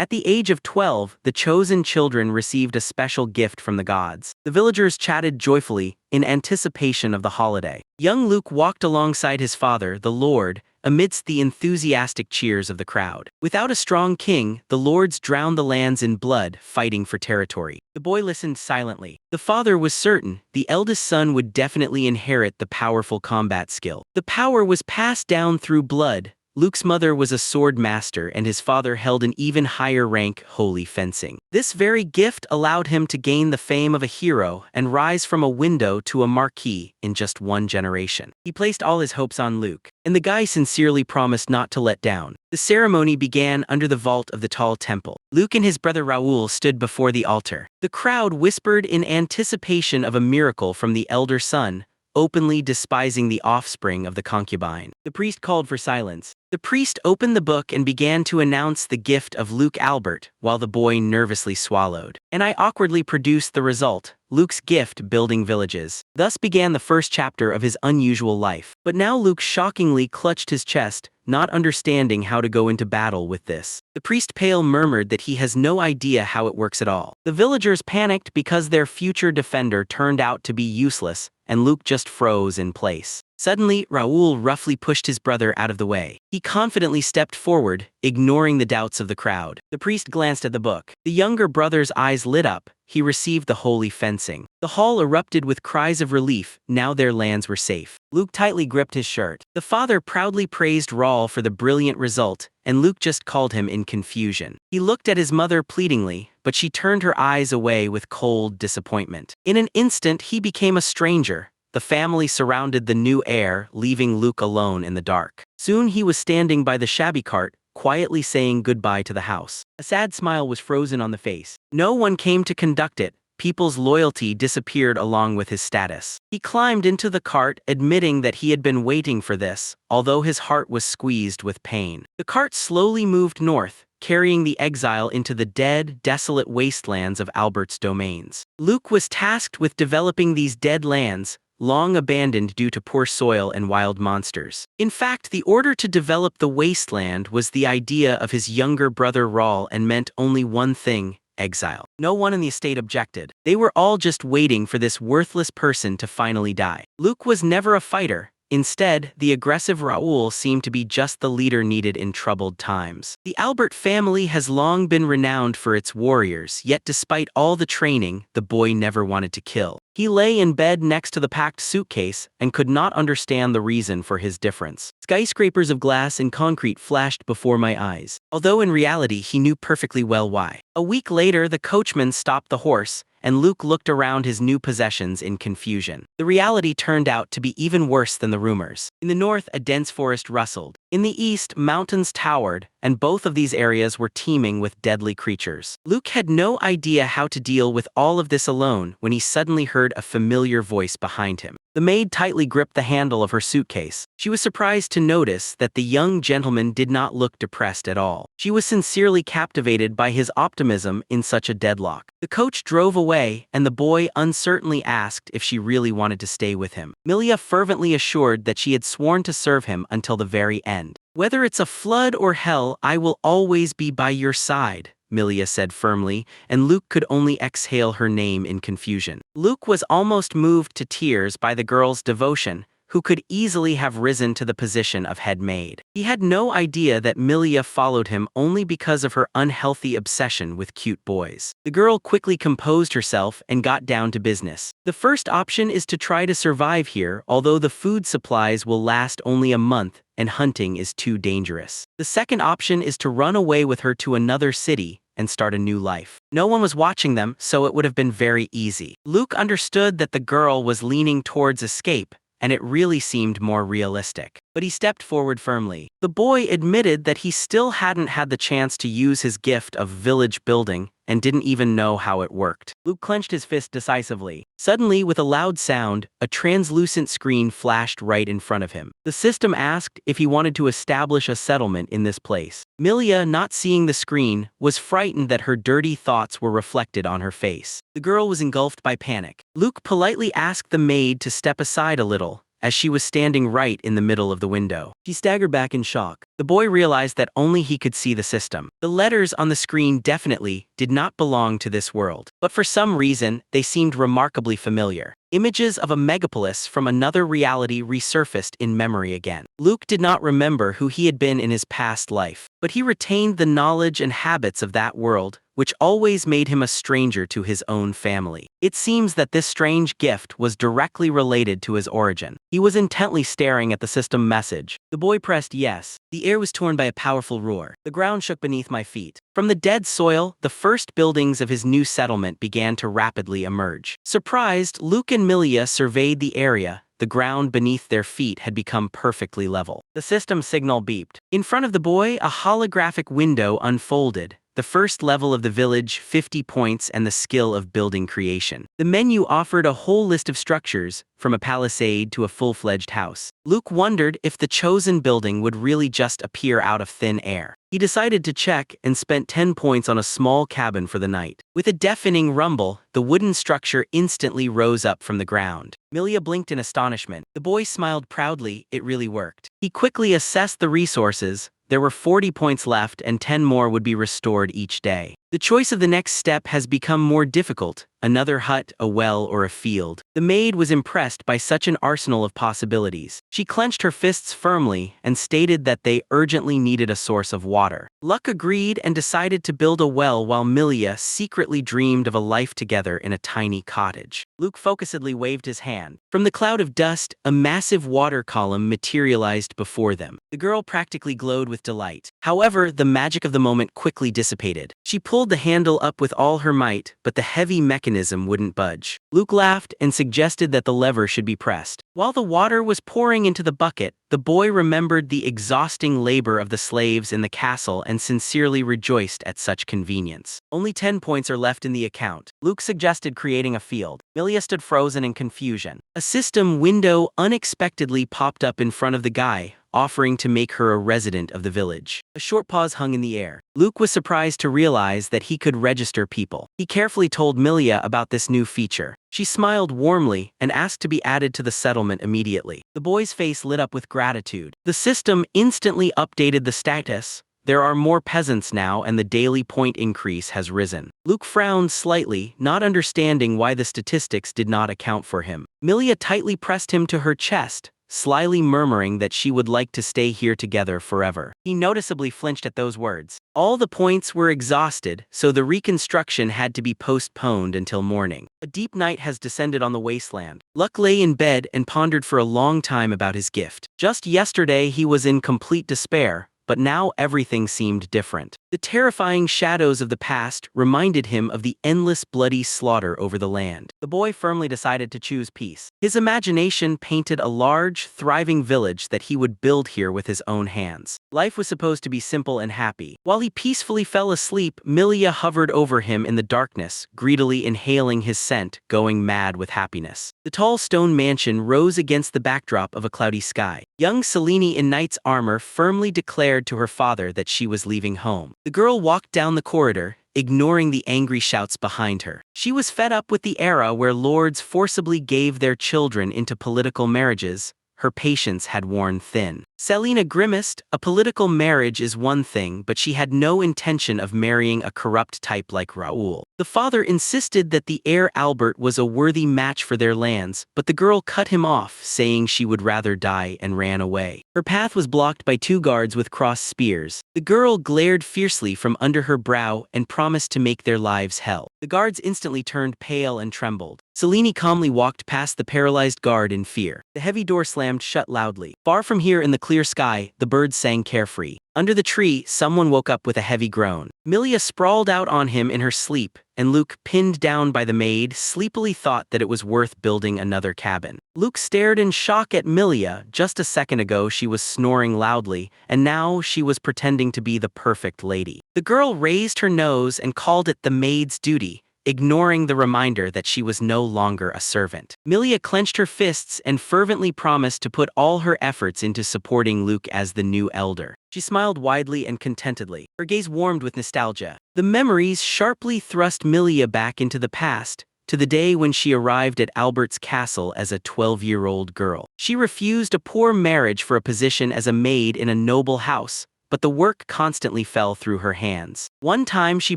At the age of 12, the chosen children received a special gift from the gods. The villagers chatted joyfully in anticipation of the holiday. Young Luke walked alongside his father, the Lord, amidst the enthusiastic cheers of the crowd. Without a strong king, the lords drowned the lands in blood, fighting for territory. The boy listened silently. The father was certain the eldest son would definitely inherit the powerful combat skill. The power was passed down through blood. Luke's mother was a sword master and his father held an even higher rank, holy fencing. This very gift allowed him to gain the fame of a hero and rise from a window to a marquee in just one generation. He placed all his hopes on Luke, and the guy sincerely promised not to let down. The ceremony began under the vault of the tall temple. Luke and his brother Raoul stood before the altar. The crowd whispered in anticipation of a miracle from the elder son, openly despising the offspring of the concubine. The priest called for silence. The priest opened the book and began to announce the gift of Luke Albert, while the boy nervously swallowed. And I awkwardly produced the result, Luke's gift building villages. Thus began the first chapter of his unusual life. But now Luke shockingly clutched his chest, not understanding how to go into battle with this. The priest pale murmured that he has no idea how it works at all. The villagers panicked because their future defender turned out to be useless, and Luke just froze in place. Suddenly, Raoul roughly pushed his brother out of the way. He confidently stepped forward, ignoring the doubts of the crowd. The priest glanced at the book. The younger brother's eyes lit up. He received the holy fencing. The hall erupted with cries of relief. Now their lands were safe. Luke tightly gripped his shirt. The father proudly praised Raoul for the brilliant result, and Luke just called him in confusion. He looked at his mother pleadingly, but she turned her eyes away with cold disappointment. In an instant, he became a stranger. The family surrounded the new heir, leaving Luke alone in the dark. Soon he was standing by the shabby cart, quietly saying goodbye to the house. A sad smile was frozen on the face. No one came to conduct it. People's loyalty disappeared along with his status. He climbed into the cart, admitting that he had been waiting for this, although his heart was squeezed with pain. The cart slowly moved north, carrying the exile into the dead, desolate wastelands of Albert's domains. Luke was tasked with developing these dead lands, long abandoned due to poor soil and wild monsters. In fact, the order to develop the wasteland was the idea of his younger brother Raoul and meant only one thing: exile. No one in the estate objected. They were all just waiting for this worthless person to finally die. Luke was never a fighter. Instead, the aggressive Raoul seemed to be just the leader needed in troubled times. The Albert family has long been renowned for its warriors, yet despite all the training, the boy never wanted to kill. He lay in bed next to the packed suitcase and could not understand the reason for his difference. Skyscrapers of glass and concrete flashed before my eyes, although in reality he knew perfectly well why. A week later, the coachman stopped the horse, and Luke looked around his new possessions in confusion. The reality turned out to be even worse than the rumors. In the north, a dense forest rustled. In the east, mountains towered, and both of these areas were teeming with deadly creatures. Luke had no idea how to deal with all of this alone when he suddenly heard a familiar voice behind him. The maid tightly gripped the handle of her suitcase. She was surprised to notice that the young gentleman did not look depressed at all. She was sincerely captivated by his optimism in such a deadlock. The coach drove away, and the boy uncertainly asked if she really wanted to stay with him. Milia fervently assured that she had sworn to serve him until the very end. "Whether it's a flood or hell, I will always be by your side," Milia said firmly, and Luke could only exhale her name in confusion. Luke was almost moved to tears by the girl's devotion, who could easily have risen to the position of head maid. He had no idea that Milia followed him only because of her unhealthy obsession with cute boys. The girl quickly composed herself and got down to business. "The first option is to try to survive here, although the food supplies will last only a month, and hunting is too dangerous. The second option is to run away with her to another city and start a new life." No one was watching them, so it would have been very easy. Luke understood that the girl was leaning towards escape, and it really seemed more realistic. But he stepped forward firmly. The boy admitted that he still hadn't had the chance to use his gift of village building and didn't even know how it worked. Luke clenched his fist decisively. Suddenly, with a loud sound, a translucent screen flashed right in front of him. The system asked if he wanted to establish a settlement in this place. Milia, not seeing the screen, was frightened that her dirty thoughts were reflected on her face. The girl was engulfed by panic. Luke politely asked the maid to step aside a little, as she was standing right in the middle of the window. She staggered back in shock. The boy realized that only he could see the system. The letters on the screen definitely did not belong to this world, but for some reason, they seemed remarkably familiar. Images of a megapolis from another reality resurfaced in memory again. Luke did not remember who he had been in his past life, but he retained the knowledge and habits of that world, which always made him a stranger to his own family. It seems that this strange gift was directly related to his origin. He was intently staring at the system message. The boy pressed yes. The air was torn by a powerful roar. The ground shook beneath my feet. From the dead soil, the first buildings of his new settlement began to rapidly emerge. Surprised, Luke and Milia surveyed the area. The ground beneath their feet had become perfectly level. The system signal beeped. In front of the boy, a holographic window unfolded. The first level of the village, 50 points, and the skill of building creation. The menu offered a whole list of structures, from a palisade to a full-fledged house. Luke wondered if the chosen building would really just appear out of thin air. He decided to check and spent 10 points on a small cabin for the night. With a deafening rumble, the wooden structure instantly rose up from the ground. Milia blinked in astonishment. The boy smiled proudly. It really worked. He quickly assessed the resources. There were 40 points left and 10 more would be restored each day. The choice of the next step has become more difficult. Another hut, a well, or a field. The maid was impressed by such an arsenal of possibilities. She clenched her fists firmly and stated that they urgently needed a source of water. Luck agreed and decided to build a well while Milia secretly dreamed of a life together in a tiny cottage. Luke focusedly waved his hand. From the cloud of dust, a massive water column materialized before them. The girl practically glowed with delight. However, the magic of the moment quickly dissipated. She pulled the handle up with all her might, but the heavy mechanism wouldn't budge. Luke laughed and suggested that the lever should be pressed. While the water was pouring into the bucket, the boy remembered the exhausting labor of the slaves in the castle and sincerely rejoiced at such convenience. Only 10 points are left in the account. Luke suggested creating a field. Milia stood frozen in confusion. A system window unexpectedly popped up in front of the guy, offering to make her a resident of the village. A short pause hung in the air. Luke was surprised to realize that he could register people. He carefully told Milia about this new feature. She smiled warmly and asked to be added to the settlement immediately. The boy's face lit up with gratitude. The system instantly updated the status. There are more peasants now and the daily point increase has risen. Luke frowned slightly, not understanding why the statistics did not account for him. Milia tightly pressed him to her chest, slyly murmuring that she would like to stay here together forever. He noticeably flinched at those words. All the points were exhausted, so the reconstruction had to be postponed until morning. A deep night has descended on the wasteland. Luck lay in bed and pondered for a long time about his gift. Just yesterday he was in complete despair, but now everything seemed different. The terrifying shadows of the past reminded him of the endless bloody slaughter over the land. The boy firmly decided to choose peace. His imagination painted a large, thriving village that he would build here with his own hands. Life was supposed to be simple and happy. While he peacefully fell asleep, Milia hovered over him in the darkness, greedily inhaling his scent, going mad with happiness. The tall stone mansion rose against the backdrop of a cloudy sky. Young Selene in knight's armor firmly declared to her father that she was leaving home. The girl walked down the corridor, ignoring the angry shouts behind her. She was fed up with the era where lords forcibly gave their children into political marriages. Her patience had worn thin. Selena grimaced. A political marriage is one thing, but she had no intention of marrying a corrupt type like Raoul. The father insisted that the heir Albert was a worthy match for their lands, but the girl cut him off, saying she would rather die, and ran away. Her path was blocked by 2 guards with crossed spears. The girl glared fiercely from under her brow and promised to make their lives hell. The guards instantly turned pale and trembled. Selene calmly walked past the paralyzed guard in fear. The heavy door slammed shut loudly. Far from here in the clear sky, the birds sang carefree. Under the tree, someone woke up with a heavy groan. Milia sprawled out on him in her sleep, and Luke, pinned down by the maid, sleepily thought that it was worth building another cabin. Luke stared in shock at Milia. Just a second ago she was snoring loudly, and now she was pretending to be the perfect lady. The girl raised her nose and called it the maid's duty, ignoring the reminder that she was no longer a servant. Milia clenched her fists and fervently promised to put all her efforts into supporting Luke as the new elder. She smiled widely and contentedly. Her gaze warmed with nostalgia. The memories sharply thrust Milia back into the past, to the day when she arrived at Albert's castle as a 12-year-old girl. She refused a poor marriage for a position as a maid in a noble house, but the work constantly fell through her hands. One time she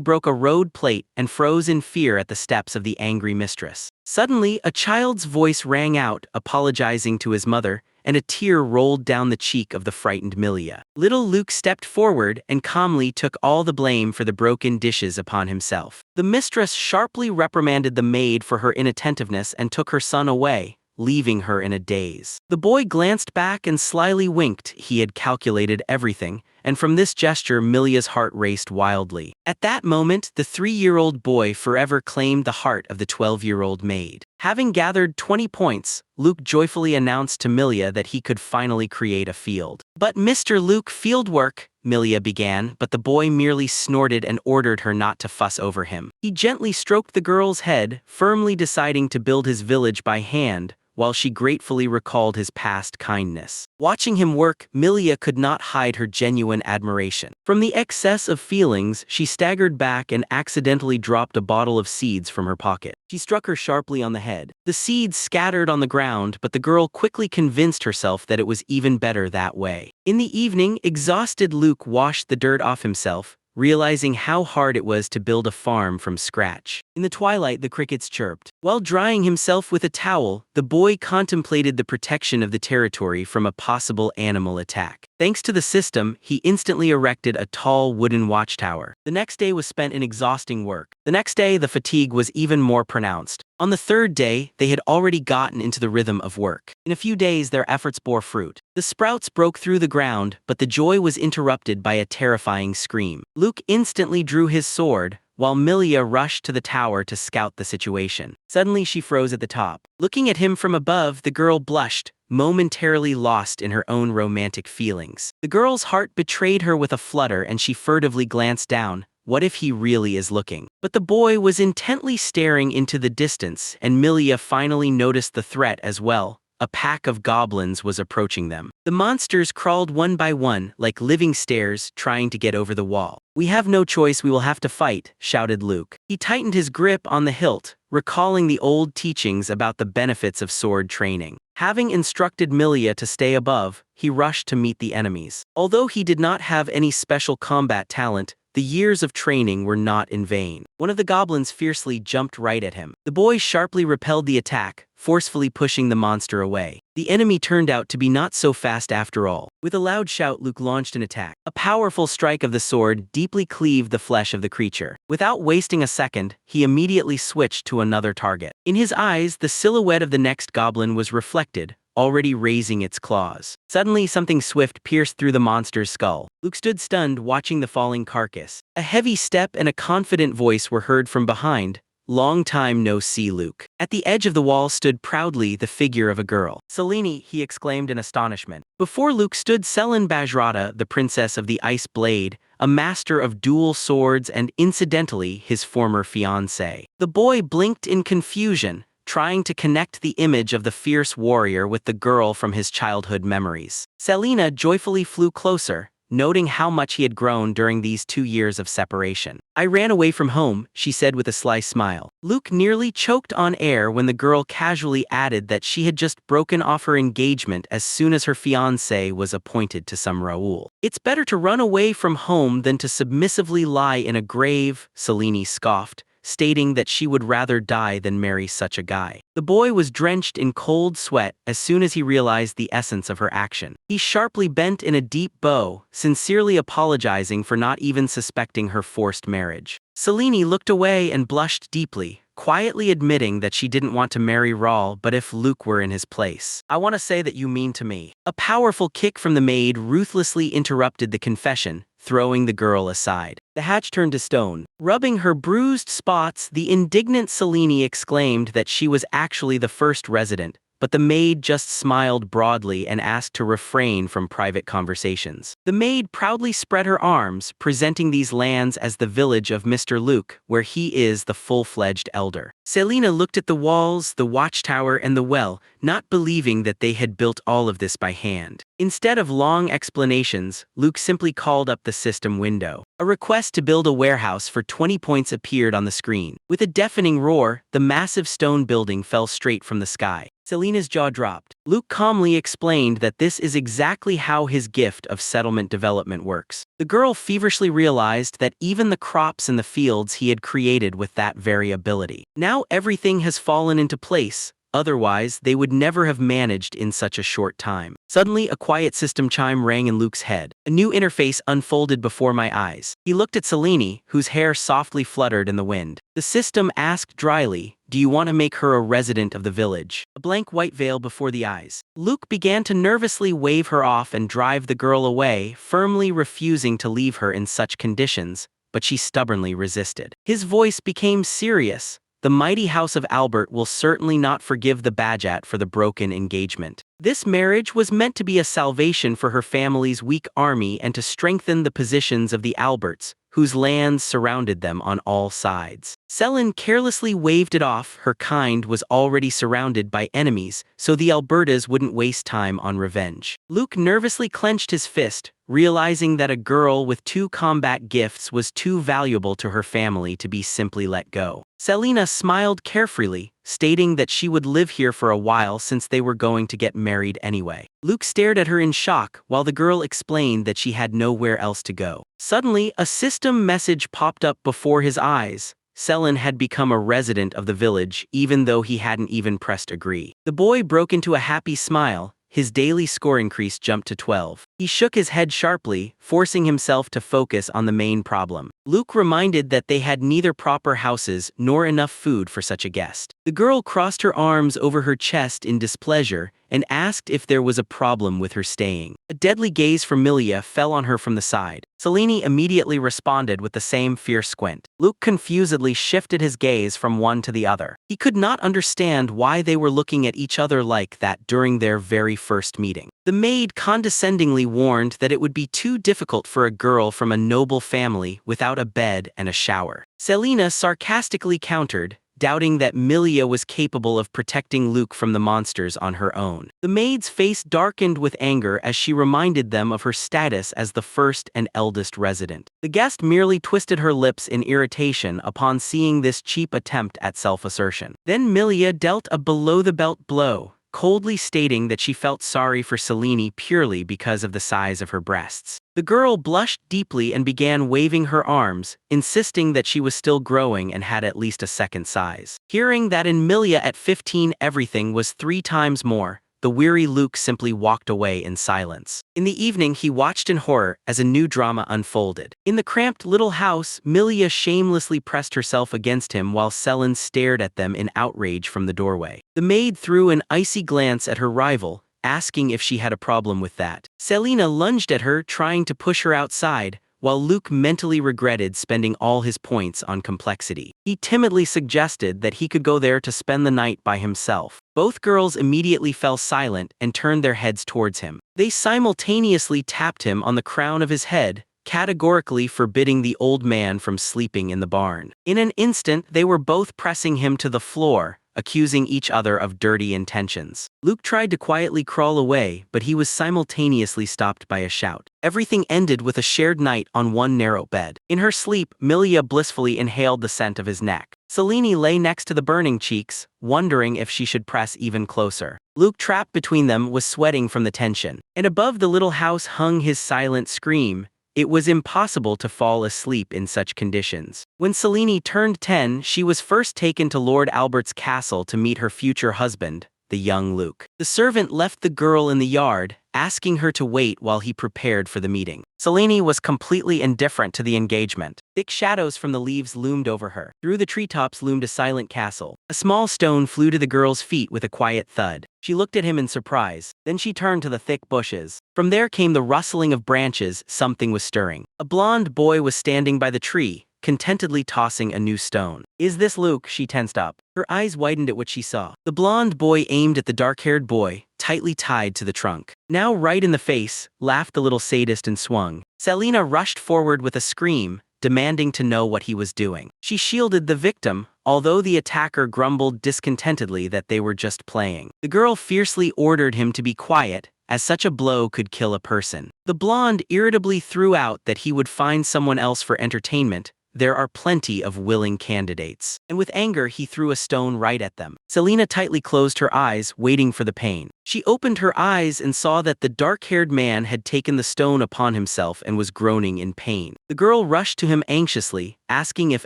broke a road plate and froze in fear at the steps of the angry mistress. Suddenly, a child's voice rang out, apologizing to his mother, and a tear rolled down the cheek of the frightened Milia. Little Luke stepped forward and calmly took all the blame for the broken dishes upon himself. The mistress sharply reprimanded the maid for her inattentiveness and took her son away, leaving her in a daze. The boy glanced back and slyly winked. He had calculated everything, and from this gesture Milia's heart raced wildly. At that moment, the 3-year-old boy forever claimed the heart of the 12-year-old maid. Having gathered 20 points, Luke joyfully announced to Milia that he could finally create a field. "But Mr. Luke, field work," Milia began, but the boy merely snorted and ordered her not to fuss over him. He gently stroked the girl's head, firmly deciding to build his village by hand, while she gratefully recalled his past kindness. Watching him work, Milia could not hide her genuine admiration. From the excess of feelings, she staggered back and accidentally dropped a bottle of seeds from her pocket. She struck her sharply on the head. The seeds scattered on the ground, but the girl quickly convinced herself that it was even better that way. In the evening, exhausted Luke washed the dirt off himself, realizing how hard it was to build a farm from scratch. In the twilight, the crickets chirped. While drying himself with a towel, the boy contemplated the protection of the territory from a possible animal attack. Thanks to the system, he instantly erected a tall wooden watchtower. The next day was spent in exhausting work. The next day, the fatigue was even more pronounced. On the third day, they had already gotten into the rhythm of work. In a few days, their efforts bore fruit. The sprouts broke through the ground, but the joy was interrupted by a terrifying scream. Luke instantly drew his sword, while Milia rushed to the tower to scout the situation. Suddenly she froze at the top. Looking at him from above, the girl blushed, momentarily lost in her own romantic feelings. The girl's heart betrayed her with a flutter and she furtively glanced down. What if he really is looking? But the boy was intently staring into the distance, and Milia finally noticed the threat as well. A pack of goblins was approaching them. The monsters crawled one by one, like living stairs, trying to get over the wall. "We have no choice, we will have to fight," shouted Luke. He tightened his grip on the hilt, recalling the old teachings about the benefits of sword training. Having instructed Milia to stay above, he rushed to meet the enemies. Although he did not have any special combat talent, the years of training were not in vain. One of the goblins fiercely jumped right at him. The boy sharply repelled the attack, forcefully pushing the monster away. The enemy turned out to be not so fast after all. With a loud shout, Luke launched an attack. A powerful strike of the sword deeply cleaved the flesh of the creature. Without wasting a second, he immediately switched to another target. In his eyes, the silhouette of the next goblin was reflected, already raising its claws. Suddenly, something swift pierced through the monster's skull. Luke stood stunned, watching the falling carcass. A heavy step and a confident voice were heard from behind. "Long time no see, Luke." At the edge of the wall stood proudly the figure of a girl. "Selene," he exclaimed in astonishment. Before Luke stood Selene Bajrata, the princess of the Ice Blade, a master of dual swords and incidentally his former fiancé. The boy blinked in confusion, trying to connect the image of the fierce warrior with the girl from his childhood memories. Selena joyfully flew closer, noting how much he had grown during these 2 years of separation. "I ran away from home," she said with a sly smile. Luke nearly choked on air when the girl casually added that she had just broken off her engagement as soon as her fiancé was appointed to some Raoul. "It's better to run away from home than to submissively lie in a grave," Selene scoffed, stating that she would rather die than marry such a guy. The boy was drenched in cold sweat as soon as he realized the essence of her action. He sharply bent in a deep bow, sincerely apologizing for not even suspecting her forced marriage. Selene looked away and blushed deeply, quietly admitting that she didn't want to marry Raul, but if Luke were in his place. "I want to say that you mean to me." A powerful kick from the maid ruthlessly interrupted the confession, throwing the girl aside. The hatch turned to stone. Rubbing her bruised spots, the indignant Selene exclaimed that she was actually the first resident, but the maid just smiled broadly and asked to refrain from private conversations. The maid proudly spread her arms, presenting these lands as the village of Mr. Luke, where he is the full-fledged elder. Selina looked at the walls, the watchtower, and the well, not believing that they had built all of this by hand. Instead of long explanations, Luke simply called up the system window. A request to build a warehouse for 20 points appeared on the screen. With a deafening roar, the massive stone building fell straight from the sky. Selina's jaw dropped. Luke calmly explained that this is exactly how his gift of settlement development works. The girl feverishly realized that even the crops in the fields he had created with that very ability. Now everything has fallen into place. Otherwise, they would never have managed in such a short time. Suddenly, a quiet system chime rang in Luke's head. A new interface unfolded before my eyes. He looked at Selene, whose hair softly fluttered in the wind. The system asked dryly, "Do you want to make her a resident of the village?" A blank white veil before the eyes. Luke began to nervously wave her off and drive the girl away, firmly refusing to leave her in such conditions, but she stubbornly resisted. His voice became serious. "The mighty house of Albert will certainly not forgive the Bajat for the broken engagement. This marriage was meant to be a salvation for her family's weak army and to strengthen the positions of the Alberts, whose lands surrounded them on all sides." Selin carelessly waved it off. Her kind was already surrounded by enemies, so the Albertas wouldn't waste time on revenge. Luke nervously clenched his fist, realizing that a girl with 2 combat gifts was too valuable to her family to be simply let go. Selina smiled carefree, stating that she would live here for a while since they were going to get married anyway. Luke stared at her in shock while the girl explained that she had nowhere else to go. Suddenly, a system message popped up before his eyes. Selin had become a resident of the village even though he hadn't even pressed agree. The boy broke into a happy smile. His daily score increase jumped to 12. He shook his head sharply, forcing himself to focus on the main problem. Luke reminded that they had neither proper houses nor enough food for such a guest. The girl crossed her arms over her chest in displeasure and asked if there was a problem with her staying. A deadly gaze from Milia fell on her from the side. Selene immediately responded with the same fierce squint. Luke confusedly shifted his gaze from one to the other. He could not understand why they were looking at each other like that during their very first meeting. The maid condescendingly warned that it would be too difficult for a girl from a noble family without a bed and a shower. Selina sarcastically countered, doubting that Milia was capable of protecting Luke from the monsters on her own. The maid's face darkened with anger as she reminded them of her status as the first and eldest resident. The guest merely twisted her lips in irritation upon seeing this cheap attempt at self-assertion. Then Milia dealt a below-the-belt blow, coldly stating that she felt sorry for Selene purely because of the size of her breasts. The girl blushed deeply and began waving her arms, insisting that she was still growing and had at least a second size. Hearing that in Milia at 15 everything was 3 times more, the weary Luke simply walked away in silence. In the evening he watched in horror as a new drama unfolded. In the cramped little house, Milia shamelessly pressed herself against him while Selin stared at them in outrage from the doorway. The maid threw an icy glance at her rival, asking if she had a problem with that. Selina lunged at her, trying to push her outside, while Luke mentally regretted spending all his points on complexity. He timidly suggested that he could go there to spend the night by himself. Both girls immediately fell silent and turned their heads towards him. They simultaneously tapped him on the crown of his head, categorically forbidding the old man from sleeping in the barn. In an instant, they were both pressing him to the floor, accusing each other of dirty intentions. Luke tried to quietly crawl away, but he was simultaneously stopped by a shout. Everything ended with a shared night on one narrow bed. In her sleep, Milia blissfully inhaled the scent of his neck. Selene lay next to the burning cheeks, wondering if she should press even closer. Luke, trapped between them, was sweating from the tension. And above the little house hung his silent scream. It was impossible to fall asleep in such conditions. When Selene turned 10, she was first taken to Lord Albert's castle to meet her future husband, the young Luke. The servant left the girl in the yard, asking her to wait while he prepared for the meeting. Selene was completely indifferent to the engagement. Thick shadows from the leaves loomed over her. Through the treetops loomed a silent castle. A small stone flew to the girl's feet with a quiet thud. She looked at him in surprise. Then she turned to the thick bushes. From there came the rustling of branches. Something was stirring. A blond boy was standing by the tree, contentedly tossing a new stone. Is this Luke? She tensed up. Her eyes widened at what she saw. The blonde boy aimed at the dark-haired boy, tightly tied to the trunk. Now right in the face, laughed the little sadist and swung. Selena rushed forward with a scream, demanding to know what he was doing. She shielded the victim, although the attacker grumbled discontentedly that they were just playing. The girl fiercely ordered him to be quiet, as such a blow could kill a person. The blonde irritably threw out that he would find someone else for entertainment. There are plenty of willing candidates. And with anger, he threw a stone right at them. Selena tightly closed her eyes, waiting for the pain. She opened her eyes and saw that the dark-haired man had taken the stone upon himself and was groaning in pain. The girl rushed to him anxiously, asking if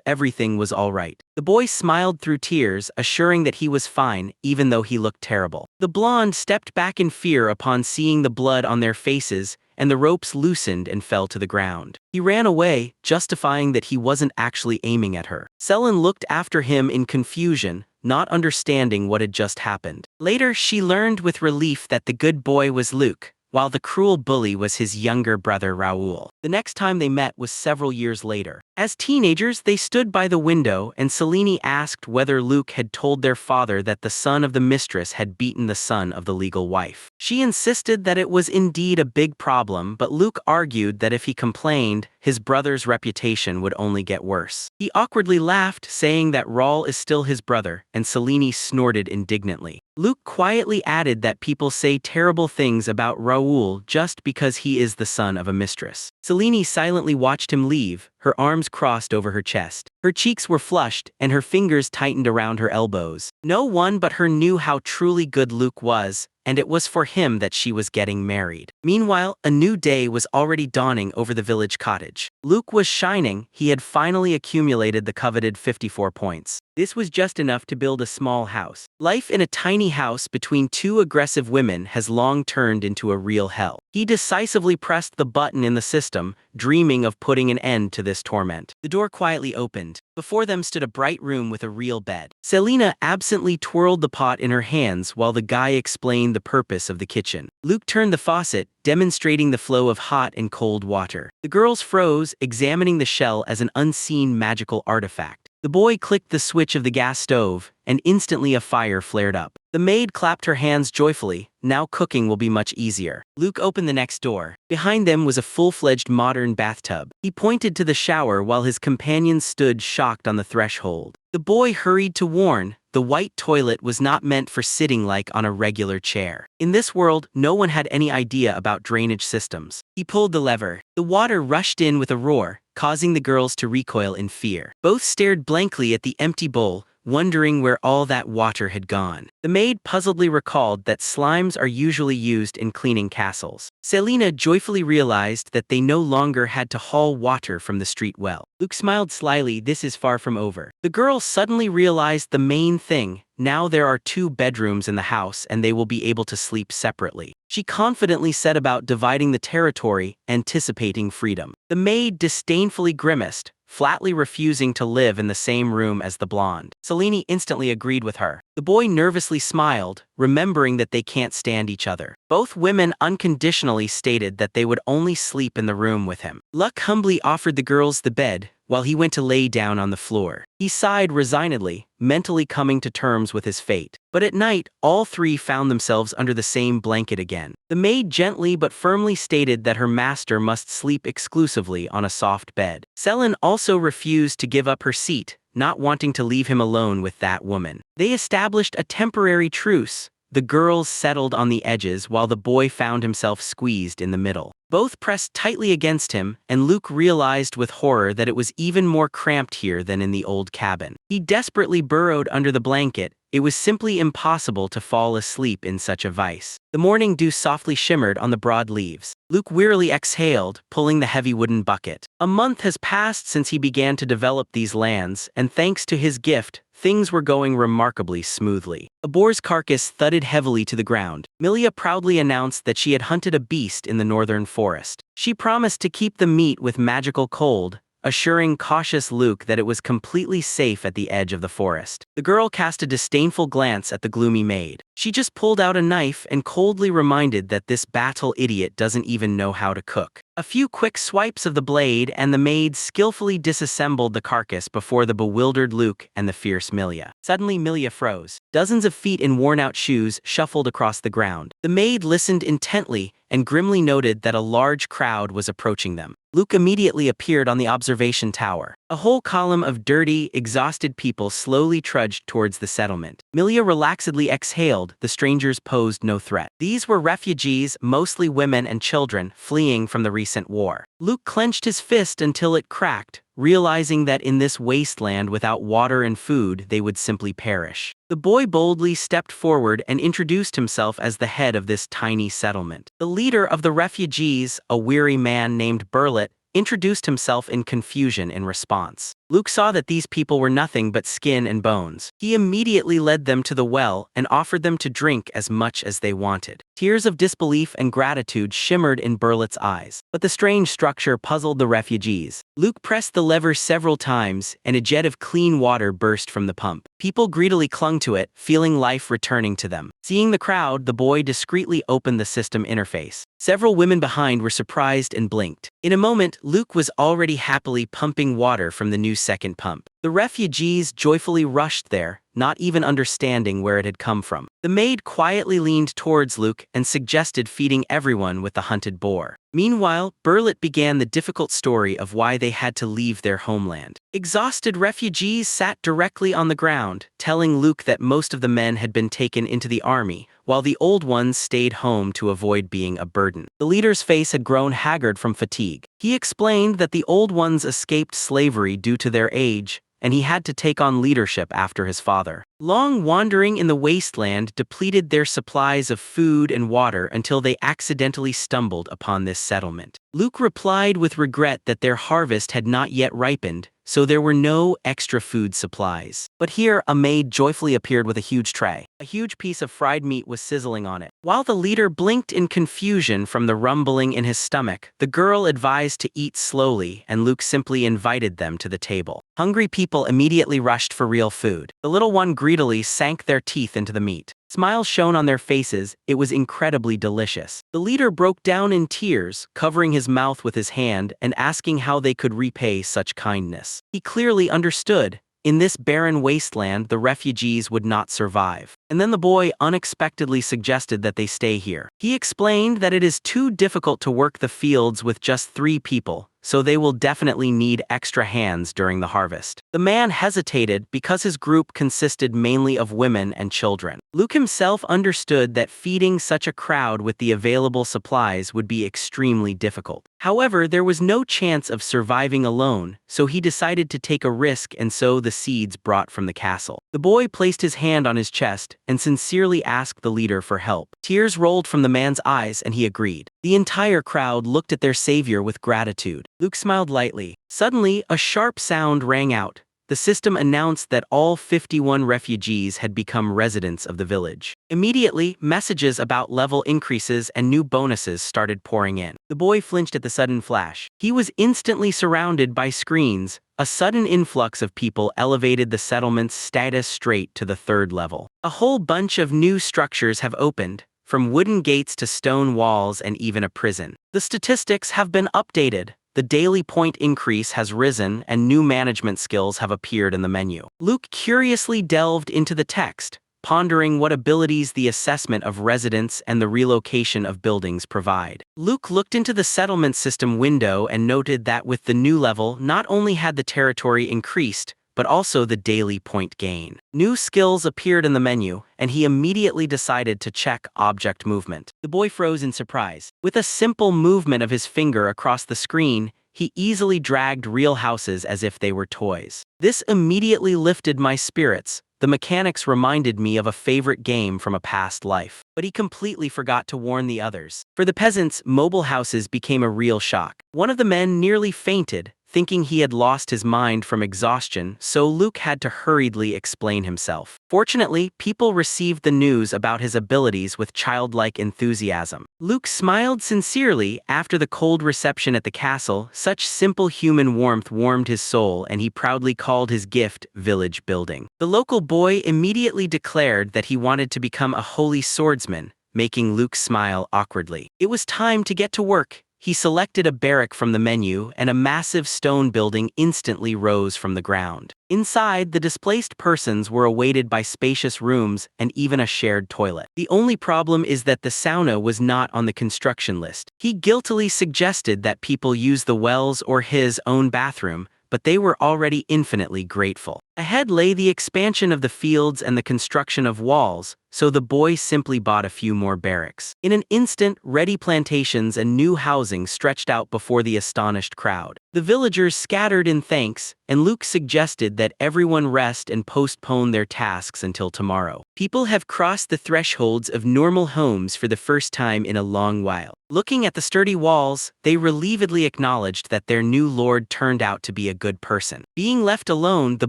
everything was all right. The boy smiled through tears, assuring that he was fine, even though he looked terrible. The blonde stepped back in fear upon seeing the blood on their faces, and the ropes loosened and fell to the ground. He ran away, justifying that he wasn't actually aiming at her. Selin looked after him in confusion, not understanding what had just happened. Later, she learned with relief that the good boy was Luke, while the cruel bully was his younger brother Raoul. The next time they met was several years later. As teenagers, they stood by the window, and Selene asked whether Luke had told their father that the son of the mistress had beaten the son of the legal wife. She insisted that it was indeed a big problem, but Luke argued that if he complained, his brother's reputation would only get worse. He awkwardly laughed, saying that Raoul is still his brother, and Selene snorted indignantly. Luke quietly added that people say terrible things about Raoul just because he is the son of a mistress. Selene silently watched him leave, her arms crossed over her chest. Her cheeks were flushed, and her fingers tightened around her elbows. No one but her knew how truly good Luke was, and it was for him that she was getting married. Meanwhile, a new day was already dawning over the village cottage. Luke was shining. He had finally accumulated the coveted 54 points. This was just enough to build a small house. Life in a tiny house between two aggressive women has long turned into a real hell. He decisively pressed the button in the system, dreaming of putting an end to this torment. The door quietly opened. Before them stood a bright room with a real bed. Selena absently twirled the pot in her hands while the guy explained the purpose of the kitchen. Luke turned the faucet, demonstrating the flow of hot and cold water. The girls froze, examining the shell as an unseen magical artifact. The boy clicked the switch of the gas stove, and instantly a fire flared up. The maid clapped her hands joyfully. Now cooking will be much easier. Luke opened the next door. Behind them was a full-fledged modern bathtub. He pointed to the shower while his companions stood shocked on the threshold. The boy hurried to warn, the white toilet was not meant for sitting like on a regular chair. In this world, no one had any idea about drainage systems. He pulled the lever. The water rushed in with a roar, causing the girls to recoil in fear. Both stared blankly at the empty bowl, wondering where all that water had gone. The maid puzzledly recalled that slimes are usually used in cleaning castles. Selena joyfully realized that they no longer had to haul water from the street well. Luke smiled slyly. This is far from over. The girl suddenly realized the main thing. Now there are 2 bedrooms in the house and they will be able to sleep separately. She confidently set about dividing the territory, anticipating freedom. The maid disdainfully grimaced, flatly refusing to live in the same room as the blonde. Selene instantly agreed with her. The boy nervously smiled, remembering that they can't stand each other. Both women unconditionally stated that they would only sleep in the room with him. Luck humbly offered the girls the bed, while he went to lay down on the floor. He sighed resignedly, mentally coming to terms with his fate. But at night, all 3 found themselves under the same blanket again. The maid gently but firmly stated that her master must sleep exclusively on a soft bed. Selin also refused to give up her seat, not wanting to leave him alone with that woman. They established a temporary truce. The girls settled on the edges while the boy found himself squeezed in the middle. Both pressed tightly against him, and Luke realized with horror that it was even more cramped here than in the old cabin. He desperately burrowed under the blanket. It was simply impossible to fall asleep in such a vice. The morning dew softly shimmered on the broad leaves. Luke wearily exhaled, pulling the heavy wooden bucket. A month has passed since he began to develop these lands, and thanks to his gift, things were going remarkably smoothly. A boar's carcass thudded heavily to the ground. Milia proudly announced that she had hunted a beast in the northern forest. She promised to keep the meat with magical cold, assuring cautious Luke that it was completely safe at the edge of the forest. The girl cast a disdainful glance at the gloomy maid. She just pulled out a knife and coldly reminded that this battle idiot doesn't even know how to cook. A few quick swipes of the blade and the maid skillfully disassembled the carcass before the bewildered Luke and the fierce Milia. Suddenly Milia froze. Dozens of feet in worn-out shoes shuffled across the ground. The maid listened intently and grimly noted that a large crowd was approaching them. Luke immediately appeared on the observation tower. A whole column of dirty, exhausted people slowly trudged towards the settlement. Milia relaxedly exhaled. The strangers posed no threat. These were refugees, mostly women and children, fleeing from the recent war. Luke clenched his fist until it cracked, realizing that in this wasteland without water and food, they would simply perish. The boy boldly stepped forward and introduced himself as the head of this tiny settlement. The leader of the refugees, a weary man named Burlet, introduced himself in confusion in response. Luke saw that these people were nothing but skin and bones. He immediately led them to the well and offered them to drink as much as they wanted. Tears of disbelief and gratitude shimmered in Burlet's eyes. But the strange structure puzzled the refugees. Luke pressed the lever several times, and a jet of clean water burst from the pump. People greedily clung to it, feeling life returning to them. Seeing the crowd, the boy discreetly opened the system interface. Several women behind were surprised and blinked. In a moment, Luke was already happily pumping water from the new second pump. The refugees joyfully rushed there, not even understanding where it had come from. The maid quietly leaned towards Luke and suggested feeding everyone with the hunted boar. Meanwhile, Burlet began the difficult story of why they had to leave their homeland. Exhausted refugees sat directly on the ground, telling Luke that most of the men had been taken into the army, while the old ones stayed home to avoid being a burden. The leader's face had grown haggard from fatigue. He explained that the old ones escaped slavery due to their age, and he had to take on leadership after his father. Long wandering in the wasteland depleted their supplies of food and water until they accidentally stumbled upon this settlement. Luke replied with regret that their harvest had not yet ripened, so there were no extra food supplies. But here, a maid joyfully appeared with a huge tray. A huge piece of fried meat was sizzling on it. While the leader blinked in confusion from the rumbling in his stomach, the girl advised to eat slowly, and Luke simply invited them to the table. Hungry people immediately rushed for real food. The little one greedily sank their teeth into the meat. Smiles shone on their faces. It was incredibly delicious. The leader broke down in tears, covering his mouth with his hand and asking how they could repay such kindness. He clearly understood. In this barren wasteland, the refugees would not survive. And then the boy unexpectedly suggested that they stay here. He explained that it is too difficult to work the fields with just 3 people, so they will definitely need extra hands during the harvest. The man hesitated because his group consisted mainly of women and children. Luke himself understood that feeding such a crowd with the available supplies would be extremely difficult. However, there was no chance of surviving alone, so he decided to take a risk and sow the seeds brought from the castle. The boy placed his hand on his chest and sincerely asked the leader for help. Tears rolled from the man's eyes and he agreed. The entire crowd looked at their savior with gratitude. Luke smiled lightly. Suddenly, a sharp sound rang out. The system announced that all 51 refugees had become residents of the village. Immediately, messages about level increases and new bonuses started pouring in. The boy flinched at the sudden flash. He was instantly surrounded by screens. A sudden influx of people elevated the settlement's status straight to the 3rd level. A whole bunch of new structures have opened, from wooden gates to stone walls and even a prison. The statistics have been updated. The daily point increase has risen and new management skills have appeared in the menu. Luke curiously delved into the text, pondering what abilities the assessment of residents and the relocation of buildings provide. Luke looked into the settlement system window and noted that with the new level, not only had the territory increased, but also the daily point gain. New skills appeared in the menu, and he immediately decided to check object movement. The boy froze in surprise. With a simple movement of his finger across the screen, he easily dragged real houses as if they were toys. This immediately lifted my spirits. The mechanics reminded me of a favorite game from a past life. But he completely forgot to warn the others. For the peasants, mobile houses became a real shock. One of the men nearly fainted, thinking he had lost his mind from exhaustion, so Luke had to hurriedly explain himself. Fortunately, people received the news about his abilities with childlike enthusiasm. Luke smiled sincerely after the cold reception at the castle. Such simple human warmth warmed his soul, and he proudly called his gift village building. The local boy immediately declared that he wanted to become a holy swordsman, making Luke smile awkwardly. It was time to get to work. He selected a barrack from the menu, and a massive stone building instantly rose from the ground. Inside, the displaced persons were awaited by spacious rooms and even a shared toilet. The only problem is that the sauna was not on the construction list. He guiltily suggested that people use the wells or his own bathroom, but they were already infinitely grateful. Ahead lay the expansion of the fields and the construction of walls, so the boy simply bought a few more barracks. In an instant, ready plantations and new housing stretched out before the astonished crowd. The villagers scattered in thanks, and Luke suggested that everyone rest and postpone their tasks until tomorrow. People have crossed the thresholds of normal homes for the first time in a long while. Looking at the sturdy walls, they relievedly acknowledged that their new lord turned out to be a good person. Being left alone, the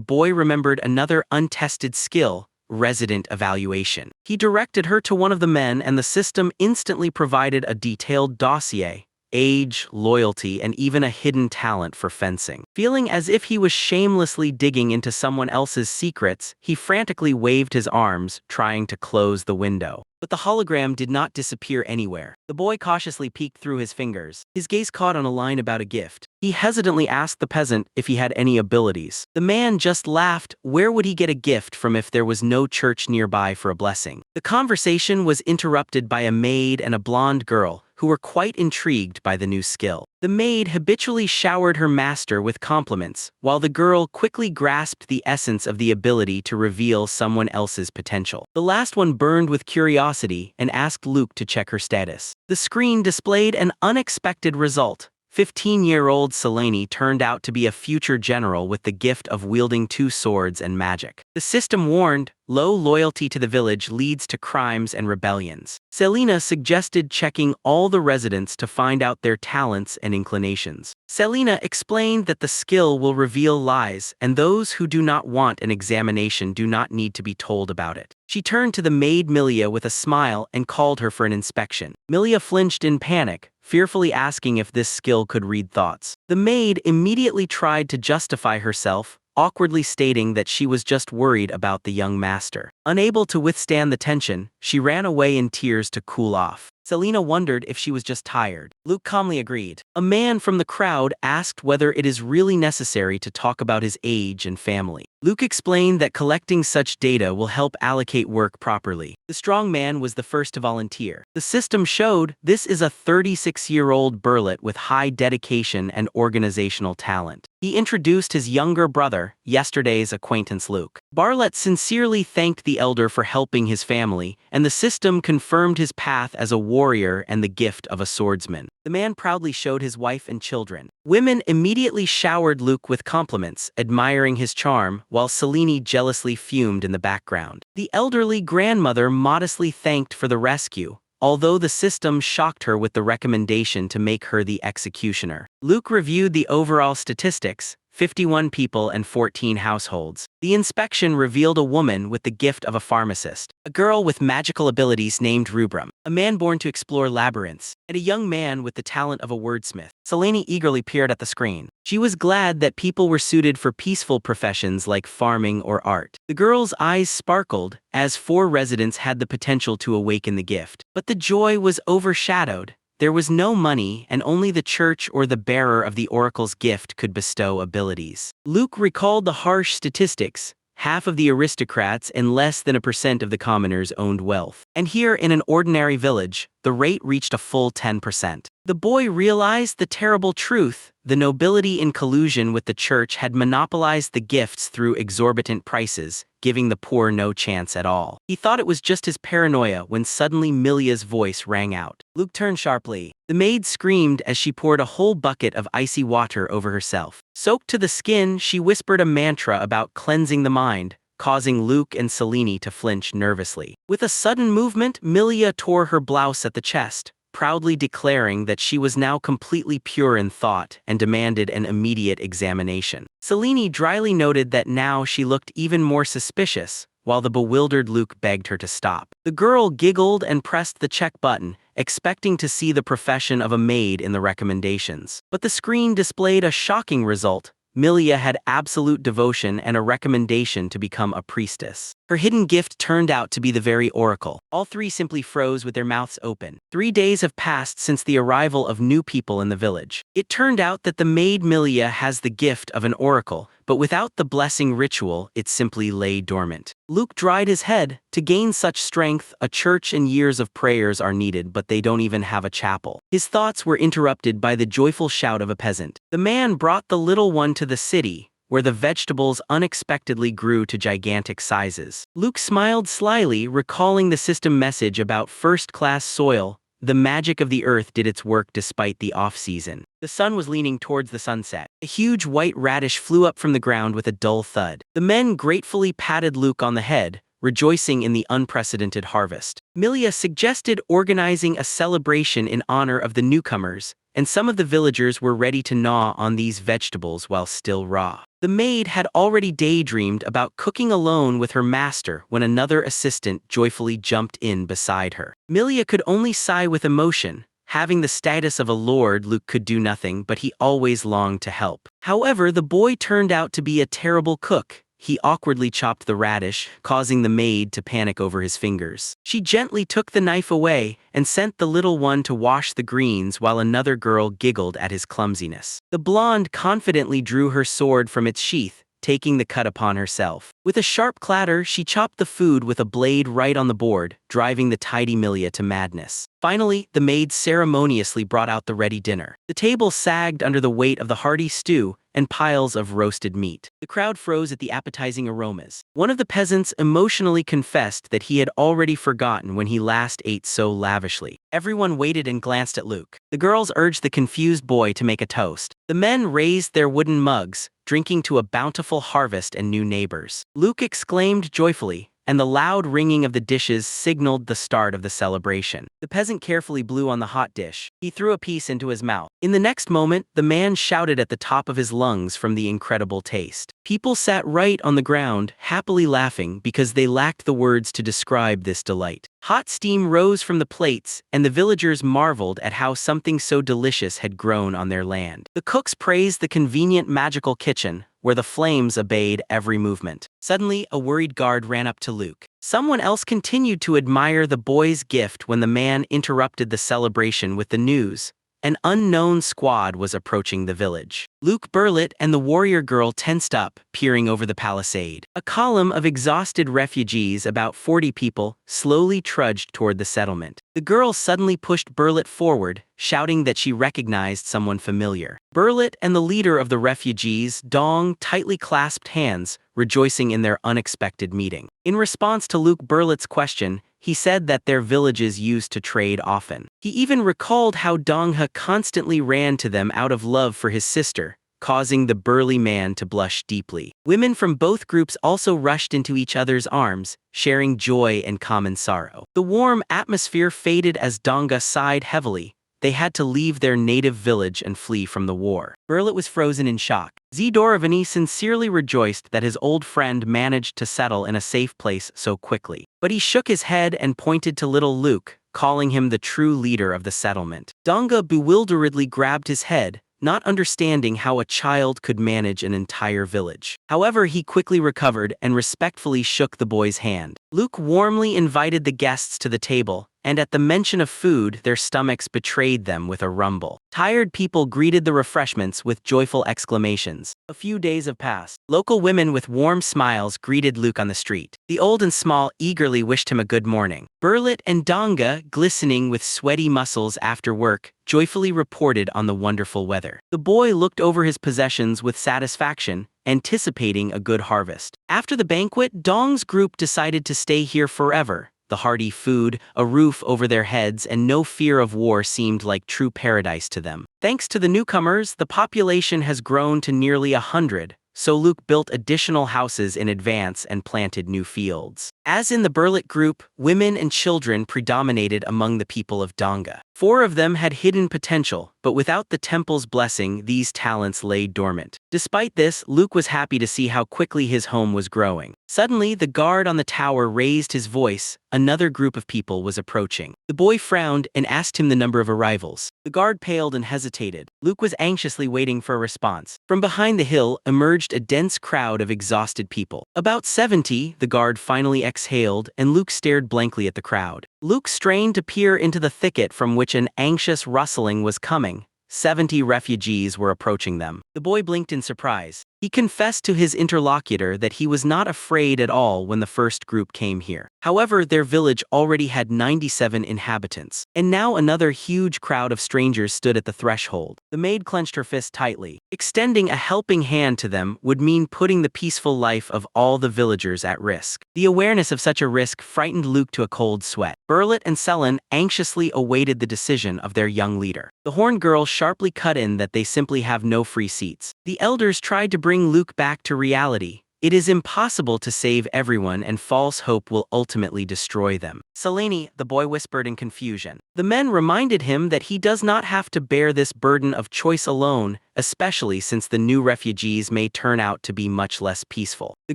boy remembered another untested skill: resident evaluation. He directed her to one of the men, and the system instantly provided a detailed dossier: age, loyalty, and even a hidden talent for fencing. Feeling as if he was shamelessly digging into someone else's secrets, he frantically waved his arms, trying to close the window. But the hologram did not disappear anywhere. The boy cautiously peeked through his fingers. His gaze caught on a line about a gift. He hesitantly asked the peasant if he had any abilities. The man just laughed. Where would he get a gift from if there was no church nearby for a blessing? The conversation was interrupted by a maid and a blonde girl, who were quite intrigued by the new skill. The maid habitually showered her master with compliments, while the girl quickly grasped the essence of the ability to reveal someone else's potential. The last one burned with curiosity and asked Luke to check her status. The screen displayed an unexpected result. 15-year-old Selene turned out to be a future general with the gift of wielding 2 swords and magic. The system warned, low loyalty to the village leads to crimes and rebellions. Selena suggested checking all the residents to find out their talents and inclinations. Selena explained that the skill will reveal lies, and those who do not want an examination do not need to be told about it. She turned to the maid Milia with a smile and called her for an inspection. Milia flinched in panic, fearfully asking if this skill could read thoughts. The maid immediately tried to justify herself, awkwardly stating that she was just worried about the young master. Unable to withstand the tension, she ran away in tears to cool off. Selena wondered if she was just tired. Luke calmly agreed. A man from the crowd asked whether it is really necessary to talk about his age and family. Luke explained that collecting such data will help allocate work properly. The strong man was the first to volunteer. The system showed this is a 36-year-old burlet with high dedication and organizational talent. He introduced his younger brother, yesterday's acquaintance Luke. Bartlett sincerely thanked the elder for helping his family, and the system confirmed his path as a warrior and the gift of a swordsman. The man proudly showed his wife and children. Women immediately showered Luke with compliments, admiring his charm, while Selene jealously fumed in the background. The elderly grandmother modestly thanked for the rescue, although the system shocked her with the recommendation to make her the executioner. Luke reviewed the overall statistics: 51 people and 14 households. The inspection revealed a woman with the gift of a pharmacist, a girl with magical abilities named Rubrum, a man born to explore labyrinths, and a young man with the talent of a wordsmith. Selene eagerly peered at the screen. She was glad that people were suited for peaceful professions like farming or art. The girl's eyes sparkled, as 4 residents had the potential to awaken the gift. But the joy was overshadowed. There was no money, and only the church or the bearer of the oracle's gift could bestow abilities. Luke recalled the harsh statistics: half of the aristocrats and less than 1% of the commoners owned wealth. And here in an ordinary village, the rate reached a full 10%. The boy realized the terrible truth: the nobility in collusion with the church had monopolized the gifts through exorbitant prices, giving the poor no chance at all. He thought it was just his paranoia when suddenly Milia's voice rang out. Luke turned sharply. The maid screamed as she poured a whole bucket of icy water over herself. Soaked to the skin, she whispered a mantra about cleansing the mind, causing Luke and Selene to flinch nervously. With a sudden movement, Milia tore her blouse at the chest, proudly declaring that she was now completely pure in thought and demanded an immediate examination. Selene dryly noted that now she looked even more suspicious, while the bewildered Luke begged her to stop. The girl giggled and pressed the check button, expecting to see the profession of a maid in the recommendations. But the screen displayed a shocking result. Milia had absolute devotion and a recommendation to become a priestess. Her hidden gift turned out to be the very oracle. All three simply froze with their mouths open. 3 days have passed since the arrival of new people in the village. It turned out that the maid Milia has the gift of an oracle, but without the blessing ritual, it simply lay dormant. Luke dried his head. To gain such strength, a church and years of prayers are needed, but they don't even have a chapel. His thoughts were interrupted by the joyful shout of a peasant. The man brought the little one to the city, where the vegetables unexpectedly grew to gigantic sizes. Luke smiled slyly, recalling the system message about first-class soil. The magic of the earth did its work despite the off-season. The sun was leaning towards the sunset. A huge white radish flew up from the ground with a dull thud. The men gratefully patted Luke on the head, rejoicing in the unprecedented harvest. Milia suggested organizing a celebration in honor of the newcomers, and some of the villagers were ready to gnaw on these vegetables while still raw. The maid had already daydreamed about cooking alone with her master when another assistant joyfully jumped in beside her. Milia could only sigh with emotion. Having the status of a lord, Luke could do nothing, but he always longed to help. However, the boy turned out to be a terrible cook. He awkwardly chopped the radish, causing the maid to panic over his fingers. She gently took the knife away and sent the little one to wash the greens while another girl giggled at his clumsiness. The blonde confidently drew her sword from its sheath, taking the cut upon herself. With a sharp clatter, she chopped the food with a blade right on the board, driving the tidy Milia to madness. Finally, the maid ceremoniously brought out the ready dinner. The table sagged under the weight of the hearty stew and piles of roasted meat. The crowd froze at the appetizing aromas. One of the peasants emotionally confessed that he had already forgotten when he last ate so lavishly. Everyone waited and glanced at Luke. The girls urged the confused boy to make a toast. The men raised their wooden mugs, drinking to a bountiful harvest and new neighbors. Luke exclaimed joyfully, and the loud ringing of the dishes signaled the start of the celebration. The peasant carefully blew on the hot dish. He threw a piece into his mouth. In the next moment, the man shouted at the top of his lungs from the incredible taste. People sat right on the ground, happily laughing because they lacked the words to describe this delight. Hot steam rose from the plates, and the villagers marveled at how something so delicious had grown on their land. The cooks praised the convenient magical kitchen, where the flames obeyed every movement. Suddenly, a worried guard ran up to Luke. Someone else continued to admire the boy's gift when the man interrupted the celebration with the news. An unknown squad was approaching the village. Luke Burlet and the warrior girl tensed up, peering over the palisade. A column of exhausted refugees, about 40 people, slowly trudged toward the settlement. The girl suddenly pushed Burlet forward, shouting that she recognized someone familiar. Burlet and the leader of the refugees, Dong, tightly clasped hands, rejoicing in their unexpected meeting. In response to Luke Burlet's question, he said that their villages used to trade often. He even recalled how Dongha constantly ran to them out of love for his sister, causing the burly man to blush deeply. Women from both groups also rushed into each other's arms, sharing joy and common sorrow. The warm atmosphere faded as Dongha sighed heavily. They had to leave their native village and flee from the war. Burlet was frozen in shock. Zdorovany sincerely rejoiced that his old friend managed to settle in a safe place so quickly. But he shook his head and pointed to little Luke, calling him the true leader of the settlement. Dongha bewilderedly grabbed his head, not understanding how a child could manage an entire village. However, he quickly recovered and respectfully shook the boy's hand. Luke warmly invited the guests to the table, and at the mention of food, their stomachs betrayed them with a rumble. Tired people greeted the refreshments with joyful exclamations. A few days have passed. Local women with warm smiles greeted Luke on the street. The old and small eagerly wished him a good morning. Burlet and Dongha, glistening with sweaty muscles after work, joyfully reported on the wonderful weather. The boy looked over his possessions with satisfaction, anticipating a good harvest. After the banquet, Dong's group decided to stay here forever. The hearty food, a roof over their heads, and no fear of war seemed like true paradise to them. Thanks to the newcomers, the population has grown to nearly 100, so Luke built additional houses in advance and planted new fields. As in the Berlit group, women and children predominated among the people of Donga. 4 of them had hidden potential, but without the temple's blessing, these talents lay dormant. Despite this, Luke was happy to see how quickly his home was growing. Suddenly, the guard on the tower raised his voice. Another group of people was approaching. The boy frowned and asked him the number of arrivals. The guard paled and hesitated. Luke was anxiously waiting for a response. From behind the hill emerged a dense crowd of exhausted people. About 70, the guard finally exhaled, and Luke stared blankly at the crowd. Luke strained to peer into the thicket from which an anxious rustling was coming. 70 refugees were approaching them. The boy blinked in surprise. He confessed to his interlocutor that he was not afraid at all when the first group came here. However, their village already had 97 inhabitants. And now another huge crowd of strangers stood at the threshold. The maid clenched her fist tightly. Extending a helping hand to them would mean putting the peaceful life of all the villagers at risk. The awareness of such a risk frightened Luke to a cold sweat. Berlit and Selen anxiously awaited the decision of their young leader. The horned girl sharply cut in that they simply have no free seats. The elders tried to bring Luke back to reality. It is impossible to save everyone, and false hope will ultimately destroy them. Selene, the boy whispered in confusion. The men reminded him that he does not have to bear this burden of choice alone, especially since the new refugees may turn out to be much less peaceful. The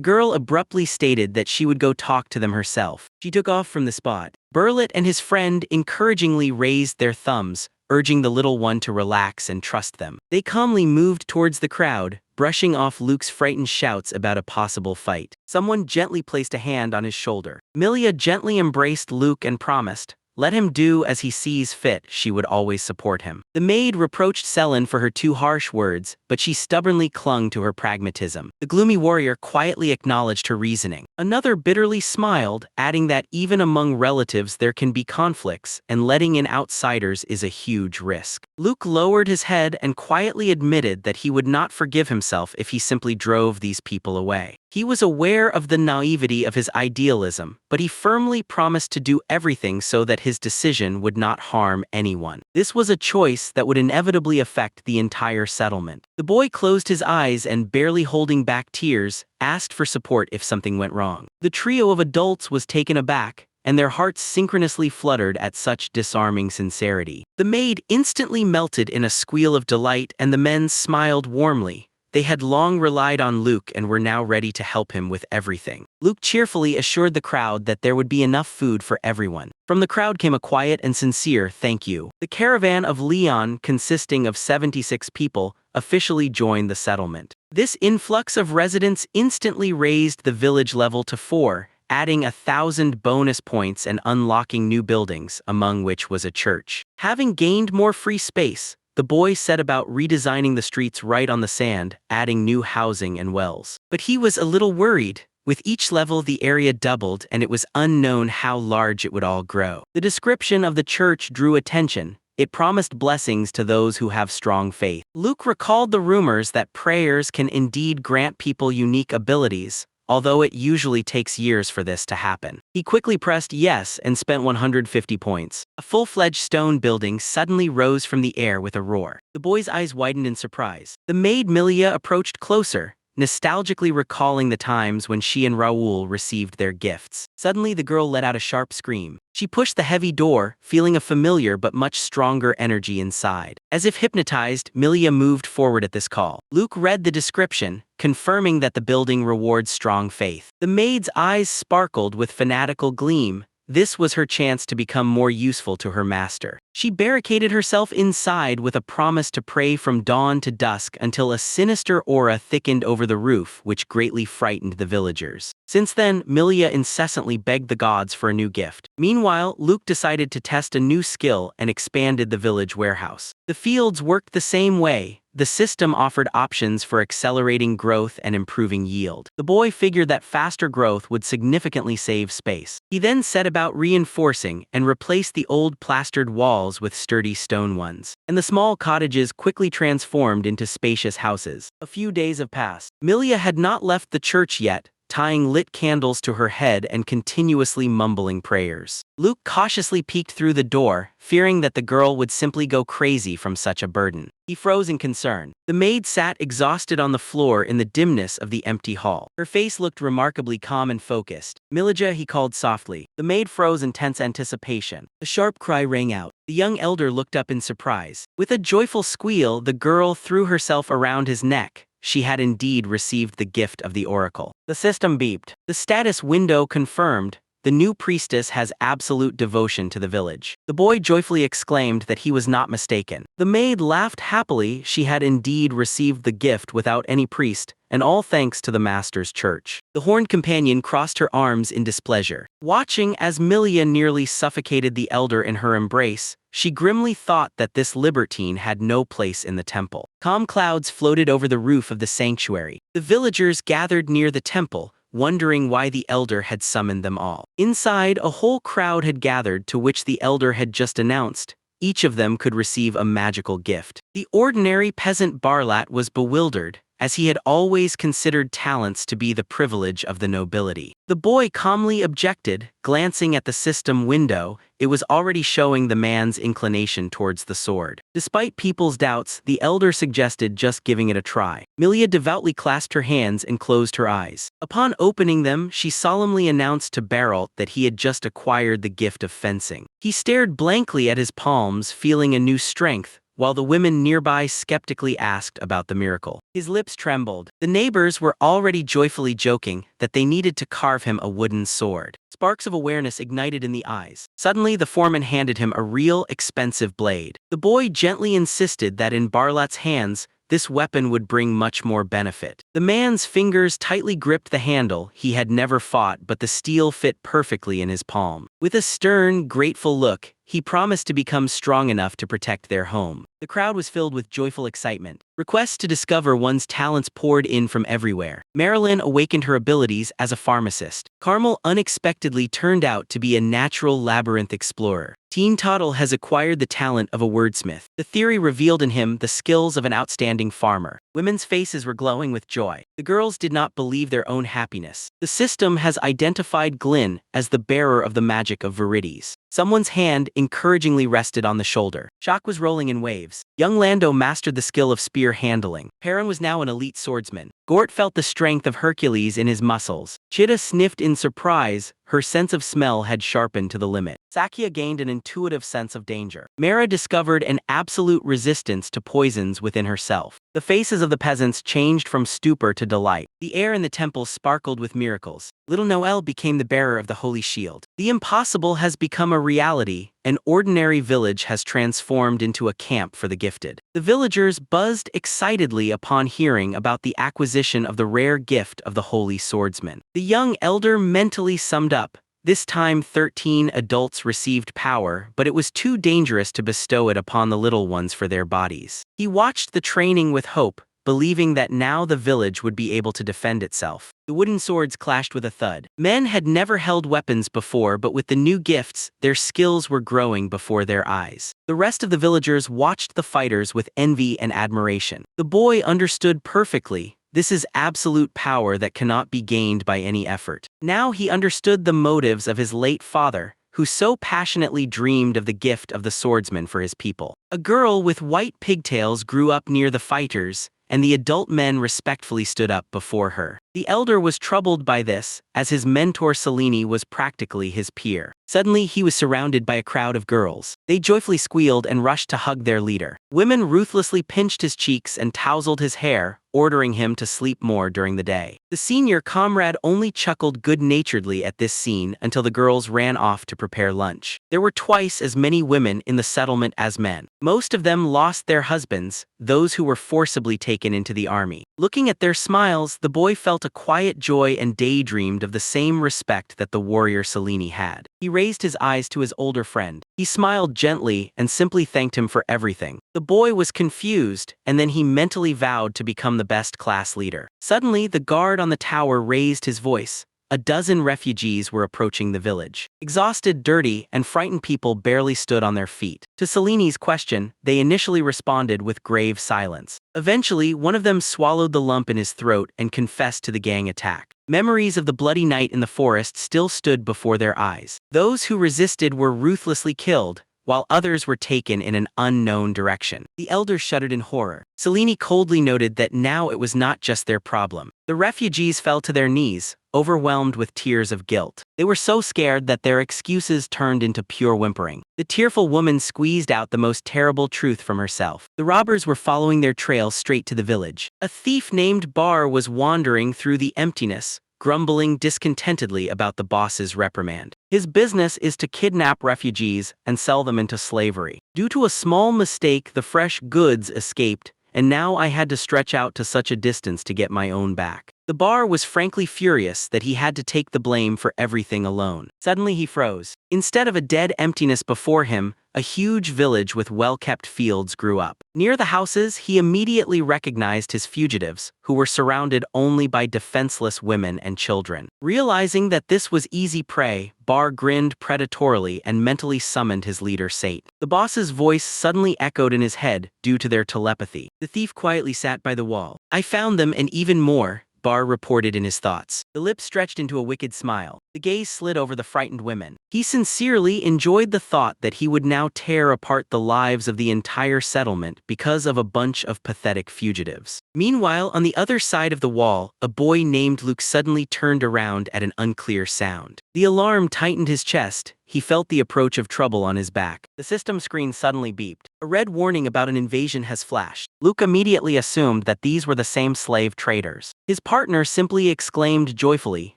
girl abruptly stated that she would go talk to them herself. She took off from the spot. Berlit and his friend encouragingly raised their thumbs, urging the little one to relax and trust them. They calmly moved towards the crowd, brushing off Luke's frightened shouts about a possible fight. Someone gently placed a hand on his shoulder. Milia gently embraced Luke and promised, "Let him do as he sees fit," she would always support him. The maid reproached Selen for her too harsh words, but she stubbornly clung to her pragmatism. The gloomy warrior quietly acknowledged her reasoning. Another bitterly smiled, adding that even among relatives there can be conflicts, and letting in outsiders is a huge risk. Luke lowered his head and quietly admitted that he would not forgive himself if he simply drove these people away. He was aware of the naivety of his idealism, but he firmly promised to do everything so that his decision would not harm anyone. This was a choice that would inevitably affect the entire settlement. The boy closed his eyes and, barely holding back tears, asked for support if something went wrong. The trio of adults was taken aback, and their hearts synchronously fluttered at such disarming sincerity. The maid instantly melted in a squeal of delight, and the men smiled warmly. They had long relied on Luke and were now ready to help him with everything. Luke cheerfully assured the crowd that there would be enough food for everyone. From the crowd came a quiet and sincere thank you. The caravan of Leon, consisting of 76 people, officially joined the settlement. This influx of residents instantly raised the village level to 4, adding 1,000 bonus points and unlocking new buildings, among which was a church. Having gained more free space, the boy set about redesigning the streets right on the sand, adding new housing and wells. But he was a little worried. With each level, the area doubled, and it was unknown how large it would all grow. The description of the church drew attention. It promised blessings to those who have strong faith. Luke recalled the rumors that prayers can indeed grant people unique abilities, although it usually takes years for this to happen. He quickly pressed yes and spent 150 points. A full-fledged stone building suddenly rose from the air with a roar. The boy's eyes widened in surprise. The maid Milia approached closer, nostalgically recalling the times when she and Raoul received their gifts. Suddenly, the girl let out a sharp scream. She pushed the heavy door, feeling a familiar but much stronger energy inside. As if hypnotized, Milia moved forward at this call. Luke read the description, confirming that the building rewards strong faith. The maid's eyes sparkled with fanatical gleam. This was her chance to become more useful to her master. She barricaded herself inside with a promise to pray from dawn to dusk until a sinister aura thickened over the roof, which greatly frightened the villagers. Since then, Milia incessantly begged the gods for a new gift. Meanwhile, Luke decided to test a new skill and expanded the village warehouse. The fields worked the same way. The system offered options for accelerating growth and improving yield. The boy figured that faster growth would significantly save space. He then set about reinforcing and replaced the old plastered walls with sturdy stone ones, and the small cottages quickly transformed into spacious houses. A few days have passed. Milia had not left the church yet, tying lit candles to her head and continuously mumbling prayers. Luke cautiously peeked through the door, fearing that the girl would simply go crazy from such a burden. He froze in concern. The maid sat exhausted on the floor in the dimness of the empty hall. Her face looked remarkably calm and focused. "Milija," he called softly. The maid froze in tense anticipation. A sharp cry rang out. The young elder looked up in surprise. With a joyful squeal, the girl threw herself around his neck. She had indeed received the gift of the oracle. The system beeped. The status window confirmed. The new priestess has absolute devotion to the village. The boy joyfully exclaimed that he was not mistaken. The maid laughed happily. She had indeed received the gift without any priest, and all thanks to the master's church. The horned companion crossed her arms in displeasure. Watching as Milia nearly suffocated the elder in her embrace, she grimly thought that this libertine had no place in the temple. Calm clouds floated over the roof of the sanctuary. The villagers gathered near the temple, wondering why the elder had summoned them all. Inside, a whole crowd had gathered to which the elder had just announced. Each of them could receive a magical gift. The ordinary peasant Barlat was bewildered, as he had always considered talents to be the privilege of the nobility. The boy calmly objected, glancing at the system window. It was already showing the man's inclination towards the sword. Despite people's doubts, the elder suggested just giving it a try. Milia devoutly clasped her hands and closed her eyes. Upon opening them, she solemnly announced to Baralt that he had just acquired the gift of fencing. He stared blankly at his palms, feeling a new strength, while the women nearby skeptically asked about the miracle. His lips trembled. The neighbors were already joyfully joking that they needed to carve him a wooden sword. Sparks of awareness ignited in the eyes. Suddenly, the foreman handed him a real, expensive blade. The boy gently insisted that in Barlat's hands, this weapon would bring much more benefit. The man's fingers tightly gripped the handle. He had never fought, but the steel fit perfectly in his palm. With a stern, grateful look, he promised to become strong enough to protect their home. The crowd was filled with joyful excitement. Requests to discover one's talents poured in from everywhere. Marilyn awakened her abilities as a pharmacist. Carmel unexpectedly turned out to be a natural labyrinth explorer. Teen Toddle has acquired the talent of a wordsmith. The theory revealed in him the skills of an outstanding farmer. Women's faces were glowing with joy. The girls did not believe their own happiness. The system has identified Glyn as the bearer of the magic of Virides. Someone's hand encouragingly rested on the shoulder. Shock was rolling in waves. Young Lando mastered the skill of spear handling. Perrin was now an elite swordsman. Gort felt the strength of Hercules in his muscles. Chitta sniffed in surprise. Her sense of smell had sharpened to the limit. Sakya gained an intuitive sense of danger. Mara discovered an absolute resistance to poisons within herself. The faces of the peasants changed from stupor to delight. The air in the temple sparkled with miracles. Little Noel became the bearer of the holy shield. The impossible has become a reality. An ordinary village has transformed into a camp for the gifted. The villagers buzzed excitedly upon hearing about the acquisition of the rare gift of the holy swordsman. The young elder mentally summed up. This time 13 adults received power, but it was too dangerous to bestow it upon the little ones for their bodies. He watched the training with hope, believing that now the village would be able to defend itself. The wooden swords clashed with a thud. Men had never held weapons before, but with the new gifts, their skills were growing before their eyes. The rest of the villagers watched the fighters with envy and admiration. The boy understood perfectly. This is absolute power that cannot be gained by any effort. Now he understood the motives of his late father, who so passionately dreamed of the gift of the swordsman for his people. A girl with white pigtails grew up near the fighters, and the adult men respectfully stood up before her. The elder was troubled by this, as his mentor Selene was practically his peer. Suddenly he was surrounded by a crowd of girls. They joyfully squealed and rushed to hug their leader. Women ruthlessly pinched his cheeks and tousled his hair, ordering him to sleep more during the day. The senior comrade only chuckled good-naturedly at this scene until the girls ran off to prepare lunch. There were twice as many women in the settlement as men. Most of them lost their husbands, those who were forcibly taken into the army. Looking at their smiles, the boy felt a quiet joy and daydreamed of the same respect that the warrior Selene had. He raised his eyes to his older friend. He smiled gently and simply thanked him for everything. The boy was confused, and then he mentally vowed to become the best class leader. Suddenly, the guard on the tower raised his voice. a dozen refugees were approaching the village. Exhausted, dirty, and frightened people barely stood on their feet. To Seleni's question, they initially responded with grave silence. Eventually, one of them swallowed the lump in his throat and confessed to the gang attack. Memories of the bloody night in the forest still stood before their eyes. Those who resisted were ruthlessly killed, while others were taken in an unknown direction. The elders shuddered in horror. Selene coldly noted that now it was not just their problem. The refugees fell to their knees, overwhelmed with tears of guilt. They were so scared that their excuses turned into pure whimpering. The tearful woman squeezed out the most terrible truth from herself. The robbers were following their trail straight to the village. A thief named Bar was wandering through the emptiness, grumbling discontentedly about the boss's reprimand. His business is to kidnap refugees and sell them into slavery. Due to a small mistake, the fresh goods escaped, and now I had to stretch out to such a distance to get my own back. The Bar was frankly furious that he had to take the blame for everything alone. Suddenly he froze. Instead of a dead emptiness before him, a huge village with well-kept fields grew up. Near the houses, he immediately recognized his fugitives, who were surrounded only by defenseless women and children. Realizing that this was easy prey, Bar grinned predatorily and mentally summoned his leader Sate. The boss's voice suddenly echoed in his head due to their telepathy. The thief quietly sat by the wall. "I found them and even more," Bar reported in his thoughts. The lips stretched into a wicked smile. The gaze slid over the frightened women. He sincerely enjoyed the thought that he would now tear apart the lives of the entire settlement because of a bunch of pathetic fugitives. Meanwhile, on the other side of the wall, a boy named Luke suddenly turned around at an unclear sound. The alarm tightened his chest. He felt the approach of trouble on his back. The system screen suddenly beeped. A red warning about an invasion has flashed. Luke immediately assumed that these were the same slave traders. His partner simply exclaimed joyfully,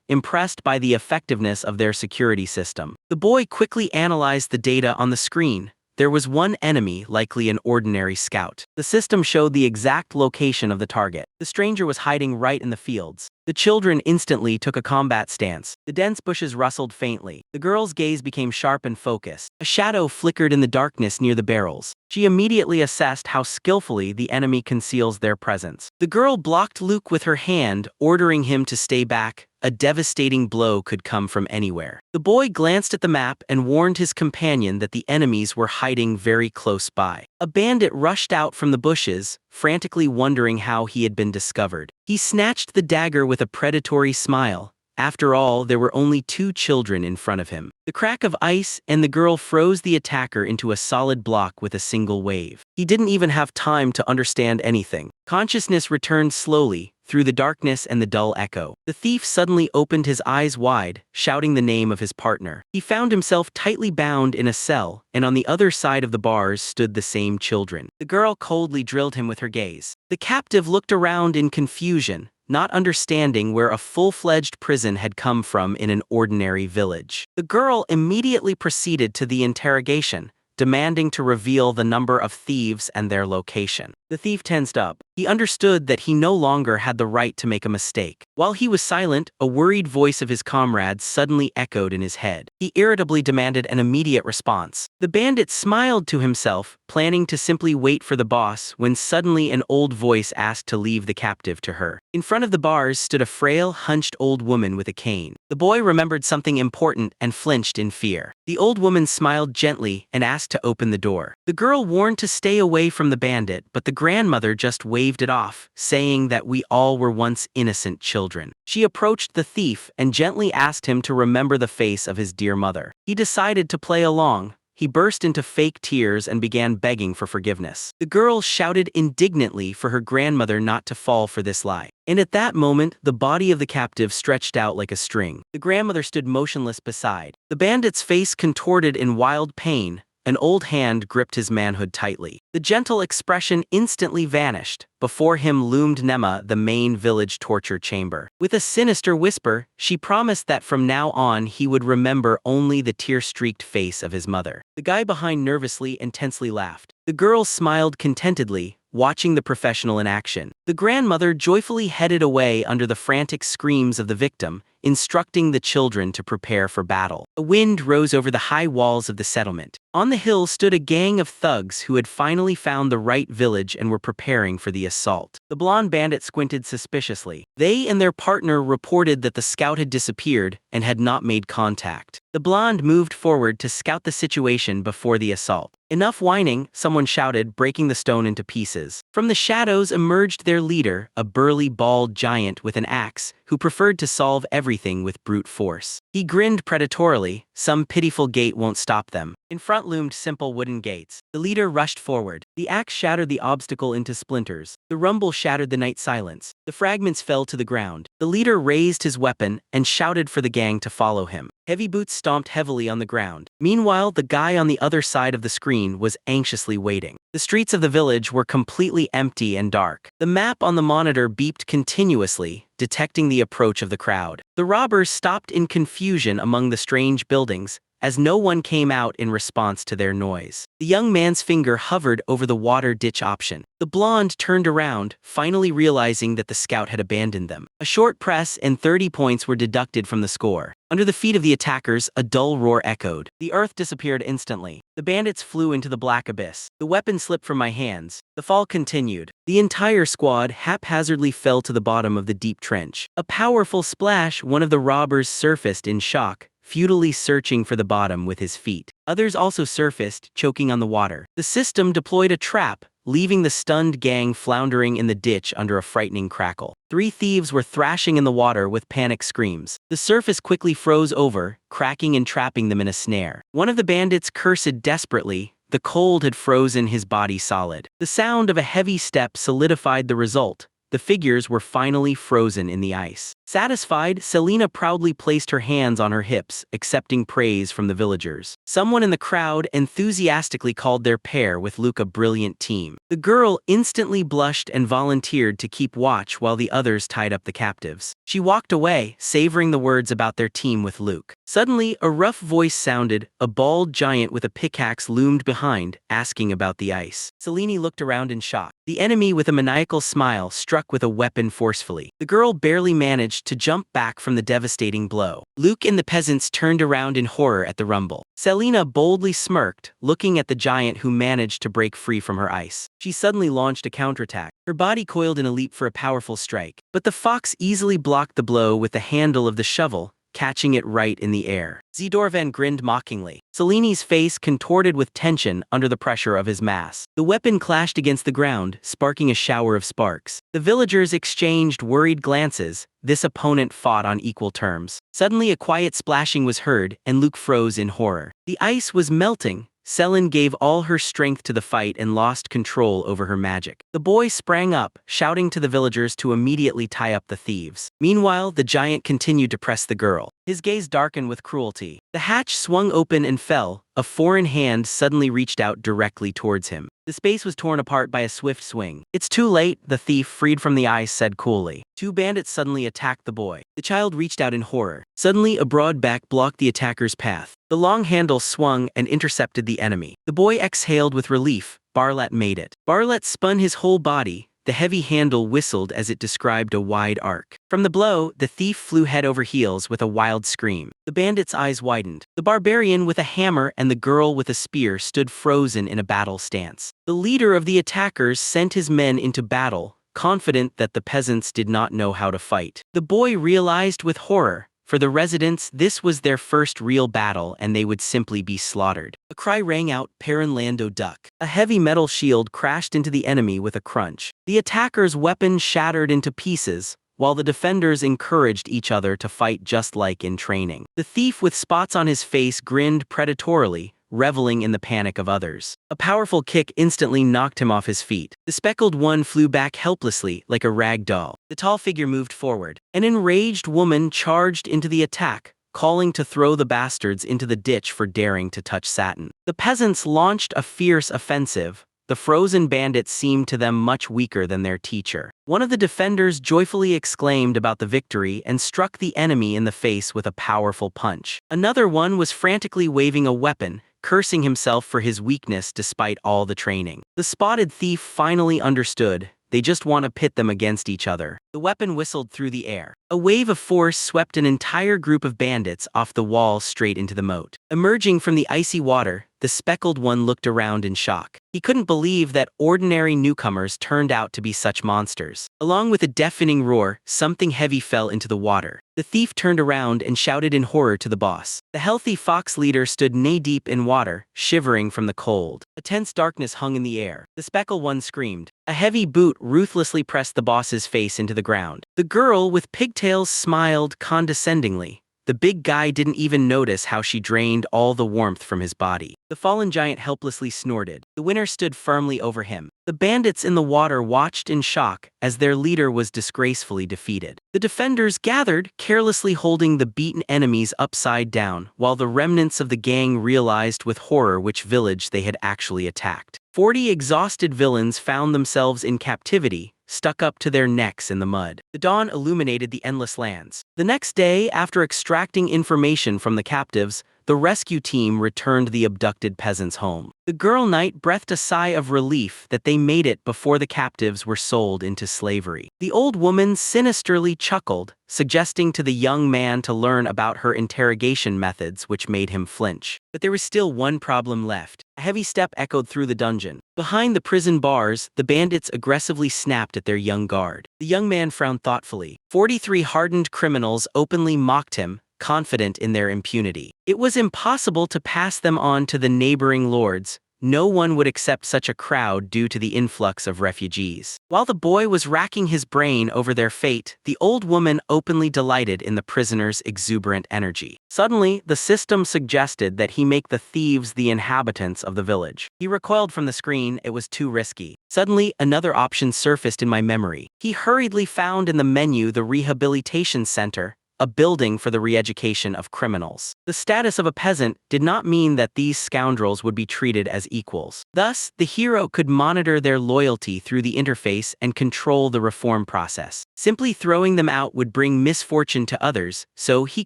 impressed by the effectiveness of their security system. The boy quickly analyzed the data on the screen. There was one enemy, likely an ordinary scout. The system showed the exact location of the target. The stranger was hiding right in the fields. The children instantly took a combat stance. The dense bushes rustled faintly. The girl's gaze became sharp and focused. A shadow flickered in the darkness near the barrels. She immediately assessed how skillfully the enemy conceals their presence. The girl blocked Luke with her hand, ordering him to stay back. A devastating blow could come from anywhere. The boy glanced at the map and warned his companion that the enemies were hiding very close by. A bandit rushed out from the bushes, frantically wondering how he had been discovered. He snatched the dagger with a predatory smile. After all, there were only 2 children in front of him. The crack of ice and the girl froze the attacker into a solid block with a single wave. He didn't even have time to understand anything. Consciousness returned slowly, through the darkness and the dull echo. The thief suddenly opened his eyes wide, shouting the name of his partner. He found himself tightly bound in a cell, and on the other side of the bars stood the same children. The girl coldly drilled him with her gaze. The captive looked around in confusion, not understanding where a full-fledged prison had come from in an ordinary village. The girl immediately proceeded to the interrogation, demanding to reveal the number of thieves and their location. The thief tensed up. He understood that he no longer had the right to make a mistake. While he was silent, a worried voice of his comrade suddenly echoed in his head. He irritably demanded an immediate response. The bandit smiled to himself, planning to simply wait for the boss, when suddenly an old voice asked to leave the captive to her. In front of the bars stood a frail, hunched old woman with a cane. The boy remembered something important and flinched in fear. The old woman smiled gently and asked to open the door. The girl warned to stay away from the bandit, but the grandmother just waved it off, saying that we all were once innocent children. She approached the thief and gently asked him to remember the face of his dear mother. He decided to play along. He burst into fake tears and began begging for forgiveness. The girl shouted indignantly for her grandmother not to fall for this lie. And at that moment, the body of the captive stretched out like a string. The grandmother stood motionless beside. The bandit's face contorted in wild pain. An old hand gripped his manhood tightly. The gentle expression instantly vanished. Before him loomed Nema, the main village torture chamber. With a sinister whisper, she promised that from now on he would remember only the tear-streaked face of his mother. The guy behind nervously and tensely laughed. The girl smiled contentedly, watching the professional in action. The grandmother joyfully headed away under the frantic screams of the victim, instructing the children to prepare for battle. A wind rose over the high walls of the settlement. On the hill stood a gang of thugs who had finally found the right village and were preparing for the assault. The blonde bandit squinted suspiciously. They and their partner reported that the scout had disappeared and had not made contact. The blonde moved forward to scout the situation before the assault. "Enough whining," someone shouted, breaking the stone into pieces. From the shadows emerged their leader, a burly, bald giant with an axe, who preferred to solve everything with brute force. He grinned predatorily. "Some pitiful gate won't stop them." In front loomed simple wooden gates. The leader rushed forward. The axe shattered the obstacle into splinters. The rumble shattered the night silence. The fragments fell to the ground. The leader raised his weapon and shouted for the gang to follow him. Heavy boots stomped heavily on the ground. Meanwhile, the guy on the other side of the screen was anxiously waiting. The streets of the village were completely empty and dark. The map on the monitor beeped continuously, detecting the approach of the crowd. The robbers stopped in confusion among the strange buildings, as no one came out in response to their noise. The young man's finger hovered over the water ditch option. The blonde turned around, finally realizing that the scout had abandoned them. A short press and 30 points were deducted from the score. Under the feet of the attackers, a dull roar echoed. The earth disappeared instantly. The bandits flew into the black abyss. The weapon slipped from my hands. The fall continued. The entire squad haphazardly fell to the bottom of the deep trench. A powerful splash, one of the robbers surfaced in shock, futilely searching for the bottom with his feet. Others also surfaced, choking on the water. The system deployed a trap, leaving the stunned gang floundering in the ditch under a frightening crackle. 3 thieves were thrashing in the water with panic screams. The surface quickly froze over, cracking and trapping them in a snare. One of the bandits cursed desperately. The cold had frozen his body solid. The sound of a heavy step solidified the result. The figures were finally frozen in the ice. Satisfied, Selena proudly placed her hands on her hips, accepting praise from the villagers. Someone in the crowd enthusiastically called their pair with Luke a brilliant team. The girl instantly blushed and volunteered to keep watch while the others tied up the captives. She walked away, savoring the words about their team with Luke. Suddenly, a rough voice sounded. A bald giant with a pickaxe loomed behind, asking about the ice. Selene looked around in shock. The enemy, with a maniacal smile, struck with a weapon forcefully. The girl barely managed to jump back from the devastating blow. Luke and the peasants turned around in horror at the rumble. Selena boldly smirked, looking at the giant who managed to break free from her ice. She suddenly launched a counterattack. Her body coiled in a leap for a powerful strike. But the fox easily blocked the blow with the handle of the shovel, catching it right in the air. Zdorvan grinned mockingly. Selene's face contorted with tension under the pressure of his mass. The weapon clashed against the ground, sparking a shower of sparks. The villagers exchanged worried glances. This opponent fought on equal terms. Suddenly a quiet splashing was heard, and Luke froze in horror. The ice was melting. Selene gave all her strength to the fight and lost control over her magic. The boy sprang up, shouting to the villagers to immediately tie up the thieves. Meanwhile, the giant continued to press the girl. His gaze darkened with cruelty. The hatch swung open and fell. A foreign hand suddenly reached out directly towards him. The space was torn apart by a swift swing. "It's too late," the thief, freed from the ice, said coolly. 2 bandits suddenly attacked the boy. The child reached out in horror. Suddenly, a broad back blocked the attacker's path. The long handle swung and intercepted the enemy. The boy exhaled with relief. Barlet made it. Barlet spun his whole body. The heavy handle whistled as it described a wide arc. From the blow, the thief flew head over heels with a wild scream. The bandit's eyes widened. The barbarian with a hammer and the girl with a spear stood frozen in a battle stance. The leader of the attackers sent his men into battle, confident that the peasants did not know how to fight. The boy realized with horror. For the residents, this was their first real battle and they would simply be slaughtered. A cry rang out, "Perrin Lando duck." A heavy metal shield crashed into the enemy with a crunch. The attacker's weapon shattered into pieces, while the defenders encouraged each other to fight just like in training. The thief with spots on his face grinned predatorily, reveling in the panic of others. A powerful kick instantly knocked him off his feet. The speckled one flew back helplessly like a rag doll. The tall figure moved forward. An enraged woman charged into the attack, calling to throw the bastards into the ditch for daring to touch satin. The peasants launched a fierce offensive. The frozen bandits seemed to them much weaker than their teacher. One of the defenders joyfully exclaimed about the victory and struck the enemy in the face with a powerful punch. Another one was frantically waving a weapon, cursing himself for his weakness despite all the training. The spotted thief finally understood. they just want to pit them against each other. The weapon whistled through the air. A wave of force swept an entire group of bandits off the wall straight into the moat. Emerging from the icy water, the speckled one looked around in shock. He couldn't believe that ordinary newcomers turned out to be such monsters. Along with a deafening roar, something heavy fell into the water. The thief turned around and shouted in horror to the boss. The healthy fox leader stood knee-deep in water, shivering from the cold. A tense darkness hung in the air. The speckled one screamed. A heavy boot ruthlessly pressed the boss's face into the ground. The girl with pigtails smiled condescendingly. The big guy didn't even notice how she drained all the warmth from his body. The fallen giant helplessly snorted. The winner stood firmly over him. The bandits in the water watched in shock as their leader was disgracefully defeated. The defenders gathered, carelessly holding the beaten enemies upside down, while the remnants of the gang realized with horror which village they had actually attacked. 40 exhausted villains found themselves in captivity, stuck up to their necks in the mud. The dawn illuminated the endless lands. The next day, after extracting information from the captives, the rescue team returned the abducted peasants home. The girl knight breathed a sigh of relief that they made it before the captives were sold into slavery. The old woman sinisterly chuckled, suggesting to the young man to learn about her interrogation methods, which made him flinch. But there was still one problem left. A heavy step echoed through the dungeon. Behind the prison bars, the bandits aggressively snapped at their young guard. The young man frowned thoughtfully. 43 hardened criminals openly mocked him, confident in their impunity. It was impossible to pass them on to the neighboring lords. No one would accept such a crowd due to the influx of refugees. While the boy was racking his brain over their fate, the old woman openly delighted in the prisoner's exuberant energy. Suddenly, the system suggested that he make the thieves the inhabitants of the village. He recoiled from the screen. It was too risky. Suddenly, another option surfaced in my memory. He hurriedly found in the menu the rehabilitation center, a building for the re-education of criminals. The status of a peasant did not mean that these scoundrels would be treated as equals. Thus, the hero could monitor their loyalty through the interface and control the reform process. Simply throwing them out would bring misfortune to others, so he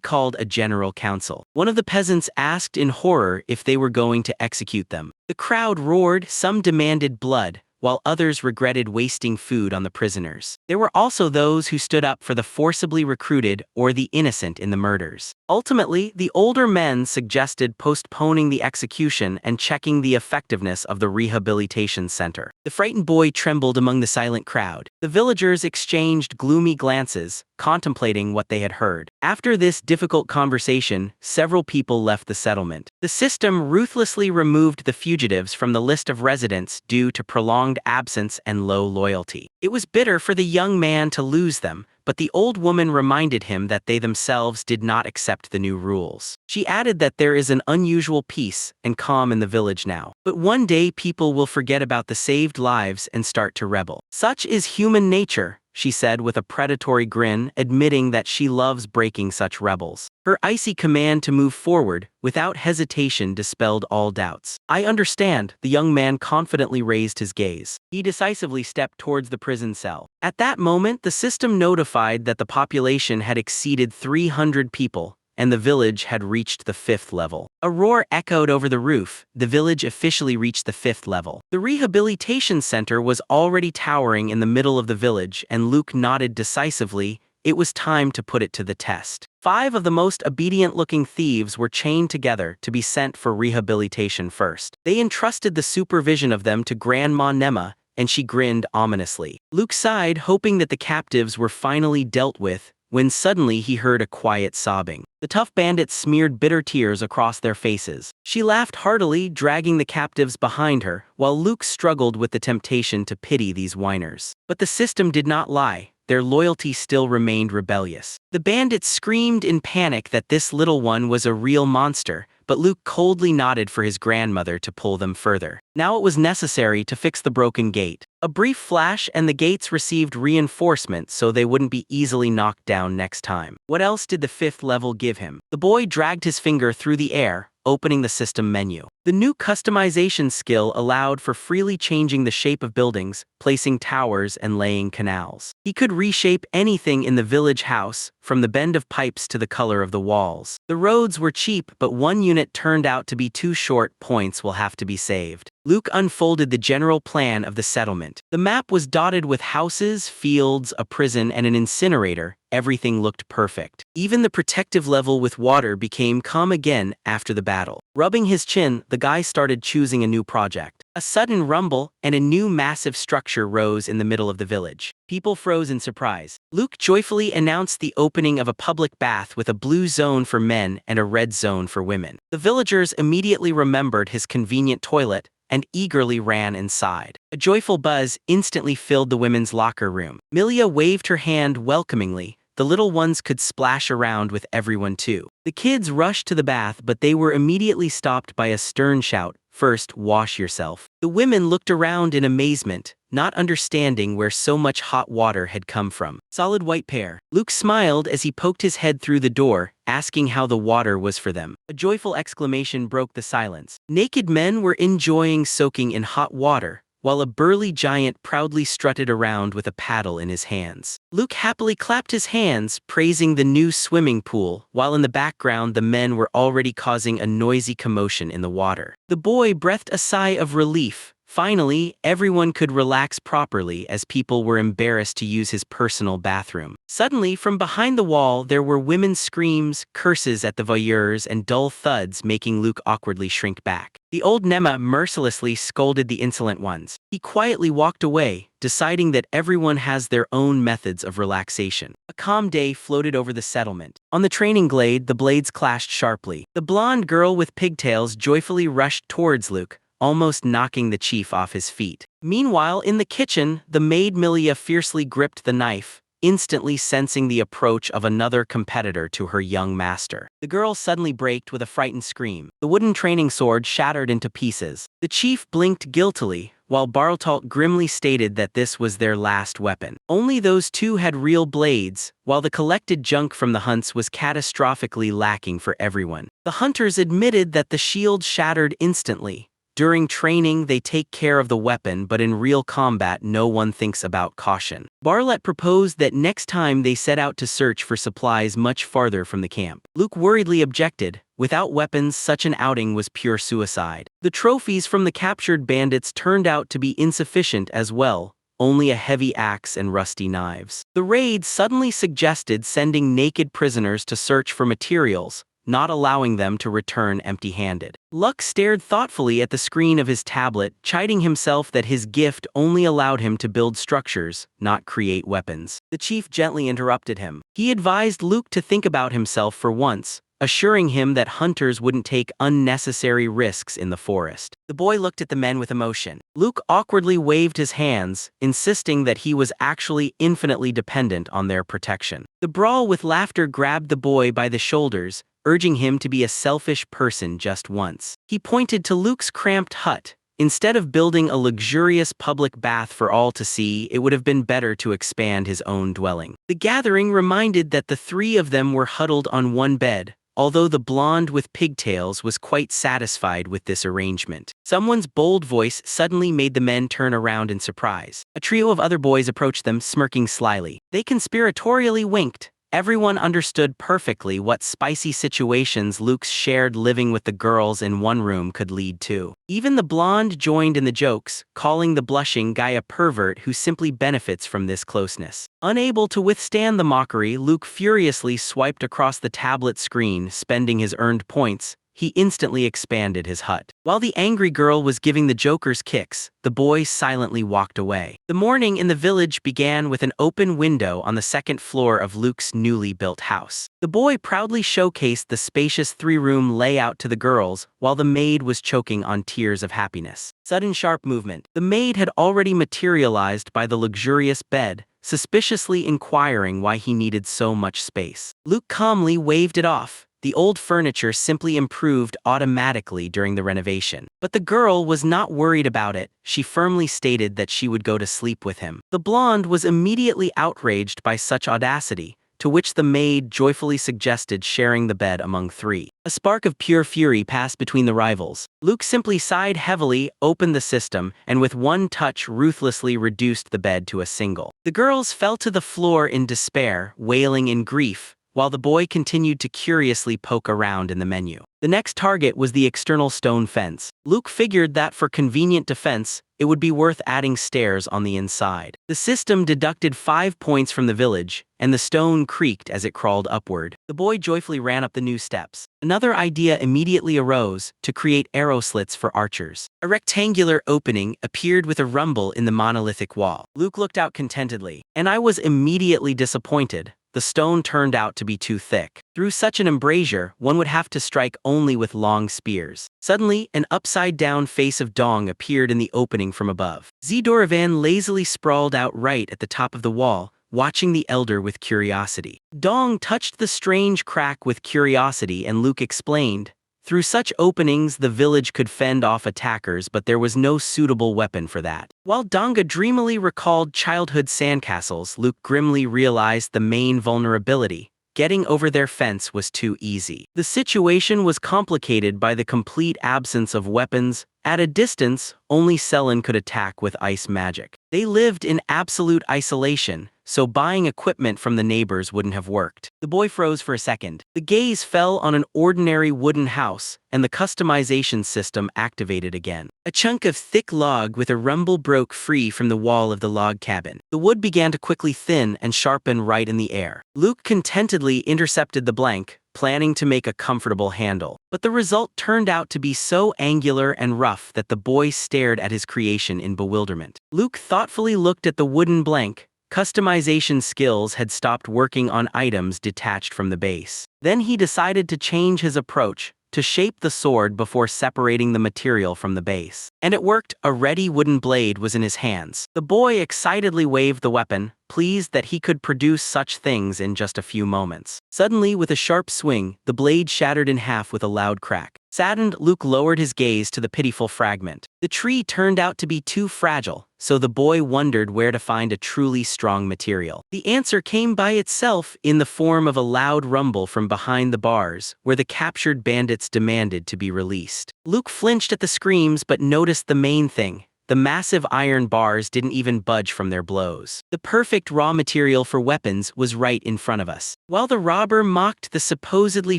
called a general council. One of the peasants asked in horror if they were going to execute them. The crowd roared, some demanded blood, while others regretted wasting food on the prisoners. There were also those who stood up for the forcibly recruited or the innocent in the murders. Ultimately, the older men suggested postponing the execution and checking the effectiveness of the rehabilitation center. The frightened boy trembled among the silent crowd. The villagers exchanged gloomy glances, contemplating what they had heard. After this difficult conversation, several people left the settlement. The system ruthlessly removed the fugitives from the list of residents due to prolonged absence and low loyalty. It was bitter for the young man to lose them, but the old woman reminded him that they themselves did not accept the new rules. She added that there is an unusual peace and calm in the village now. But one day people will forget about the saved lives and start to rebel. Such is human nature, she said with a predatory grin, admitting that she loves breaking such rebels. Her icy command to move forward, without hesitation, dispelled all doubts. I understand, the young man confidently raised his gaze. He decisively stepped towards the prison cell. At that moment, the system notified that the population had exceeded 300 people, and the village had reached the 5th level. A roar echoed over the roof. The village officially reached the 5th level. The rehabilitation center was already towering in the middle of the village, and Luke nodded decisively. It was time to put it to the test. 5 of the most obedient-looking thieves were chained together to be sent for rehabilitation first. They entrusted the supervision of them to Grandma Nema, and she grinned ominously. Luke sighed, hoping that the captives were finally dealt with, when suddenly he heard a quiet sobbing. The tough bandits smeared bitter tears across their faces. She laughed heartily, dragging the captives behind her, while Luke struggled with the temptation to pity these whiners. But the system did not lie. Their loyalty still remained rebellious. The bandits screamed in panic that this little one was a real monster, but Luke coldly nodded for his grandmother to pull them further. Now it was necessary to fix the broken gate. A brief flash and the gates received reinforcement so they wouldn't be easily knocked down next time. What else did the 5th level give him? The boy dragged his finger through the air, opening the system menu. The new customization skill allowed for freely changing the shape of buildings, placing towers, and laying canals. He could reshape anything in the village house, from the bend of pipes to the color of the walls. The roads were cheap, but one unit turned out to be too short. Points will have to be saved. Luke unfolded the general plan of the settlement. The map was dotted with houses, fields, a prison, and an incinerator. Everything looked perfect. Even the protective level with water became calm again after the battle. Rubbing his chin, the guy started choosing a new project. A sudden rumble, and a new massive structure rose in the middle of the village. People froze in surprise. Luke joyfully announced the opening of a public bath with a blue zone for men and a red zone for women. The villagers immediately remembered his convenient toilet and eagerly ran inside. A joyful buzz instantly filled the women's locker room. Milia waved her hand welcomingly. The little ones could splash around with everyone too. The kids rushed to the bath, but they were immediately stopped by a stern shout, "First, wash yourself." The women looked around in amazement, not understanding where so much hot water had come from. Solid white pair. Luke smiled as he poked his head through the door, asking how the water was for them. A joyful exclamation broke the silence. Naked men were enjoying soaking in hot water, while a burly giant proudly strutted around with a paddle in his hands. Luke happily clapped his hands, praising the new swimming pool, while in the background the men were already causing a noisy commotion in the water. The boy breathed a sigh of relief. Finally, everyone could relax properly as people were embarrassed to use his personal bathroom. Suddenly, from behind the wall, there were women's screams, curses at the voyeurs, and dull thuds, making Luke awkwardly shrink back. The old Nema mercilessly scolded the insolent ones. He quietly walked away, deciding that everyone has their own methods of relaxation. A calm day floated over the settlement. On the training glade, the blades clashed sharply. The blonde girl with pigtails joyfully rushed towards Luke, almost knocking the chief off his feet. Meanwhile, in the kitchen, the maid Milia fiercely gripped the knife, instantly sensing the approach of another competitor to her young master. The girl suddenly braked with a frightened scream. The wooden training sword shattered into pieces. The chief blinked guiltily, while Bartalt grimly stated that this was their last weapon. Only those two had real blades, while the collected junk from the hunts was catastrophically lacking for everyone. The hunters admitted that the shield shattered instantly. During training, they take care of the weapon, but in real combat, no one thinks about caution. Barlet proposed that next time they set out to search for supplies much farther from the camp. Luke worriedly objected. Without weapons, such an outing was pure suicide. The trophies from the captured bandits turned out to be insufficient as well, only a heavy axe and rusty knives. The raid suddenly suggested sending naked prisoners to search for materials, not allowing them to return empty-handed. Luck stared thoughtfully at the screen of his tablet, chiding himself that his gift only allowed him to build structures, not create weapons. The chief gently interrupted him. He advised Luke to think about himself for once, assuring him that hunters wouldn't take unnecessary risks in the forest. The boy looked at the men with emotion. Luke awkwardly waved his hands, insisting that he was actually infinitely dependent on their protection. The brawl with laughter grabbed the boy by the shoulders, urging him to be a selfish person just once. He pointed to Luke's cramped hut. Instead of building a luxurious public bath for all to see, it would have been better to expand his own dwelling. The gathering reminded that the three of them were huddled on one bed, although the blonde with pigtails was quite satisfied with this arrangement. Someone's bold voice suddenly made the men turn around in surprise. A trio of other boys approached them, smirking slyly. They conspiratorially winked. Everyone understood perfectly what spicy situations Luke's shared living with the girls in one room could lead to. Even the blonde joined in the jokes, calling the blushing guy a pervert who simply benefits from this closeness. Unable to withstand the mockery, Luke furiously swiped across the tablet screen, spending his earned points. He instantly expanded his hut. While the angry girl was giving the jokers kicks, the boy silently walked away. The morning in the village began with an open window on the second floor of Luke's newly built house. The boy proudly showcased the spacious three-room layout to the girls, while the maid was choking on tears of happiness. Sudden sharp movement. The maid had already materialized by the luxurious bed, suspiciously inquiring why he needed so much space. Luke calmly waved it off. The old furniture simply improved automatically during the renovation. But the girl was not worried about it. She firmly stated that she would go to sleep with him. The blonde was immediately outraged by such audacity, to which the maid joyfully suggested sharing the bed among three. A spark of pure fury passed between the rivals. Luke simply sighed heavily, opened the system, and with one touch ruthlessly reduced the bed to a single. The girls fell to the floor in despair, wailing in grief, while the boy continued to curiously poke around in the menu. The next target was the external stone fence. Luke figured that for convenient defense, it would be worth adding stairs on the inside. The system deducted 5 points from the village, and the stone creaked as it crawled upward. The boy joyfully ran up the new steps. Another idea immediately arose: to create arrow slits for archers. A rectangular opening appeared with a rumble in the monolithic wall. Luke looked out contentedly, and I was immediately disappointed. The stone turned out to be too thick. Through such an embrasure, one would have to strike only with long spears. Suddenly, an upside-down face of Dong appeared in the opening from above. Zdoravan lazily sprawled out right at the top of the wall, watching the elder with curiosity. Dong touched the strange crack with curiosity, and Luke explained, "Through such openings the village could fend off attackers, but there was no suitable weapon for that." While Donga dreamily recalled childhood sandcastles, Luke grimly realized the main vulnerability: getting over their fence was too easy. The situation was complicated by the complete absence of weapons. At a distance, only Selen could attack with ice magic. They lived in absolute isolation, so buying equipment from the neighbors wouldn't have worked. The boy froze for a second. The gaze fell on an ordinary wooden house, and the customization system activated again. A chunk of thick log with a rumble broke free from the wall of the log cabin. The wood began to quickly thin and sharpen right in the air. Luke contentedly intercepted the blank, planning to make a comfortable handle. But the result turned out to be so angular and rough that the boy stared at his creation in bewilderment. Luke thoughtfully looked at the wooden blank. Customization skills had stopped working on items detached from the base. Then he decided to change his approach, to shape the sword before separating the material from the base. And it worked. A ready wooden blade was in his hands. The boy excitedly waved the weapon, pleased that he could produce such things in just a few moments. Suddenly, with a sharp swing, the blade shattered in half with a loud crack. Saddened, Luke lowered his gaze to the pitiful fragment. The tree turned out to be too fragile, so the boy wondered where to find a truly strong material. The answer came by itself in the form of a loud rumble from behind the bars, where the captured bandits demanded to be released. Luke flinched at the screams but noticed the main thing. The massive iron bars didn't even budge from their blows. The perfect raw material for weapons was right in front of us. While the robber mocked the supposedly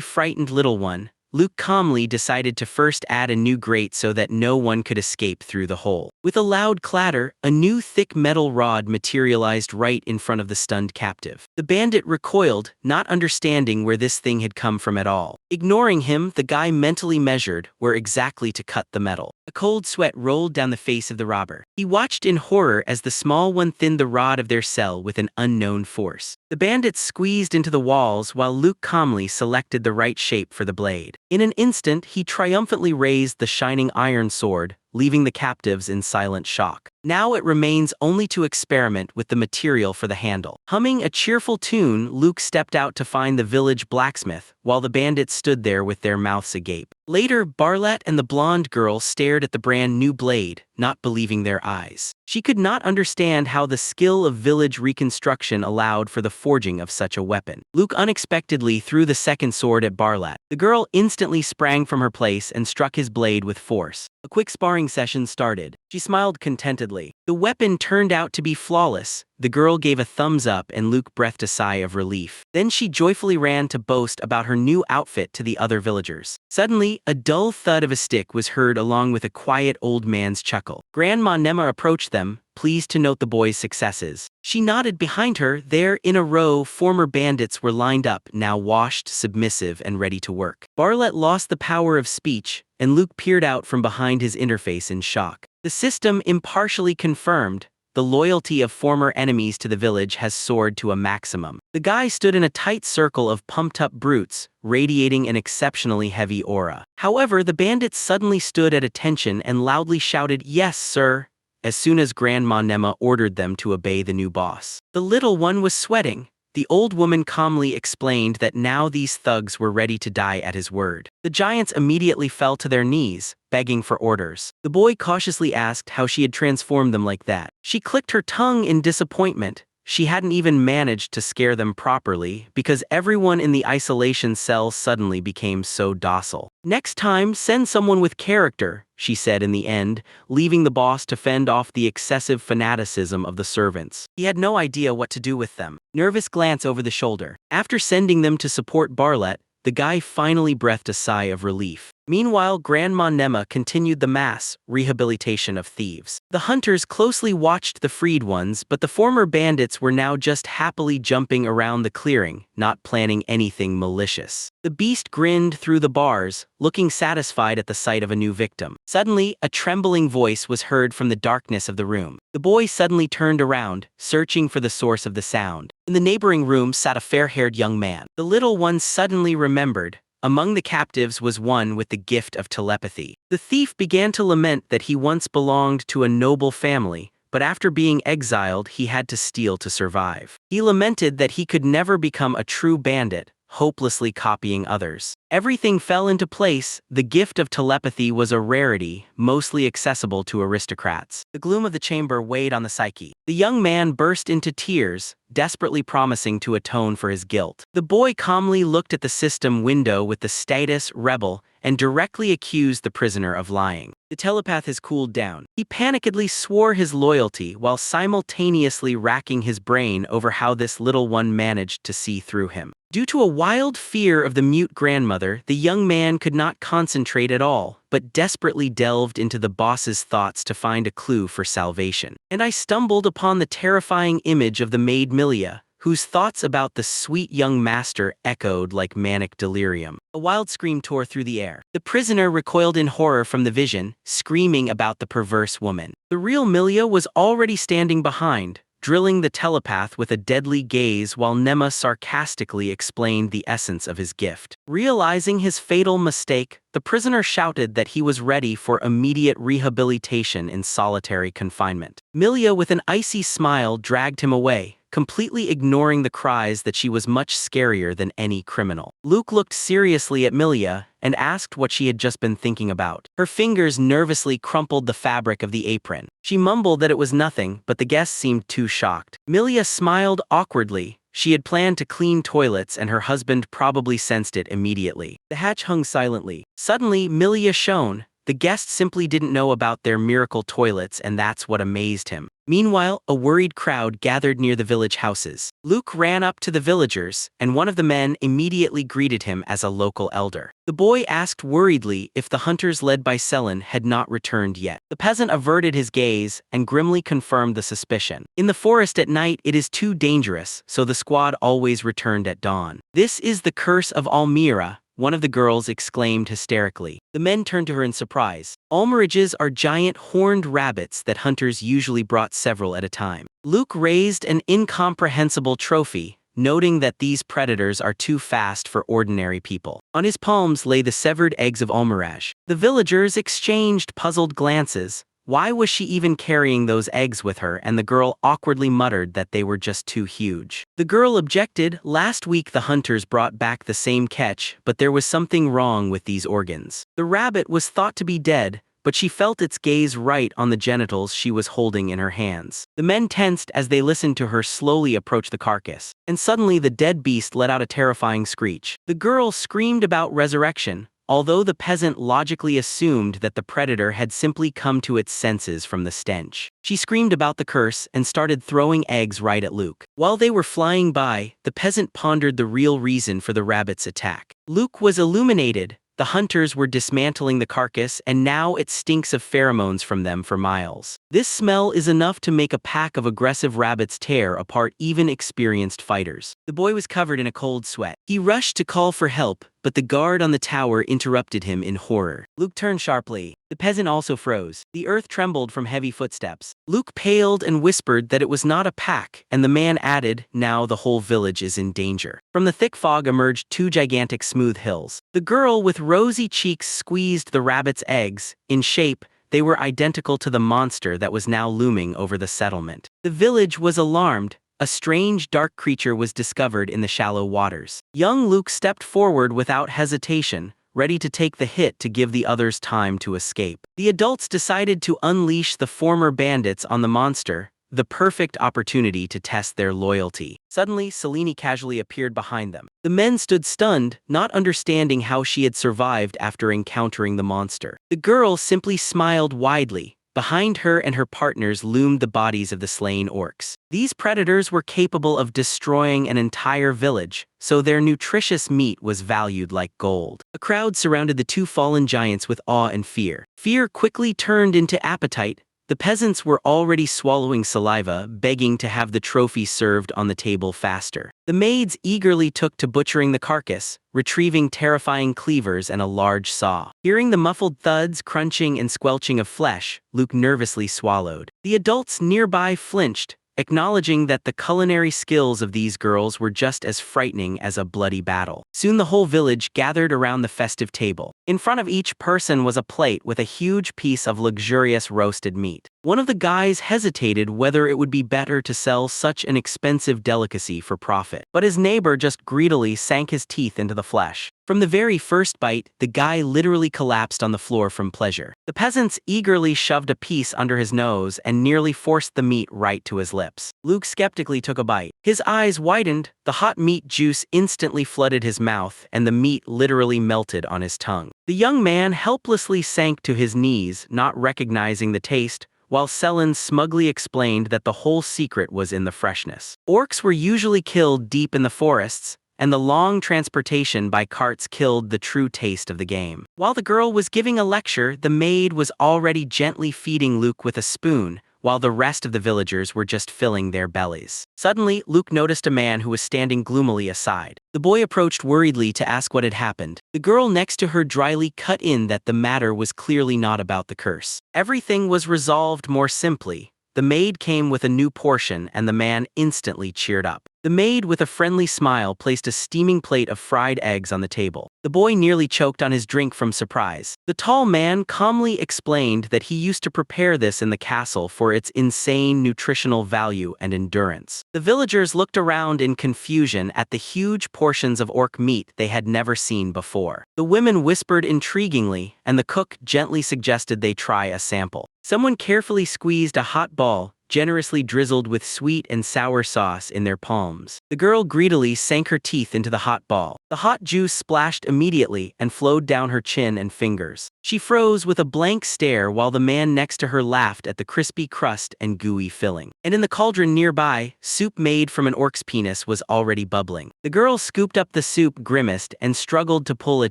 frightened little one, Luke calmly decided to first add a new grate so that no one could escape through the hole. With a loud clatter, a new thick metal rod materialized right in front of the stunned captive. The bandit recoiled, not understanding where this thing had come from at all. Ignoring him, the guy mentally measured where exactly to cut the metal. A cold sweat rolled down the face of the robber. He watched in horror as the small one thinned the rod of their cell with an unknown force. The bandits squeezed into the walls while Luke calmly selected the right shape for the blade. In an instant, he triumphantly raised the shining iron sword, leaving the captives in silent shock. Now it remains only to experiment with the material for the handle. Humming a cheerful tune, Luke stepped out to find the village blacksmith, while the bandits stood there with their mouths agape. Later, Barlett and the blonde girl stared at the brand new blade, not believing their eyes. She could not understand how the skill of village reconstruction allowed for the forging of such a weapon. Luke unexpectedly threw the second sword at Barlett. The girl instantly sprang from her place and struck his blade with force. A quick sparring session started. She smiled contentedly. The weapon turned out to be flawless. The girl gave a thumbs up and Luke breathed a sigh of relief. Then she joyfully ran to boast about her new outfit to the other villagers. Suddenly, a dull thud of a stick was heard along with a quiet old man's chuckle. Grandma Nema approached them, pleased to note the boy's successes. She nodded behind her. There, in a row, former bandits were lined up, now washed, submissive, and ready to work. Barlett lost the power of speech, and Luke peered out from behind his interface in shock. The system impartially confirmed. The loyalty of former enemies to the village has soared to a maximum. The guy stood in a tight circle of pumped-up brutes, radiating an exceptionally heavy aura. However, the bandits suddenly stood at attention and loudly shouted, "Yes, sir," as soon as Grandma Nema ordered them to obey the new boss. The little one was sweating. The old woman calmly explained that now these thugs were ready to die at his word. The giants immediately fell to their knees, begging for orders. The boy cautiously asked how she had transformed them like that. She clicked her tongue in disappointment. she hadn't even managed to scare them properly because everyone in the isolation cell suddenly became so docile. "Next time, send someone with character," she said in the end, leaving the boss to fend off the excessive fanaticism of the servants. He had no idea what to do with them. Nervous glance over the shoulder. After sending them to support Barlet, the guy finally breathed a sigh of relief. Meanwhile, Grandma Nema continued the mass rehabilitation of thieves. The hunters closely watched the freed ones, but the former bandits were now just happily jumping around the clearing, not planning anything malicious. The beast grinned through the bars, looking satisfied at the sight of a new victim. Suddenly, a trembling voice was heard from the darkness of the room. The boy suddenly turned around, searching for the source of the sound. In the neighboring room sat a fair-haired young man. The little one suddenly remembered. Among the captives was one with the gift of telepathy. The thief began to lament that he once belonged to a noble family, but after being exiled he had to steal to survive. He lamented that he could never become a true bandit, hopelessly copying others. Everything fell into place. The gift of telepathy was a rarity, mostly accessible to aristocrats. The gloom of the chamber weighed on the psyche. The young man burst into tears, desperately promising to atone for his guilt. The boy calmly looked at the system window with the status rebel and directly accused the prisoner of lying. The telepath has cooled down. He panickedly swore his loyalty while simultaneously racking his brain over how this little one managed to see through him. Due to a wild fear of the mute grandmother, the young man could not concentrate at all, but desperately delved into the boss's thoughts to find a clue for salvation. And I stumbled upon the terrifying image of the maid Milia, whose thoughts about the sweet young master echoed like manic delirium. A wild scream tore through the air. The prisoner recoiled in horror from the vision, screaming about the perverse woman. The real Milia was already standing behind, drilling the telepath with a deadly gaze while Nema sarcastically explained the essence of his gift. Realizing his fatal mistake, the prisoner shouted that he was ready for immediate rehabilitation in solitary confinement. Milia, with an icy smile, dragged him away, completely ignoring the cries that she was much scarier than any criminal. Luke looked seriously at Milia and asked what she had just been thinking about. Her fingers nervously crumpled the fabric of the apron. She mumbled that it was nothing, but the guest seemed too shocked. Milia smiled awkwardly. She had planned to clean toilets and her husband probably sensed it immediately. The hatch hung silently. Suddenly, Milia shone. The guest simply didn't know about their miracle toilets, and that's what amazed him. Meanwhile, a worried crowd gathered near the village houses. Luke ran up to the villagers, and one of the men immediately greeted him as a local elder. The boy asked worriedly if the hunters led by Selin had not returned yet. The peasant averted his gaze and grimly confirmed the suspicion. In the forest at night it is too dangerous, so the squad always returned at dawn. "This is the curse of Almira," one of the girls exclaimed hysterically. The men turned to her in surprise. Almirages are giant horned rabbits that hunters usually brought several at a time. Luke raised an incomprehensible trophy, noting that these predators are too fast for ordinary people. On his palms lay the severed eggs of Almiraj. The villagers exchanged puzzled glances. Why was she even carrying those eggs with her? And the girl awkwardly muttered that they were just too huge. The girl objected. Last week the hunters brought back the same catch, but there was something wrong with these organs. The rabbit was thought to be dead, but she felt its gaze right on the genitals she was holding in her hands. The men tensed as they listened to her slowly approach the carcass. And suddenly the dead beast let out a terrifying screech. The girl screamed about resurrection, although the peasant logically assumed that the predator had simply come to its senses from the stench. She screamed about the curse and started throwing eggs right at Luke. While they were flying by, the peasant pondered the real reason for the rabbit's attack. Luke was illuminated. The hunters were dismantling the carcass, and now it stinks of pheromones from them for miles. This smell is enough to make a pack of aggressive rabbits tear apart even experienced fighters. The boy was covered in a cold sweat. He rushed to call for help, but the guard on the tower interrupted him in horror. Luke turned sharply. The peasant also froze. The earth trembled from heavy footsteps. Luke paled and whispered that it was not a pack, and the man added, "Now the whole village is in danger." From the thick fog emerged two gigantic smooth hills. The girl with rosy cheeks squeezed the rabbit's eggs. In shape, they were identical to the monster that was now looming over the settlement. The village was alarmed. A strange dark creature was discovered in the shallow waters. Young Luke stepped forward without hesitation, ready to take the hit to give the others time to escape. The adults decided to unleash the former bandits on the monster. the perfect opportunity to test their loyalty. Suddenly, Selene casually appeared behind them. The men stood stunned, not understanding how she had survived after encountering the monster. The girl simply smiled widely. Behind her and her partners loomed the bodies of the slain orcs. These predators were capable of destroying an entire village, so their nutritious meat was valued like gold. A crowd surrounded the two fallen giants with awe and fear. Fear quickly turned into appetite. The peasants were already swallowing saliva, begging to have the trophy served on the table faster. The maids eagerly took to butchering the carcass, retrieving terrifying cleavers and a large saw. Hearing the muffled thuds, crunching, and squelching of flesh, Luke nervously swallowed. The adults nearby flinched, acknowledging that the culinary skills of these girls were just as frightening as a bloody battle. Soon the whole village gathered around the festive table. In front of each person was a plate with a huge piece of luxurious roasted meat. One of the guys hesitated whether it would be better to sell such an expensive delicacy for profit, but his neighbor just greedily sank his teeth into the flesh. From the very first bite, the guy literally collapsed on the floor from pleasure. The peasants eagerly shoved a piece under his nose and nearly forced the meat right to his lips. Luke skeptically took a bite. His eyes widened, the hot meat juice instantly flooded his mouth, and the meat literally melted on his tongue. The young man helplessly sank to his knees, not recognizing the taste, while Selene smugly explained that the whole secret was in the freshness. Orcs were usually killed deep in the forests, and the long transportation by carts killed the true taste of the game. While the girl was giving a lecture, the maid was already gently feeding Luke with a spoon, while the rest of the villagers were just filling their bellies. Suddenly, Luke noticed a man who was standing gloomily aside. The boy approached worriedly to ask what had happened. The girl next to her dryly cut in that the matter was clearly not about the curse. Everything was resolved more simply. The maid came with a new portion, and the man instantly cheered up. The maid, with a friendly smile, placed a steaming plate of fried eggs on the table. The boy nearly choked on his drink from surprise. The tall man calmly explained that he used to prepare this in the castle for its insane nutritional value and endurance. The villagers looked around in confusion at the huge portions of orc meat they had never seen before. The women whispered intriguingly, and the cook gently suggested they try a sample. Someone carefully squeezed a hot ball, generously drizzled with sweet and sour sauce, in their palms. The girl greedily sank her teeth into the hot ball. The hot juice splashed immediately and flowed down her chin and fingers. She froze with a blank stare while the man next to her laughed at the crispy crust and gooey filling. And in the cauldron nearby, soup made from an orc's penis was already bubbling. The girl scooped up the soup, grimaced, and struggled to pull a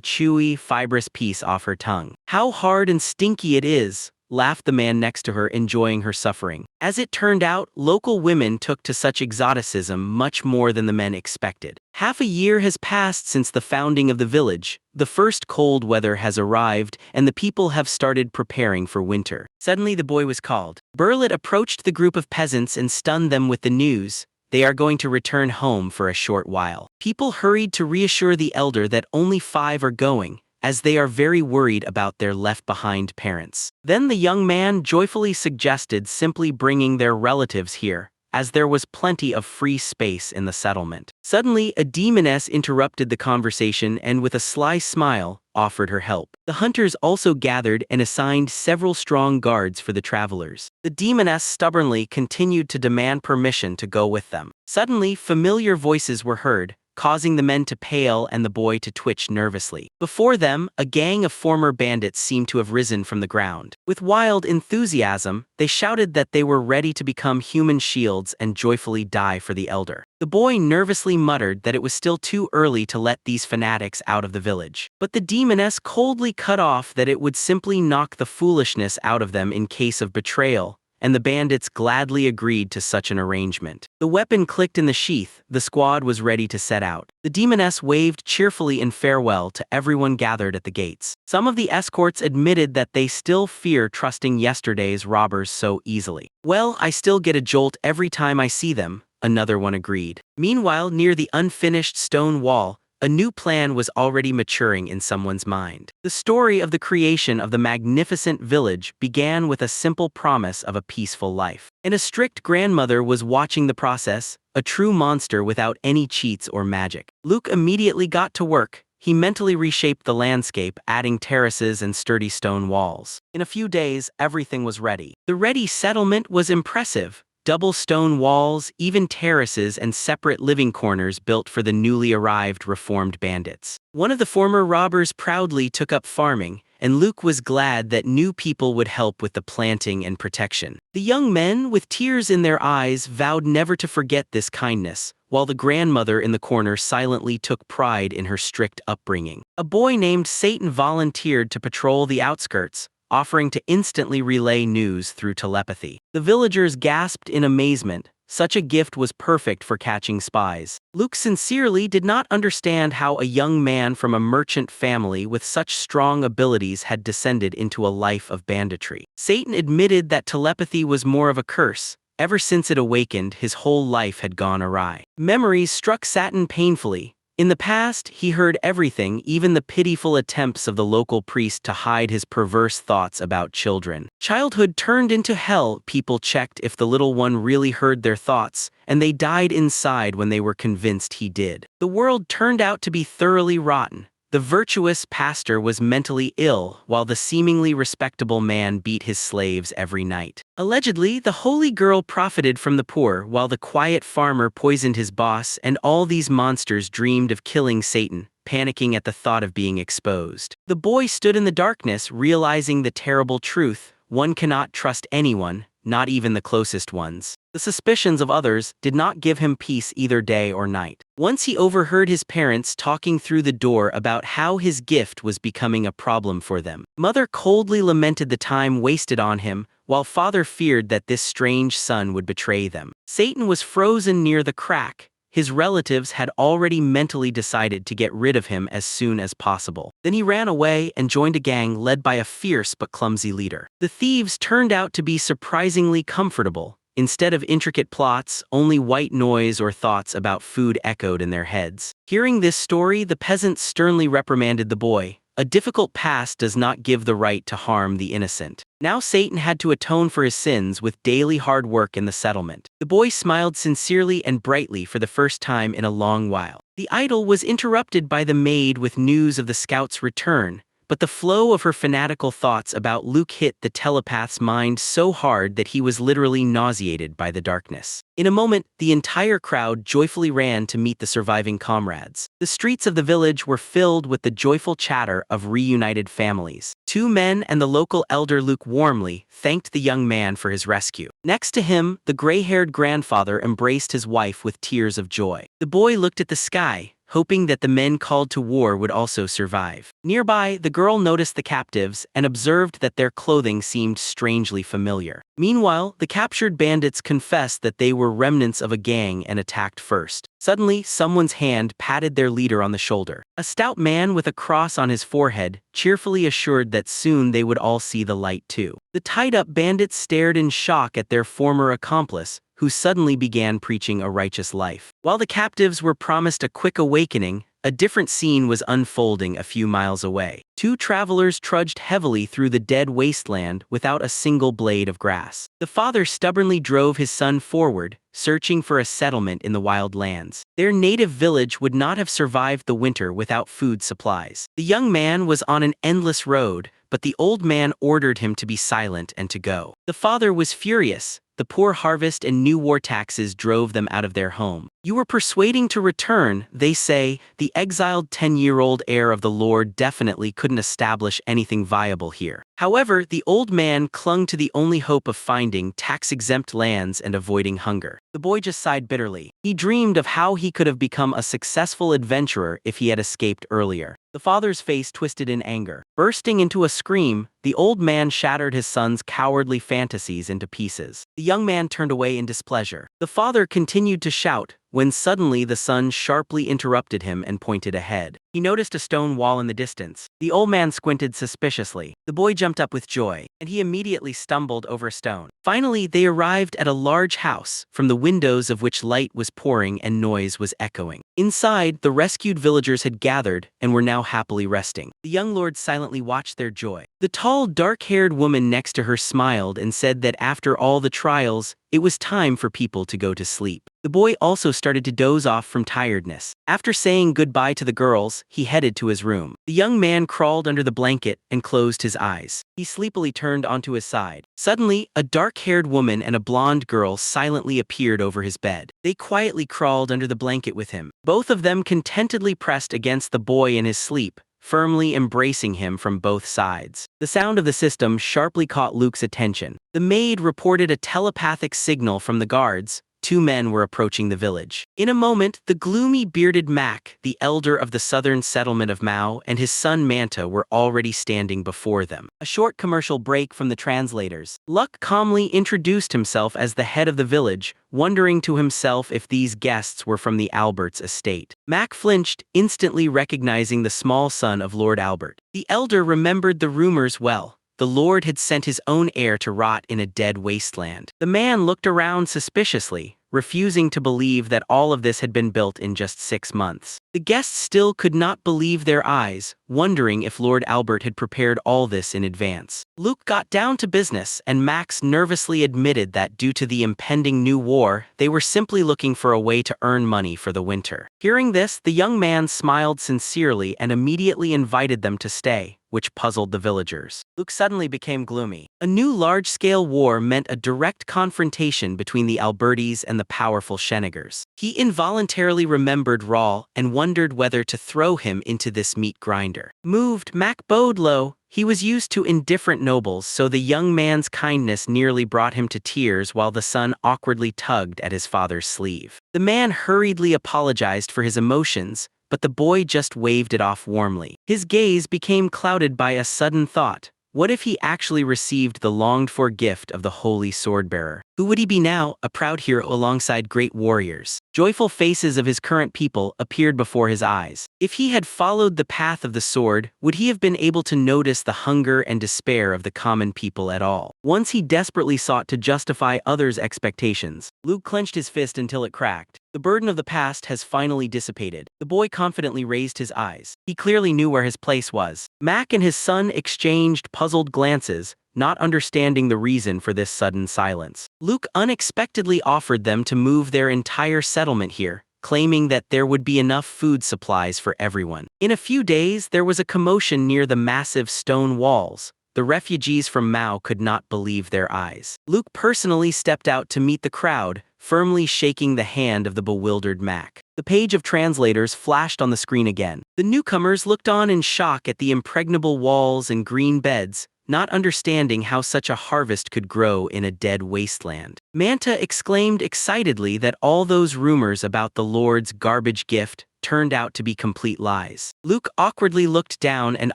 chewy, fibrous piece off her tongue. "How hard and stinky it is," laughed the man next to her, enjoying her suffering. As it turned out, local women took to such exoticism much more than the men expected. Half a year has passed since the founding of the village. The first cold weather has arrived, and the people have started preparing for winter. Suddenly the boy was called. Burlet approached the group of peasants and stunned them with the news. They are going to return home for a short while. People hurried to reassure the elder that only 5 are going, as they are very worried about their left-behind parents. Then the young man joyfully suggested simply bringing their relatives here, as there was plenty of free space in the settlement. Suddenly, a demoness interrupted the conversation and, with a sly smile, offered her help. The hunters also gathered and assigned several strong guards for the travelers. The demoness stubbornly continued to demand permission to go with them. Suddenly, familiar voices were heard, causing the men to pale and the boy to twitch nervously. Before them, a gang of former bandits seemed to have risen from the ground. With wild enthusiasm, they shouted that they were ready to become human shields and joyfully die for the elder. The boy nervously muttered that it was still too early to let these fanatics out of the village. But the demoness coldly cut off that it would simply knock the foolishness out of them in case of betrayal, and the bandits gladly agreed to such an arrangement. The weapon clicked in the sheath, the squad was ready to set out. The demoness waved cheerfully in farewell to everyone gathered at the gates. Some of the escorts admitted that they still fear trusting yesterday's robbers so easily. "Well, I still get a jolt every time I see them," another one agreed. Meanwhile, near the unfinished stone wall, a new plan was already maturing in someone's mind. The story of the creation of the magnificent village began with a simple promise of a peaceful life. And a strict grandmother was watching the process, a true monster without any cheats or magic. Luke immediately got to work. He mentally reshaped the landscape, adding terraces and sturdy stone walls. In a few days, everything was ready. The ready settlement was impressive. double stone walls, even terraces and separate living corners built for the newly arrived reformed bandits. One of the former robbers proudly took up farming, and Luke was glad that new people would help with the planting and protection. The young men, with tears in their eyes, vowed never to forget this kindness, while the grandmother in the corner silently took pride in her strict upbringing. A boy named Satan volunteered to patrol the outskirts, offering to instantly relay news through telepathy. The villagers gasped in amazement. Such a gift was perfect for catching spies. Luke sincerely did not understand how a young man from a merchant family with such strong abilities had descended into a life of banditry. Satan admitted that telepathy was more of a curse. Ever since it awakened, his whole life had gone awry. Memories struck Satan painfully. In the past, he heard everything, even the pitiful attempts of the local priest to hide his perverse thoughts about children. Childhood turned into hell. People checked if the little one really heard their thoughts, and they died inside when they were convinced he did. The world turned out to be thoroughly rotten. The virtuous pastor was mentally ill, while the seemingly respectable man beat his slaves every night. Allegedly, the holy girl profited from the poor, while the quiet farmer poisoned his boss, and all these monsters dreamed of killing Satan, panicking at the thought of being exposed. The boy stood in the darkness, realizing the terrible truth: one cannot trust anyone, not even the closest ones. The suspicions of others did not give him peace either day or night. Once he overheard his parents talking through the door about how his gift was becoming a problem for them. Mother coldly lamented the time wasted on him, while father feared that this strange son would betray them. Satan was frozen near the crack. His relatives had already mentally decided to get rid of him as soon as possible. Then he ran away and joined a gang led by a fierce but clumsy leader. The thieves turned out to be surprisingly comfortable. Instead of intricate plots, only white noise or thoughts about food echoed in their heads. Hearing this story, the peasants sternly reprimanded the boy. A difficult past does not give the right to harm the innocent. Now Satan had to atone for his sins with daily hard work in the settlement. The boy smiled sincerely and brightly for the first time in a long while. The idyll was interrupted by the maid with news of the scout's return, but the flow of her fanatical thoughts about Luke hit the telepath's mind so hard that he was literally nauseated by the darkness. In a moment, the entire crowd joyfully ran to meet the surviving comrades. The streets of the village were filled with the joyful chatter of reunited families. Two men and the local elder Luke warmly thanked the young man for his rescue. Next to him, the gray-haired grandfather embraced his wife with tears of joy. The boy looked at the sky, hoping that the men called to war would also survive. Nearby, the girl noticed the captives and observed that their clothing seemed strangely familiar. Meanwhile, the captured bandits confessed that they were remnants of a gang and attacked first. Suddenly, someone's hand patted their leader on the shoulder. A stout man with a cross on his forehead cheerfully assured that soon they would all see the light too. The tied-up bandits stared in shock at their former accomplice, who suddenly began preaching a righteous life. While the captives were promised a quick awakening, a different scene was unfolding a few miles away. Two travelers trudged heavily through the dead wasteland without a single blade of grass. The father stubbornly drove his son forward, searching for a settlement in the wild lands. Their native village would not have survived the winter without food supplies. The young man was on an endless road, but the old man ordered him to be silent and to go. The father was furious. The poor harvest and new war taxes drove them out of their home. You were persuading to return, they say. The exiled 10-year-old heir of the Lord definitely couldn't establish anything viable here. However, the old man clung to the only hope of finding tax-exempt lands and avoiding hunger. The boy just sighed bitterly. He dreamed of how he could have become a successful adventurer if he had escaped earlier. The father's face twisted in anger. Bursting into a scream, the old man shattered his son's cowardly fantasies into pieces. The young man turned away in displeasure. The father continued to shout, when suddenly the son sharply interrupted him and pointed ahead. He noticed a stone wall in the distance. The old man squinted suspiciously. The boy jumped up with joy, and he immediately stumbled over a stone. Finally, they arrived at a large house, from the windows of which light was pouring and noise was echoing. Inside, the rescued villagers had gathered and were now happily resting. The young lord silently watched their joy. The tall, dark-haired woman next to her smiled and said that after all the trials, it was time for people to go to sleep. The boy also started to doze off from tiredness. After saying goodbye to the girls, impulse, he headed to his room. The young man crawled under the blanket and closed his eyes. He sleepily turned onto his side. Suddenly, a dark-haired woman and a blonde girl silently appeared over his bed. They quietly crawled under the blanket with him. Both of them contentedly pressed against the boy in his sleep, firmly embracing him from both sides. The sound of the system sharply caught Luke's attention. The maid reported a telepathic signal from the guards. 2 men were approaching the village. In a moment, the gloomy bearded Mac, the elder of the southern settlement of Mao, and his son Manta were already standing before them. A short commercial break from the translators. Luck calmly introduced himself as the head of the village, wondering to himself if these guests were from the Albert's estate. Mac flinched, instantly recognizing the small son of Lord Albert. The elder remembered the rumors well. The Lord had sent his own heir to rot in a dead wasteland. The man looked around suspiciously, refusing to believe that all of this had been built in just 6 months. The guests still could not believe their eyes, wondering if Lord Albert had prepared all this in advance. Luke got down to business, and Max nervously admitted that due to the impending new war, they were simply looking for a way to earn money for the winter. Hearing this, the young man smiled sincerely and immediately invited them to stay, which puzzled the villagers. Luke suddenly became gloomy. A new large-scale war meant a direct confrontation between the Albertis and the powerful Shenigers. He involuntarily remembered Rawl and wondered whether to throw him into this meat grinder. Moved, Mac bowed low. He was used to indifferent nobles, so the young man's kindness nearly brought him to tears while the son awkwardly tugged at his father's sleeve. The man hurriedly apologized for his emotions, but the boy just waved it off warmly. His gaze became clouded by a sudden thought. What if he actually received the longed-for gift of the holy sword-bearer? Who would he be now, a proud hero alongside great warriors? Joyful faces of his current people appeared before his eyes. If he had followed the path of the sword, would he have been able to notice the hunger and despair of the common people at all? Once he desperately sought to justify others' expectations. Luke clenched his fist until it cracked. The burden of the past has finally dissipated. The boy confidently raised his eyes. He clearly knew where his place was. Mac and his son exchanged puzzled glances, not understanding the reason for this sudden silence. Luke unexpectedly offered them to move their entire settlement here, claiming that there would be enough food supplies for everyone. In a few days, there was a commotion near the massive stone walls. The refugees from Mao could not believe their eyes. Luke personally stepped out to meet the crowd, firmly shaking the hand of the bewildered Mac. The page of translators flashed on the screen again. The newcomers looked on in shock at the impregnable walls and green beds, not understanding how such a harvest could grow in a dead wasteland. Manta exclaimed excitedly that all those rumors about the Lord's garbage gift turned out to be complete lies. Luke awkwardly looked down and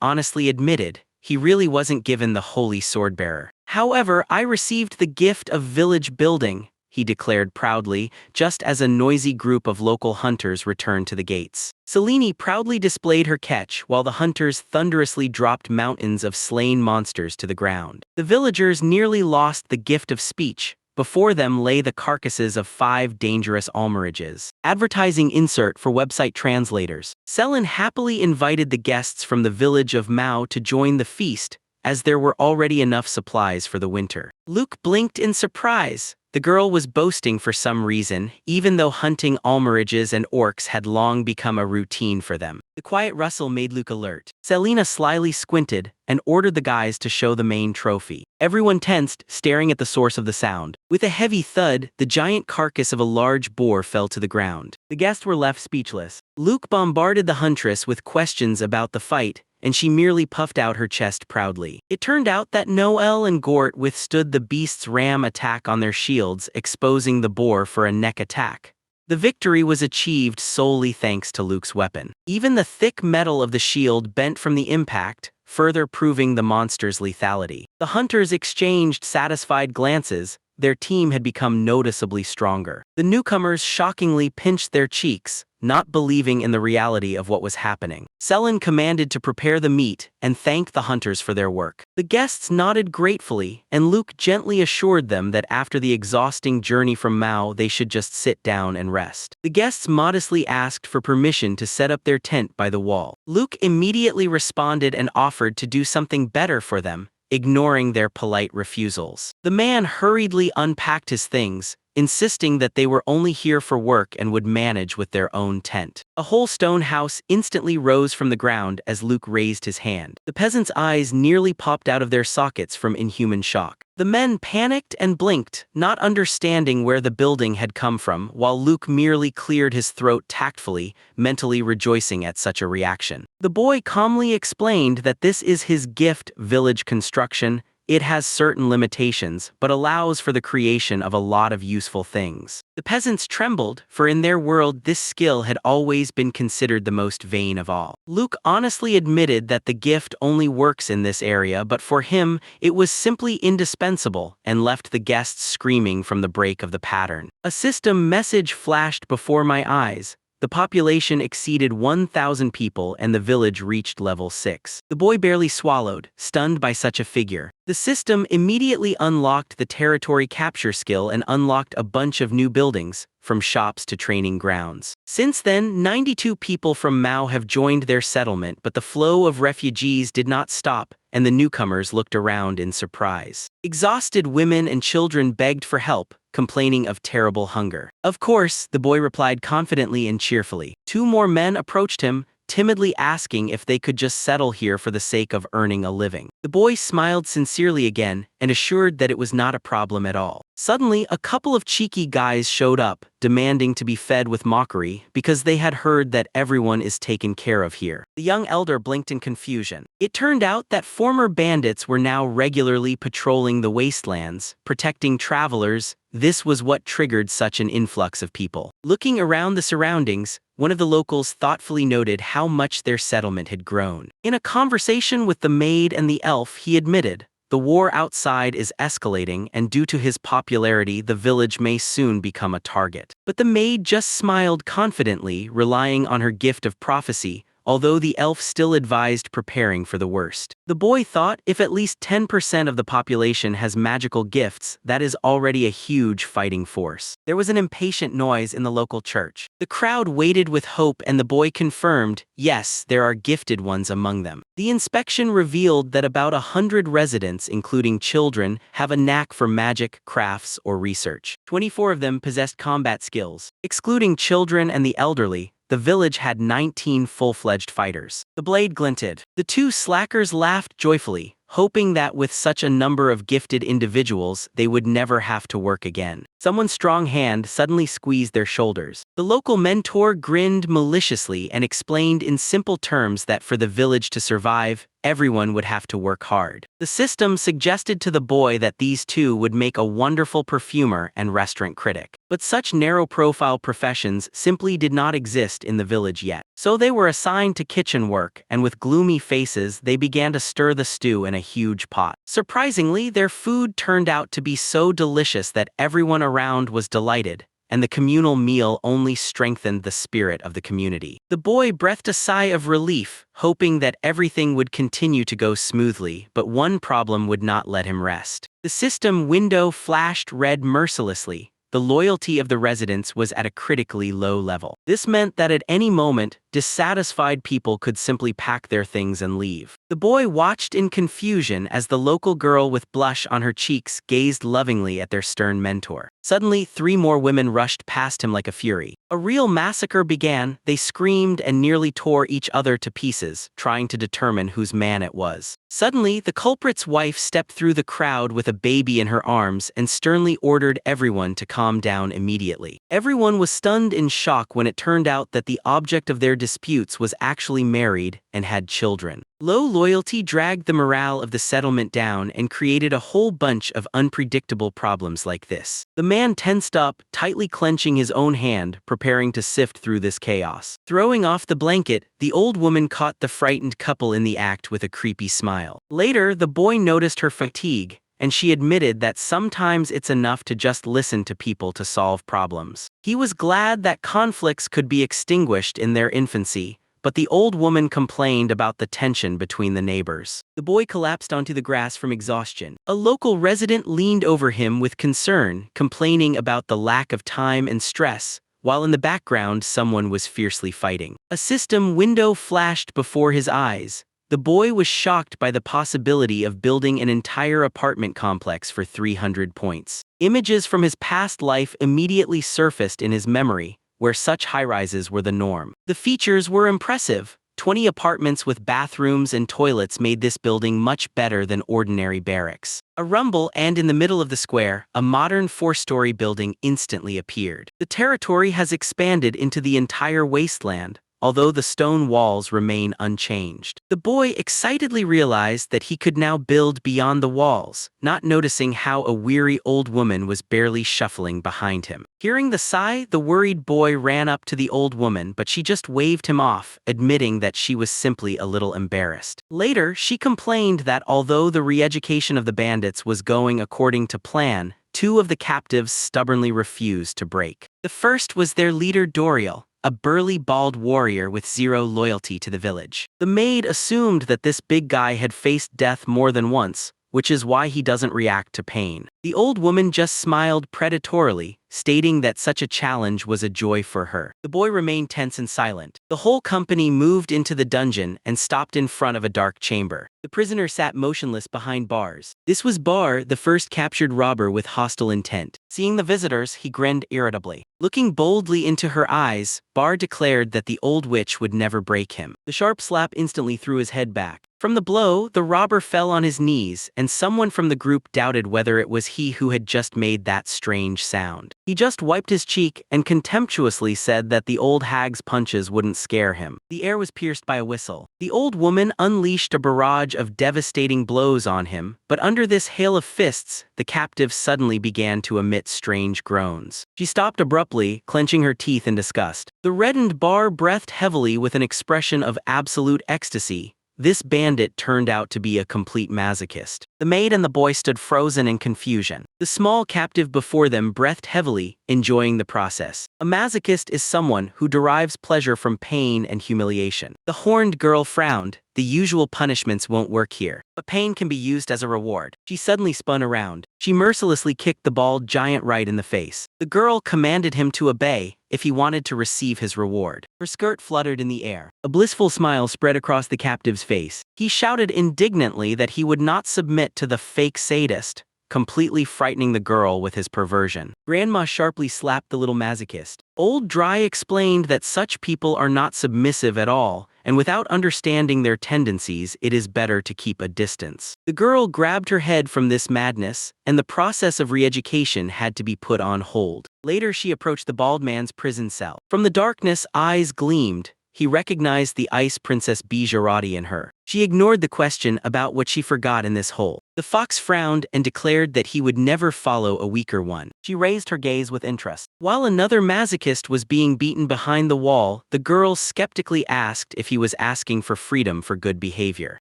honestly admitted he really wasn't given the holy sword-bearer. However, I received the gift of village building, he declared proudly, just as a noisy group of local hunters returned to the gates. Selene proudly displayed her catch while the hunters thunderously dropped mountains of slain monsters to the ground. The villagers nearly lost the gift of speech. Before them lay the carcasses of 5 dangerous almerages. Advertising insert for website translators. Selin happily invited the guests from the village of Mao to join the feast, as there were already enough supplies for the winter. Luke blinked in surprise. The girl was boasting for some reason, even though hunting almerages and orcs had long become a routine for them. The quiet rustle made Luke alert. Selena slyly squinted and ordered the guys to show the main trophy. Everyone tensed, staring at the source of the sound. With a heavy thud, the giant carcass of a large boar fell to the ground. The guests were left speechless. Luke bombarded the huntress with questions about the fight, and she merely puffed out her chest proudly. It turned out that Noel and Gort withstood the beast's ram attack on their shields, exposing the boar for a neck attack. The victory was achieved solely thanks to Luke's weapon. Even the thick metal of the shield bent from the impact, further proving the monster's lethality. The hunters exchanged satisfied glances. Their team had become noticeably stronger. The newcomers shockingly pinched their cheeks, not believing in the reality of what was happening. Selin commanded to prepare the meat and thanked the hunters for their work. The guests nodded gratefully, and Luke gently assured them that after the exhausting journey from Mao they should just sit down and rest. The guests modestly asked for permission to set up their tent by the wall. Luke immediately responded and offered to do something better for them, ignoring their polite refusals. The man hurriedly unpacked his things, insisting that they were only here for work and would manage with their own tent. A whole stone house instantly rose from the ground as Luke raised his hand. The peasants' eyes nearly popped out of their sockets from inhuman shock. The men panicked and blinked, not understanding where the building had come from, while Luke merely cleared his throat tactfully, mentally rejoicing at such a reaction. The boy calmly explained that this is his gift, village construction. It has certain limitations, but allows for the creation of a lot of useful things. The peasants trembled, for in their world this skill had always been considered the most vain of all. Luke honestly admitted that the gift only works in this area, but for him, it was simply indispensable, and left the guests screaming from the break of the pattern. A system message flashed before my eyes. The population exceeded 1,000 people and the village reached level 6. The boy barely swallowed, stunned by such a figure. The system immediately unlocked the territory capture skill and unlocked a bunch of new buildings, from shops to training grounds. Since then, 92 people from Mao have joined their settlement, but the flow of refugees did not stop, and the newcomers looked around in surprise. Exhausted women and children begged for help, complaining of terrible hunger. Of course, the boy replied confidently and cheerfully. 2 more men approached him, timidly asking if they could just settle here for the sake of earning a living. The boy smiled sincerely again and assured that it was not a problem at all. Suddenly, a couple of cheeky guys showed up, demanding to be fed with mockery because they had heard that everyone is taken care of here. The young elder blinked in confusion. It turned out that former bandits were now regularly patrolling the wastelands, protecting travelers. This was what triggered such an influx of people. Looking around the surroundings, one of the locals thoughtfully noted how much their settlement had grown. In a conversation with the maid and the elf, he admitted, "The war outside is escalating, and due to his popularity, the village may soon become a target." But the maid just smiled confidently, relying on her gift of prophecy, although the elf still advised preparing for the worst. The boy thought, if at least 10% of the population has magical gifts, that is already a huge fighting force. There was an impatient noise in the local church. The crowd waited with hope, and the boy confirmed, yes, there are gifted ones among them. The inspection revealed that about 100 residents, including children, have a knack for magic, crafts, or research. 24 of them possessed combat skills. Excluding children and the elderly, the village had 19 full-fledged fighters. The blade glinted. The 2 slackers laughed joyfully, hoping that with such a number of gifted individuals, they would never have to work again. Someone's strong hand suddenly squeezed their shoulders. The local mentor grinned maliciously and explained in simple terms that for the village to survive, everyone would have to work hard. The system suggested to the boy that these 2 would make a wonderful perfumer and restaurant critic. But such narrow-profile professions simply did not exist in the village yet. So they were assigned to kitchen work, and with gloomy faces, they began to stir the stew in a huge pot. Surprisingly, their food turned out to be so delicious that everyone around was delighted, and the communal meal only strengthened the spirit of the community. The boy breathed a sigh of relief, hoping that everything would continue to go smoothly, but one problem would not let him rest. The system window flashed red mercilessly. The loyalty of the residents was at a critically low level. This meant that at any moment, dissatisfied people could simply pack their things and leave. The boy watched in confusion as the local girl with blush on her cheeks gazed lovingly at their stern mentor. Suddenly, 3 more women rushed past him like a fury. A real massacre began. They screamed and nearly tore each other to pieces, trying to determine whose man it was. Suddenly, the culprit's wife stepped through the crowd with a baby in her arms and sternly ordered everyone to calm down immediately. Everyone was stunned in shock when it turned out that the object of their disputes was actually married and had children. Low loyalty dragged the morale of the settlement down and created a whole bunch of unpredictable problems like this. The man tensed up, tightly clenching his own hand, preparing to sift through this chaos. Throwing off the blanket, the old woman caught the frightened couple in the act with a creepy smile. Later, the boy noticed her fatigue, and she admitted that sometimes it's enough to just listen to people to solve problems. He was glad that conflicts could be extinguished in their infancy, but the old woman complained about the tension between the neighbors. The boy collapsed onto the grass from exhaustion. A local resident leaned over him with concern, complaining about the lack of time and stress, while in the background someone was fiercely fighting. A system window flashed before his eyes. The the boy was shocked by the possibility of building an entire apartment complex for 300 points. Images from his past life immediately surfaced in his memory, where such high-rises were the norm. The features were impressive. 20 apartments with bathrooms and toilets made this building much better than ordinary barracks. A rumble, and in the middle of the square, a modern 4-story building instantly appeared. The territory has expanded into the entire wasteland, although the stone walls remain unchanged. The boy excitedly realized that he could now build beyond the walls, not noticing how a weary old woman was barely shuffling behind him. Hearing the sigh, the worried boy ran up to the old woman, but she just waved him off, admitting that she was simply a little embarrassed. Later, she complained that although the re-education of the bandits was going according to plan, 2 of the captives stubbornly refused to break. The first was their leader Doriel, a burly bald warrior with zero loyalty to the village. The maid assumed that this big guy had faced death more than once, which is why he doesn't react to pain. The old woman just smiled predatorily, stating that such a challenge was a joy for her. The boy remained tense and silent. The whole company moved into the dungeon and stopped in front of a dark chamber. The prisoner sat motionless behind bars. This was Bar, the first captured robber with hostile intent. Seeing the visitors, he grinned irritably. Looking boldly into her eyes, Bar declared that the old witch would never break him. The sharp slap instantly threw his head back. From the blow, the robber fell on his knees, and someone from the group doubted whether it was he who had just made that strange sound. He just wiped his cheek and contemptuously said that the old hag's punches wouldn't scare him. The air was pierced by a whistle. The old woman unleashed a barrage of devastating blows on him, but under this hail of fists, the captive suddenly began to emit strange groans. She stopped abruptly, clenching her teeth in disgust. The reddened Bar breathed heavily with an expression of absolute ecstasy. This bandit turned out to be a complete masochist. The maid and the boy stood frozen in confusion. The small captive before them breathed heavily, enjoying the process. A masochist is someone who derives pleasure from pain and humiliation. The horned girl frowned. The usual punishments won't work here, but pain can be used as a reward. She suddenly spun around. She mercilessly kicked the bald giant right in the face. The girl commanded him to obey if he wanted to receive his reward. Her skirt fluttered in the air. A blissful smile spread across the captive's face. He shouted indignantly that he would not submit to the fake sadist, completely frightening the girl with his perversion. Grandma sharply slapped the little masochist. Old Dry explained that such people are not submissive at all, and without understanding their tendencies, it is better to keep a distance. The girl grabbed her head from this madness, and the process of re-education had to be put on hold. Later, she approached the bald man's prison cell. From the darkness, eyes gleamed. He recognized the ice princess Bijarati in her. She ignored the question about what she forgot in this hole. The fox frowned and declared that he would never follow a weaker one. She raised her gaze with interest. While another masochist was being beaten behind the wall, the girl skeptically asked if he was asking for freedom for good behavior.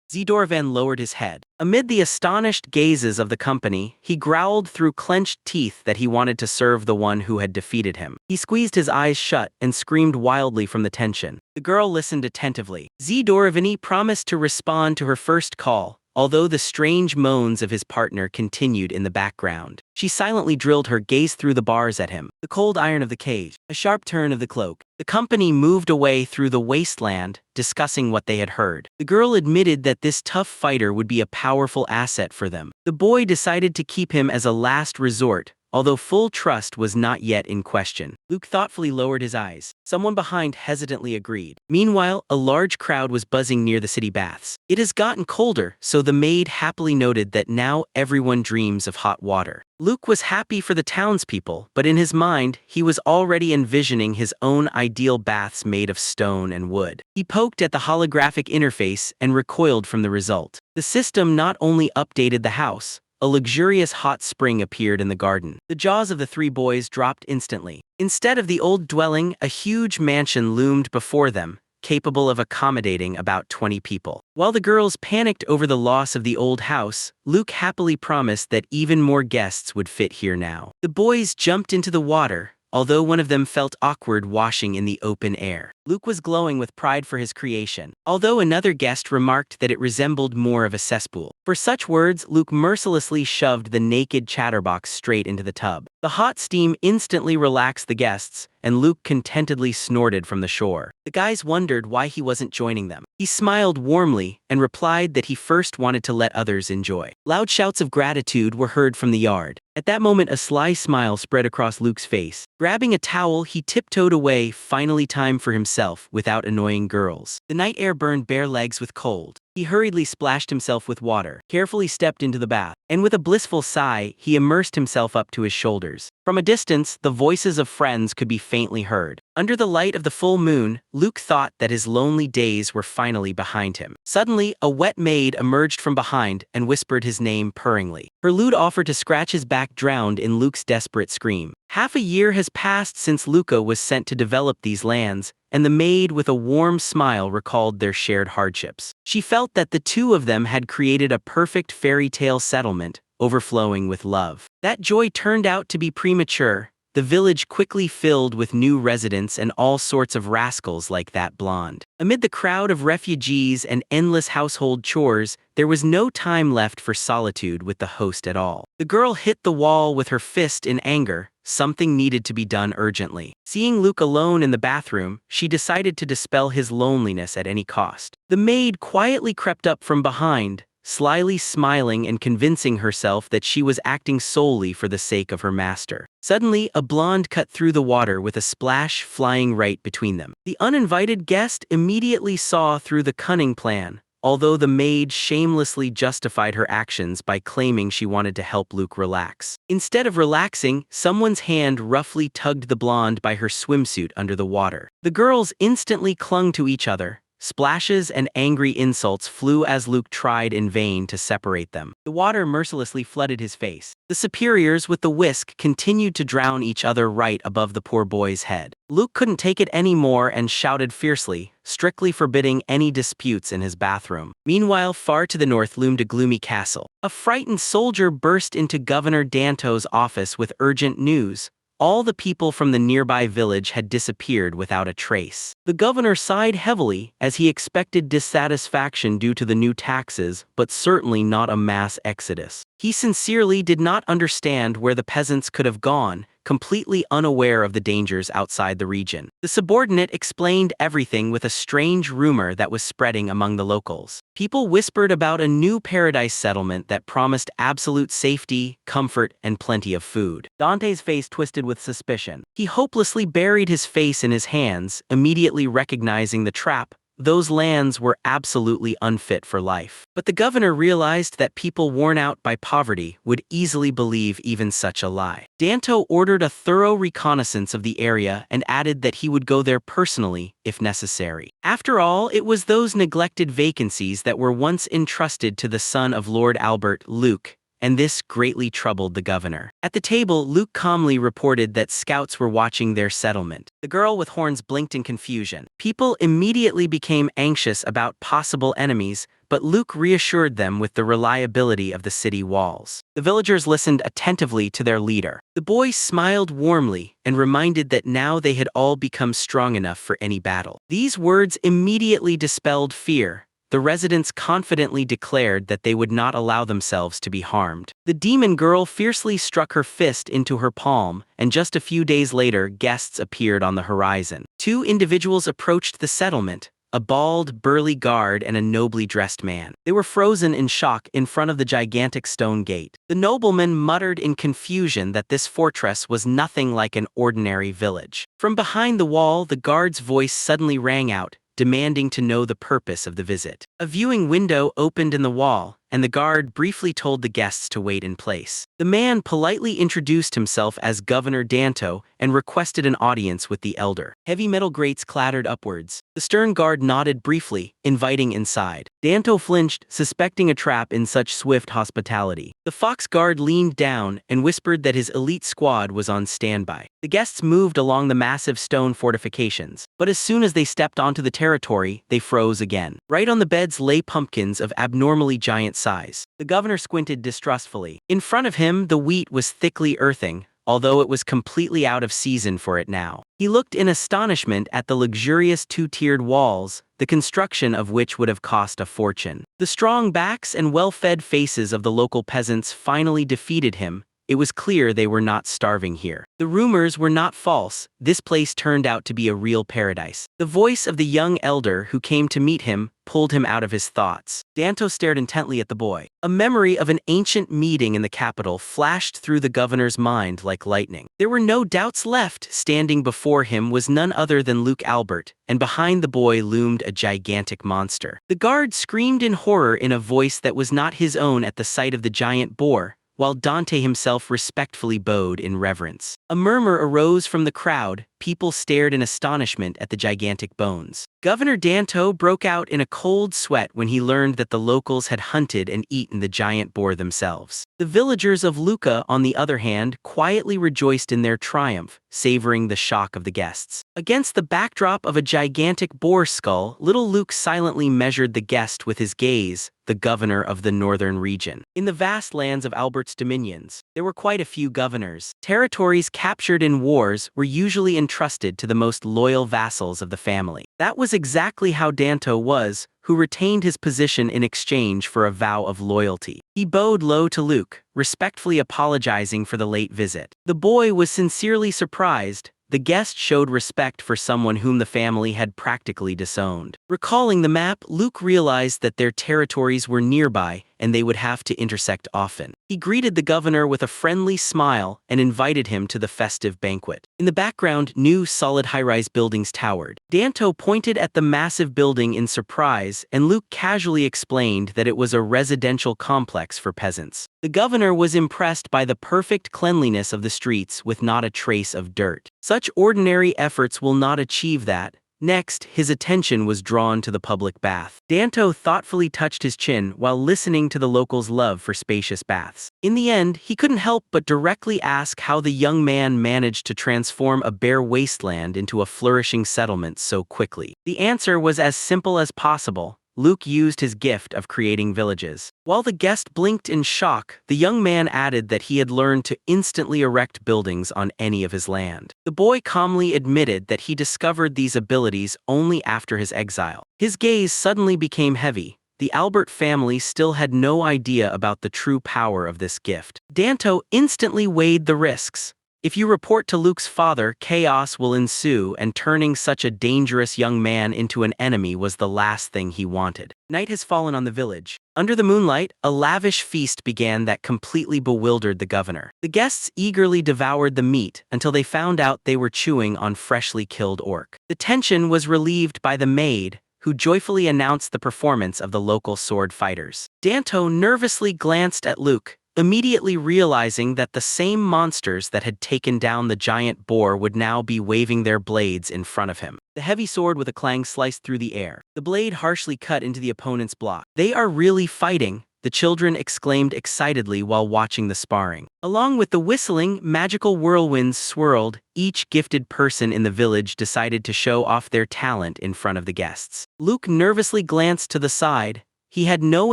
Zdorvan lowered his head. Amid the astonished gazes of the company, he growled through clenched teeth that he wanted to serve the one who had defeated him. He squeezed his eyes shut and screamed wildly from the tension. The girl listened attentively. Zdorvani promised to respond to her first call, although the strange moans of his partner continued in the background. She silently drilled her gaze through the bars at him. The cold iron of the cage, a sharp turn of the cloak. The company moved away through the wasteland, discussing what they had heard. The girl admitted that this tough fighter would be a powerful asset for them. The boy decided to keep him as a last resort, although full trust was not yet in question. Luke thoughtfully lowered his eyes. Someone behind hesitantly agreed. Meanwhile, a large crowd was buzzing near the city baths. It has gotten colder, so the maid happily noted that now everyone dreams of hot water. Luke was happy for the townspeople, but in his mind, he was already envisioning his own ideal baths made of stone and wood. He poked at the holographic interface and recoiled from the result. The system not only updated the house, a luxurious hot spring appeared in the garden. The jaws of the 3 boys dropped instantly. Instead of the old dwelling, a huge mansion loomed before them, capable of accommodating about 20 people. While the girls panicked over the loss of the old house, Luke happily promised that even more guests would fit here now. The boys jumped into the water, although one of them felt awkward washing in the open air. Luke was glowing with pride for his creation, although another guest remarked that it resembled more of a cesspool. For such words, Luke mercilessly shoved the naked chatterbox straight into the tub. The hot steam instantly relaxed the guests, and Luke contentedly snorted from the shore. The guys wondered why he wasn't joining them. He smiled warmly and replied that he first wanted to let others enjoy. Loud shouts of gratitude were heard from the yard. At that moment, a sly smile spread across Luke's face. Grabbing a towel, he tiptoed away, finally time for himself, without annoying girls. The night air burned bare legs with cold. He hurriedly splashed himself with water, carefully stepped into the bath, and with a blissful sigh, he immersed himself up to his shoulders. From a distance, the voices of friends could be faintly heard. Under the light of the full moon, Luke thought that his lonely days were finally behind him. Suddenly, a wet maid emerged from behind and whispered his name purringly. Her lewd offer to scratch his back drowned in Luke's desperate scream. Half a year has passed since Luca was sent to develop these lands, and the maid with a warm smile recalled their shared hardships. She felt that the two of them had created a perfect fairy tale settlement, overflowing with love. That joy turned out to be premature. The village quickly filled with new residents and all sorts of rascals like that blonde. Amid the crowd of refugees and endless household chores, there was no time left for solitude with the host at all. The girl hit the wall with her fist in anger. Something needed to be done urgently. Seeing Luke alone in the bathroom, she decided to dispel his loneliness at any cost. The maid quietly crept up from behind, slyly smiling and convincing herself that she was acting solely for the sake of her master. Suddenly, a blonde cut through the water with a splash flying right between them. The uninvited guest immediately saw through the cunning plan, although the maid shamelessly justified her actions by claiming she wanted to help Luke relax. Instead of relaxing, someone's hand roughly tugged the blonde by her swimsuit under the water. The girls instantly clung to each other. Splashes and angry insults flew as Luke tried in vain to separate them. The water mercilessly flooded his face. The superiors with the whisk continued to drown each other right above the poor boy's head. Luke couldn't take it anymore and shouted fiercely, strictly forbidding any disputes in his bathroom. Meanwhile, far to the north loomed a gloomy castle. A frightened soldier burst into Governor Danto's office with urgent news. All the people from the nearby village had disappeared without a trace. The governor sighed heavily, as he expected dissatisfaction due to the new taxes, but certainly not a mass exodus. He sincerely did not understand where the peasants could have gone, completely unaware of the dangers outside the region. The subordinate explained everything with a strange rumor that was spreading among the locals. People whispered about a new paradise settlement that promised absolute safety, comfort, and plenty of food. Dante's face twisted with suspicion. He hopelessly buried his face in his hands, immediately recognizing the trap. Those lands were absolutely unfit for life. But the governor realized that people worn out by poverty would easily believe even such a lie. Danto ordered a thorough reconnaissance of the area and added that he would go there personally, if necessary. After all, it was those neglected vacancies that were once entrusted to the son of Lord Albert, Luke, and this greatly troubled the governor. At the table, Luke calmly reported that scouts were watching their settlement. The girl with horns blinked in confusion. People immediately became anxious about possible enemies, but Luke reassured them with the reliability of the city walls. The villagers listened attentively to their leader. The boy smiled warmly and reminded that now they had all become strong enough for any battle. These words immediately dispelled fear. The residents confidently declared that they would not allow themselves to be harmed. The demon girl fiercely struck her fist into her palm, and just a few days later, guests appeared on the horizon. Two individuals approached the settlement, a bald, burly guard and a nobly dressed man. They were frozen in shock in front of the gigantic stone gate. The nobleman muttered in confusion that this fortress was nothing like an ordinary village. From behind the wall, the guard's voice suddenly rang out, demanding to know the purpose of the visit. A viewing window opened in the wall, and the guard briefly told the guests to wait in place. The man politely introduced himself as Governor Danto and requested an audience with the elder. Heavy metal grates clattered upwards. The stern guard nodded briefly, inviting inside. Danto flinched, suspecting a trap in such swift hospitality. The fox guard leaned down and whispered that his elite squad was on standby. The guests moved along the massive stone fortifications, but as soon as they stepped onto the territory, they froze again. Right on the beds lay pumpkins of abnormally giant size. The governor squinted distrustfully. In front of him, the wheat was thickly earthing, although it was completely out of season for it now. He looked in astonishment at the luxurious two-tiered walls, the construction of which would have cost a fortune. The strong backs and well-fed faces of the local peasants finally defeated him. It was clear they were not starving here. The rumors were not false. This place turned out to be a real paradise. The voice of the young elder who came to meet him pulled him out of his thoughts. Danto stared intently at the boy. A memory of an ancient meeting in the capital flashed through the governor's mind like lightning. There were no doubts left. Standing before him was none other than Luke Albert, and behind the boy loomed a gigantic monster. The guard screamed in horror in a voice that was not his own at the sight of the giant boar, while Dante himself respectfully bowed in reverence. A murmur arose from the crowd. People stared in astonishment at the gigantic bones. Governor Danto broke out in a cold sweat when he learned that the locals had hunted and eaten the giant boar themselves. The villagers of Lucca, on the other hand, quietly rejoiced in their triumph, savoring the shock of the guests. Against the backdrop of a gigantic boar skull, little Luke silently measured the guest with his gaze, the governor of the northern region. In the vast lands of Albert's dominions, there were quite a few governors. Territories captured in wars were usually entrusted to the most loyal vassals of the family. That was exactly how Danto was, who retained his position in exchange for a vow of loyalty. He bowed low to Luke, respectfully apologizing for the late visit. The boy was sincerely surprised. The guest showed respect for someone whom the family had practically disowned. Recalling the map, Luke realized that their territories were nearby and they would have to intersect often. He greeted the governor with a friendly smile and invited him to the festive banquet. In the background, new solid high-rise buildings towered. Danto pointed at the massive building in surprise, and Luke casually explained that it was a residential complex for peasants. The governor was impressed by the perfect cleanliness of the streets with not a trace of dirt. Such ordinary efforts will not achieve that. Next, his attention was drawn to the public bath. Danto thoughtfully touched his chin while listening to the locals' love for spacious baths. In the end, he couldn't help but directly ask how the young man managed to transform a bare wasteland into a flourishing settlement so quickly. The answer was as simple as possible. Luke used his gift of creating villages. While the guest blinked in shock, the young man added that he had learned to instantly erect buildings on any of his land. The boy calmly admitted that he discovered these abilities only after his exile. His gaze suddenly became heavy. The Albert family still had no idea about the true power of this gift. Danto instantly weighed the risks. If you report to Luke's father, chaos will ensue, and turning such a dangerous young man into an enemy was the last thing he wanted. Night has fallen on the village. Under the moonlight, a lavish feast began that completely bewildered the governor. The guests eagerly devoured the meat until they found out they were chewing on freshly killed orc. The tension was relieved by the maid, who joyfully announced the performance of the local sword fighters. Danto nervously glanced at Luke, immediately realizing that the same monsters that had taken down the giant boar would now be waving their blades in front of him. The heavy sword with a clang sliced through the air. The blade harshly cut into the opponent's block. "They are really fighting," the children exclaimed excitedly while watching the sparring. Along with the whistling, magical whirlwinds swirled. Each gifted person in the village decided to show off their talent in front of the guests. Luke nervously glanced to the side. He had no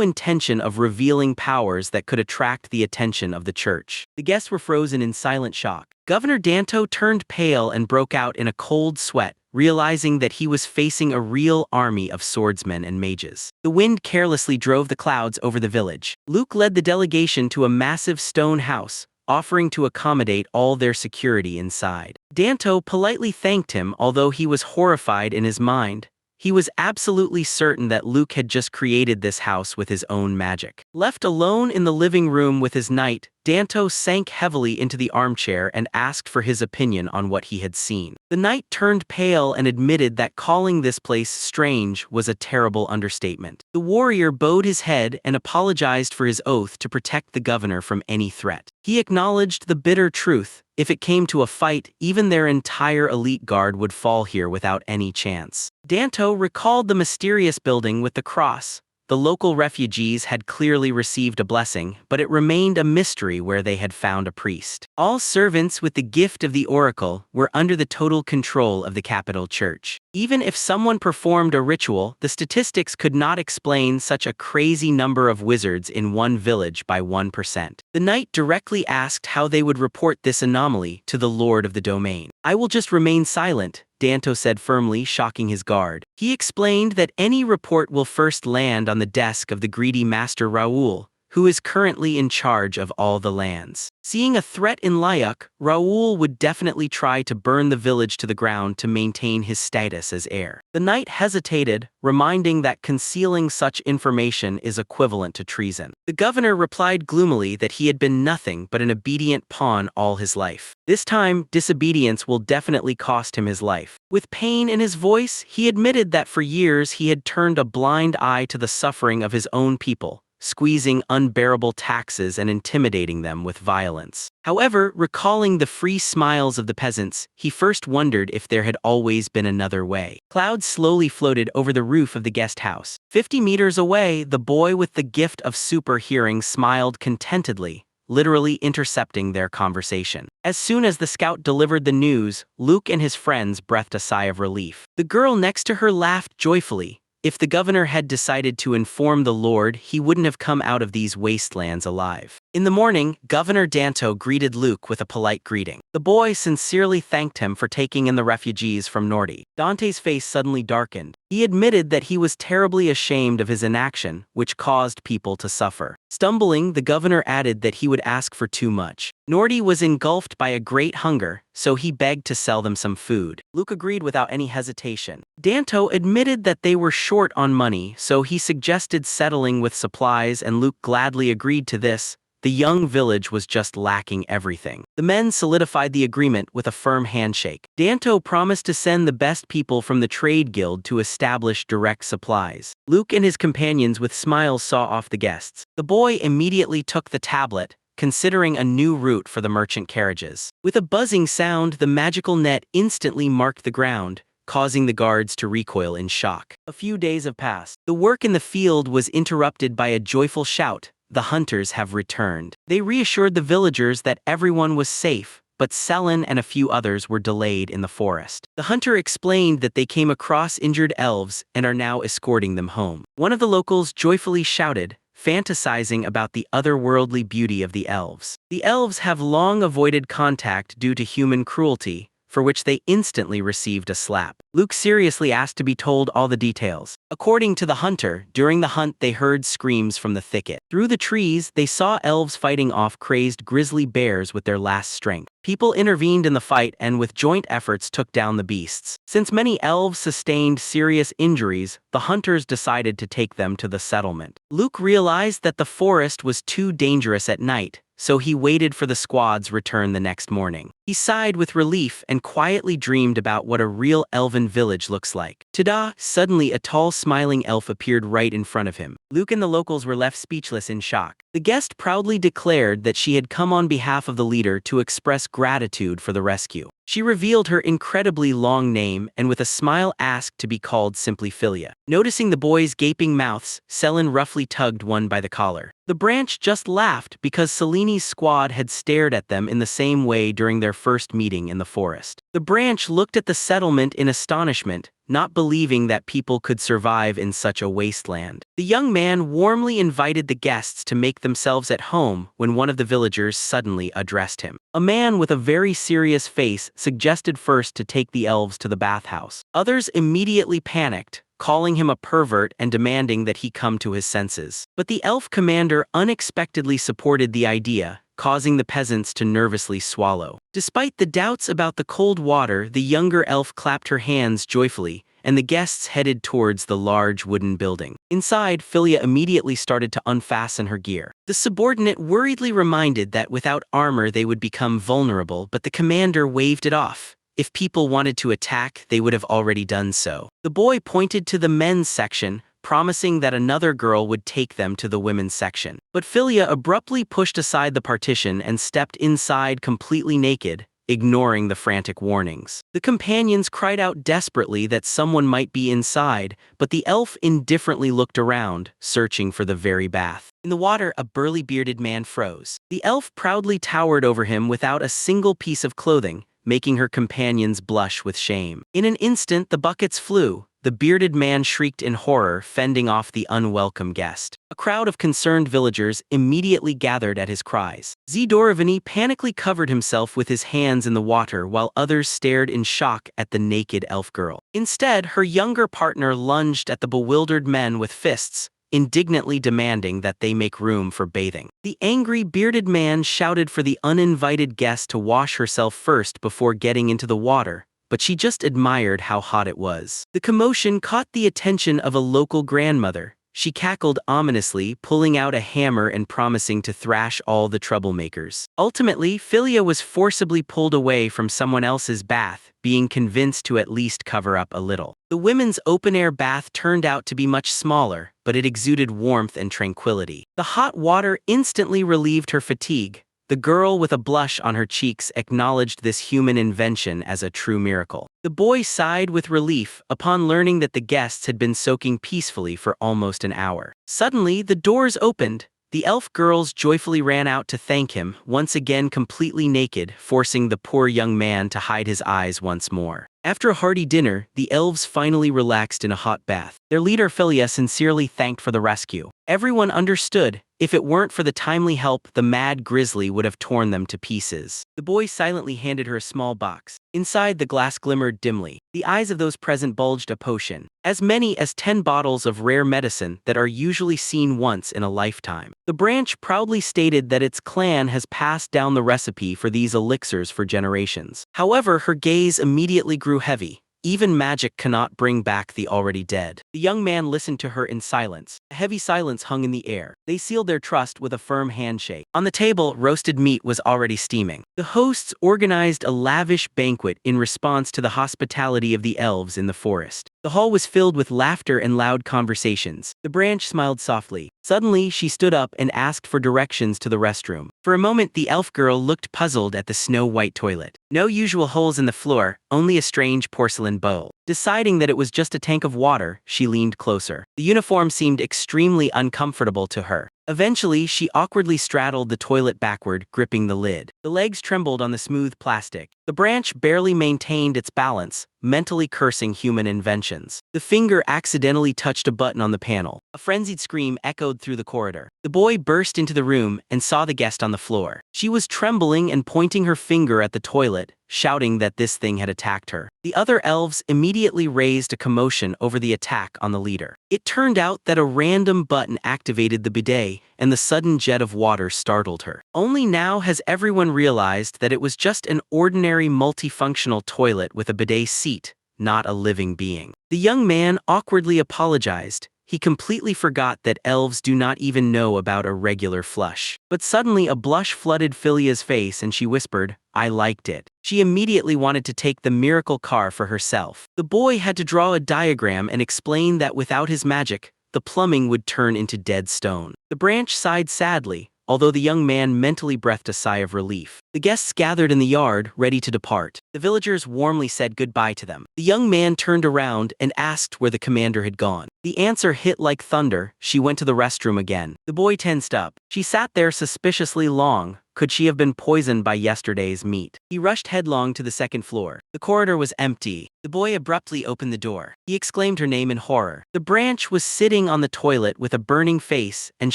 intention of revealing powers that could attract the attention of the church. The guests were frozen in silent shock. Governor Danto turned pale and broke out in a cold sweat, realizing that he was facing a real army of swordsmen and mages. The wind carelessly drove the clouds over the village. Luke led the delegation to a massive stone house, offering to accommodate all their security inside. Danto politely thanked him, although he was horrified in his mind. He was absolutely certain that Luke had just created this house with his own magic. Left alone in the living room with his knight, Danto sank heavily into the armchair and asked for his opinion on what he had seen. The knight turned pale and admitted that calling this place strange was a terrible understatement. The warrior bowed his head and apologized for his oath to protect the governor from any threat. He acknowledged the bitter truth. If it came to a fight, even their entire elite guard would fall here without any chance. Danto recalled the mysterious building with the cross. The local refugees had clearly received a blessing, but it remained a mystery where they had found a priest. All servants with the gift of the oracle were under the total control of the capital church. Even if someone performed a ritual, the statistics could not explain such a crazy number of wizards in one village by 1%. The knight directly asked how they would report this anomaly to the lord of the domain. "I will just remain silent," Danto said firmly, shocking his guard. He explained that any report will first land on the desk of the greedy Master Raoul, who is currently in charge of all the lands. Seeing a threat in Lyuk, Raoul would definitely try to burn the village to the ground to maintain his status as heir. The knight hesitated, reminding that concealing such information is equivalent to treason. The governor replied gloomily that he had been nothing but an obedient pawn all his life. This time, disobedience will definitely cost him his life. With pain in his voice, he admitted that for years he had turned a blind eye to the suffering of his own people, squeezing unbearable taxes and intimidating them with violence. However, recalling the free smiles of the peasants, he first wondered if there had always been another way. Clouds slowly floated over the roof of the guest house. 50 meters away, the boy with the gift of super hearing smiled contentedly, literally intercepting their conversation. As soon as the scout delivered the news, Luke and his friends breathed a sigh of relief. The girl next to her laughed joyfully. If the governor had decided to inform the lord, he wouldn't have come out of these wastelands alive. In the morning, Governor Danto greeted Luke with a polite greeting. The boy sincerely thanked him for taking in the refugees from Nordi. Dante's face suddenly darkened. He admitted that he was terribly ashamed of his inaction, which caused people to suffer. Stumbling, the governor added that he would ask for too much. Nordi was engulfed by a great hunger, so he begged to sell them some food. Luke agreed without any hesitation. Danto admitted that they were short on money, so he suggested settling with supplies, and Luke gladly agreed to this. The young village was just lacking everything. The men solidified the agreement with a firm handshake. Danto promised to send the best people from the trade guild to establish direct supplies. Luke and his companions with smiles saw off the guests. The boy immediately took the tablet, considering a new route for the merchant carriages. With a buzzing sound, the magical net instantly marked the ground, causing the guards to recoil in shock. A few days have passed. The work in the field was interrupted by a joyful shout. "The hunters have returned." They reassured the villagers that everyone was safe, but Selen and a few others were delayed in the forest. The hunter explained that they came across injured elves and are now escorting them home. One of the locals joyfully shouted, fantasizing about the otherworldly beauty of the elves. The elves have long avoided contact due to human cruelty, for which they instantly received a slap. Luke seriously asked to be told all the details. According to the hunter, during the hunt they heard screams from the thicket. Through the trees, they saw elves fighting off crazed grizzly bears with their last strength. People intervened in the fight and with joint efforts took down the beasts. Since many elves sustained serious injuries, the hunters decided to take them to the settlement. Luke realized that the forest was too dangerous at night, so he waited for the squad's return the next morning. He sighed with relief and quietly dreamed about what a real elven village looks like. Ta-da! Suddenly a tall smiling elf appeared right in front of him. Luke and the locals were left speechless in shock. The guest proudly declared that she had come on behalf of the leader to express gratitude for the rescue. She revealed her incredibly long name and with a smile asked to be called simply Philia. Noticing the boys' gaping mouths, Selen roughly tugged one by the collar. The branch just laughed because Seleni's squad had stared at them in the same way during their first meeting in the forest. The branch looked at the settlement in astonishment, not believing that people could survive in such a wasteland. The young man warmly invited the guests to make themselves at home when one of the villagers suddenly addressed him. A man with a very serious face suggested first to take the elves to the bathhouse. Others immediately panicked, calling him a pervert and demanding that he come to his senses. But the elf commander unexpectedly supported the idea, causing the peasants to nervously swallow. Despite the doubts about the cold water, the younger elf clapped her hands joyfully, and the guests headed towards the large wooden building. Inside, Philia immediately started to unfasten her gear. The subordinate worriedly reminded that without armor they would become vulnerable, but the commander waved it off. If people wanted to attack, they would have already done so. The boy pointed to the men's section, promising that another girl would take them to the women's section. But Philia abruptly pushed aside the partition and stepped inside completely naked, ignoring the frantic warnings. The companions cried out desperately that someone might be inside, but the elf indifferently looked around, searching for the very bath. In the water, a burly bearded man froze. The elf proudly towered over him without a single piece of clothing, making her companions blush with shame. In an instant, the buckets flew. The bearded man shrieked in horror, fending off the unwelcome guest. A crowd of concerned villagers immediately gathered at his cries. Zdorovany panically covered himself with his hands in the water while others stared in shock at the naked elf girl. Instead, her younger partner lunged at the bewildered men with fists, indignantly demanding that they make room for bathing. The angry bearded man shouted for the uninvited guest to wash herself first before getting into the water, but she just admired how hot it was. The commotion caught the attention of a local grandmother. She cackled ominously, pulling out a hammer and promising to thrash all the troublemakers. Ultimately, Philia was forcibly pulled away from someone else's bath, being convinced to at least cover up a little. The women's open-air bath turned out to be much smaller, but it exuded warmth and tranquility. The hot water instantly relieved her fatigue. The girl with a blush on her cheeks acknowledged this human invention as a true miracle. The boy sighed with relief upon learning that the guests had been soaking peacefully for almost an hour. Suddenly, the doors opened. The elf girls joyfully ran out to thank him, once again completely naked, forcing the poor young man to hide his eyes once more. After a hearty dinner, the elves finally relaxed in a hot bath. Their leader Philia sincerely thanked for the rescue. Everyone understood. If it weren't for the timely help, the mad grizzly would have torn them to pieces. The boy silently handed her a small box. Inside, the glass glimmered dimly. The eyes of those present bulged a potion. As many as 10 bottles of rare medicine that are usually seen once in a lifetime. The branch proudly stated that its clan has passed down the recipe for these elixirs for generations. However, her gaze immediately grew heavy. Even magic cannot bring back the already dead. The young man listened to her in silence. A heavy silence hung in the air. They sealed their trust with a firm handshake. On the table, roasted meat was already steaming. The hosts organized a lavish banquet in response to the hospitality of the elves in the forest. The hall was filled with laughter and loud conversations. The branch smiled softly. Suddenly, she stood up and asked for directions to the restroom. For a moment, the elf girl looked puzzled at the snow-white toilet. No usual holes in the floor, only a strange porcelain bowl. Deciding that it was just a tank of water, she leaned closer. The uniform seemed extremely uncomfortable to her. Eventually, she awkwardly straddled the toilet backward, gripping the lid. The legs trembled on the smooth plastic. The branch barely maintained its balance, mentally cursing human inventions. The finger accidentally touched a button on the panel. A frenzied scream echoed through the corridor. The boy burst into the room and saw the guest on the floor. She was trembling and pointing her finger at the toilet, shouting that this thing had attacked her. The other elves immediately raised a commotion over the attack on the leader. It turned out that a random button activated the bidet, and the sudden jet of water startled her. Only now has everyone realized that it was just an ordinary multifunctional toilet with a bidet seat, not a living being. The young man awkwardly apologized. He completely forgot that elves do not even know about a regular flush. But suddenly a blush flooded Philia's face and she whispered, "I liked it." She immediately wanted to take the miracle car for herself. The boy had to draw a diagram and explain that without his magic, the plumbing would turn into dead stone. The branch sighed sadly, although the young man mentally breathed a sigh of relief. The guests gathered in the yard, ready to depart. The villagers warmly said goodbye to them. The young man turned around and asked where the commander had gone. The answer hit like thunder. She went to the restroom again. The boy tensed up. She sat there suspiciously long. Could she have been poisoned by yesterday's meat? He rushed headlong to the second floor. The corridor was empty. The boy abruptly opened the door. He exclaimed her name in horror. The branch was sitting on the toilet with a burning face and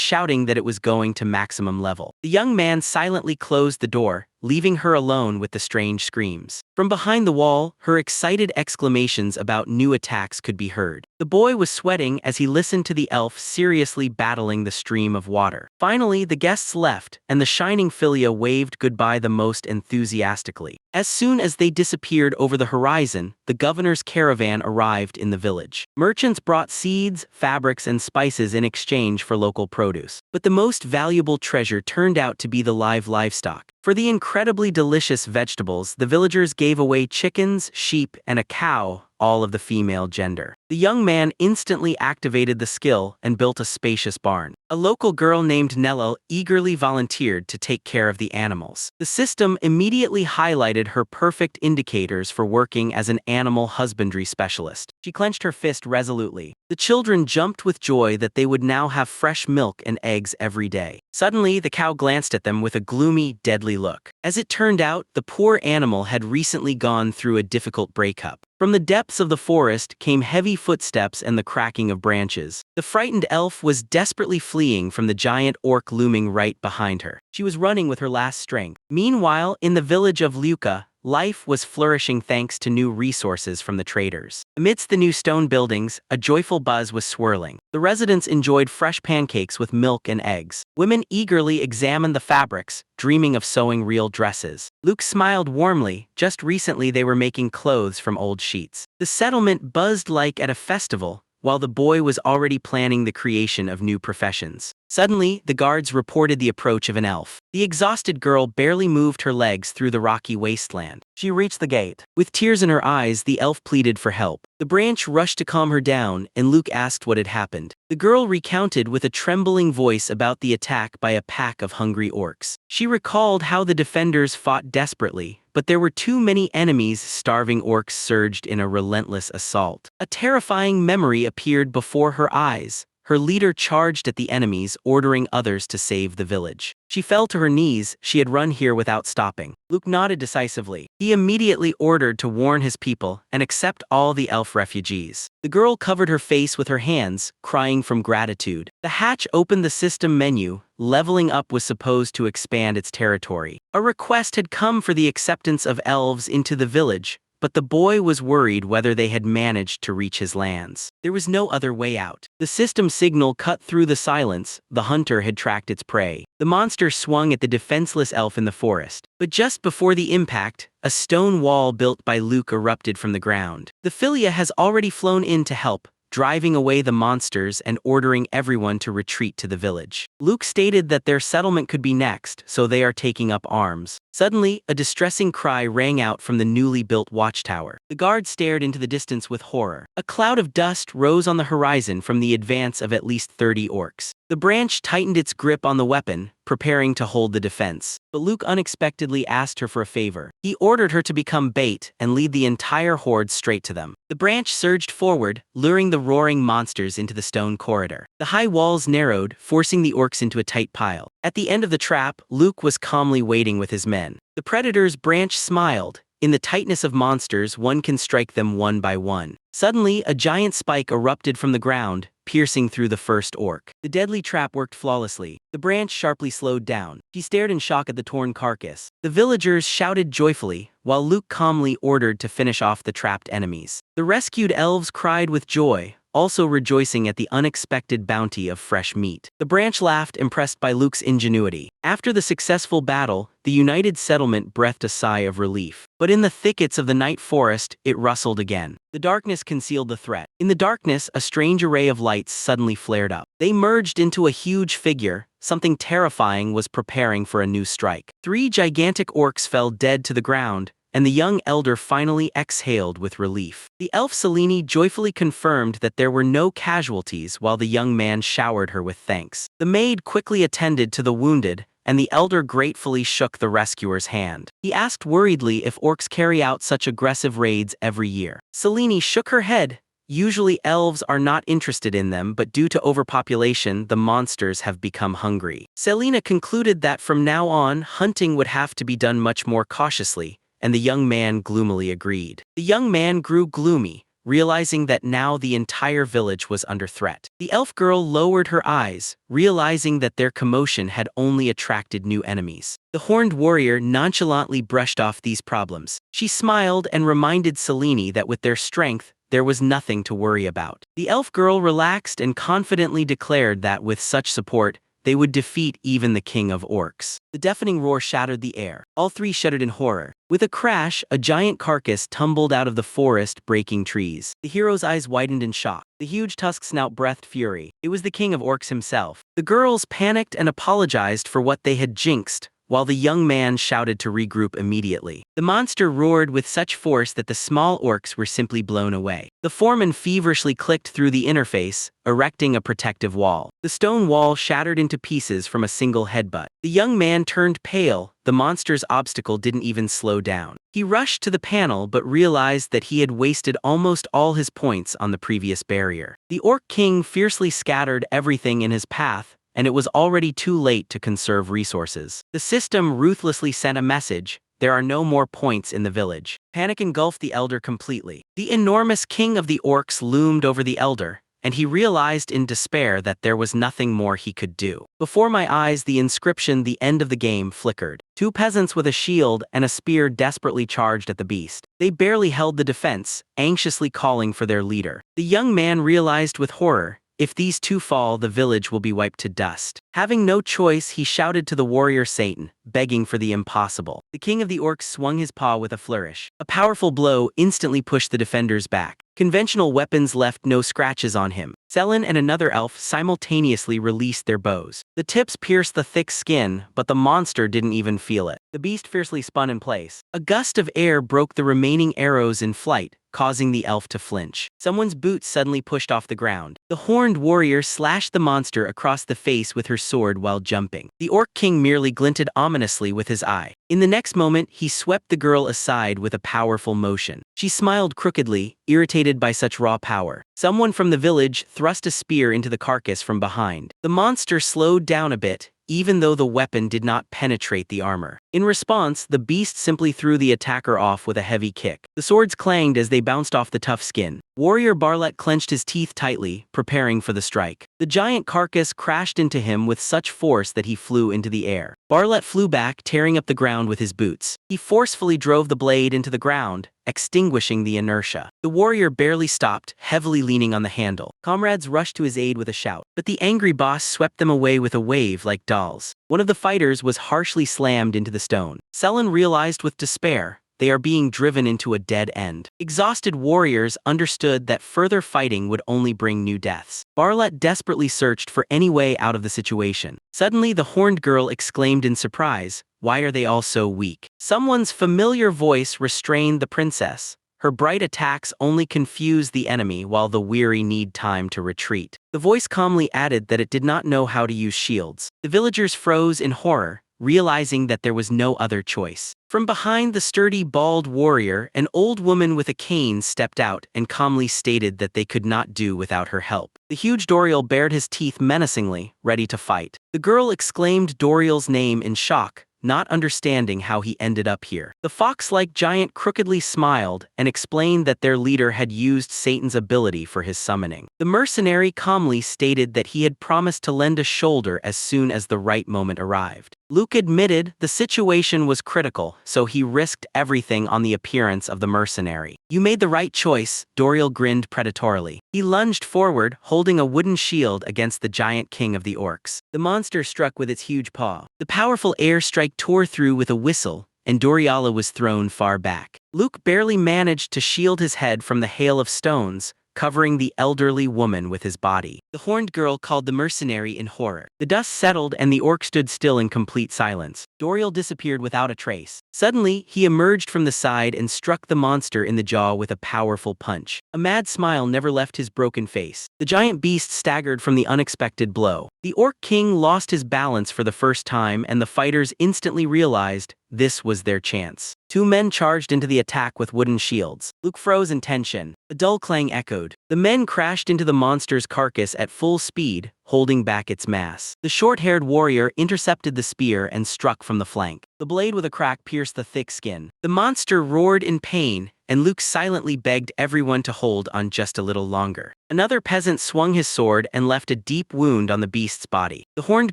shouting that it was going to maximum level. The young man silently closed the door, leaving her alone with the strange screams. From behind the wall, her excited exclamations about new attacks could be heard. The boy was sweating as he listened to the elf seriously battling the stream of water. Finally, the guests left, and the shining Philia waved goodbye the most enthusiastically. As soon as they disappeared over the horizon, the governor's caravan arrived in the village. Merchants brought seeds, fabrics, and spices in exchange for local produce. But the most valuable treasure turned out to be the live livestock. For the incredibly delicious vegetables, the villagers gave away chickens, sheep, and a cow, all of the female gender. The young man instantly activated the skill and built a spacious barn. A local girl named Nella eagerly volunteered to take care of the animals. The system immediately highlighted her perfect indicators for working as an animal husbandry specialist. She clenched her fist resolutely. The children jumped with joy that they would now have fresh milk and eggs every day. Suddenly, the cow glanced at them with a gloomy, deadly look. As it turned out, the poor animal had recently gone through a difficult breakup. From the depths of the forest came heavy footsteps and the cracking of branches. The frightened elf was desperately fleeing from the giant orc looming right behind her. She was running with her last strength. Meanwhile, in the village of Luca, life was flourishing thanks to new resources from the traders. Amidst the new stone buildings, a joyful buzz was swirling. The residents enjoyed fresh pancakes with milk and eggs. Women eagerly examined the fabrics, dreaming of sewing real dresses. Luke smiled warmly. Just recently they were making clothes from old sheets. The settlement buzzed like at a festival, while the boy was already planning the creation of new professions. Suddenly, the guards reported the approach of an elf. The exhausted girl barely moved her legs through the rocky wasteland. She reached the gate. With tears in her eyes, the elf pleaded for help. The branch rushed to calm her down, and Luke asked what had happened. The girl recounted with a trembling voice about the attack by a pack of hungry orcs. She recalled how the defenders fought desperately, but there were too many enemies. Starving orcs surged in a relentless assault. A terrifying memory appeared before her eyes. Her leader charged at the enemies, ordering others to save the village. She fell to her knees. She had run here without stopping. Luke nodded decisively. He immediately ordered to warn his people and accept all the elf refugees. The girl covered her face with her hands, crying from gratitude. The hatch opened the system menu. Leveling up was supposed to expand its territory. A request had come for the acceptance of elves into the village, but the boy was worried whether they had managed to reach his lands. There was no other way out. The system signal cut through the silence. The hunter had tracked its prey. The monster swung at the defenseless elf in the forest. But just before the impact, a stone wall built by Luke erupted from the ground. The Philia has already flown in to help, driving away the monsters and ordering everyone to retreat to the village. Luke stated that their settlement could be next, so they are taking up arms. Suddenly, a distressing cry rang out from the newly built watchtower. The guards stared into the distance with horror. A cloud of dust rose on the horizon from the advance of at least 30 orcs. The branch tightened its grip on the weapon, preparing to hold the defense. But Luke unexpectedly asked her for a favor. He ordered her to become bait and lead the entire horde straight to them. The branch surged forward, luring the roaring monsters into the stone corridor. The high walls narrowed, forcing the orcs into a tight pile. At the end of the trap, Luke was calmly waiting with his men. The predator's branch smiled. In the tightness of monsters, one can strike them one by one. Suddenly, a giant spike erupted from the ground, piercing through the first orc. The deadly trap worked flawlessly. The branch sharply slowed down. He stared in shock at the torn carcass. The villagers shouted joyfully, while Luke calmly ordered to finish off the trapped enemies. The rescued elves cried with joy, also rejoicing at the unexpected bounty of fresh meat. The branch laughed, impressed by Luke's ingenuity. After the successful battle, the united settlement breathed a sigh of relief. But in the thickets of the night forest, it rustled again. The darkness concealed the threat. In the darkness, a strange array of lights suddenly flared up. They merged into a huge figure. Something terrifying was preparing for a new strike. 3 gigantic orcs fell dead to the ground, and the young elder finally exhaled with relief. The elf Selene joyfully confirmed that there were no casualties while the young man showered her with thanks. The maid quickly attended to the wounded, and the elder gratefully shook the rescuer's hand. He asked worriedly if orcs carry out such aggressive raids every year. Selene shook her head. Usually elves are not interested in them, but due to overpopulation, the monsters have become hungry. Selena concluded that from now on, hunting would have to be done much more cautiously, and the young man gloomily agreed. The young man grew gloomy, realizing that now the entire village was under threat. The elf girl lowered her eyes, realizing that their commotion had only attracted new enemies. The horned warrior nonchalantly brushed off these problems. She smiled and reminded Selene that with their strength, there was nothing to worry about. The elf girl relaxed and confidently declared that with such support, they would defeat even the king of orcs. The deafening roar shattered the air. All 3 shuddered in horror. With a crash, a giant carcass tumbled out of the forest, breaking trees. The hero's eyes widened in shock. The huge tusk snout breathed fury. It was the king of orcs himself. The girls panicked and apologized for what they had jinxed, while the young man shouted to regroup immediately. The monster roared with such force that the small orcs were simply blown away. The foreman feverishly clicked through the interface, erecting a protective wall. The stone wall shattered into pieces from a single headbutt. The young man turned pale. The monster's obstacle didn't even slow down. He rushed to the panel but realized that he had wasted almost all his points on the previous barrier. The Orc King fiercely scattered everything in his path, and it was already too late to conserve resources. The system ruthlessly sent a message: there are no more points in the village. Panic engulfed the elder completely. The enormous king of the orcs loomed over the elder, and he realized in despair that there was nothing more he could do. Before my eyes, the inscription "The End of the Game" flickered. Two peasants with a shield and a spear desperately charged at the beast. They barely held the defense, anxiously calling for their leader. The young man realized with horror, if these two fall, the village will be wiped to dust. Having no choice, he shouted to the warrior Satan, begging for the impossible. The king of the orcs swung his paw with a flourish. A powerful blow instantly pushed the defenders back. Conventional weapons left no scratches on him. Selin and another elf simultaneously released their bows. The tips pierced the thick skin, but the monster didn't even feel it. The beast fiercely spun in place. A gust of air broke the remaining arrows in flight, causing the elf to flinch. Someone's boots suddenly pushed off the ground. The horned warrior slashed the monster across the face with her sword while jumping. The Orc King merely glinted ominously with his eye. In the next moment, he swept the girl aside with a powerful motion. She smiled crookedly, irritated by such raw power. Someone from the village thrust a spear into the carcass from behind. The monster slowed down a bit, even though the weapon did not penetrate the armor. In response, the beast simply threw the attacker off with a heavy kick. The swords clanged as they bounced off the tough skin. Warrior Barlet clenched his teeth tightly, preparing for the strike. The giant carcass crashed into him with such force that he flew into the air. Barlet flew back, tearing up the ground with his boots. He forcefully drove the blade into the ground, extinguishing the inertia. The warrior barely stopped, heavily leaning on the handle. Comrades rushed to his aid with a shout, but the angry boss swept them away with a wave like dolls. One of the fighters was harshly slammed into the stone. Selin realized with despair, they are being driven into a dead end. Exhausted warriors understood that further fighting would only bring new deaths. Barlet desperately searched for any way out of the situation. Suddenly, the horned girl exclaimed in surprise, "Why are they all so weak?" Someone's familiar voice restrained the princess. Her bright attacks only confused the enemy while the weary need time to retreat. The voice calmly added that it did not know how to use shields. The villagers froze in horror, realizing that there was no other choice. From behind the sturdy bald warrior, an old woman with a cane stepped out and calmly stated that they could not do without her help. The huge Doriel bared his teeth menacingly, ready to fight. The girl exclaimed Doriel's name in shock, not understanding how he ended up here. The fox-like giant crookedly smiled and explained that their leader had used Satan's ability for his summoning. The mercenary calmly stated that he had promised to lend a shoulder as soon as the right moment arrived. Luke admitted the situation was critical, so he risked everything on the appearance of the mercenary. "You made the right choice," Doriel grinned predatorily. He lunged forward, holding a wooden shield against the giant king of the orcs. The monster struck with its huge paw. The powerful air strike tore through with a whistle, and Doriala was thrown far back. Luke barely managed to shield his head from the hail of stones, covering the elderly woman with his body. The horned girl called the mercenary in horror. The dust settled and the orc stood still in complete silence. Doriel disappeared without a trace. Suddenly, he emerged from the side and struck the monster in the jaw with a powerful punch. A mad smile never left his broken face. The giant beast staggered from the unexpected blow. The Orc King lost his balance for the first time, and the fighters instantly realized this was their chance. Two men charged into the attack with wooden shields. Luke froze in tension. A dull clang echoed. The men crashed into the monster's carcass at full speed, holding back its mass. The short-haired warrior intercepted the spear and struck from the flank. The blade with a crack pierced the thick skin. The monster roared in pain, and Luke silently begged everyone to hold on just a little longer. Another peasant swung his sword and left a deep wound on the beast's body. The horned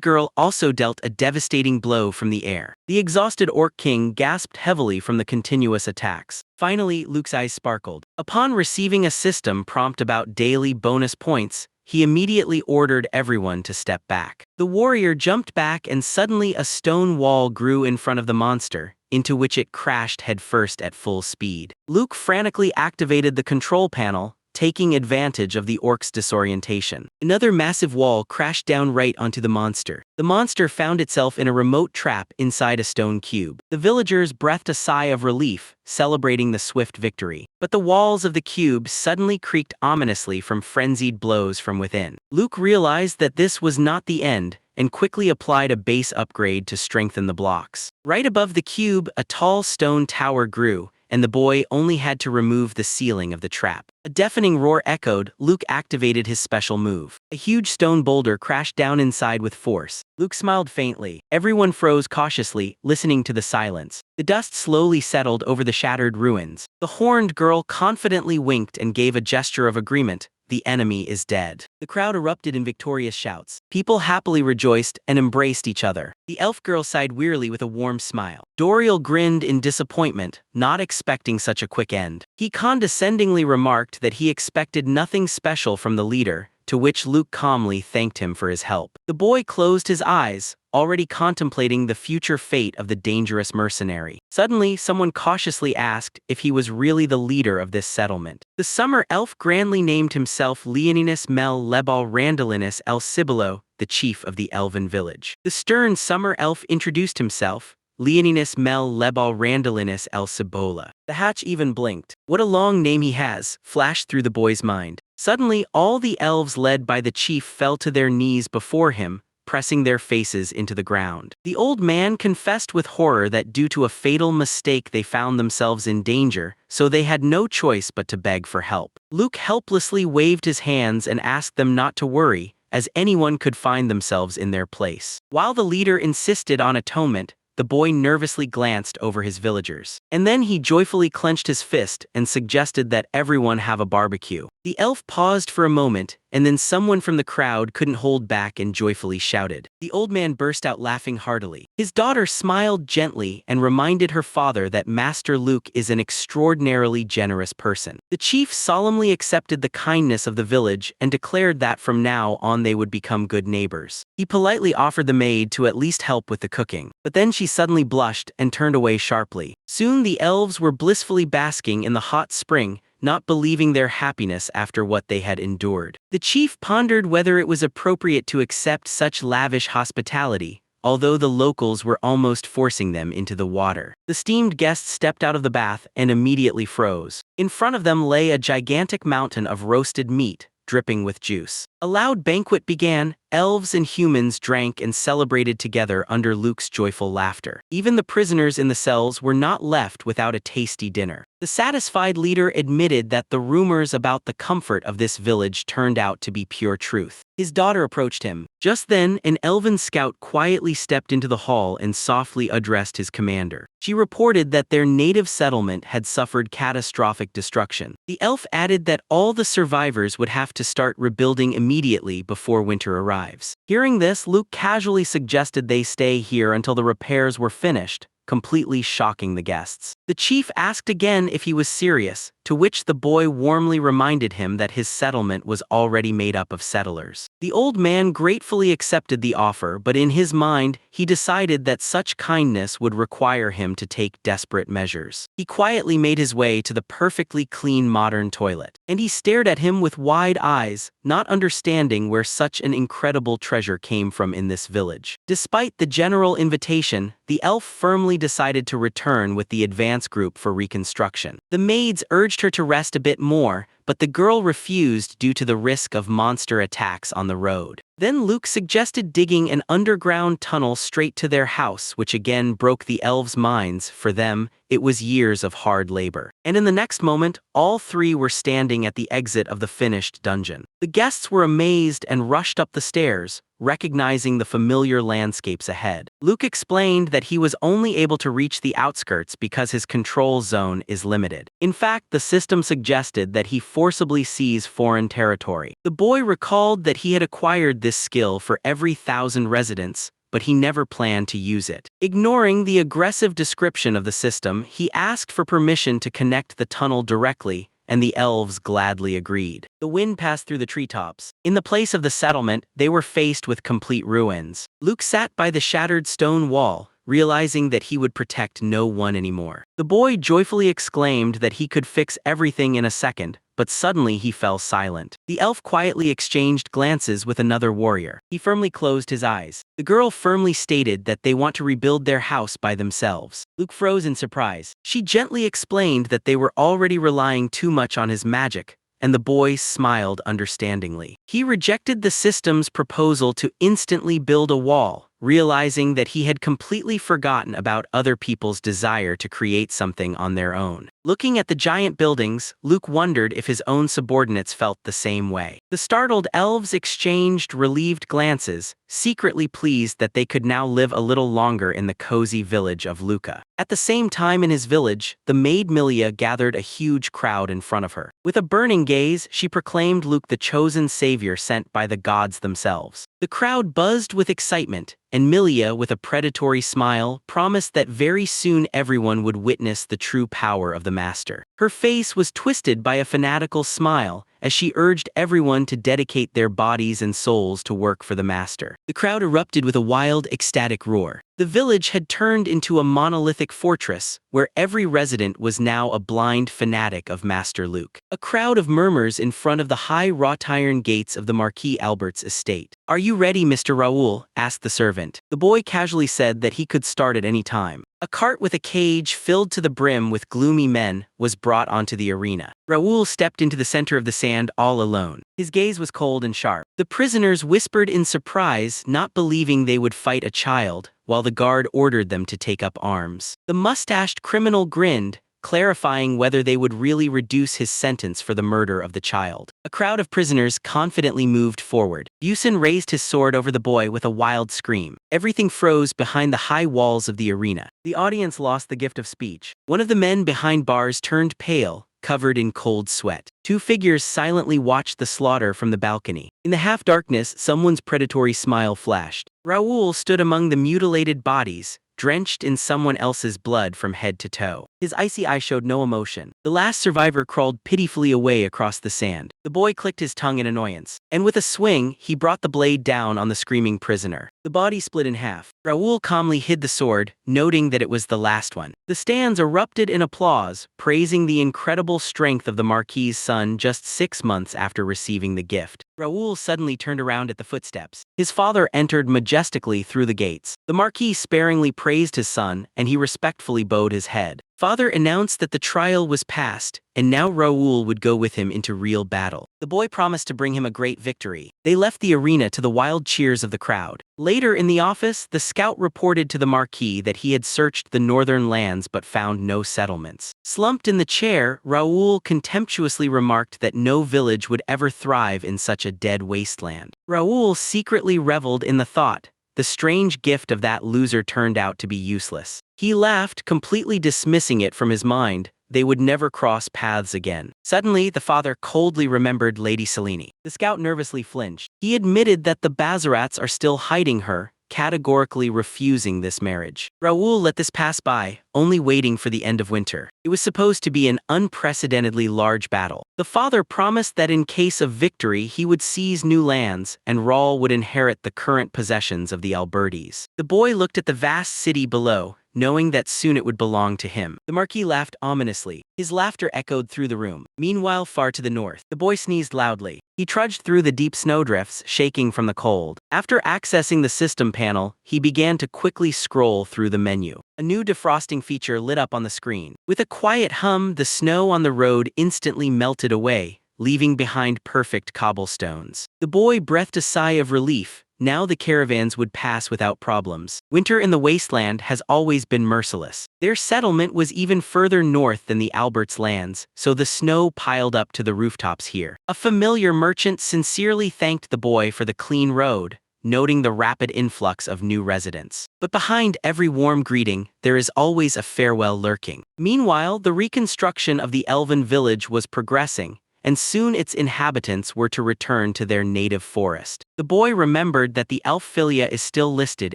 girl also dealt a devastating blow from the air. The exhausted Orc King gasped heavily from the continuous attacks. Finally, Luke's eyes sparkled. Upon receiving a system prompt about daily bonus points, he immediately ordered everyone to step back. The warrior jumped back and suddenly a stone wall grew in front of the monster, into which it crashed headfirst at full speed. Luke frantically activated the control panel, taking advantage of the orc's disorientation. Another massive wall crashed down right onto the monster. The monster found itself in a remote trap inside a stone cube. The villagers breathed a sigh of relief, celebrating the swift victory. But the walls of the cube suddenly creaked ominously from frenzied blows from within. Luke realized that this was not the end, and quickly applied a base upgrade to strengthen the blocks. Right above the cube, a tall stone tower grew, and the boy only had to remove the ceiling of the trap. A deafening roar echoed. Luke activated his special move. A huge stone boulder crashed down inside with force. Luke smiled faintly. Everyone froze cautiously, listening to the silence. The dust slowly settled over the shattered ruins. The horned girl confidently winked and gave a gesture of agreement. The enemy is dead. The crowd erupted in victorious shouts. People happily rejoiced and embraced each other. The elf girl sighed wearily with a warm smile. Doriel grinned in disappointment, not expecting such a quick end. He condescendingly remarked that he expected nothing special from the leader, to which Luke calmly thanked him for his help. The boy closed his eyes, already contemplating the future fate of the dangerous mercenary. Suddenly, someone cautiously asked if he was really the leader of this settlement. The summer elf grandly named himself Leoninus Mel Lebal Randalinus El Cibolo, the chief of the elven village. The stern summer elf introduced himself, Leoninus Mel Lebal Randalinus El Cibola. The hatch even blinked. What a long name he has, flashed through the boy's mind. Suddenly, all the elves led by the chief fell to their knees before him, pressing their faces into the ground. The old man confessed with horror that due to a fatal mistake they found themselves in danger, so they had no choice but to beg for help. Luke helplessly waved his hands and asked them not to worry, as anyone could find themselves in their place. While the leader insisted on atonement, the boy nervously glanced over his villagers. And then he joyfully clenched his fist and suggested that everyone have a barbecue. The elf paused for a moment, and then someone from the crowd couldn't hold back and joyfully shouted. The old man burst out laughing heartily. His daughter smiled gently and reminded her father that Master Luke is an extraordinarily generous person. The chief solemnly accepted the kindness of the village and declared that from now on they would become good neighbors. He politely offered the maid to at least help with the cooking, but then she suddenly blushed and turned away sharply. Soon the elves were blissfully basking in the hot spring, not believing their happiness after what they had endured. The chief pondered whether it was appropriate to accept such lavish hospitality, although the locals were almost forcing them into the water. The steamed guests stepped out of the bath and immediately froze. In front of them lay a gigantic mountain of roasted meat, dripping with juice. A loud banquet began. Elves and humans drank and celebrated together under Luke's joyful laughter. Even the prisoners in the cells were not left without a tasty dinner. The satisfied leader admitted that the rumors about the comfort of this village turned out to be pure truth. His daughter approached him. Just then, an elven scout quietly stepped into the hall and softly addressed his commander. She reported that their native settlement had suffered catastrophic destruction. The elf added that all the survivors would have to start rebuilding immediately before winter arrives. Hearing this, Luke casually suggested they stay here until the repairs were finished, completely shocking the guests. The chief asked again if he was serious, to which the boy warmly reminded him that his settlement was already made up of settlers. The old man gratefully accepted the offer, but in his mind, he decided that such kindness would require him to take desperate measures. He quietly made his way to the perfectly clean modern toilet, and he stared at him with wide eyes, not understanding where such an incredible treasure came from in this village. Despite the general invitation, the elf firmly decided to return with the advance group for reconstruction. The maids urged her to rest a bit more, but the girl refused due to the risk of monster attacks on the road. Then Luke suggested digging an underground tunnel straight to their house, which again broke the elves' minds. For them, it was years of hard labor. And in the next moment, all three were standing at the exit of the finished dungeon. The guests were amazed and rushed up the stairs, recognizing the familiar landscapes ahead. Luke explained that he was only able to reach the outskirts because his control zone is limited. In fact, the system suggested that he forcibly seize foreign territory. The boy recalled that he had acquired this skill for every 1,000 residents, but he never planned to use it. Ignoring the aggressive description of the system, he asked for permission to connect the tunnel directly, and the elves gladly agreed. The wind passed through the treetops. In the place of the settlement, they were faced with complete ruins. Luke sat by the shattered stone wall, realizing that he would protect no one anymore. The boy joyfully exclaimed that he could fix everything in a second, but suddenly he fell silent. The elf quietly exchanged glances with another warrior. He firmly closed his eyes. The girl firmly stated that they want to rebuild their house by themselves. Luke froze in surprise. She gently explained that they were already relying too much on his magic, and the boy smiled understandingly. He rejected the system's proposal to instantly build a wall, realizing that he had completely forgotten about other people's desire to create something on their own. Looking at the giant buildings, Luke wondered if his own subordinates felt the same way. The startled elves exchanged relieved glances, secretly pleased that they could now live a little longer in the cozy village of Luca. At the same time in his village, the maid Milia gathered a huge crowd in front of her. With a burning gaze, she proclaimed Luke the chosen savior sent by the gods themselves. The crowd buzzed with excitement, and Milia, with a predatory smile, promised that very soon everyone would witness the true power of the master. Her face was twisted by a fanatical smile as she urged everyone to dedicate their bodies and souls to work for the master. The crowd erupted with a wild, ecstatic roar. The village had turned into a monolithic fortress, where every resident was now a blind fanatic of Master Luke. A crowd of murmurs in front of the high wrought-iron gates of the Marquis Albert's estate. "Are you ready, Mr. Raoul?" asked the servant. The boy casually said that he could start at any time. A cart with a cage filled to the brim with gloomy men was brought onto the arena. Raoul stepped into the center of the sand all alone. His gaze was cold and sharp. The prisoners whispered in surprise, not believing they would fight a child, while the guard ordered them to take up arms. The mustached criminal grinned, clarifying whether they would really reduce his sentence for the murder of the child. A crowd of prisoners confidently moved forward. Busen raised his sword over the boy with a wild scream. Everything froze behind the high walls of the arena. The audience lost the gift of speech. One of the men behind bars turned pale, covered in cold sweat. Two figures silently watched the slaughter from the balcony. In the half-darkness, someone's predatory smile flashed. Raoul stood among the mutilated bodies, drenched in someone else's blood from head to toe. His icy eye showed no emotion. The last survivor crawled pitifully away across the sand. The boy clicked his tongue in annoyance, and with a swing, he brought the blade down on the screaming prisoner. The body split in half. Raoul calmly hid the sword, noting that it was the last one. The stands erupted in applause, praising the incredible strength of the Marquis's son just 6 months after receiving the gift. Raoul suddenly turned around at the footsteps. His father entered majestically through the gates. The Marquis sparingly praised his son, and he respectfully bowed his head. Father announced that the trial was passed, and now Raoul would go with him into real battle. The boy promised to bring him a great victory. They left the arena to the wild cheers of the crowd. Later in the office, the scout reported to the Marquis that he had searched the northern lands but found no settlements. Slumped in the chair, Raoul contemptuously remarked that no village would ever thrive in such a dead wasteland. Raoul secretly reveled in the thought. The strange gift of that loser turned out to be useless. He laughed, completely dismissing it from his mind. They would never cross paths again. Suddenly, the father coldly remembered Lady Selene. The scout nervously flinched. He admitted that the Bazarats are still hiding her, categorically refusing this marriage. Raoul let this pass by, only waiting for the end of winter. It was supposed to be an unprecedentedly large battle. The father promised that in case of victory he would seize new lands, and Raoul would inherit the current possessions of the Albertis. The boy looked at the vast city below, knowing that soon it would belong to him. The Marquis laughed ominously. His laughter echoed through the room. Meanwhile, far to the north, the boy sneezed loudly. He trudged through the deep snowdrifts, shaking from the cold. After accessing the system panel, he began to quickly scroll through the menu. A new defrosting feature lit up on the screen. With a quiet hum, the snow on the road instantly melted away, leaving behind perfect cobblestones. The boy breathed a sigh of relief. Now the caravans would pass without problems. Winter in the wasteland has always been merciless. Their settlement was even further north than the Alberts' lands, so the snow piled up to the rooftops here. A familiar merchant sincerely thanked the boy for the clean road, noting the rapid influx of new residents. But behind every warm greeting, there is always a farewell lurking. Meanwhile, the reconstruction of the elven village was progressing, and soon its inhabitants were to return to their native forest. The boy remembered that the elf filia is still listed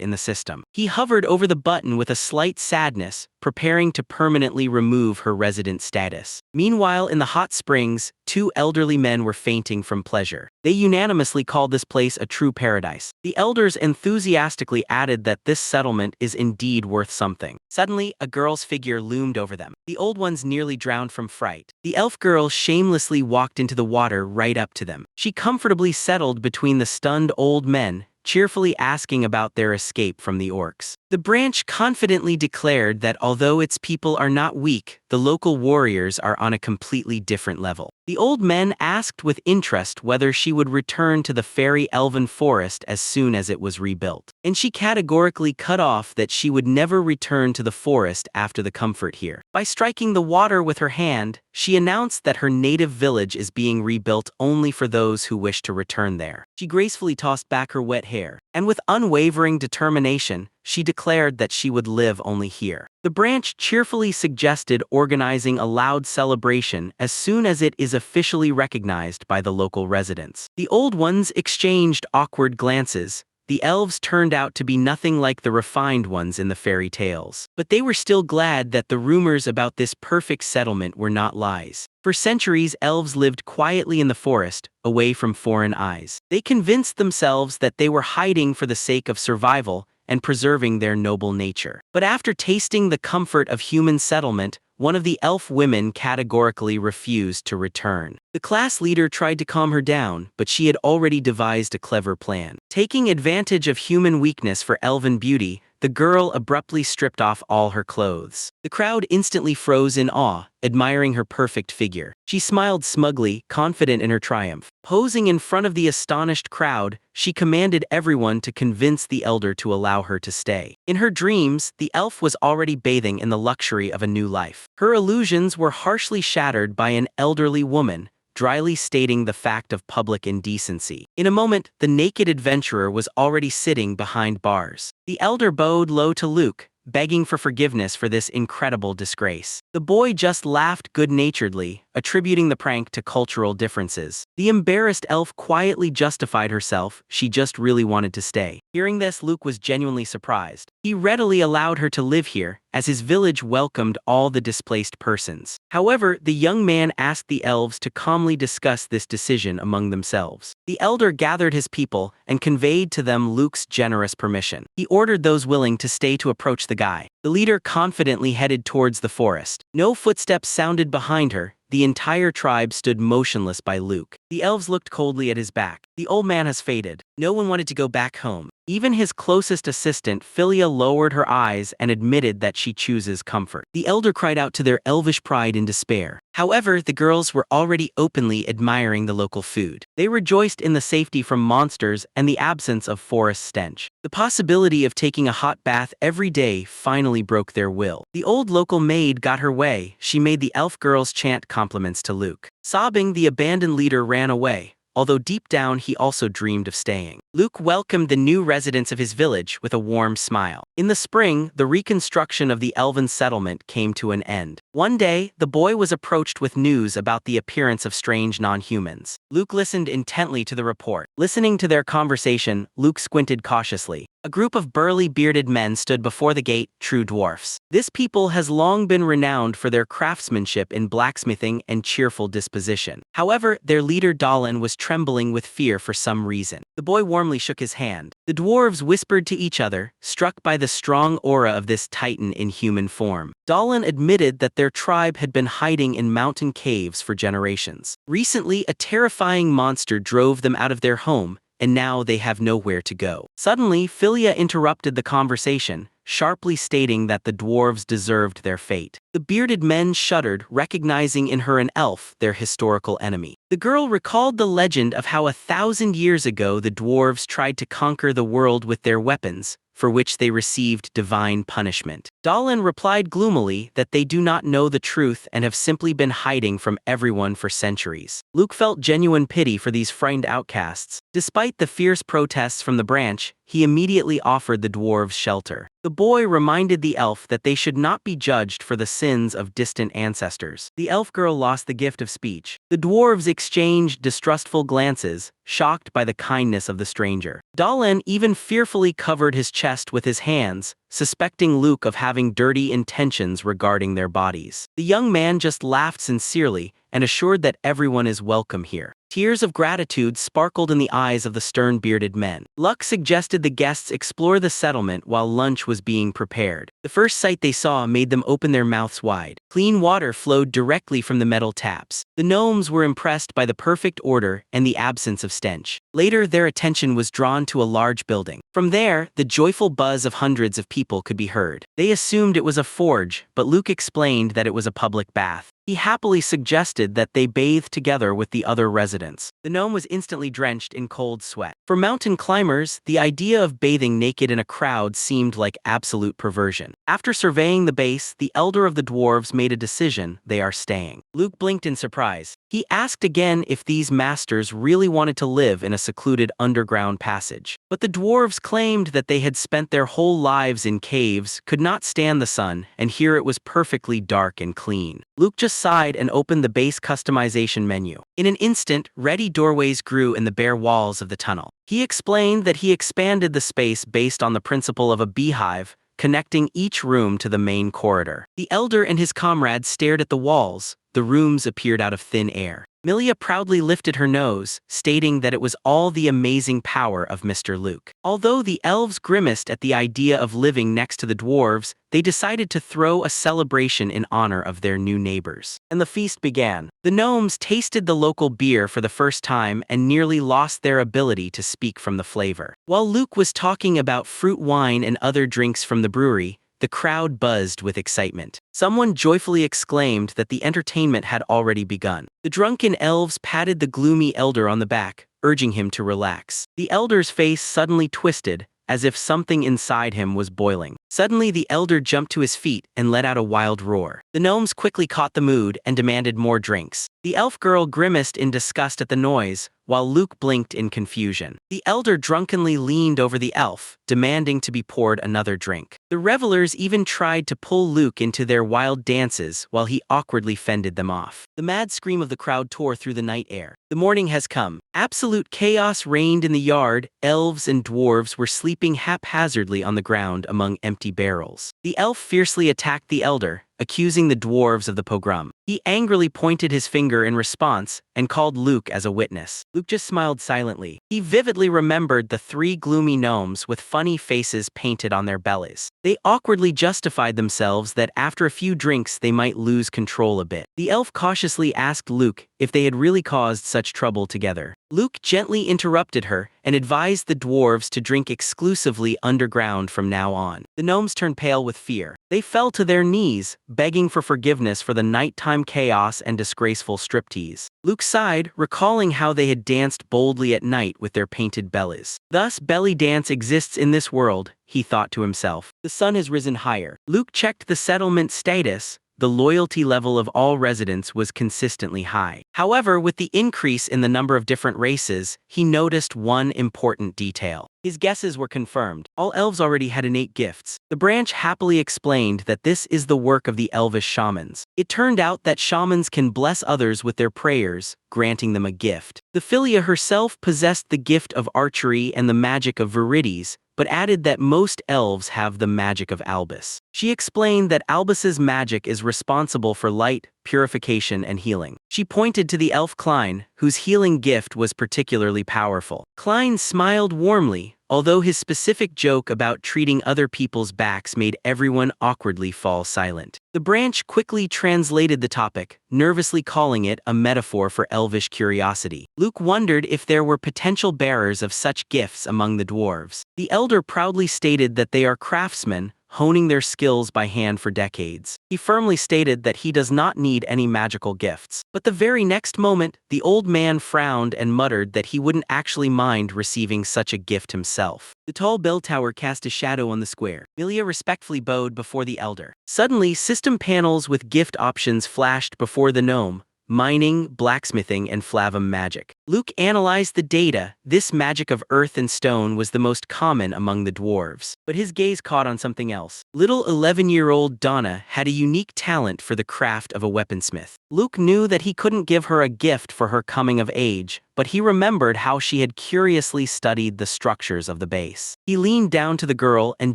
in the system. He hovered over the button with a slight sadness, preparing to permanently remove her resident status. Meanwhile, in the hot springs, two elderly men were fainting from pleasure. They unanimously called this place a true paradise. The elders enthusiastically added that this settlement is indeed worth something. Suddenly, a girl's figure loomed over them. The old ones nearly drowned from fright. The elf girl shamelessly walked into the water right up to them. She comfortably settled between the stunned old men, cheerfully asking about their escape from the orcs. The branch confidently declared that although its people are not weak, the local warriors are on a completely different level. The old men asked with interest whether she would return to the fairy elven forest as soon as it was rebuilt, and she categorically cut off that she would never return to the forest after the comfort here. By striking the water with her hand, she announced that her native village is being rebuilt only for those who wish to return there. She gracefully tossed back her wet hair, and with unwavering determination, she declared that she would live only here. The branch cheerfully suggested organizing a loud celebration as soon as it is officially recognized by the local residents. The old ones exchanged awkward glances. The elves turned out to be nothing like the refined ones in the fairy tales. But they were still glad that the rumors about this perfect settlement were not lies. For centuries, elves lived quietly in the forest, away from foreign eyes. They convinced themselves that they were hiding for the sake of survival and preserving their noble nature. But after tasting the comfort of human settlement, one of the elf women categorically refused to return. The class leader tried to calm her down, but she had already devised a clever plan. Taking advantage of human weakness for elven beauty, the girl abruptly stripped off all her clothes. The crowd instantly froze in awe, admiring her perfect figure. She smiled smugly, confident in her triumph. Posing in front of the astonished crowd, she commanded everyone to convince the elder to allow her to stay. In her dreams, the elf was already bathing in the luxury of a new life. Her illusions were harshly shattered by an elderly woman, dryly stating the fact of public indecency. In a moment, the naked adventurer was already sitting behind bars. The elder bowed low to Luke, begging for forgiveness for this incredible disgrace. The boy just laughed good-naturedly, attributing the prank to cultural differences. The embarrassed elf quietly justified herself, she just really wanted to stay. Hearing this, Luke was genuinely surprised. He readily allowed her to live here, as his village welcomed all the displaced persons. However, the young man asked the elves to calmly discuss this decision among themselves. The elder gathered his people and conveyed to them Luke's generous permission. He ordered those willing to stay to approach the guy. The leader confidently headed towards the forest. No footsteps sounded behind her. The entire tribe stood motionless by Luke. The elves looked coldly at his back. The old man has faded. No one wanted to go back home. Even his closest assistant, Philia, lowered her eyes and admitted that she chooses comfort. The elder cried out to their elvish pride in despair. However, the girls were already openly admiring the local food. They rejoiced in the safety from monsters and the absence of forest stench. The possibility of taking a hot bath every day finally broke their will. The old local maid got her way. She made the elf girls chant compliments to Luke. Sobbing, the abandoned leader ran away, although deep down he also dreamed of staying. Luke welcomed the new residents of his village with a warm smile. In the spring, the reconstruction of the elven settlement came to an end. One day, the boy was approached with news about the appearance of strange non-humans. Luke listened intently to the report. Listening to their conversation, Luke squinted cautiously. A group of burly bearded men stood before the gate, true dwarfs. This people has long been renowned for their craftsmanship in blacksmithing and cheerful disposition. However, their leader Dallin was trembling with fear for some reason. The boy warmly shook his hand. The dwarves whispered to each other, struck by the strong aura of this titan in human form. Dallin admitted that their tribe had been hiding in mountain caves for generations. Recently, a terrifying monster drove them out of their home, and now they have nowhere to go. Suddenly, Philia interrupted the conversation, sharply stating that the dwarves deserved their fate. The bearded men shuddered, recognizing in her an elf, their historical enemy. The girl recalled the legend of how 1,000 years ago the dwarves tried to conquer the world with their weapons, for which they received divine punishment. Dallin replied gloomily that they do not know the truth and have simply been hiding from everyone for centuries. Luke felt genuine pity for these frightened outcasts. Despite the fierce protests from the branch, he immediately offered the dwarves shelter. The boy reminded the elf that they should not be judged for the sins of distant ancestors. The elf girl lost the gift of speech. The dwarves exchanged distrustful glances, shocked by the kindness of the stranger. Dalen even fearfully covered his chest with his hands, suspecting Luke of having dirty intentions regarding their bodies. The young man just laughed sincerely and assured that everyone is welcome here. Tears of gratitude sparkled in the eyes of the stern-bearded men. Luck suggested the guests explore the settlement while lunch was being prepared. The first sight they saw made them open their mouths wide. Clean water flowed directly from the metal taps. The gnomes were impressed by the perfect order and the absence of stench. Later, their attention was drawn to a large building. From there, the joyful buzz of hundreds of people could be heard. They assumed it was a forge, but Luke explained that it was a public bath. He happily suggested that they bathe together with the other residents. The gnome was instantly drenched in cold sweat. For mountain climbers, the idea of bathing naked in a crowd seemed like absolute perversion. After surveying the base, the elder of the dwarves made a decision: they are staying. Luke blinked in surprise. He asked again if these masters really wanted to live in a secluded underground passage. But the dwarves claimed that they had spent their whole lives in caves, could not stand the sun, and here it was perfectly dark and clean. Luke just sighed and opened the base customization menu. In an instant, ready doorways grew in the bare walls of the tunnel. He explained that he expanded the space based on the principle of a beehive, connecting each room to the main corridor. The elder and his comrades stared at the walls. The rooms appeared out of thin air. Milia proudly lifted her nose, stating that it was all the amazing power of Mr. Luke. Although the elves grimaced at the idea of living next to the dwarves, they decided to throw a celebration in honor of their new neighbors. And the feast began. The gnomes tasted the local beer for the first time and nearly lost their ability to speak from the flavor. While Luke was talking about fruit wine and other drinks from the brewery, the crowd buzzed with excitement. Someone joyfully exclaimed that the entertainment had already begun. The drunken elves patted the gloomy elder on the back, urging him to relax. The elder's face suddenly twisted, as if something inside him was boiling. Suddenly, the elder jumped to his feet and let out a wild roar. The gnomes quickly caught the mood and demanded more drinks. The elf girl grimaced in disgust at the noise, while Luke blinked in confusion. The elder drunkenly leaned over the elf, demanding to be poured another drink. The revelers even tried to pull Luke into their wild dances while he awkwardly fended them off. The mad scream of the crowd tore through the night air. The morning has come. Absolute chaos reigned in the yard. Elves and dwarves were sleeping haphazardly on the ground among empty barrels. The elf fiercely attacked the elder, accusing the dwarves of the pogrom. He angrily pointed his finger in response and called Luke as a witness. Luke just smiled silently. He vividly remembered the three gloomy gnomes with funny faces painted on their bellies. They awkwardly justified themselves that after a few drinks they might lose control a bit. The elf cautiously asked Luke if they had really caused such trouble together. Luke gently interrupted her and advised the dwarves to drink exclusively underground from now on. The gnomes turned pale with fear. They fell to their knees, begging for forgiveness for the nighttime chaos and disgraceful striptease. Luke sighed, recalling how they had danced boldly at night with their painted bellies. Thus, belly dance exists in this world, he thought to himself. The sun has risen higher. Luke checked the settlement status. The loyalty level of all residents was consistently high. However, with the increase in the number of different races, he noticed one important detail. His guesses were confirmed. All elves already had innate gifts. The branch happily explained that this is the work of the elvish shamans. It turned out that shamans can bless others with their prayers, granting them a gift. The Philia herself possessed the gift of archery and the magic of virides, but added that most elves have the magic of Albus. She explained that Albus's magic is responsible for light, purification, and healing. She pointed to the elf Klein, whose healing gift was particularly powerful. Klein smiled warmly, although his specific joke about treating other people's backs made everyone awkwardly fall silent. The branch quickly translated the topic, nervously calling it a metaphor for elvish curiosity. Luke wondered if there were potential bearers of such gifts among the dwarves. The elder proudly stated that they are craftsmen, honing their skills by hand for decades. He firmly stated that he does not need any magical gifts. But the very next moment, the old man frowned and muttered that he wouldn't actually mind receiving such a gift himself. The tall bell tower cast a shadow on the square. Milia respectfully bowed before the elder. Suddenly, system panels with gift options flashed before the gnome, mining, blacksmithing, and flavum magic. Luke analyzed the data. This magic of earth and stone was the most common among the dwarves. But his gaze caught on something else. Little 11-year-old Donna had a unique talent for the craft of a weaponsmith. Luke knew that he couldn't give her a gift for her coming of age, but he remembered how she had curiously studied the structures of the base. He leaned down to the girl and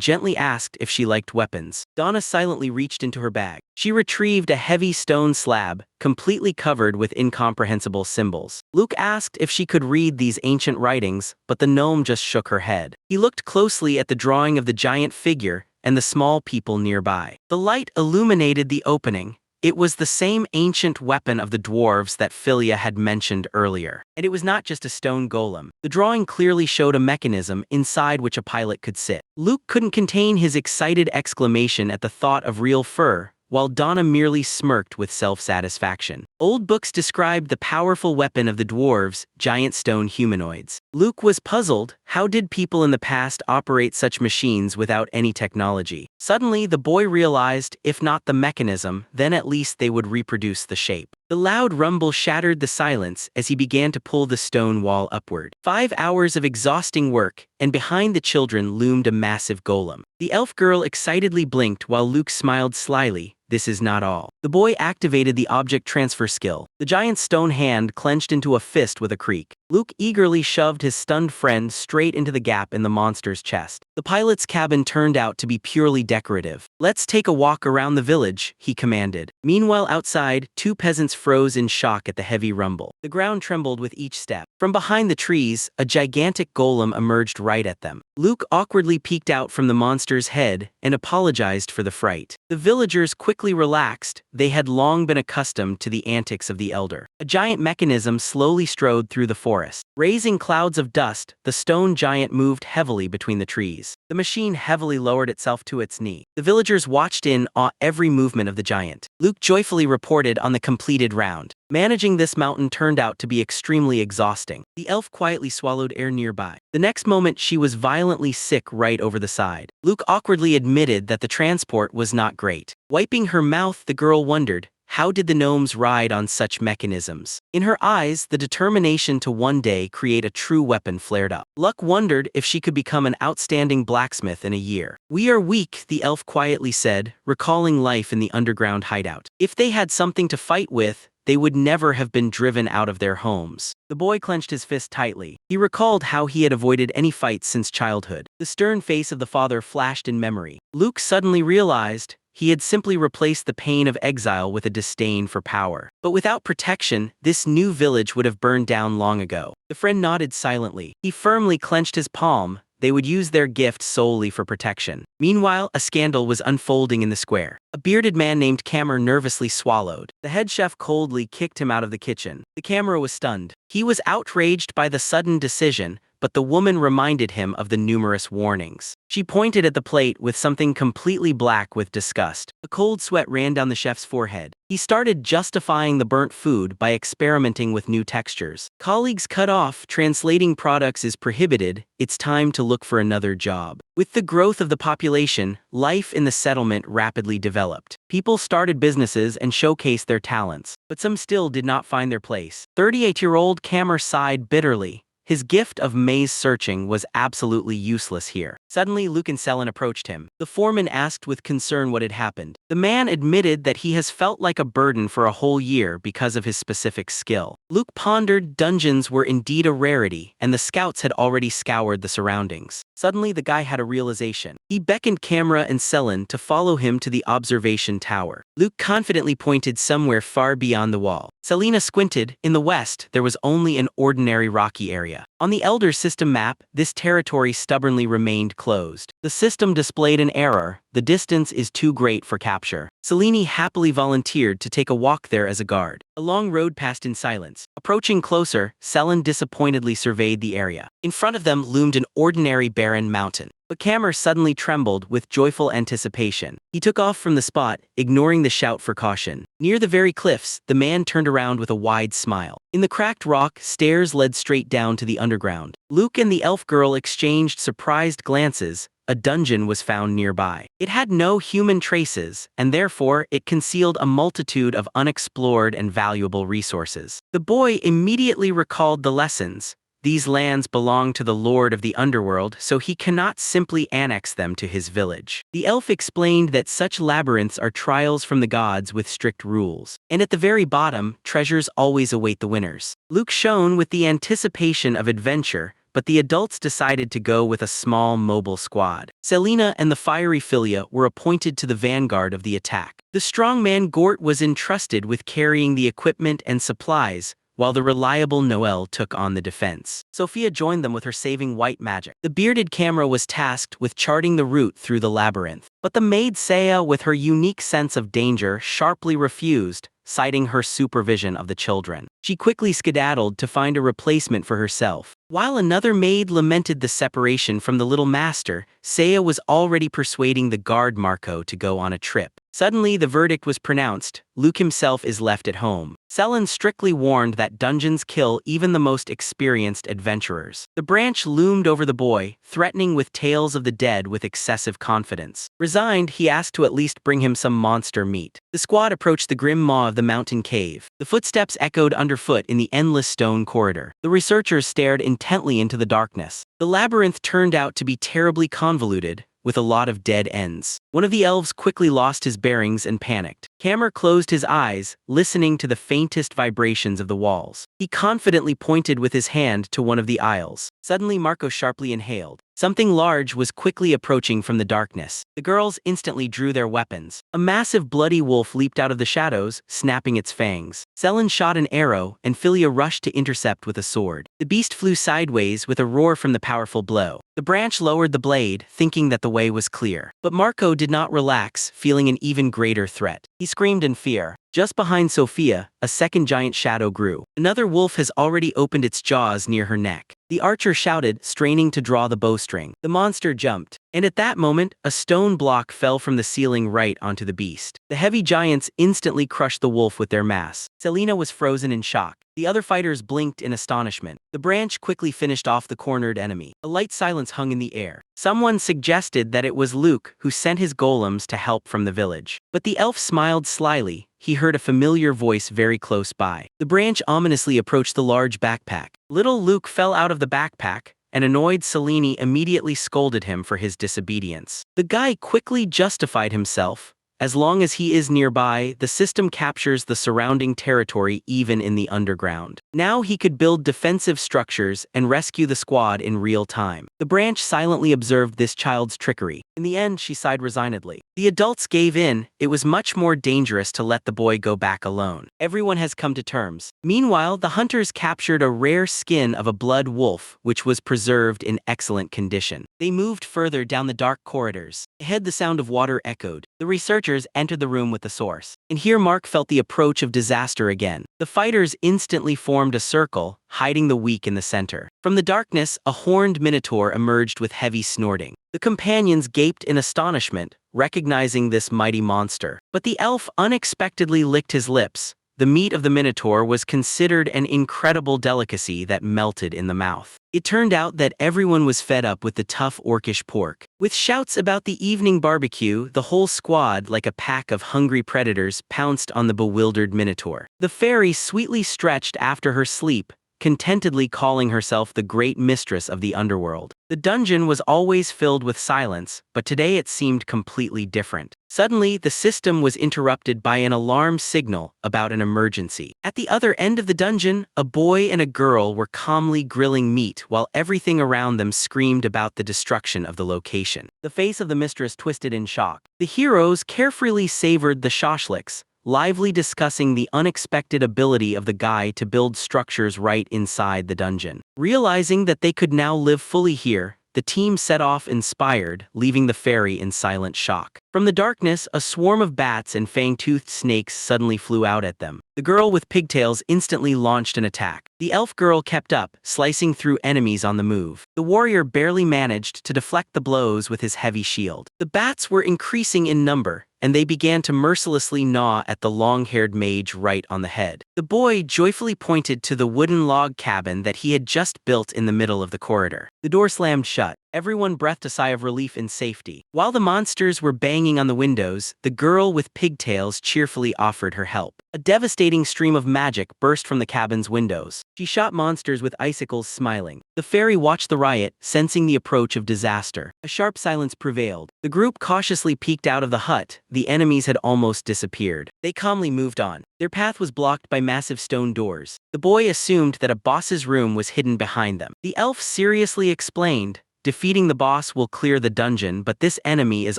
gently asked if she liked weapons. Donna silently reached into her bag. She retrieved a heavy stone slab, completely covered with incomprehensible symbols. Luke asked if she could read these ancient writings, but the gnome just shook her head. He looked closely at the drawing of the giant figure and the small people nearby. The light illuminated the opening. It was the same ancient weapon of the dwarves that Philia had mentioned earlier. And it was not just a stone golem. The drawing clearly showed a mechanism inside which a pilot could sit. Luke couldn't contain his excited exclamation at the thought of real fur, while Donna merely smirked with self-satisfaction. Old books described the powerful weapon of the dwarves, giant stone humanoids. Luke was puzzled. How did people in the past operate such machines without any technology? Suddenly, the boy realized, if not the mechanism, then at least they would reproduce the shape. The loud rumble shattered the silence as he began to pull the stone wall upward. 5 hours of exhausting work, and behind the children loomed a massive golem. The elf girl excitedly blinked while Luke smiled slyly. This is not all. The boy activated the object transfer skill. The giant stone hand clenched into a fist with a creak. Luke eagerly shoved his stunned friend straight into the gap in the monster's chest. The pilot's cabin turned out to be purely decorative. "Let's take a walk around the village," he commanded. Meanwhile, outside, 2 peasants froze in shock at the heavy rumble. The ground trembled with each step. From behind the trees, a gigantic golem emerged right at them. Luke awkwardly peeked out from the monster's head and apologized for the fright. The villagers quickly relaxed. They had long been accustomed to the antics of the elder. A giant mechanism slowly strode through the forest. Raising clouds of dust, the stone giant moved heavily between the trees. The machine heavily lowered itself to its knee. The villagers watched in awe every movement of the giant. Luke joyfully reported on the completed round. Managing this mountain turned out to be extremely exhausting. The elf quietly swallowed air nearby. The next moment she was violently sick right over the side. Luke awkwardly admitted that the transport was not great. Wiping her mouth, the girl wondered, how did the gnomes ride on such mechanisms? In her eyes, the determination to one day create a true weapon flared up. Luck wondered if she could become an outstanding blacksmith in a year. "We are weak," the elf quietly said, recalling life in the underground hideout. If they had something to fight with, they would never have been driven out of their homes. The boy clenched his fist tightly. He recalled how he had avoided any fights since childhood. The stern face of the father flashed in memory. Luke suddenly realized he had simply replaced the pain of exile with a disdain for power. But without protection, this new village would have burned down long ago. The friend nodded silently. He firmly clenched his palm. They would use their gift solely for protection. Meanwhile, a scandal was unfolding in the square. A bearded man named Camera nervously swallowed. The head chef coldly kicked him out of the kitchen. The Camera was stunned. He was outraged by the sudden decision, but the woman reminded him of the numerous warnings. She pointed at the plate with something completely black with disgust. A cold sweat ran down the chef's forehead. He started justifying the burnt food by experimenting with new textures. Colleagues cut off. Translating products is prohibited. It's time to look for another job. With the growth of the population, life in the settlement rapidly developed. People started businesses and showcased their talents, but some still did not find their place. 38-year-old Kammer sighed bitterly. His gift of maze searching was absolutely useless here. Suddenly, Luke and Selin approached him. The foreman asked with concern what had happened. The man admitted that he has felt like a burden for a whole year because of his specific skill. Luke pondered. Dungeons were indeed a rarity, and the scouts had already scoured the surroundings. Suddenly, the guy had a realization. He beckoned Camera and Selin to follow him to the observation tower. Luke confidently pointed somewhere far beyond the wall. Selina squinted. In the west, there was only an ordinary rocky area. On the Elder system map, this territory stubbornly remained closed. The system displayed an error. The distance is too great for capture. Selene happily volunteered to take a walk there as a guard. A long road passed in silence. Approaching closer, Selin disappointedly surveyed the area. In front of them loomed an ordinary barren mountain. But Cammer suddenly trembled with joyful anticipation. He took off from the spot, ignoring the shout for caution. Near the very cliffs, the man turned around with a wide smile. In the cracked rock, stairs led straight down to the underground. Luke and the elf girl exchanged surprised glances. a dungeon was found nearby. It had no human traces, and therefore it concealed a multitude of unexplored and valuable resources. The boy immediately recalled the lessons. These lands belong to the Lord of the Underworld, so he cannot simply annex them to his village. The elf explained that such labyrinths are trials from the gods with strict rules, and at the very bottom, treasures always await the winners. Luke shone with the anticipation of adventure, but the adults decided to go with a small mobile squad. Selena and the fiery Philia were appointed to the vanguard of the attack. The strongman Gort was entrusted with carrying the equipment and supplies, while the reliable Noelle took on the defense. Sophia joined them with her saving white magic. The bearded camera was tasked with charting the route through the labyrinth. But the maid Saya, with her unique sense of danger, sharply refused, citing her supervision of the children. She quickly skedaddled to find a replacement for herself. While another maid lamented the separation from the little master, Saya was already persuading the guard Marco to go on a trip. Suddenly, the verdict was pronounced: Luke himself is left at home. Selen strictly warned that dungeons kill even the most experienced adventurers. The branch loomed over the boy, threatening with tales of the dead with excessive confidence. Resigned, he asked to at least bring him some monster meat. The squad approached the grim maw of the mountain cave. The footsteps echoed underfoot in the endless stone corridor. The researchers stared intently into the darkness. The labyrinth turned out to be terribly convoluted, with a lot of dead ends. One of the elves quickly lost his bearings and panicked. Cameron closed his eyes, listening to the faintest vibrations of the walls. He confidently pointed with his hand to one of the aisles. Suddenly, Marco sharply inhaled. Something large was quickly approaching from the darkness. The girls instantly drew their weapons. A massive bloody wolf leaped out of the shadows, snapping its fangs. Selen shot an arrow, and Philia rushed to intercept with a sword. The beast flew sideways with a roar from the powerful blow. The branch lowered the blade, thinking that the way was clear. But Marco did not relax, feeling an even greater threat. He screamed in fear. Just behind Sophia, a second giant shadow grew. Another wolf has already opened its jaws near her neck. The archer shouted, straining to draw the bowstring. The monster jumped, and at that moment, a stone block fell from the ceiling right onto the beast. The heavy giants instantly crushed the wolf with their mass. Selena was frozen in shock. The other fighters blinked in astonishment. The branch quickly finished off the cornered enemy. A light silence hung in the air. Someone suggested that it was Luke who sent his golems to help from the village. But the elf smiled slyly. He heard a familiar voice very close by. The branch ominously approached the large backpack. Little Luke fell out of the backpack, and annoyed Selene immediately scolded him for his disobedience. The guy quickly justified himself. As long as he is nearby, the system captures the surrounding territory even in the underground. Now he could build defensive structures and rescue the squad in real time. The branch silently observed this child's trickery. In the end, she sighed resignedly. The adults gave in. It was much more dangerous to let the boy go back alone. Everyone has come to terms. Meanwhile, the hunters captured a rare skin of a blood wolf, which was preserved in excellent condition. They moved further down the dark corridors. Ahead, the sound of water echoed. The researchers entered the room with the source. And here Mark felt the approach of disaster again. The fighters instantly formed a circle, hiding the weak in the center. From the darkness, a horned minotaur emerged with heavy snorting. The companions gaped in astonishment, recognizing this mighty monster. But the elf unexpectedly licked his lips. The meat of the minotaur was considered an incredible delicacy that melted in the mouth. It turned out that everyone was fed up with the tough orcish pork. With shouts about the evening barbecue, the whole squad, like a pack of hungry predators, pounced on the bewildered minotaur. The fairy sweetly stretched after her sleep, contentedly calling herself the great mistress of the underworld. The dungeon was always filled with silence, but today it seemed completely different. Suddenly, the system was interrupted by an alarm signal about an emergency. At the other end of the dungeon, a boy and a girl were calmly grilling meat while everything around them screamed about the destruction of the location. The face of the mistress twisted in shock. The heroes carefully savored the shashliks, lively discussing the unexpected ability of the guy to build structures right inside the dungeon. Realizing that they could now live fully here, the team set off inspired, leaving the fairy in silent shock. From the darkness, a swarm of bats and fang-toothed snakes suddenly flew out at them. The girl with pigtails instantly launched an attack. The elf girl kept up, slicing through enemies on the move. The warrior barely managed to deflect the blows with his heavy shield. The bats were increasing in number, and they began to mercilessly gnaw at the long-haired mage right on the head. The boy joyfully pointed to the wooden log cabin that he had just built in the middle of the corridor. The door slammed shut. Everyone breathed a sigh of relief in safety. While the monsters were banging on the windows, the girl with pigtails cheerfully offered her help. A devastating stream of magic burst from the cabin's windows. She shot monsters with icicles, smiling. The fairy watched the riot, sensing the approach of disaster. A sharp silence prevailed. The group cautiously peeked out of the hut. The enemies had almost disappeared. They calmly moved on. Their path was blocked by massive stone doors. The boy assumed that a boss's room was hidden behind them. The elf seriously explained, "Defeating the boss will clear the dungeon, but this enemy is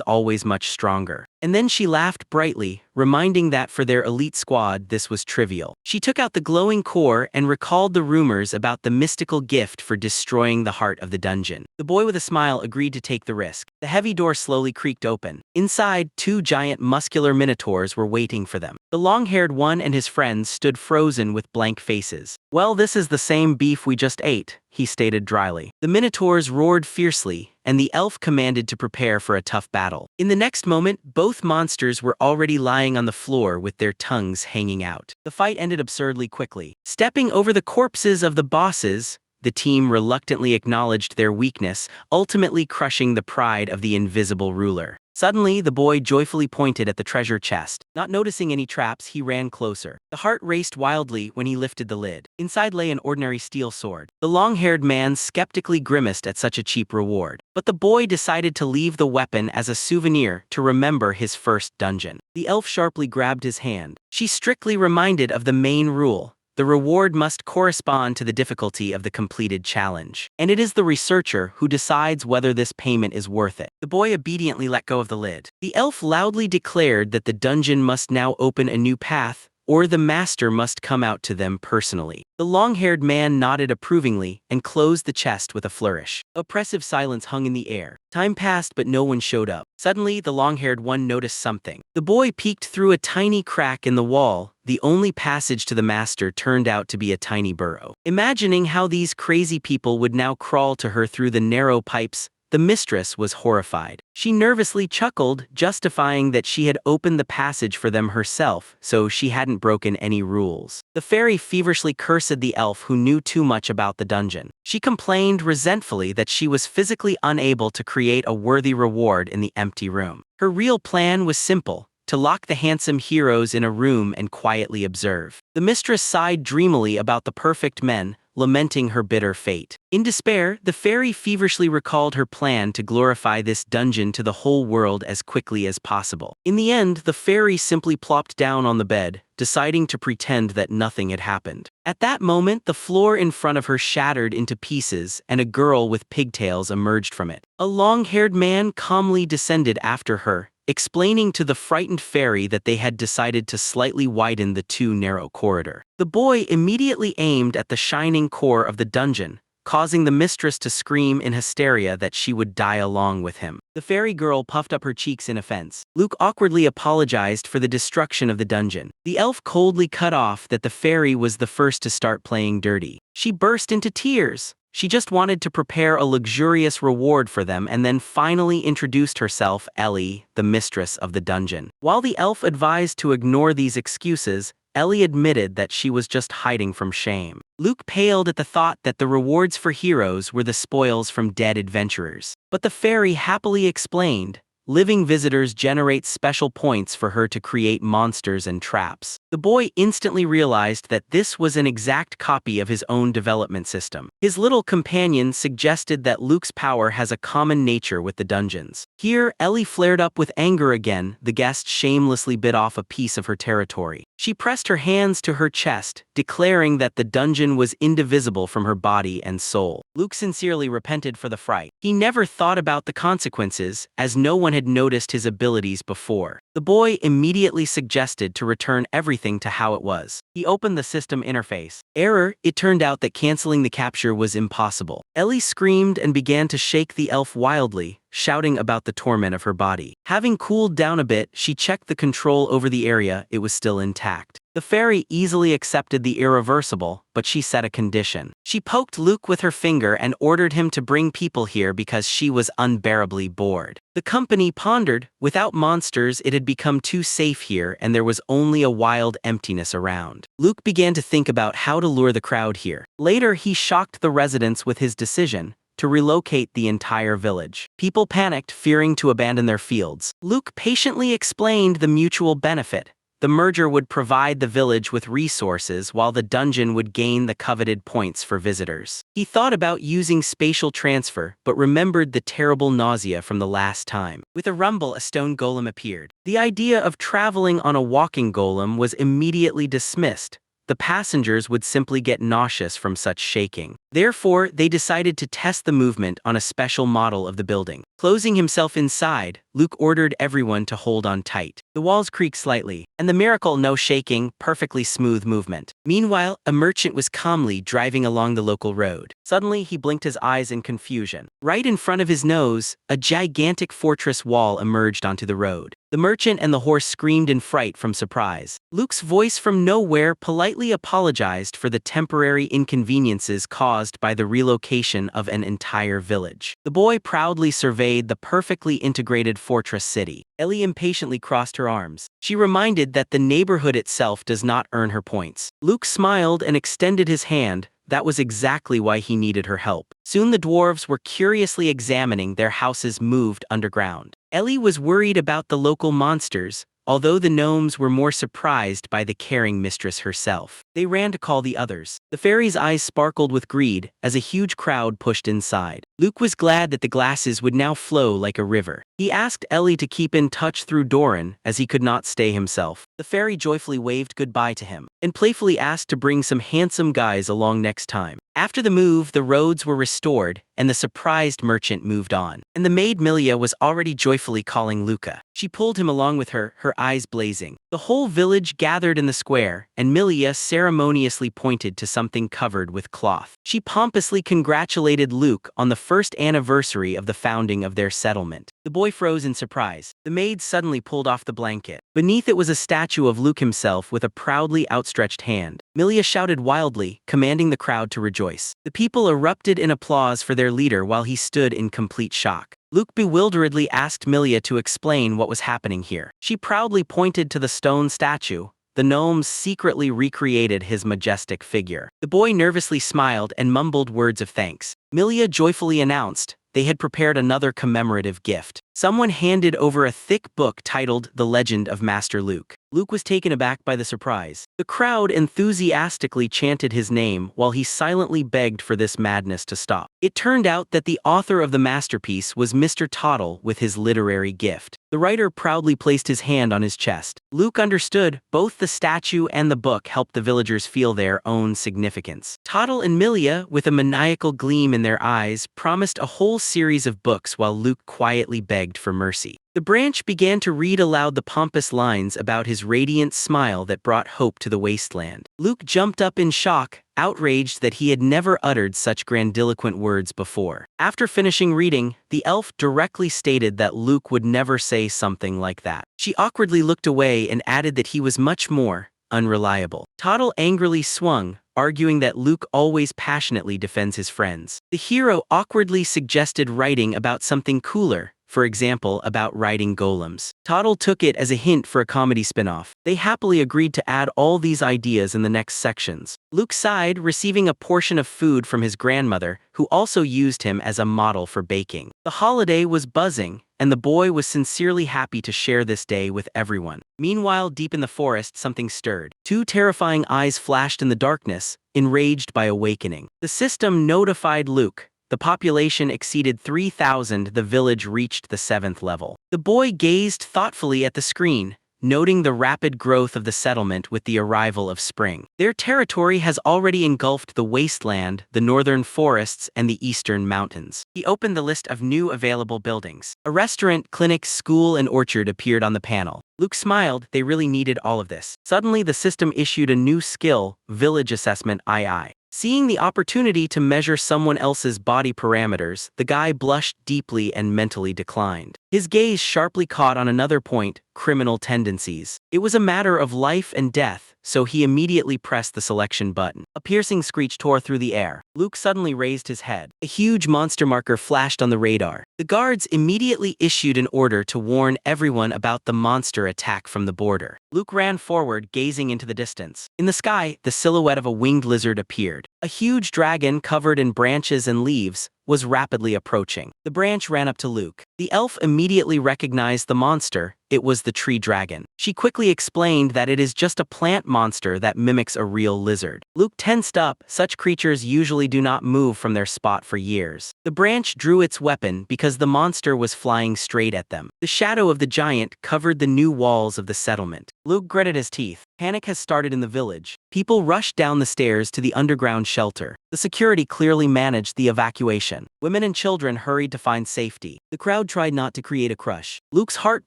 always much stronger." And then she laughed brightly, reminding that for their elite squad this was trivial. She took out the glowing core and recalled the rumors about the mystical gift for destroying the heart of the dungeon. The boy with a smile agreed to take the risk. The heavy door slowly creaked open. Inside, two giant muscular minotaurs were waiting for them. The long-haired one and his friends stood frozen with blank faces. "Well, this is the same beef we just ate," he stated dryly. The minotaurs roared fiercely, and the elf commanded to prepare for a tough battle. In the next moment, both monsters were already lying on the floor with their tongues hanging out. The fight ended absurdly quickly. Stepping over the corpses of the bosses, the team reluctantly acknowledged their weakness, ultimately crushing the pride of the invisible ruler. Suddenly, the boy joyfully pointed at the treasure chest. Not noticing any traps, he ran closer. The heart raced wildly when he lifted the lid. Inside lay an ordinary steel sword. The long-haired man skeptically grimaced at such a cheap reward. But the boy decided to leave the weapon as a souvenir to remember his first dungeon. The elf sharply grabbed his hand. She strictly reminded of the main rule: the reward must correspond to the difficulty of the completed challenge. And it is the researcher who decides whether this payment is worth it. The boy obediently let go of the lid. The elf loudly declared that the dungeon must now open a new path, or the master must come out to them personally. The long-haired man nodded approvingly and closed the chest with a flourish. Oppressive silence hung in the air. Time passed, but no one showed up. Suddenly, the long-haired one noticed something. The boy peeked through a tiny crack in the wall. The only passage to the master turned out to be a tiny burrow. Imagining how these crazy people would now crawl to her through the narrow pipes, the mistress was horrified. She nervously chuckled, justifying that she had opened the passage for them herself, so she hadn't broken any rules. The fairy feverishly cursed the elf who knew too much about the dungeon. She complained resentfully that she was physically unable to create a worthy reward in the empty room. Her real plan was simple: to lock the handsome heroes in a room and quietly observe. The mistress sighed dreamily about the perfect men, lamenting her bitter fate. In despair, the fairy feverishly recalled her plan to glorify this dungeon to the whole world as quickly as possible. In the end, the fairy simply plopped down on the bed, deciding to pretend that nothing had happened. At that moment, the floor in front of her shattered into pieces, and a girl with pigtails emerged from it. A long-haired man calmly descended after her, explaining to the frightened fairy that they had decided to slightly widen the too narrow corridor. The boy immediately aimed at the shining core of the dungeon, causing the mistress to scream in hysteria that she would die along with him. The fairy girl puffed up her cheeks in offense. Luke awkwardly apologized for the destruction of the dungeon. The elf coldly cut off that the fairy was the first to start playing dirty. She burst into tears. She just wanted to prepare a luxurious reward for them and then finally introduced herself, Ellie, the mistress of the dungeon. While the elf advised to ignore these excuses, Ellie admitted that she was just hiding from shame. Luke paled at the thought that the rewards for heroes were the spoils from dead adventurers. But the fairy happily explained, living visitors generate special points for her to create monsters and traps. The boy instantly realized that this was an exact copy of his own development system. His little companion suggested that Luke's power has a common nature with the dungeons. Here, Ellie flared up with anger again. The guest shamelessly bit off a piece of her territory. She pressed her hands to her chest, declaring that the dungeon was indivisible from her body and soul. Luke sincerely repented for the fright. He never thought about the consequences, as no one had noticed his abilities before. The boy immediately suggested to return everything to how it was. He opened the system interface. Error: it turned out that canceling the capture was impossible. Ellie screamed and began to shake the elf wildly, shouting about the torment of her body. Having cooled down a bit, she checked the control over the area. It was still intact. The fairy easily accepted the irreversible, but she set a condition. She poked Luke with her finger and ordered him to bring people here because she was unbearably bored. The company pondered. Without monsters, it had become too safe here and there was only a wild emptiness around. Luke began to think about how to lure the crowd here. Later, he shocked the residents with his decision to relocate the entire village. People panicked, fearing to abandon their fields. Luke patiently explained the mutual benefit. The merger would provide the village with resources while the dungeon would gain the coveted points for visitors. He thought about using spatial transfer, but remembered the terrible nausea from the last time. With a rumble, a stone golem appeared. The idea of traveling on a walking golem was immediately dismissed. The passengers would simply get nauseous from such shaking. Therefore, they decided to test the movement on a special model of the building. Closing himself inside, Luke ordered everyone to hold on tight. The walls creaked slightly, and the miracle, no shaking, perfectly smooth movement. Meanwhile, a merchant was calmly driving along the local road. Suddenly, he blinked his eyes in confusion. Right in front of his nose, a gigantic fortress wall emerged onto the road. The merchant and the horse screamed in fright from surprise. Luke's voice from nowhere politely apologized for the temporary inconveniences caused by the relocation of an entire village. The boy proudly surveyed the perfectly integrated fortress city. Ellie impatiently crossed her arms. She reminded that the neighborhood itself does not earn her points. Luke smiled and extended his hand. That was exactly why he needed her help. Soon the dwarves were curiously examining their houses moved underground. Ellie was worried about the local monsters, although the gnomes were more surprised by the caring mistress herself. They ran to call the others. The fairy's eyes sparkled with greed as a huge crowd pushed inside. Luke was glad that the glasses would now flow like a river. He asked Ellie to keep in touch through Doran, as he could not stay himself. The fairy joyfully waved goodbye to him, and playfully asked to bring some handsome guys along next time. After the move, the roads were restored, and the surprised merchant moved on. And the maid Milia was already joyfully calling Luca. She pulled him along with her, her eyes blazing. The whole village gathered in the square, and Milia ceremoniously pointed to something covered with cloth. She pompously congratulated Luke on the first anniversary of the founding of their settlement. The boy froze in surprise. The maid suddenly pulled off the blanket. Beneath it was a statue of Luke himself with a proudly outstretched hand. Milia shouted wildly, commanding the crowd to rejoice. The people erupted in applause for their leader while he stood in complete shock. Luke bewilderedly asked Milia to explain what was happening here. She proudly pointed to the stone statue. The gnomes secretly recreated his majestic figure. The boy nervously smiled and mumbled words of thanks. Milia joyfully announced they had prepared another commemorative gift. Someone handed over a thick book titled The Legend of Master Luke. Luke was taken aback by the surprise. The crowd enthusiastically chanted his name while he silently begged for this madness to stop. It turned out that the author of the masterpiece was Mr. Tottle with his literary gift. The writer proudly placed his hand on his chest. Luke understood both the statue and the book helped the villagers feel their own significance. Tottle and Milia, with a maniacal gleam in their eyes, promised a whole series of books while Luke quietly begged for mercy. The branch began to read aloud the pompous lines about his radiant smile that brought hope to the wasteland. Luke jumped up in shock, outraged that he had never uttered such grandiloquent words before. After finishing reading, the elf directly stated that Luke would never say something like that. She awkwardly looked away and added that he was much more unreliable. Tottle angrily swung, arguing that Luke always passionately defends his friends. The hero awkwardly suggested writing about something cooler, for example, about riding golems. Tottle took it as a hint for a comedy spin-off. They happily agreed to add all these ideas in the next sections. Luke sighed, receiving a portion of food from his grandmother, who also used him as a model for baking. The holiday was buzzing, and the boy was sincerely happy to share this day with everyone. Meanwhile, deep in the forest, something stirred. Two terrifying eyes flashed in the darkness, enraged by awakening. The system notified Luke. The population exceeded 3,000. The village reached the 7th level. The boy gazed thoughtfully at the screen, noting the rapid growth of the settlement with the arrival of spring. Their territory has already engulfed the wasteland, the northern forests, and the eastern mountains. He opened the list of new available buildings. A restaurant, clinic, school, and orchard appeared on the panel. Luke smiled. They really needed all of this. Suddenly, the system issued a new skill, Village Assessment II. Seeing the opportunity to measure someone else's body parameters, the guy blushed deeply and mentally declined. His gaze sharply caught on another point, criminal tendencies. It was a matter of life and death. so he immediately pressed the selection button. A piercing screech tore through the air. Luke suddenly raised his head. A huge monster marker flashed on the radar. The guards immediately issued an order to warn everyone about the monster attack from the border. Luke ran forward, gazing into the distance. In the sky, the silhouette of a winged lizard appeared. A huge dragon covered in branches and leaves was rapidly approaching. The branch ran up to Luke. The elf immediately recognized the monster. It was the tree dragon. She quickly explained that it is just a plant monster that mimics a real lizard. Luke tensed up. Such creatures usually do not move from their spot for years. The branch drew its weapon because the monster was flying straight at them. The shadow of the giant covered the new walls of the settlement. Luke gritted his teeth. Panic has started in the village. People rushed down the stairs to the underground shelter. The security clearly managed the evacuation. Women and children hurried to find safety. The crowd tried not to create a crush. Luke's heart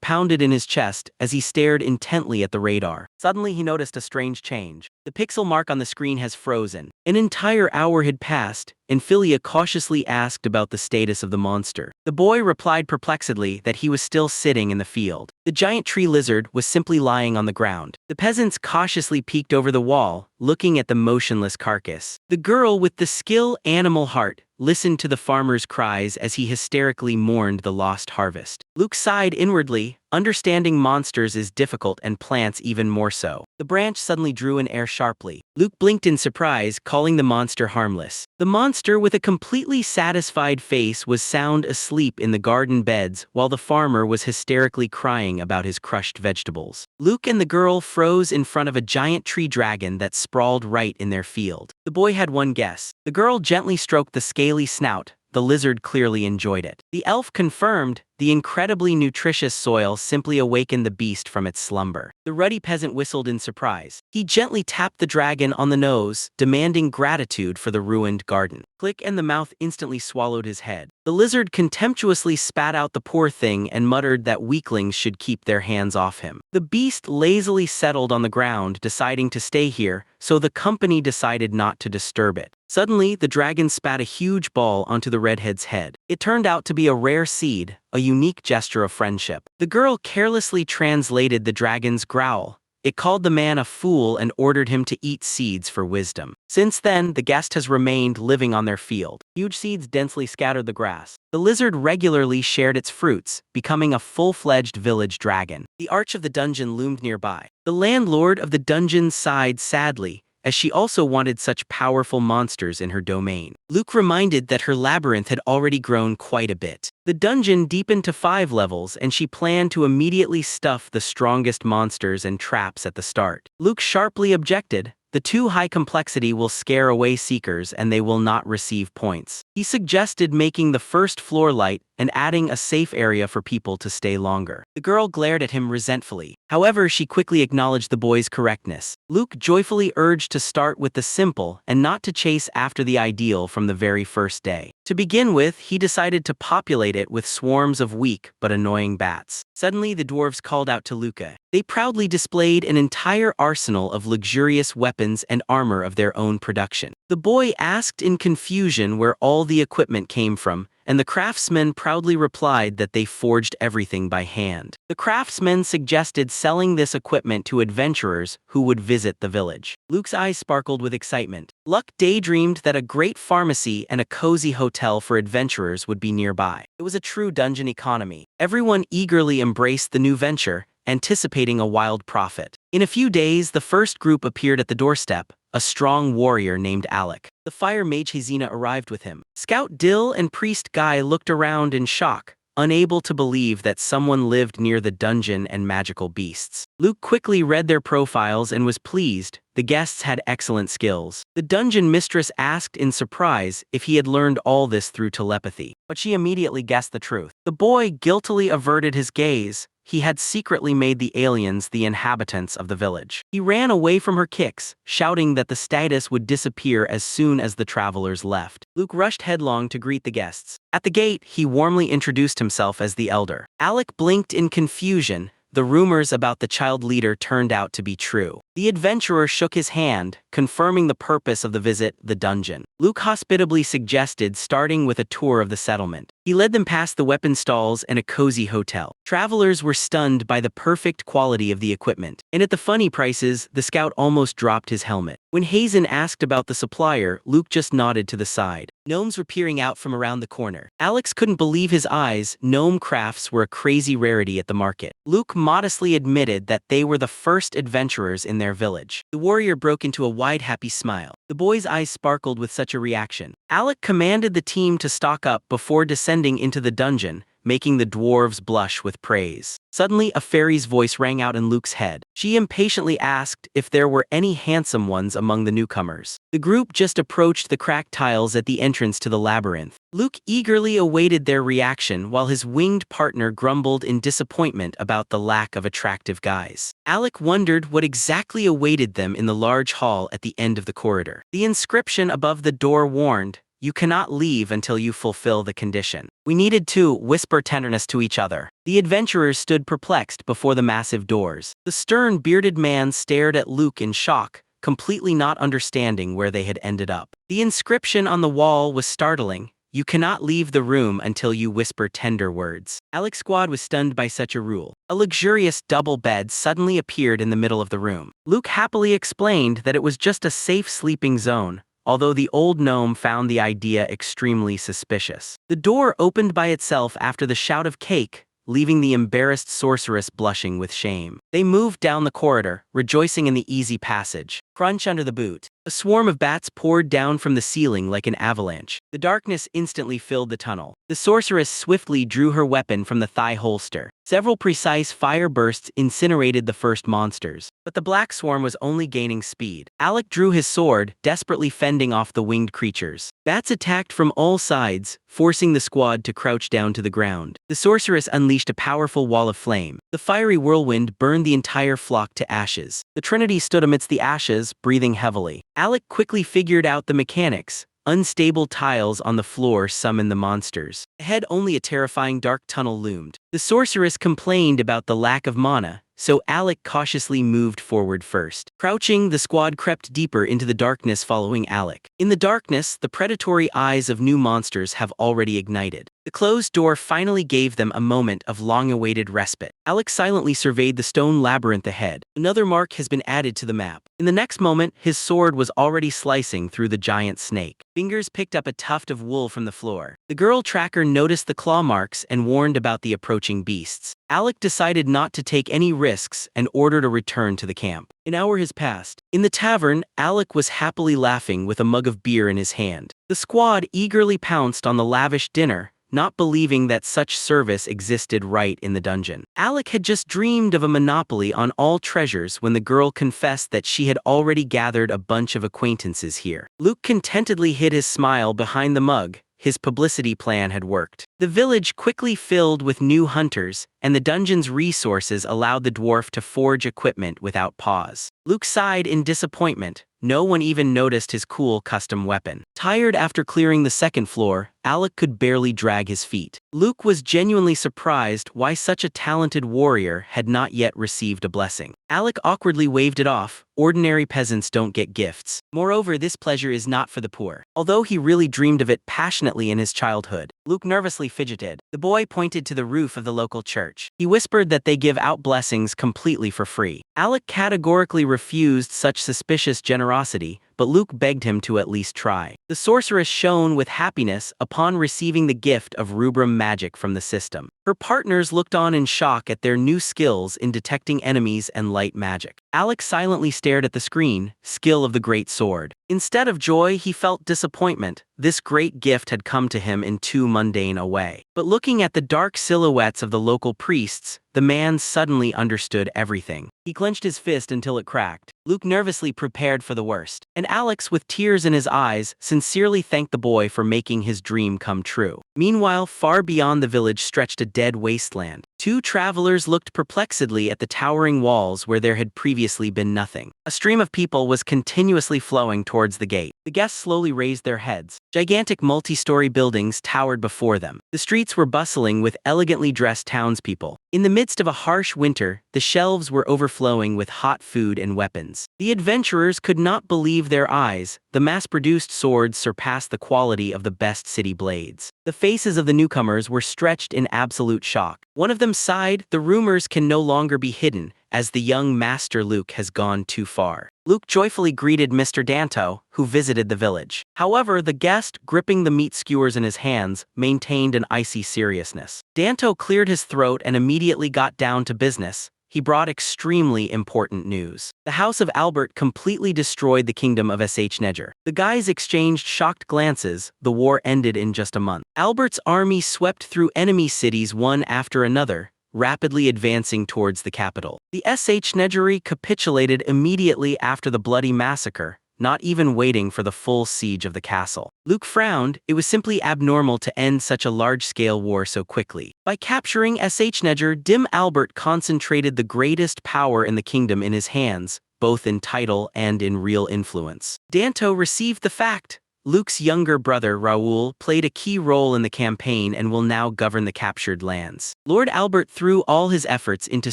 pounded in his chest as he stared intently at the radar. Suddenly he noticed a strange change. The pixel mark on the screen has frozen. An entire hour had passed, and Philia cautiously asked about the status of the monster. The boy replied perplexedly that he was still sitting in the field. The giant tree lizard was simply lying on the ground. The peasants cautiously peeked over the wall, looking at the motionless carcass. The girl with the still animal heart listened to the farmer's cries as he hysterically mourned the lost harvest. Luke sighed inwardly. Understanding monsters is difficult and plants even more so. The branch suddenly drew in air sharply. Luke blinked in surprise, calling the monster harmless. The monster with a completely satisfied face was sound asleep in the garden beds while the farmer was hysterically crying about his crushed vegetables. Luke and the girl froze in front of a giant tree dragon that sprawled right in their field. The boy had one guess. The girl gently stroked the scaly snout. The lizard clearly enjoyed it. The elf confirmed. The incredibly nutritious soil simply awakened the beast from its slumber. The ruddy peasant whistled in surprise. He gently tapped the dragon on the nose, demanding gratitude for the ruined garden. Click, and the mouth instantly swallowed his head. The lizard contemptuously spat out the poor thing and muttered that weaklings should keep their hands off him. The beast lazily settled on the ground, deciding to stay here, so the company decided not to disturb it. Suddenly, the dragon spat a huge ball onto the redhead's head. It turned out to be a rare seed, a unique gesture of friendship. The girl carelessly translated the dragon's growl. It called the man a fool and ordered him to eat seeds for wisdom. Since then, the guest has remained living on their field. Huge seeds densely scattered the grass. The lizard regularly shared its fruits, becoming a full-fledged village dragon. The arch of the dungeon loomed nearby. The landlord of the dungeon sighed sadly, as she also wanted such powerful monsters in her domain. Luke reminded that her labyrinth had already grown quite a bit. The dungeon deepened to 5 levels, and she planned to immediately stuff the strongest monsters and traps at the start. Luke sharply objected. The too high complexity will scare away seekers and they will not receive points. He suggested making the first floor light and adding a safe area for people to stay longer. The girl glared at him resentfully. However, she quickly acknowledged the boy's correctness. Luke joyfully urged to start with the simple and not to chase after the ideal from the very first day. To begin with, he decided to populate it with swarms of weak but annoying bats. Suddenly, the dwarves called out to Luca. They proudly displayed an entire arsenal of luxurious weapons and armor of their own production. The boy asked in confusion where all the equipment came from, and the craftsmen proudly replied that they forged everything by hand. The craftsmen suggested selling this equipment to adventurers who would visit the village. Luke's eyes sparkled with excitement. Luck daydreamed that a great pharmacy and a cozy hotel for adventurers would be nearby. It was a true dungeon economy. Everyone eagerly embraced the new venture, anticipating a wild profit. In a few days, the first group appeared at the doorstep, a strong warrior named Alec. The fire mage Hazina arrived with him. Scout Dill and priest Guy looked around in shock, unable to believe that someone lived near the dungeon and magical beasts. Luke quickly read their profiles and was pleased. The guests had excellent skills. The dungeon mistress asked in surprise if he had learned all this through telepathy, but she immediately guessed the truth. The boy guiltily averted his gaze. He had secretly made the aliens the inhabitants of the village. He ran away from her kicks, shouting that the status would disappear as soon as the travelers left. Luke rushed headlong to greet the guests. At the gate, he warmly introduced himself as the elder. Alec blinked in confusion. The rumors about the child leader turned out to be true. The adventurer shook his hand, confirming the purpose of the visit, the dungeon. Luke hospitably suggested starting with a tour of the settlement. He led them past the weapon stalls and a cozy hotel. Travelers were stunned by the perfect quality of the equipment, and at the funny prices, the scout almost dropped his helmet. When Hazen asked about the supplier, Luke just nodded to the side. Gnomes were peering out from around the corner. Alex couldn't believe his eyes. Gnome crafts were a crazy rarity at the market. Luke modestly admitted that they were the first adventurers in their village. The warrior broke into a wide, happy smile. The boy's eyes sparkled with such a reaction. Alec commanded the team to stock up before descending into the dungeon, making the dwarves blush with praise. Suddenly, a fairy's voice rang out in Luke's head. She impatiently asked if there were any handsome ones among the newcomers. The group just approached the cracked tiles at the entrance to the labyrinth. Luke eagerly awaited their reaction while his winged partner grumbled in disappointment about the lack of attractive guys. Alec wondered what exactly awaited them in the large hall at the end of the corridor. The inscription above the door warned, "You cannot leave until you fulfill the condition." We needed to whisper tenderness to each other. The adventurers stood perplexed before the massive doors. The stern, bearded man stared at Luke in shock, completely not understanding where they had ended up. The inscription on the wall was startling. "You cannot leave the room until you whisper tender words." Alec's squad was stunned by such a rule. A luxurious double bed suddenly appeared in the middle of the room. Luke happily explained that it was just a safe sleeping zone, although the old gnome found the idea extremely suspicious. The door opened by itself after the shout of "cake," leaving the embarrassed sorceress blushing with shame. They moved down the corridor, rejoicing in the easy passage. Crunch under the boot. A swarm of bats poured down from the ceiling like an avalanche. The darkness instantly filled the tunnel. The sorceress swiftly drew her weapon from the thigh holster. Several precise fire bursts incinerated the first monsters, but the black swarm was only gaining speed. Alec drew his sword, desperately fending off the winged creatures. Bats attacked from all sides, forcing the squad to crouch down to the ground. The sorceress unleashed a powerful wall of flame. The fiery whirlwind burned the entire flock to ashes. The Trinity stood amidst the ashes, breathing heavily. Alec quickly figured out the mechanics. Unstable tiles on the floor summoned the monsters. Ahead, only a terrifying dark tunnel loomed. The sorceress complained about the lack of mana, so Alec cautiously moved forward first. Crouching, the squad crept deeper into the darkness following Alec. In the darkness, the predatory eyes of new monsters have already ignited. The closed door finally gave them a moment of long-awaited respite. Alec silently surveyed the stone labyrinth ahead. Another mark has been added to the map. In the next moment, his sword was already slicing through the giant snake. Fingers picked up a tuft of wool from the floor. The girl tracker noticed the claw marks and warned about the approaching beasts. Alec decided not to take any risks and ordered a return to the camp. An hour has passed. In the tavern, Alec was happily laughing with a mug of beer in his hand. The squad eagerly pounced on the lavish dinner, not believing that such service existed right in the dungeon. Alec had just dreamed of a monopoly on all treasures when the girl confessed that she had already gathered a bunch of acquaintances here. Luke contentedly hid his smile behind the mug. His publicity plan had worked. The village quickly filled with new hunters, and the dungeon's resources allowed the dwarf to forge equipment without pause. Luke sighed in disappointment. No one even noticed his cool custom weapon. Tired after clearing the second floor, Alec could barely drag his feet. Luke was genuinely surprised why such a talented warrior had not yet received a blessing. Alec awkwardly waved it off. Ordinary peasants don't get gifts. Moreover, this pleasure is not for the poor. Although he really dreamed of it passionately in his childhood, Luke nervously fidgeted. The boy pointed to the roof of the local church. He whispered that they give out blessings completely for free. Alec categorically refused such suspicious generosity, but Luke begged him to at least try. The sorceress shone with happiness upon receiving the gift of rubrum magic from the system. Her partners looked on in shock at their new skills in detecting enemies and light magic. Alec silently stared at the screen, skill of the great sword. Instead of joy, he felt disappointment. This great gift had come to him in too mundane a way. But looking at the dark silhouettes of the local priests, the man suddenly understood everything. He clenched his fist until it cracked. Luke nervously prepared for the worst, and Alex, with tears in his eyes, sincerely thanked the boy for making his dream come true. Meanwhile, far beyond the village stretched a dead wasteland. Two travelers looked perplexedly at the towering walls where there had previously been nothing. A stream of people was continuously flowing towards the gate. The guests slowly raised their heads. Gigantic multi-story buildings towered before them. The streets were bustling with elegantly dressed townspeople. In the midst of a harsh winter, the shelves were overflowing with hot food and weapons. The adventurers could not believe their eyes. The mass-produced swords surpassed the quality of the best city blades. The faces of the newcomers were stretched in absolute shock. One of them sighed, "The rumors can no longer be hidden, as the young Master Luke has gone too far." Luke joyfully greeted Mr. Danto, who visited the village. However, the guest, gripping the meat skewers in his hands, maintained an icy seriousness. Danto cleared his throat and immediately got down to business. He brought extremely important news. The House of Albert completely destroyed the kingdom of Neger. The guys exchanged shocked glances. The war ended in just a month. Albert's army swept through enemy cities one after another, rapidly advancing towards the capital. The Negeri capitulated immediately after the bloody massacre, not even waiting for the full siege of the castle. Luke frowned. It was simply abnormal to end such a large-scale war so quickly. By capturing Neger, Dim Albert concentrated the greatest power in the kingdom in his hands, both in title and in real influence. Danto received the fact. Luke's younger brother, Raoul, played a key role in the campaign and will now govern the captured lands. Lord Albert threw all his efforts into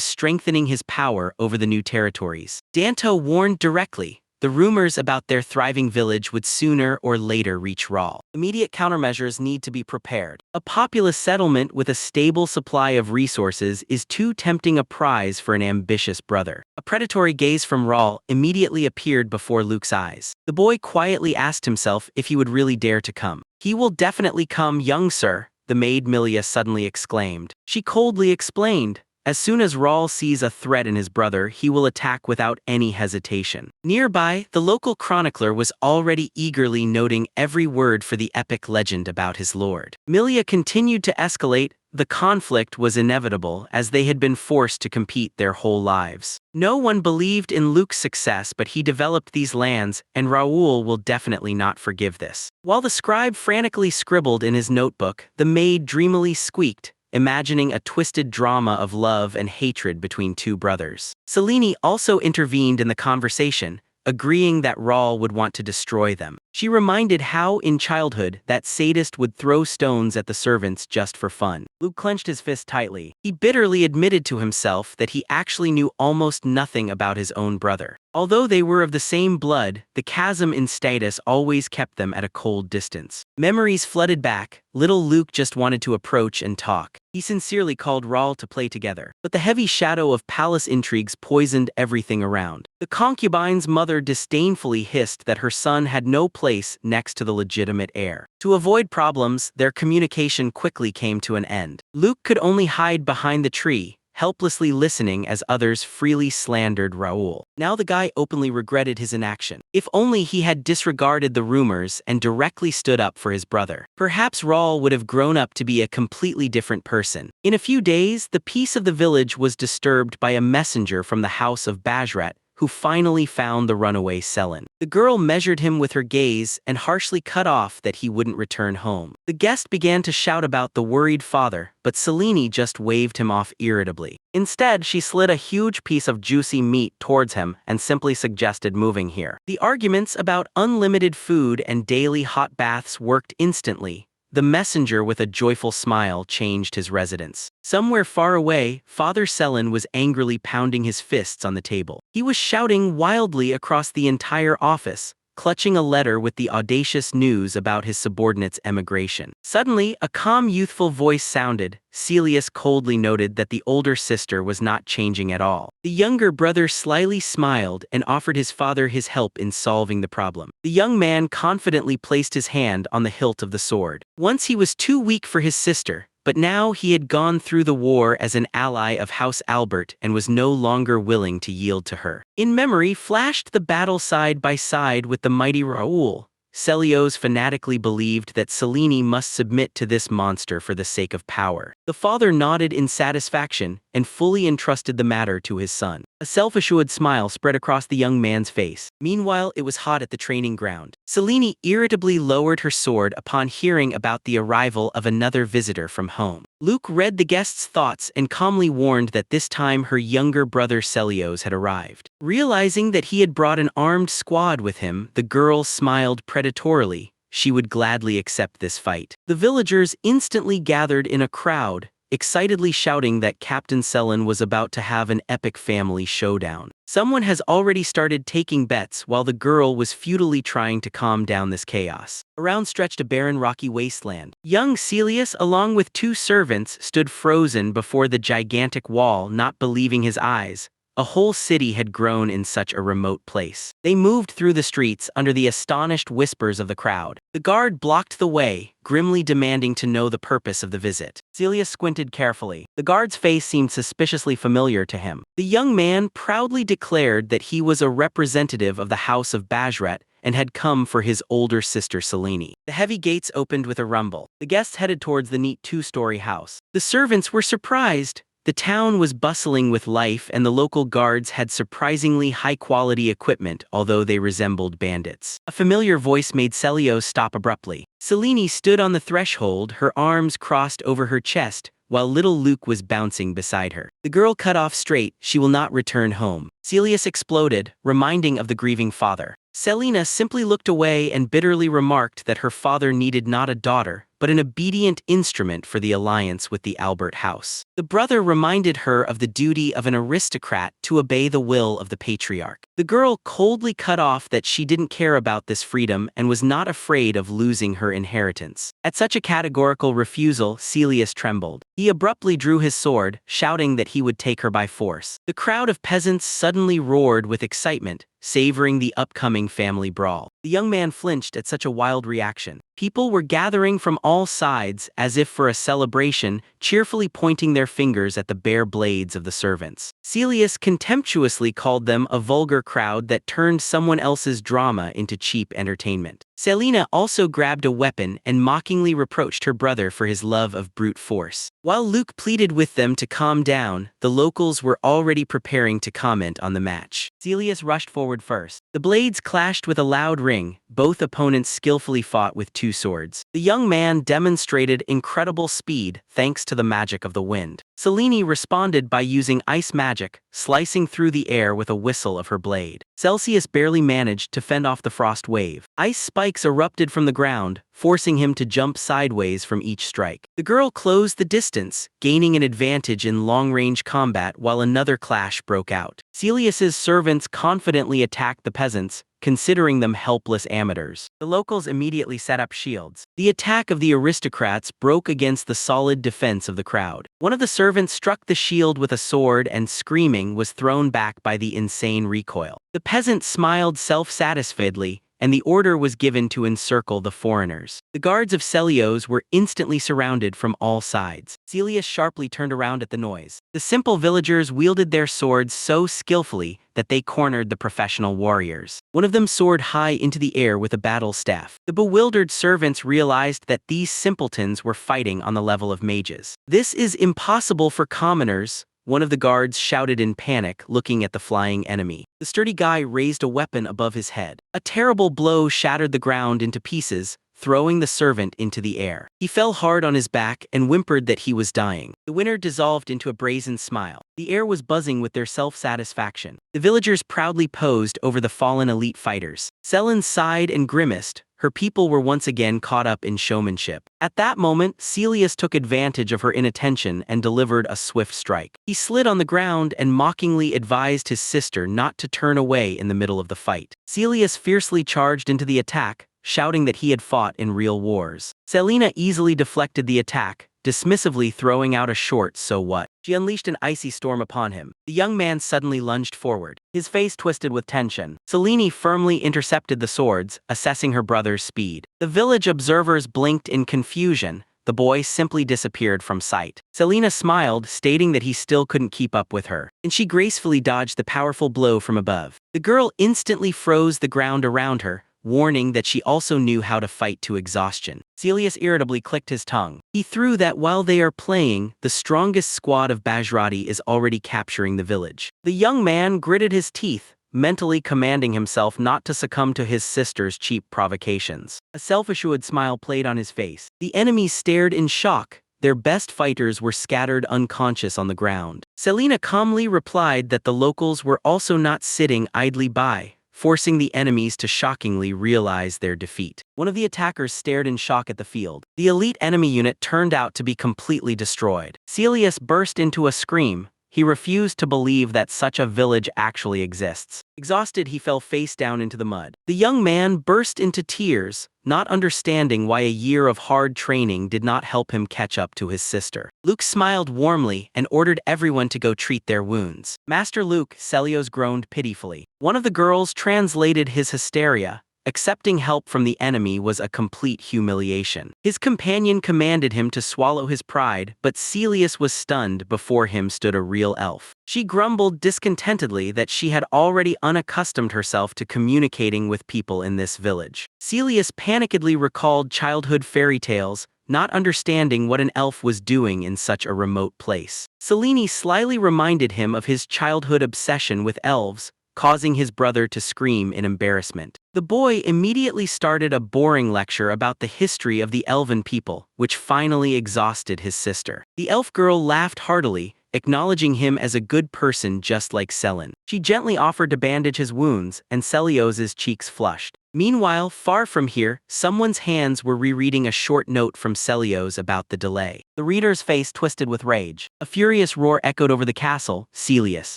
strengthening his power over the new territories. Danto warned directly. The rumors about their thriving village would sooner or later reach Raoul. Immediate countermeasures need to be prepared. A populous settlement with a stable supply of resources is too tempting a prize for an ambitious brother. A predatory gaze from Raoul immediately appeared before Luke's eyes. The boy quietly asked himself if he would really dare to come. "He will definitely come, young sir," the maid Milia suddenly exclaimed. She coldly explained, "As soon as Raoul sees a threat in his brother, he will attack without any hesitation." Nearby, the local chronicler was already eagerly noting every word for the epic legend about his lord. Milia continued to escalate. The conflict was inevitable, as they had been forced to compete their whole lives. No one believed in Luke's success, but he developed these lands, and Raoul will definitely not forgive this. While the scribe frantically scribbled in his notebook, the maid dreamily squeaked, imagining a twisted drama of love and hatred between two brothers. Selene also intervened in the conversation, agreeing that Raoul would want to destroy them. She reminded how, in childhood, that sadist would throw stones at the servants just for fun. Luke clenched his fist tightly. He bitterly admitted to himself that he actually knew almost nothing about his own brother. Although they were of the same blood, the chasm in status always kept them at a cold distance. Memories flooded back. Little Luke just wanted to approach and talk. He sincerely called Raoul to play together. But the heavy shadow of palace intrigues poisoned everything around. The concubine's mother disdainfully hissed that her son had no place next to the legitimate heir. To avoid problems, their communication quickly came to an end. Luke could only hide behind the tree, helplessly listening as others freely slandered Raoul. Now the guy openly regretted his inaction. If only he had disregarded the rumors and directly stood up for his brother. Perhaps Raoul would have grown up to be a completely different person. In a few days, the peace of the village was disturbed by a messenger from the house of Bajrat, who finally found the runaway Selin. The girl measured him with her gaze and harshly cut off that he wouldn't return home. The guest began to shout about the worried father, but Selene just waved him off irritably. Instead, she slid a huge piece of juicy meat towards him and simply suggested moving here. The arguments about unlimited food and daily hot baths worked instantly. The messenger with a joyful smile changed his residence. Somewhere far away, Father Selin was angrily pounding his fists on the table. He was shouting wildly across the entire office, clutching a letter with the audacious news about his subordinate's emigration. Suddenly, a calm youthful voice sounded. Celius coldly noted that the older sister was not changing at all. The younger brother slyly smiled and offered his father his help in solving the problem. The young man confidently placed his hand on the hilt of the sword. Once he was too weak for his sister, but now he had gone through the war as an ally of House Albert and was no longer willing to yield to her. In memory flashed the battle side by side with the mighty Raoul. Celios fanatically believed that Selene must submit to this monster for the sake of power. The father nodded in satisfaction and fully entrusted the matter to his son. A self-assured smile spread across the young man's face. Meanwhile, it was hot at the training ground. Selene irritably lowered her sword upon hearing about the arrival of another visitor from home. Luke read the guest's thoughts and calmly warned that this time her younger brother Celios had arrived. Realizing that he had brought an armed squad with him, the girl smiled predatorily. She would gladly accept this fight. The villagers instantly gathered in a crowd, excitedly shouting that Captain Selen was about to have an epic family showdown. Someone has already started taking bets while the girl was futilely trying to calm down this chaos. Around stretched a barren rocky wasteland. Young Celius, along with two servants, stood frozen before the gigantic wall, not believing his eyes. A whole city had grown in such a remote place. They moved through the streets under the astonished whispers of the crowd. The guard blocked the way, grimly demanding to know the purpose of the visit. Celius squinted carefully. The guard's face seemed suspiciously familiar to him. The young man proudly declared that he was a representative of the House of Bajret and had come for his older sister Selene. The heavy gates opened with a rumble. The guests headed towards the neat two-story house. The servants were surprised. The town was bustling with life and the local guards had surprisingly high-quality equipment, although they resembled bandits. A familiar voice made Celios stop abruptly. Selene stood on the threshold, her arms crossed over her chest, while little Luke was bouncing beside her. The girl cut off straight, "She will not return home." Celius exploded, reminding of the grieving father. Selena simply looked away and bitterly remarked that her father needed not a daughter, but an obedient instrument for the alliance with the Albert house. The brother reminded her of the duty of an aristocrat to obey the will of the patriarch. The girl coldly cut off that she didn't care about this freedom and was not afraid of losing her inheritance. At such a categorical refusal, Celius trembled. He abruptly drew his sword, shouting that he would take her by force. The crowd of peasants suddenly roared with excitement, savoring the upcoming family brawl. The young man flinched at such a wild reaction. People were gathering from all sides, as if for a celebration, cheerfully pointing their fingers at the bare blades of the servants. Celius contemptuously called them a vulgar crowd that turned someone else's drama into cheap entertainment. Selena also grabbed a weapon and mockingly reproached her brother for his love of brute force. While Luke pleaded with them to calm down, the locals were already preparing to comment on the match. Celius rushed forward first. The blades clashed with a loud ring. Both opponents skillfully fought with two swords. The young man demonstrated incredible speed thanks to the magic of the wind. Selene responded by using ice magic, slicing through the air with a whistle of her blade. Celsius barely managed to fend off the frost wave. Ice spikes erupted from the ground, forcing him to jump sideways from each strike. The girl closed the distance, gaining an advantage in long-range combat while another clash broke out. Celius's servants confidently attacked the peasants, considering them helpless amateurs. The locals immediately set up shields. The attack of the aristocrats broke against the solid defense of the crowd. One of the servants struck the shield with a sword and, screaming, was thrown back by the insane recoil. The peasant smiled self-satisfiedly, and the order was given to encircle the foreigners. The guards of Celios were instantly surrounded from all sides. Celius sharply turned around at the noise. The simple villagers wielded their swords so skillfully that they cornered the professional warriors. One of them soared high into the air with a battle staff. The bewildered servants realized that these simpletons were fighting on the level of mages. "This is impossible for commoners," one of the guards shouted in panic, looking at the flying enemy. The sturdy guy raised a weapon above his head. A terrible blow shattered the ground into pieces, throwing the servant into the air. He fell hard on his back and whimpered that he was dying. The winner dissolved into a brazen smile. The air was buzzing with their self-satisfaction. The villagers proudly posed over the fallen elite fighters. Selen sighed and grimaced. Her people were once again caught up in showmanship. At that moment, Celius took advantage of her inattention and delivered a swift strike. He slid on the ground and mockingly advised his sister not to turn away in the middle of the fight. Celius fiercely charged into the attack, shouting that he had fought in real wars. Selena easily deflected the attack, dismissively throwing out a short "so what." She unleashed an icy storm upon him. The young man suddenly lunged forward, his face twisted with tension. Selene firmly intercepted the swords, assessing her brother's speed. The village observers blinked in confusion. The boy simply disappeared from sight. Selena smiled, stating that he still couldn't keep up with her, and she gracefully dodged the powerful blow from above. The girl instantly froze the ground around her, warning that she also knew how to fight to exhaustion. Celius irritably clicked his tongue. He threw that while they are playing, the strongest squad of Bajrati is already capturing the village. The young man gritted his teeth, mentally commanding himself not to succumb to his sister's cheap provocations. A self-assured smile played on his face. The enemies stared in shock. Their best fighters were scattered unconscious on the ground. Selena calmly replied that the locals were also not sitting idly by, forcing the enemies to shockingly realize their defeat. One of the attackers stared in shock at the field. The elite enemy unit turned out to be completely destroyed. Celius burst into a scream. He refused to believe that such a village actually exists. Exhausted, he fell face down into the mud. The young man burst into tears, not understanding why a year of hard training did not help him catch up to his sister. Luke smiled warmly and ordered everyone to go treat their wounds. Master Luke, Celios groaned pitifully. One of the girls translated his hysteria. Accepting help from the enemy was a complete humiliation. His companion commanded him to swallow his pride, but Celius was stunned. Before him stood a real elf. She grumbled discontentedly that she had already unaccustomed herself to communicating with people in this village. Celius panikedly recalled childhood fairy tales, not understanding what an elf was doing in such a remote place. Selene slyly reminded him of his childhood obsession with elves, causing his brother to scream in embarrassment. The boy immediately started a boring lecture about the history of the elven people, which finally exhausted his sister. The elf girl laughed heartily, acknowledging him as a good person just like Selin. She gently offered to bandage his wounds, and Celios's cheeks flushed. Meanwhile, far from here, someone's hands were rereading a short note from Celios about the delay. The reader's face twisted with rage. A furious roar echoed over the castle. Celius.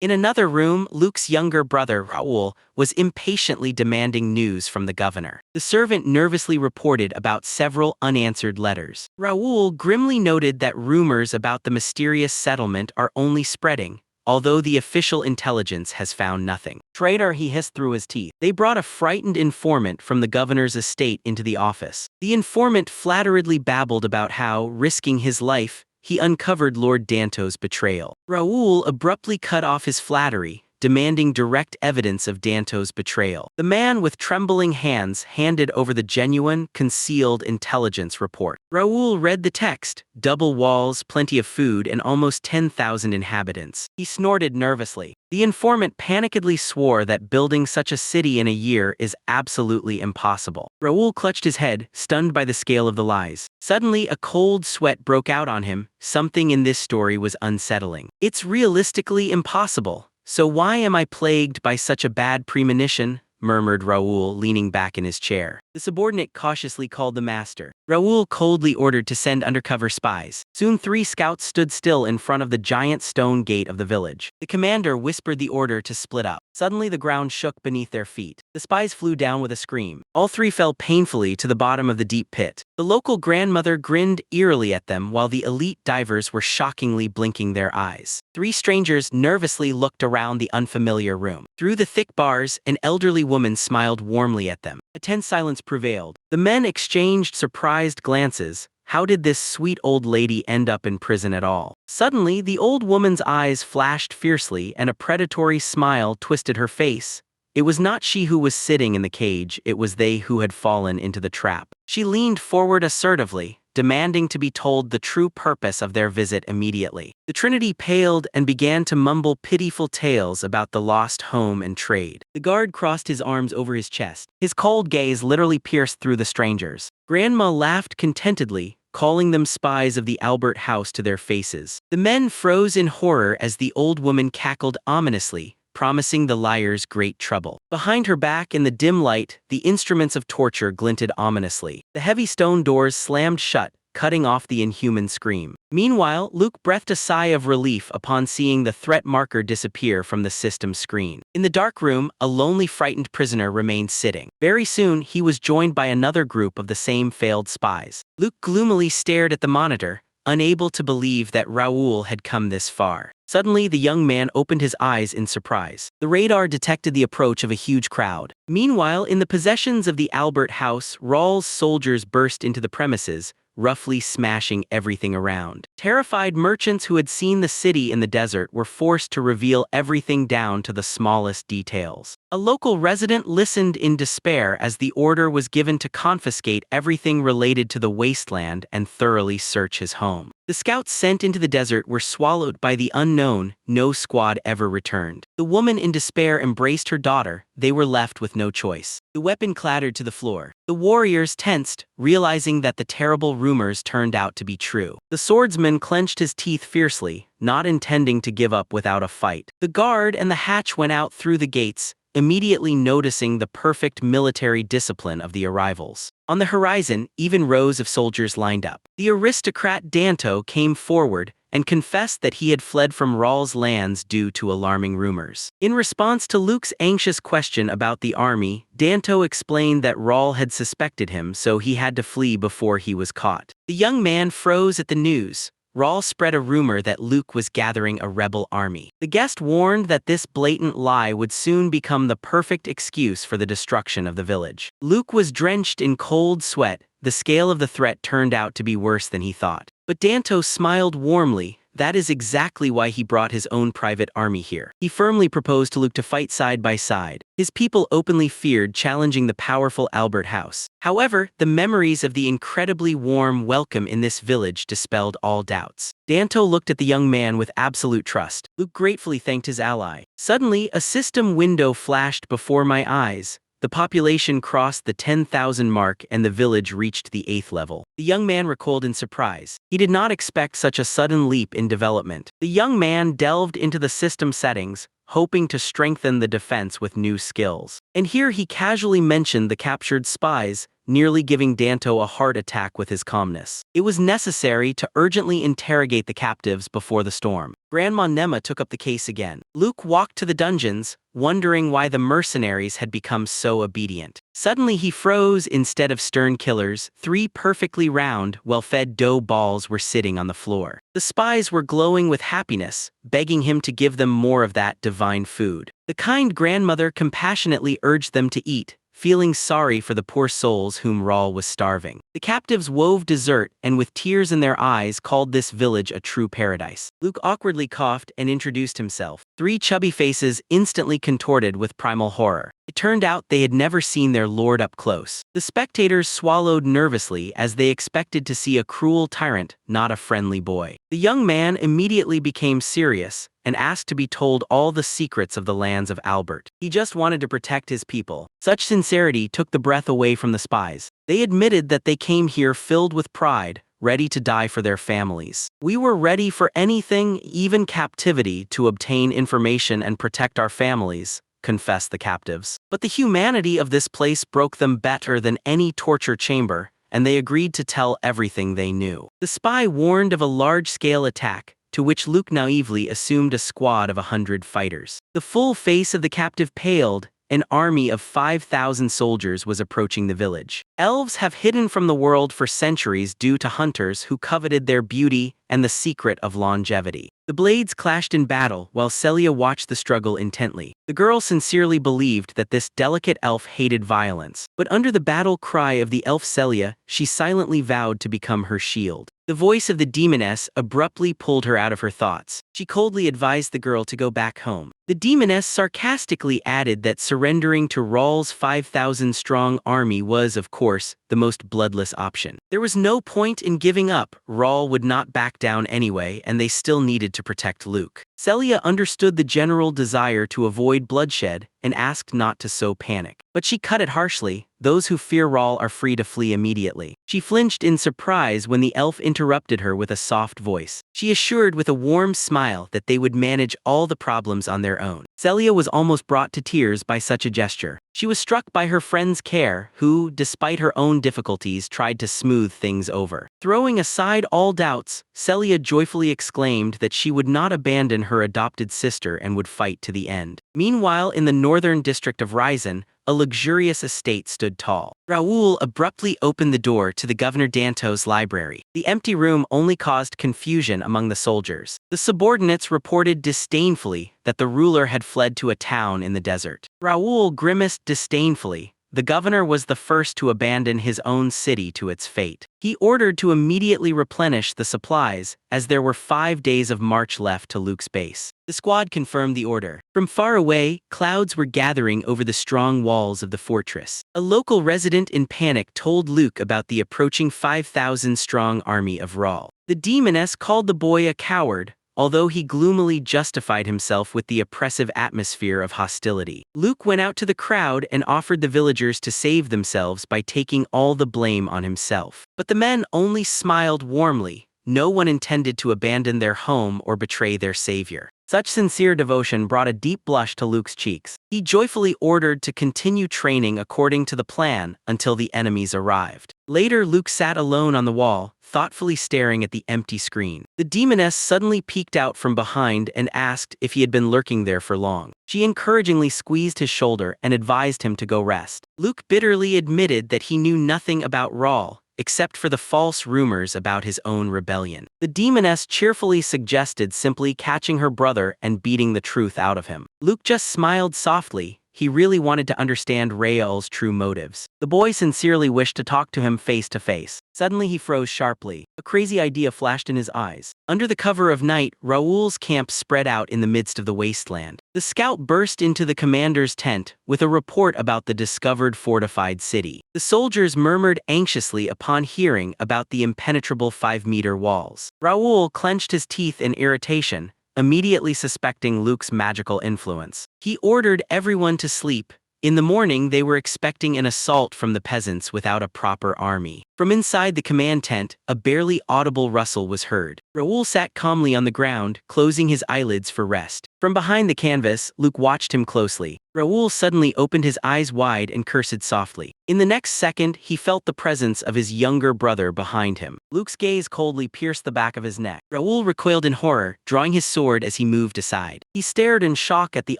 In another room, Luke's younger brother, Raoul, was impatiently demanding news from the governor. The servant nervously reported about several unanswered letters. Raoul grimly noted that rumors about the mysterious settlement are only spreading, although the official intelligence has found nothing. Traitor, he hissed through his teeth. They brought a frightened informant from the governor's estate into the office. The informant flatteredly babbled about how, risking his life, he uncovered Lord Danto's betrayal. Raoul abruptly cut off his flattery, demanding direct evidence of Danto's betrayal. The man with trembling hands handed over the genuine, concealed intelligence report. Raoul read the text: double walls, plenty of food, and almost 10,000 inhabitants. He snorted nervously. The informant panikedly swore that building such a city in a year is absolutely impossible. Raoul clutched his head, stunned by the scale of the lies. Suddenly, a cold sweat broke out on him. Something in this story was unsettling. It's realistically impossible. So why am I plagued by such a bad premonition? Murmured Raoul, leaning back in his chair. The subordinate cautiously called the master. Raoul coldly ordered to send undercover spies. Soon 3 scouts stood still in front of the giant stone gate of the village. The commander whispered the order to split up. Suddenly the ground shook beneath their feet. The spies flew down with a scream. All 3 fell painfully to the bottom of the deep pit. The local grandmother grinned eerily at them while the elite divers were shockingly blinking their eyes. 3 strangers nervously looked around the unfamiliar room. Through the thick bars, an elderly woman smiled warmly at them. A tense silence prevailed. The men exchanged surprised glances. How did this sweet old lady end up in prison at all? Suddenly, the old woman's eyes flashed fiercely and a predatory smile twisted her face. It was not she who was sitting in the cage, it was they who had fallen into the trap. She leaned forward assertively, demanding to be told the true purpose of their visit immediately. The Trinity paled and began to mumble pitiful tales about the lost home and trade. The guard crossed his arms over his chest. His cold gaze literally pierced through the strangers. Grandma laughed contentedly, calling them spies of the Albert house to their faces. The men froze in horror as the old woman cackled ominously, promising the liars great trouble. Behind her back in the dim light, the instruments of torture glinted ominously. The heavy stone doors slammed shut, cutting off the inhuman scream. Meanwhile, Luke breathed a sigh of relief upon seeing the threat marker disappear from the system screen. In the dark room, a lonely, frightened prisoner remained sitting. Very soon, he was joined by another group of the same failed spies. Luke gloomily stared at the monitor, unable to believe that Raoul had come this far. Suddenly, the young man opened his eyes in surprise. The radar detected the approach of a huge crowd. Meanwhile, in the possessions of the Albert house, Raoul's soldiers burst into the premises, roughly smashing everything around. Terrified merchants who had seen the city in the desert were forced to reveal everything down to the smallest details. A local resident listened in despair as the order was given to confiscate everything related to the wasteland and thoroughly search his home. The scouts sent into the desert were swallowed by the unknown. No squad ever returned. The woman in despair embraced her daughter. They were left with no choice. The weapon clattered to the floor. The warriors tensed, realizing that the terrible rumors turned out to be true. The swordsman clenched his teeth fiercely, not intending to give up without a fight. The guard and the hatch went out through the gates, immediately noticing the perfect military discipline of the arrivals. On the horizon, even rows of soldiers lined up. The aristocrat Danto came forward and confessed that he had fled from Rawl's lands due to alarming rumors. In response to Luke's anxious question about the army, Danto explained that Rawl had suspected him, so he had to flee before he was caught. The young man froze at the news. Rawl spread a rumor that Luke was gathering a rebel army. The guest warned that this blatant lie would soon become the perfect excuse for the destruction of the village. Luke was drenched in cold sweat. The scale of the threat turned out to be worse than he thought. But Danto smiled warmly. That is exactly why he brought his own private army here. He firmly proposed to Luke to fight side by side. His people openly feared challenging the powerful Albert house. However, the memories of the incredibly warm welcome in this village dispelled all doubts. Danto looked at the young man with absolute trust. Luke gratefully thanked his ally. Suddenly, a system window flashed before my eyes. The population crossed the 10,000 mark and the village reached the 8th level. The young man recoiled in surprise. He did not expect such a sudden leap in development. The young man delved into the system settings, hoping to strengthen the defense with new skills. And here he casually mentioned the captured spies, nearly giving Danto a heart attack with his calmness. It was necessary to urgently interrogate the captives before the storm. Grandma Nema took up the case again. Luke walked to the dungeons, wondering why the mercenaries had become so obedient. Suddenly he froze. Instead of stern killers, 3 perfectly round, well-fed dough balls were sitting on the floor. The spies were glowing with happiness, begging him to give them more of that divine food. The kind grandmother compassionately urged them to eat, feeling sorry for the poor souls whom Rawl was starving. The captives wove dessert and with tears in their eyes called this village a true paradise. Luke awkwardly coughed and introduced himself. 3 chubby faces instantly contorted with primal horror. It turned out they had never seen their lord up close. The spectators swallowed nervously as they expected to see a cruel tyrant, not a friendly boy. The young man immediately became serious and asked to be told all the secrets of the lands of Albert. He just wanted to protect his people. Such sincerity took the breath away from the spies. They admitted that they came here filled with pride, ready to die for their families. We were ready for anything, even captivity, to obtain information and protect our families, confessed the captives. But the humanity of this place broke them better than any torture chamber, and they agreed to tell everything they knew. The spy warned of a large-scale attack, to which Luke naively assumed a squad of 100 fighters. The full face of the captive paled. An army of 5,000 soldiers was approaching the village. Elves have hidden from the world for centuries due to hunters who coveted their beauty and the secret of longevity. The blades clashed in battle while Celia watched the struggle intently. The girl sincerely believed that this delicate elf hated violence, but under the battle cry of the elf Celia, she silently vowed to become her shield. The voice of the demoness abruptly pulled her out of her thoughts. She coldly advised the girl to go back home. The demoness sarcastically added that surrendering to Rawl's 5,000-strong army was, of course, the most bloodless option. There was no point in giving up. Rawl would not back down anyway, and they still needed to protect Luke. Celia understood the general desire to avoid bloodshed and asked not to sow panic. But she cut it harshly. Those who fear Rawl are free to flee immediately. She flinched in surprise when the elf interrupted her with a soft voice. She assured with a warm smile that they would manage all the problems on their own. Celia was almost brought to tears by such a gesture. She was struck by her friend's care, who, despite her own difficulties, tried to smooth things over. Throwing aside all doubts, Celia joyfully exclaimed that she would not abandon her adopted sister and would fight to the end. Meanwhile, in the northern district of Ryzen, a luxurious estate stood tall. Raoul abruptly opened the door to the Governor Danto's library. The empty room only caused confusion among the soldiers. The subordinates reported disdainfully that the ruler had fled to a town in the desert. Raoul grimaced disdainfully. The governor was the first to abandon his own city to its fate. He ordered to immediately replenish the supplies, as there were 5 days of march left to Luke's base. The squad confirmed the order. From far away, clouds were gathering over the strong walls of the fortress. A local resident in panic told Luke about the approaching 5,000-strong army of Rawl. The demoness called the boy a coward, although he gloomily justified himself with the oppressive atmosphere of hostility. Luke went out to the crowd and offered the villagers to save themselves by taking all the blame on himself. But the men only smiled warmly. No one intended to abandon their home or betray their savior. Such sincere devotion brought a deep blush to Luke's cheeks. He joyfully ordered to continue training according to the plan until the enemies arrived. Later, Luke sat alone on the wall, thoughtfully staring at the empty screen. The demoness suddenly peeked out from behind and asked if he had been lurking there for long. She encouragingly squeezed his shoulder and advised him to go rest. Luke bitterly admitted that he knew nothing about Rawl, except for the false rumors about his own rebellion. The demoness cheerfully suggested simply catching her brother and beating the truth out of him. Luke just smiled softly. He really wanted to understand Raoul's true motives. The boy sincerely wished to talk to him face to face. Suddenly he froze sharply. A crazy idea flashed in his eyes. Under the cover of night, Raoul's camp spread out in the midst of the wasteland. The scout burst into the commander's tent with a report about the discovered fortified city. The soldiers murmured anxiously upon hearing about the impenetrable 5-meter walls. Raoul clenched his teeth in irritation, immediately suspecting Luke's magical influence. He ordered everyone to sleep. In the morning, they were expecting an assault from the peasants without a proper army. From inside the command tent, a barely audible rustle was heard. Raoul sat calmly on the ground, closing his eyelids for rest. From behind the canvas, Luke watched him closely. Raoul suddenly opened his eyes wide and cursed softly. In the next second, he felt the presence of his younger brother behind him. Luke's gaze coldly pierced the back of his neck. Raoul recoiled in horror, drawing his sword as he moved aside. He stared in shock at the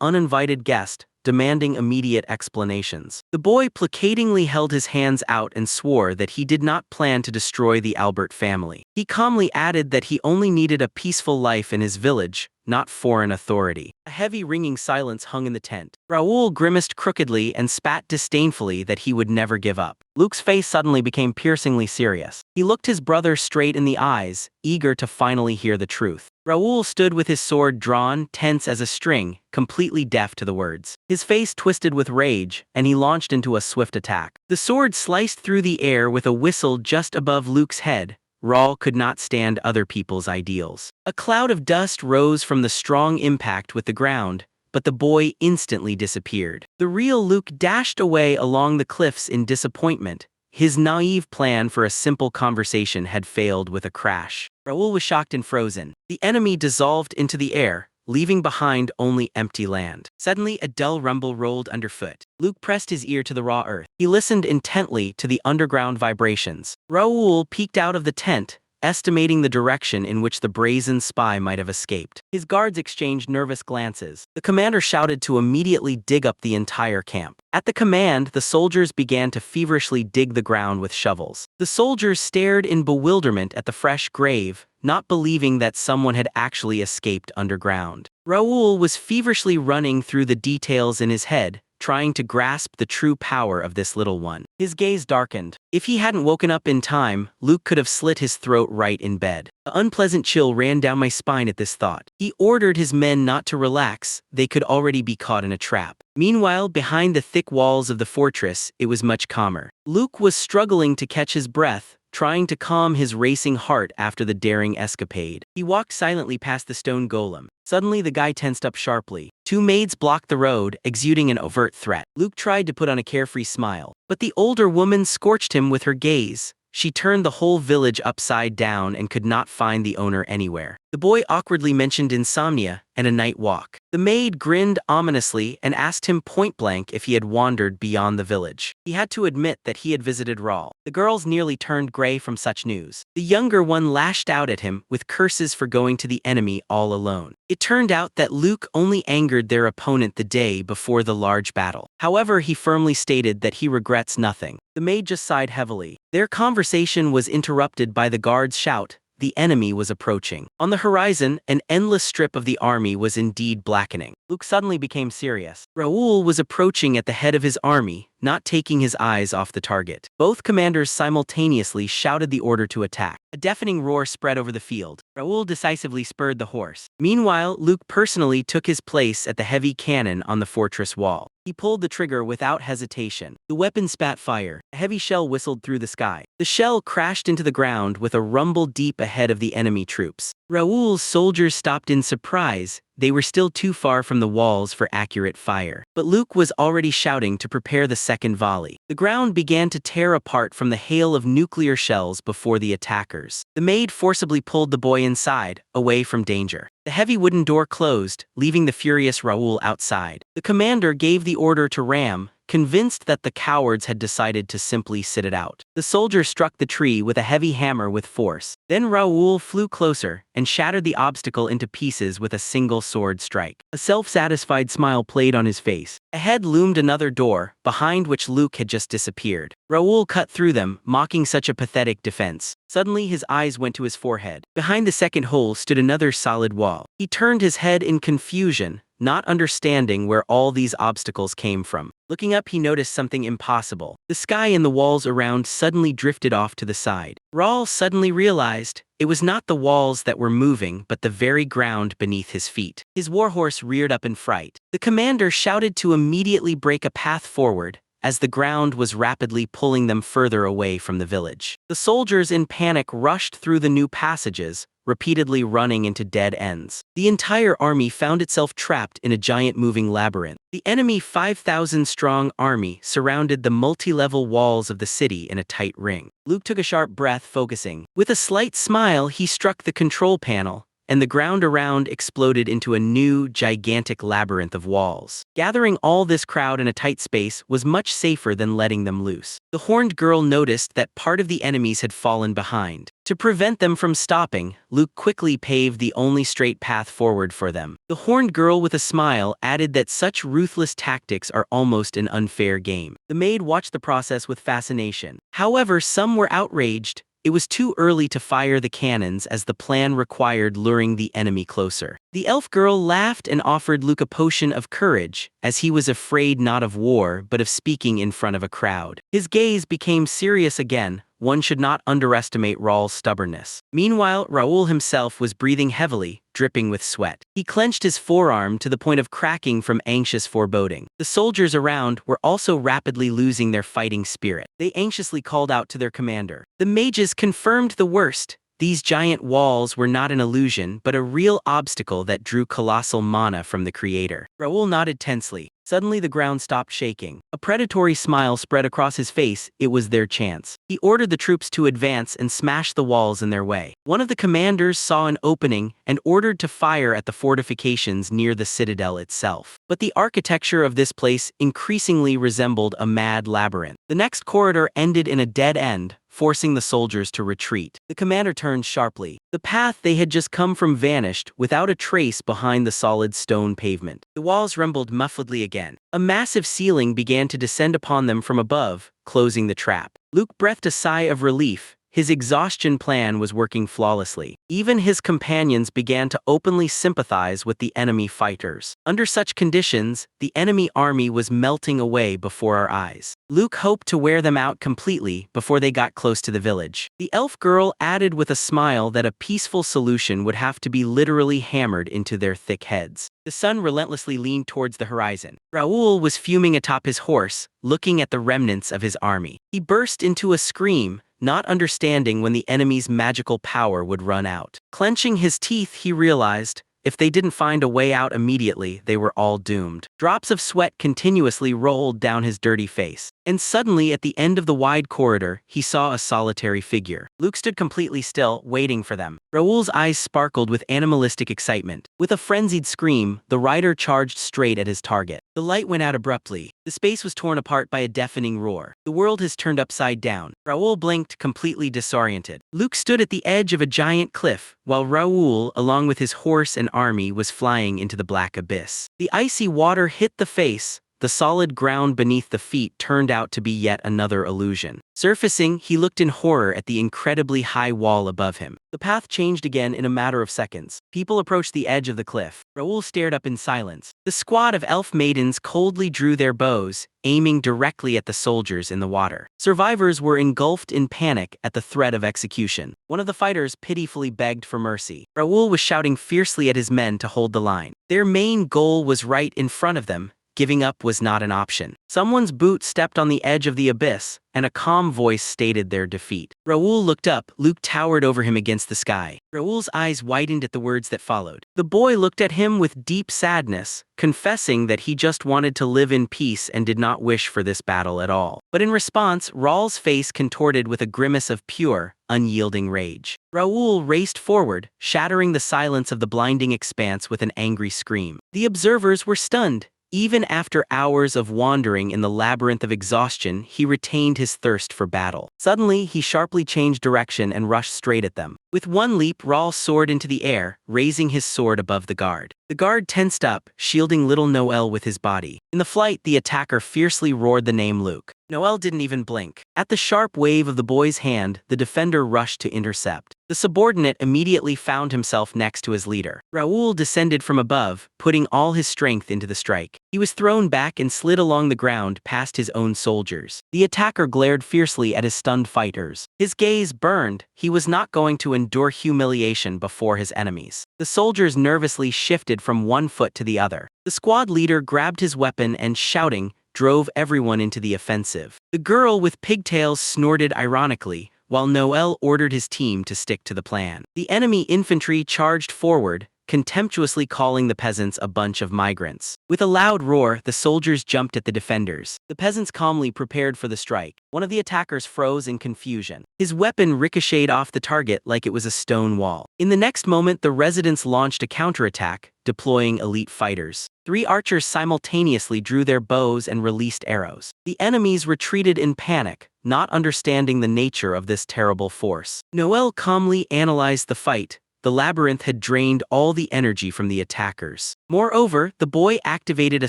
uninvited guest, demanding immediate explanations. The boy placatingly held his hands out and swore that he did not plan to destroy the Albert family. He calmly added that he only needed a peaceful life in his village, not foreign authority. A heavy ringing silence hung in the tent. Raoul grimaced crookedly and spat disdainfully that he would never give up. Luke's face suddenly became piercingly serious. He looked his brother straight in the eyes, eager to finally hear the truth. Raoul stood with his sword drawn, tense as a string, completely deaf to the words. His face twisted with rage, and he launched into a swift attack. The sword sliced through the air with a whistle just above Luke's head. Raoul could not stand other people's ideals. A cloud of dust rose from the strong impact with the ground, but the boy instantly disappeared. The real Luke dashed away along the cliffs in disappointment. His naive plan for a simple conversation had failed with a crash. Raoul was shocked and frozen. The enemy dissolved into the air, leaving behind only empty land. Suddenly, a dull rumble rolled underfoot. Luke pressed his ear to the raw earth. He listened intently to the underground vibrations. Raoul peeked out of the tent, estimating the direction in which the brazen spy might have escaped. His guards exchanged nervous glances. The commander shouted to immediately dig up the entire camp. At the command, the soldiers began to feverishly dig the ground with shovels. The soldiers stared in bewilderment at the fresh grave, not believing that someone had actually escaped underground. Raoul was feverishly running through the details in his head, trying to grasp the true power of this little one. His gaze darkened. If he hadn't woken up in time, Luke could have slit his throat right in bed. An unpleasant chill ran down my spine at this thought. He ordered his men not to relax, they could already be caught in a trap. Meanwhile, behind the thick walls of the fortress, it was much calmer. Luke was struggling to catch his breath, trying to calm his racing heart after the daring escapade. He walked silently past the stone golem. Suddenly, the guy tensed up sharply. Two maids blocked the road, exuding an overt threat. Luke tried to put on a carefree smile, but the older woman scorched him with her gaze. She turned the whole village upside down and could not find the owner anywhere. The boy awkwardly mentioned insomnia and a night walk. The maid grinned ominously and asked him point-blank if he had wandered beyond the village. He had to admit that he had visited Rawl. The girls nearly turned gray from such news. The younger one lashed out at him with curses for going to the enemy all alone. It turned out that Luke only angered their opponent the day before the large battle. However, he firmly stated that he regrets nothing. The maid just sighed heavily. Their conversation was interrupted by the guard's shout. The enemy was approaching. On the horizon, an endless strip of the army was indeed blackening. Luke suddenly became serious. Raoul was approaching at the head of his army, not taking his eyes off the target. Both commanders simultaneously shouted the order to attack. A deafening roar spread over the field. Raoul decisively spurred the horse. Meanwhile, Luke personally took his place at the heavy cannon on the fortress wall. He pulled the trigger without hesitation. The weapon spat fire. A heavy shell whistled through the sky. The shell crashed into the ground with a rumble deep ahead of the enemy troops. Raoul's soldiers stopped in surprise, they were still too far from the walls for accurate fire. But Luke was already shouting to prepare the second volley. The ground began to tear apart from the hail of nuclear shells before the attackers. The maid forcibly pulled the boy inside, away from danger. The heavy wooden door closed, leaving the furious Raoul outside. The commander gave the order to ram, convinced that the cowards had decided to simply sit it out. The soldier struck the tree with a heavy hammer with force. Then Raoul flew closer and shattered the obstacle into pieces with a single sword strike. A self-satisfied smile played on his face. Ahead loomed another door, behind which Luke had just disappeared. Raoul cut through them, mocking such a pathetic defense. Suddenly his eyes went to his forehead. Behind the second hole stood another solid wall. He turned his head in confusion, not understanding where all these obstacles came from. Looking up, he noticed something impossible. The sky and the walls around suddenly drifted off to the side. Raoul suddenly realized it was not the walls that were moving, but the very ground beneath his feet. His warhorse reared up in fright. The commander shouted to immediately break a path forward, as the ground was rapidly pulling them further away from the village. The soldiers in panic rushed through the new passages, repeatedly running into dead ends. The entire army found itself trapped in a giant moving labyrinth. The enemy 5,000-strong army surrounded the multi-level walls of the city in a tight ring. Luke took a sharp breath, focusing. With a slight smile, he struck the control panel, and the ground around exploded into a new, gigantic labyrinth of walls. Gathering all this crowd in a tight space was much safer than letting them loose. The horned girl noticed that part of the enemies had fallen behind. To prevent them from stopping, Luke quickly paved the only straight path forward for them. The horned girl with a smile added that such ruthless tactics are almost an unfair game. The maid watched the process with fascination. However, some were outraged. It was too early to fire the cannons as the plan required luring the enemy closer. The elf girl laughed and offered Luke a potion of courage, as he was afraid not of war but of speaking in front of a crowd. His gaze became serious again. One should not underestimate Raoul's stubbornness. Meanwhile, Raoul himself was breathing heavily, dripping with sweat. He clenched his forearm to the point of cracking from anxious foreboding. The soldiers around were also rapidly losing their fighting spirit. They anxiously called out to their commander. The mages confirmed the worst. These giant walls were not an illusion, but a real obstacle that drew colossal mana from the creator. Raoul nodded tensely. Suddenly the ground stopped shaking. A predatory smile spread across his face. It was their chance. He ordered the troops to advance and smash the walls in their way. One of the commanders saw an opening and ordered to fire at the fortifications near the citadel itself. But the architecture of this place increasingly resembled a mad labyrinth. The next corridor ended in a dead end, forcing the soldiers to retreat. The commander turned sharply. The path they had just come from vanished without a trace behind the solid stone pavement. The walls rumbled muffledly again. A massive ceiling began to descend upon them from above, closing the trap. Luke breathed a sigh of relief. His exhaustion plan was working flawlessly. Even his companions began to openly sympathize with the enemy fighters. Under such conditions, the enemy army was melting away before our eyes. Luke hoped to wear them out completely before they got close to the village. The elf girl added with a smile that a peaceful solution would have to be literally hammered into their thick heads. The sun relentlessly leaned towards the horizon. Raoul was fuming atop his horse, looking at the remnants of his army. He burst into a scream, not understanding when the enemy's magical power would run out. Clenching his teeth, he realized, if they didn't find a way out immediately, they were all doomed. Drops of sweat continuously rolled down his dirty face. And suddenly, at the end of the wide corridor, he saw a solitary figure. Luke stood completely still, waiting for them. Raoul's eyes sparkled with animalistic excitement. With a frenzied scream, the rider charged straight at his target. The light went out abruptly. The space was torn apart by a deafening roar. The world has turned upside down. Raoul blinked, completely disoriented. Luke stood at the edge of a giant cliff, while Raoul, along with his horse and army, was flying into the black abyss. The icy water hit the face. The solid ground beneath the feet turned out to be yet another illusion. Surfacing, he looked in horror at the incredibly high wall above him. The path changed again in a matter of seconds. People approached the edge of the cliff. Raoul stared up in silence. The squad of elf maidens coldly drew their bows, aiming directly at the soldiers in the water. Survivors were engulfed in panic at the threat of execution. One of the fighters pitifully begged for mercy. Raoul was shouting fiercely at his men to hold the line. Their main goal was right in front of them, giving up was not an option. Someone's boot stepped on the edge of the abyss, and a calm voice stated their defeat. Raoul looked up. Luke towered over him against the sky. Raoul's eyes widened at the words that followed. The boy looked at him with deep sadness, confessing that he just wanted to live in peace and did not wish for this battle at all. But in response, Raoul's face contorted with a grimace of pure, unyielding rage. Raoul raced forward, shattering the silence of the blinding expanse with an angry scream. The observers were stunned. Even after hours of wandering in the labyrinth of exhaustion, he retained his thirst for battle. Suddenly, he sharply changed direction and rushed straight at them. With one leap, Raoul soared into the air, raising his sword above the guard. The guard tensed up, shielding little Noel with his body. In the flight, the attacker fiercely roared the name Luke. Noel didn't even blink. At the sharp wave of the boy's hand, the defender rushed to intercept. The subordinate immediately found himself next to his leader. Raoul descended from above, putting all his strength into the strike. He was thrown back and slid along the ground past his own soldiers. The attacker glared fiercely at his stunned fighters. His gaze burned. He was not going to endure humiliation before his enemies. The soldiers nervously shifted from one foot to the other. The squad leader grabbed his weapon and, shouting, drove everyone into the offensive. The girl with pigtails snorted ironically, while Noel ordered his team to stick to the plan. The enemy infantry charged forward, contemptuously calling the peasants a bunch of migrants. With a loud roar, the soldiers jumped at the defenders. The peasants calmly prepared for the strike. One of the attackers froze in confusion. His weapon ricocheted off the target like it was a stone wall. In the next moment, the residents launched a counterattack, deploying elite fighters. 3 archers simultaneously drew their bows and released arrows. The enemies retreated in panic, not understanding the nature of this terrible force. Noel calmly analyzed the fight. The labyrinth had drained all the energy from the attackers. Moreover, the boy activated a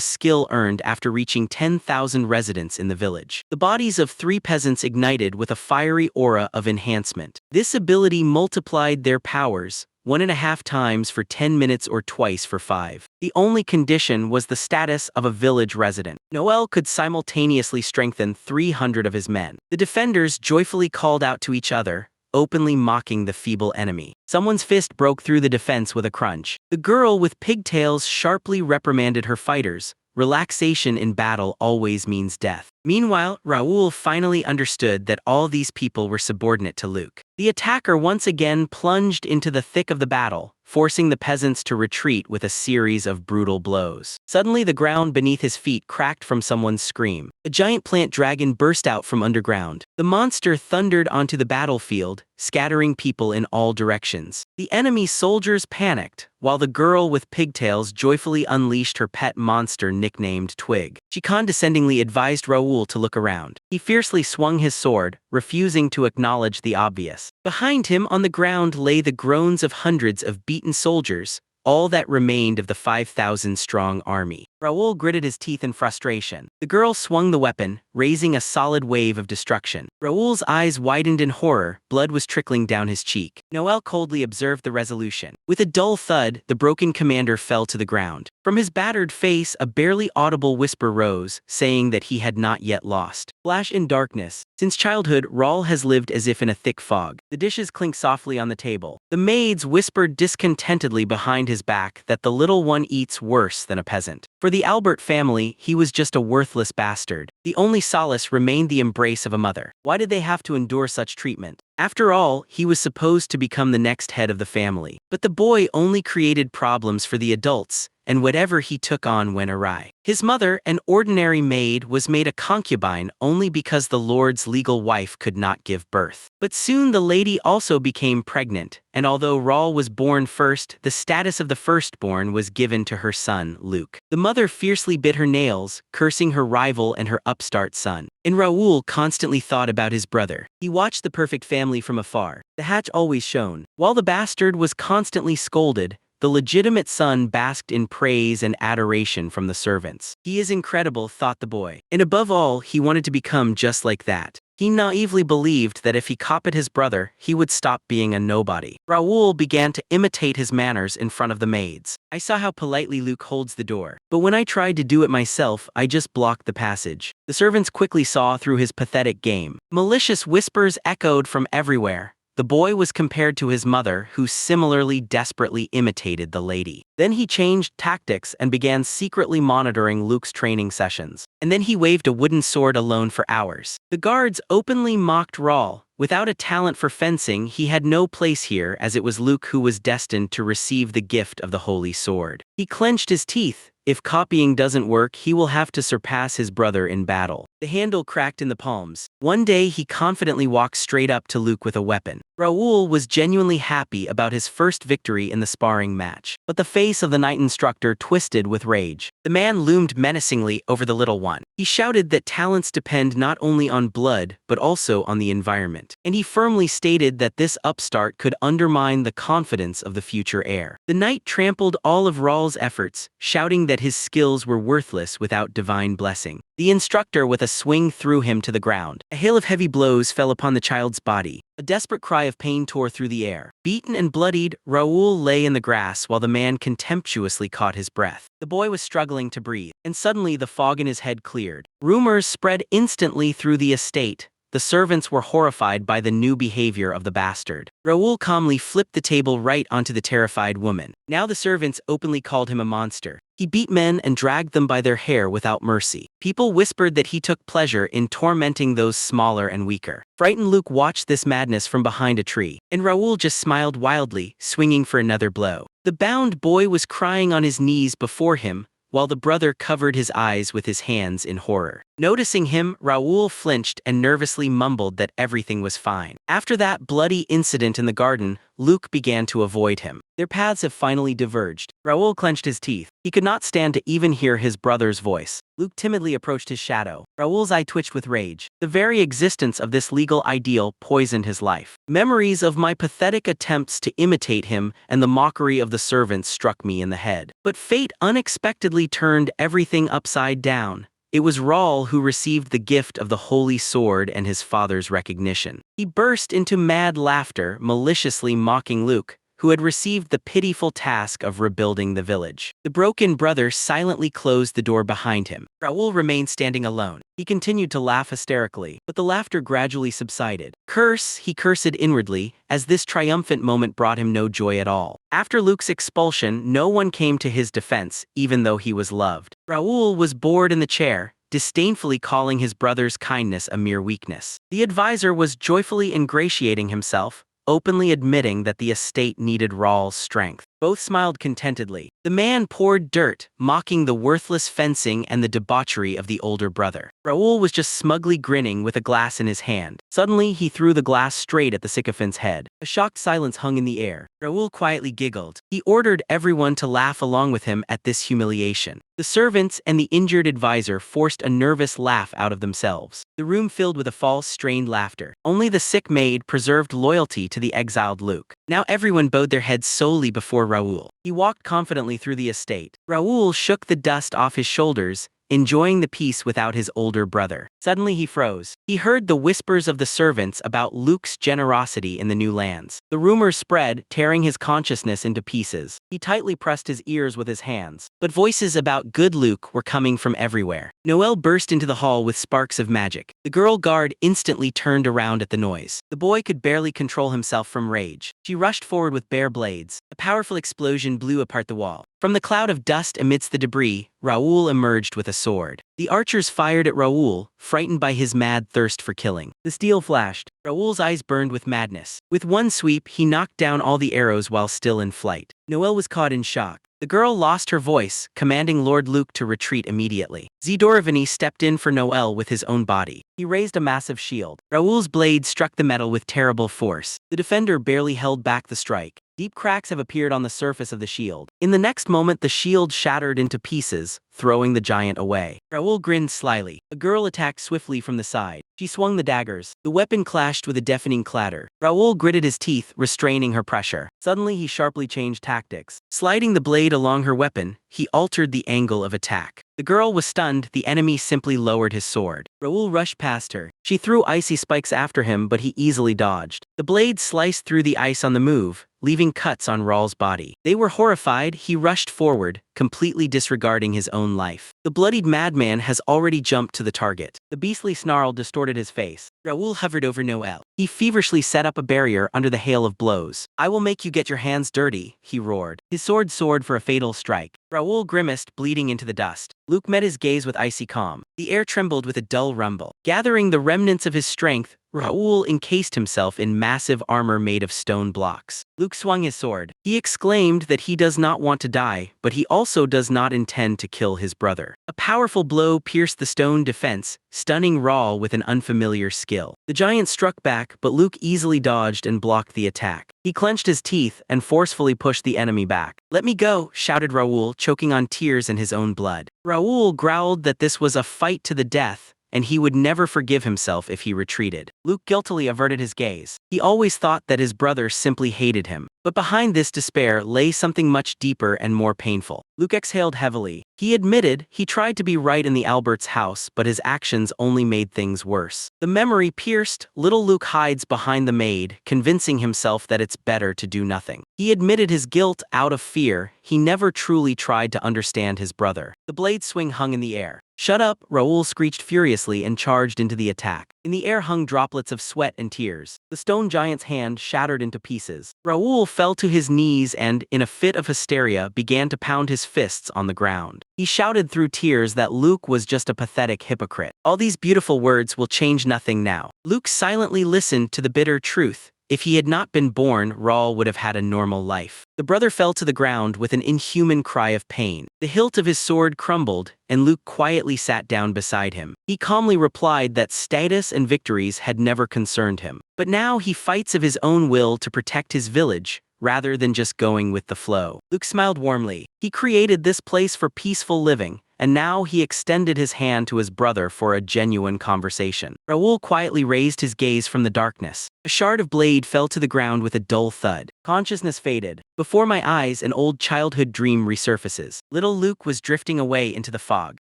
skill earned after reaching 10,000 residents in the village. The bodies of 3 peasants ignited with a fiery aura of enhancement. This ability multiplied their powers, 1.5 times for 10 minutes or twice for 5. The only condition was the status of a village resident. Noel could simultaneously strengthen 300 of his men. The defenders joyfully called out to each other, openly mocking the feeble enemy. Someone's fist broke through the defense with a crunch. The girl with pigtails sharply reprimanded her fighters. Relaxation in battle always means death. Meanwhile, Raoul finally understood that all these people were subordinate to Luke. The attacker once again plunged into the thick of the battle, forcing the peasants to retreat with a series of brutal blows. Suddenly, the ground beneath his feet cracked from someone's scream. A giant plant dragon burst out from underground. The monster thundered onto the battlefield, scattering people in all directions. The enemy soldiers panicked, while the girl with pigtails joyfully unleashed her pet monster nicknamed Twig. She condescendingly advised Raoul to look around. He fiercely swung his sword, refusing to acknowledge the obvious. Behind him on the ground lay the groans of hundreds of beaten soldiers, all that remained of the 5,000-strong army. Raoul gritted his teeth in frustration. The girl swung the weapon, raising a solid wave of destruction. Raoul's eyes widened in horror, blood was trickling down his cheek. Noel coldly observed the resolution. With a dull thud, the broken commander fell to the ground. From his battered face, a barely audible whisper rose, saying that he had not yet lost. Flash in darkness. Since childhood, Raoul has lived as if in a thick fog. The dishes clinked softly on the table. The maids whispered discontentedly behind his back that the little one eats worse than a peasant. For the Albert family, he was just a worthless bastard. The only solace remained the embrace of a mother. Why did they have to endure such treatment? After all, he was supposed to become the next head of the family. But the boy only created problems for the adults, and whatever he took on went awry. His mother, an ordinary maid, was made a concubine only because the lord's legal wife could not give birth. But soon the lady also became pregnant, and although Raoul was born first, the status of the firstborn was given to her son, Luke. The mother fiercely bit her nails, cursing her rival and her upstart son. And Raoul constantly thought about his brother. He watched the perfect family from afar. The hatch always shone. While the bastard was constantly scolded, the legitimate son basked in praise and adoration from the servants. He is incredible, thought the boy. And above all, he wanted to become just like that. He naively believed that if he copied his brother, he would stop being a nobody. Raoul began to imitate his manners in front of the maids. I saw how politely Luke holds the door. But when I tried to do it myself, I just blocked the passage. The servants quickly saw through his pathetic game. Malicious whispers echoed from everywhere. The boy was compared to his mother, who similarly desperately imitated the lady. Then he changed tactics and began secretly monitoring Luke's training sessions. And then he waved a wooden sword alone for hours. The guards openly mocked Raul. Without a talent for fencing, he had no place here, as it was Luke who was destined to receive the gift of the holy sword. He clenched his teeth. If copying doesn't work, he will have to surpass his brother in battle. The handle cracked in the palms. One day he confidently walked straight up to Luke with a weapon. Raul was genuinely happy about his first victory in the sparring match, but the face of the night instructor twisted with rage. The man loomed menacingly over the little one. He shouted that talents depend not only on blood, but also on the environment. And he firmly stated that this upstart could undermine the confidence of the future heir. The knight trampled all of Raul's efforts, shouting that his skills were worthless without divine blessing. The instructor with a swing threw him to the ground. A hail of heavy blows fell upon the child's body. A desperate cry of pain tore through the air. Beaten and bloodied, Raul lay in the grass while the man contemptuously caught his breath. The boy was struggling to breathe, and suddenly the fog in his head cleared. Rumors spread instantly through the estate. The servants were horrified by the new behavior of the bastard. Raul calmly flipped the table right onto the terrified woman. Now the servants openly called him a monster. He beat men and dragged them by their hair without mercy. People whispered that he took pleasure in tormenting those smaller and weaker. Frightened Luke watched this madness from behind a tree, and Raul just smiled wildly, swinging for another blow. The bound boy was crying on his knees before him, while the brother covered his eyes with his hands in horror. Noticing him, Raul flinched and nervously mumbled that everything was fine. After that bloody incident in the garden, Luke began to avoid him. Their paths have finally diverged. Raul clenched his teeth. He could not stand to even hear his brother's voice. Luke timidly approached his shadow. Raul's eye twitched with rage. The very existence of this legal ideal poisoned his life. Memories of my pathetic attempts to imitate him and the mockery of the servants struck me in the head. But fate unexpectedly turned everything upside down. It was Raul who received the gift of the holy sword and his father's recognition. He burst into mad laughter, maliciously mocking Luke, who had received the pitiful task of rebuilding the village. The broken brother silently closed the door behind him. Raul remained standing alone. He continued to laugh hysterically, but the laughter gradually subsided. Curse, he cursed inwardly, as this triumphant moment brought him no joy at all. After Luke's expulsion, no one came to his defense, even though he was loved. Raul was bored in the chair, disdainfully calling his brother's kindness a mere weakness. The advisor was joyfully ingratiating himself, openly admitting that the estate needed Raul's strength. Both smiled contentedly. The man poured dirt, mocking the worthless fencing and the debauchery of the older brother. Raul was just smugly grinning with a glass in his hand. Suddenly, he threw the glass straight at the sycophant's head. A shocked silence hung in the air. Raul quietly giggled. He ordered everyone to laugh along with him at this humiliation. The servants and the injured advisor forced a nervous laugh out of themselves. The room filled with a false, strained laughter. Only the sick maid preserved loyalty to the exiled Luke. Now everyone bowed their heads solely before Raul. He walked confidently through the estate. Raul shook the dust off his shoulders, enjoying the peace without his older brother. Suddenly he froze. He heard the whispers of the servants about Luke's generosity in the new lands. The rumor spread, tearing his consciousness into pieces. He tightly pressed his ears with his hands. But voices about good Luke were coming from everywhere. Noelle burst into the hall with sparks of magic. The girl guard instantly turned around at the noise. The boy could barely control himself from rage. She rushed forward with bare blades. A powerful explosion blew apart the wall. From the cloud of dust amidst the debris, Raul emerged with a sword. The archers fired at Raul, frightened by his mad thirst for killing. The steel flashed. Raul's eyes burned with madness. With one sweep, he knocked down all the arrows while still in flight. Noelle was caught in shock. The girl lost her voice, commanding Lord Luke to retreat immediately. Zidorovany stepped in for Noelle with his own body. He raised a massive shield. Raul's blade struck the metal with terrible force. The defender barely held back the strike. Deep cracks have appeared on the surface of the shield. In the next moment, the shield shattered into pieces, throwing the giant away. Raul grinned slyly. A girl attacked swiftly from the side. She swung the daggers. The weapon clashed with a deafening clatter. Raul gritted his teeth, restraining her pressure. Suddenly, he sharply changed tactics. Sliding the blade along her weapon, he altered the angle of attack. The girl was stunned. The enemy simply lowered his sword. Raul rushed past her. She threw icy spikes after him, but he easily dodged. The blade sliced through the ice on the move, leaving cuts on Raul's body. They were horrified. He rushed forward, completely disregarding his own life. The bloodied madman has already jumped to the target. The beastly snarl distorted his face. Raoul hovered over Noel. He feverishly set up a barrier under the hail of blows. "I will make you get your hands dirty," he roared. His sword soared for a fatal strike. Raoul grimaced, bleeding into the dust. Luke met his gaze with icy calm. The air trembled with a dull rumble. Gathering the remnants of his strength, Raoul encased himself in massive armor made of stone blocks. Luke swung his sword. He exclaimed that he does not want to die, but he also does not intend to kill his brother. A powerful blow pierced the stone defense, stunning Raoul with an unfamiliar skill. The giant struck back, but Luke easily dodged and blocked the attack. He clenched his teeth and forcefully pushed the enemy back. "Let me go," shouted Raoul, choking on tears and his own blood. Raoul growled that this was a fight to the death, and he would never forgive himself if he retreated. Luke guiltily averted his gaze. He always thought that his brother simply hated him. But behind this despair lay something much deeper and more painful. Luke exhaled heavily. He admitted he tried to be right in the Albert's house, but his actions only made things worse. The memory pierced, little Luke hides behind the maid, convincing himself that it's better to do nothing. He admitted his guilt out of fear. He never truly tried to understand his brother. The blade swing hung in the air. "Shut up!" Raoul screeched furiously and charged into the attack. In the air hung droplets of sweat and tears. The stone giant's hand shattered into pieces. Raoul fell to his knees and, in a fit of hysteria, began to pound his fists on the ground. He shouted through tears that Luke was just a pathetic hypocrite. All these beautiful words will change nothing now. Luke silently listened to the bitter truth. If he had not been born, Raoul would have had a normal life. The brother fell to the ground with an inhuman cry of pain. The hilt of his sword crumbled, and Luke quietly sat down beside him. He calmly replied that status and victories had never concerned him. But now he fights of his own will to protect his village, rather than just going with the flow. Luke smiled warmly. He created this place for peaceful living, and now he extended his hand to his brother for a genuine conversation. Raoul quietly raised his gaze from the darkness. A shard of blade fell to the ground with a dull thud. Consciousness faded. Before my eyes, an old childhood dream resurfaces. Little Luke was drifting away into the fog.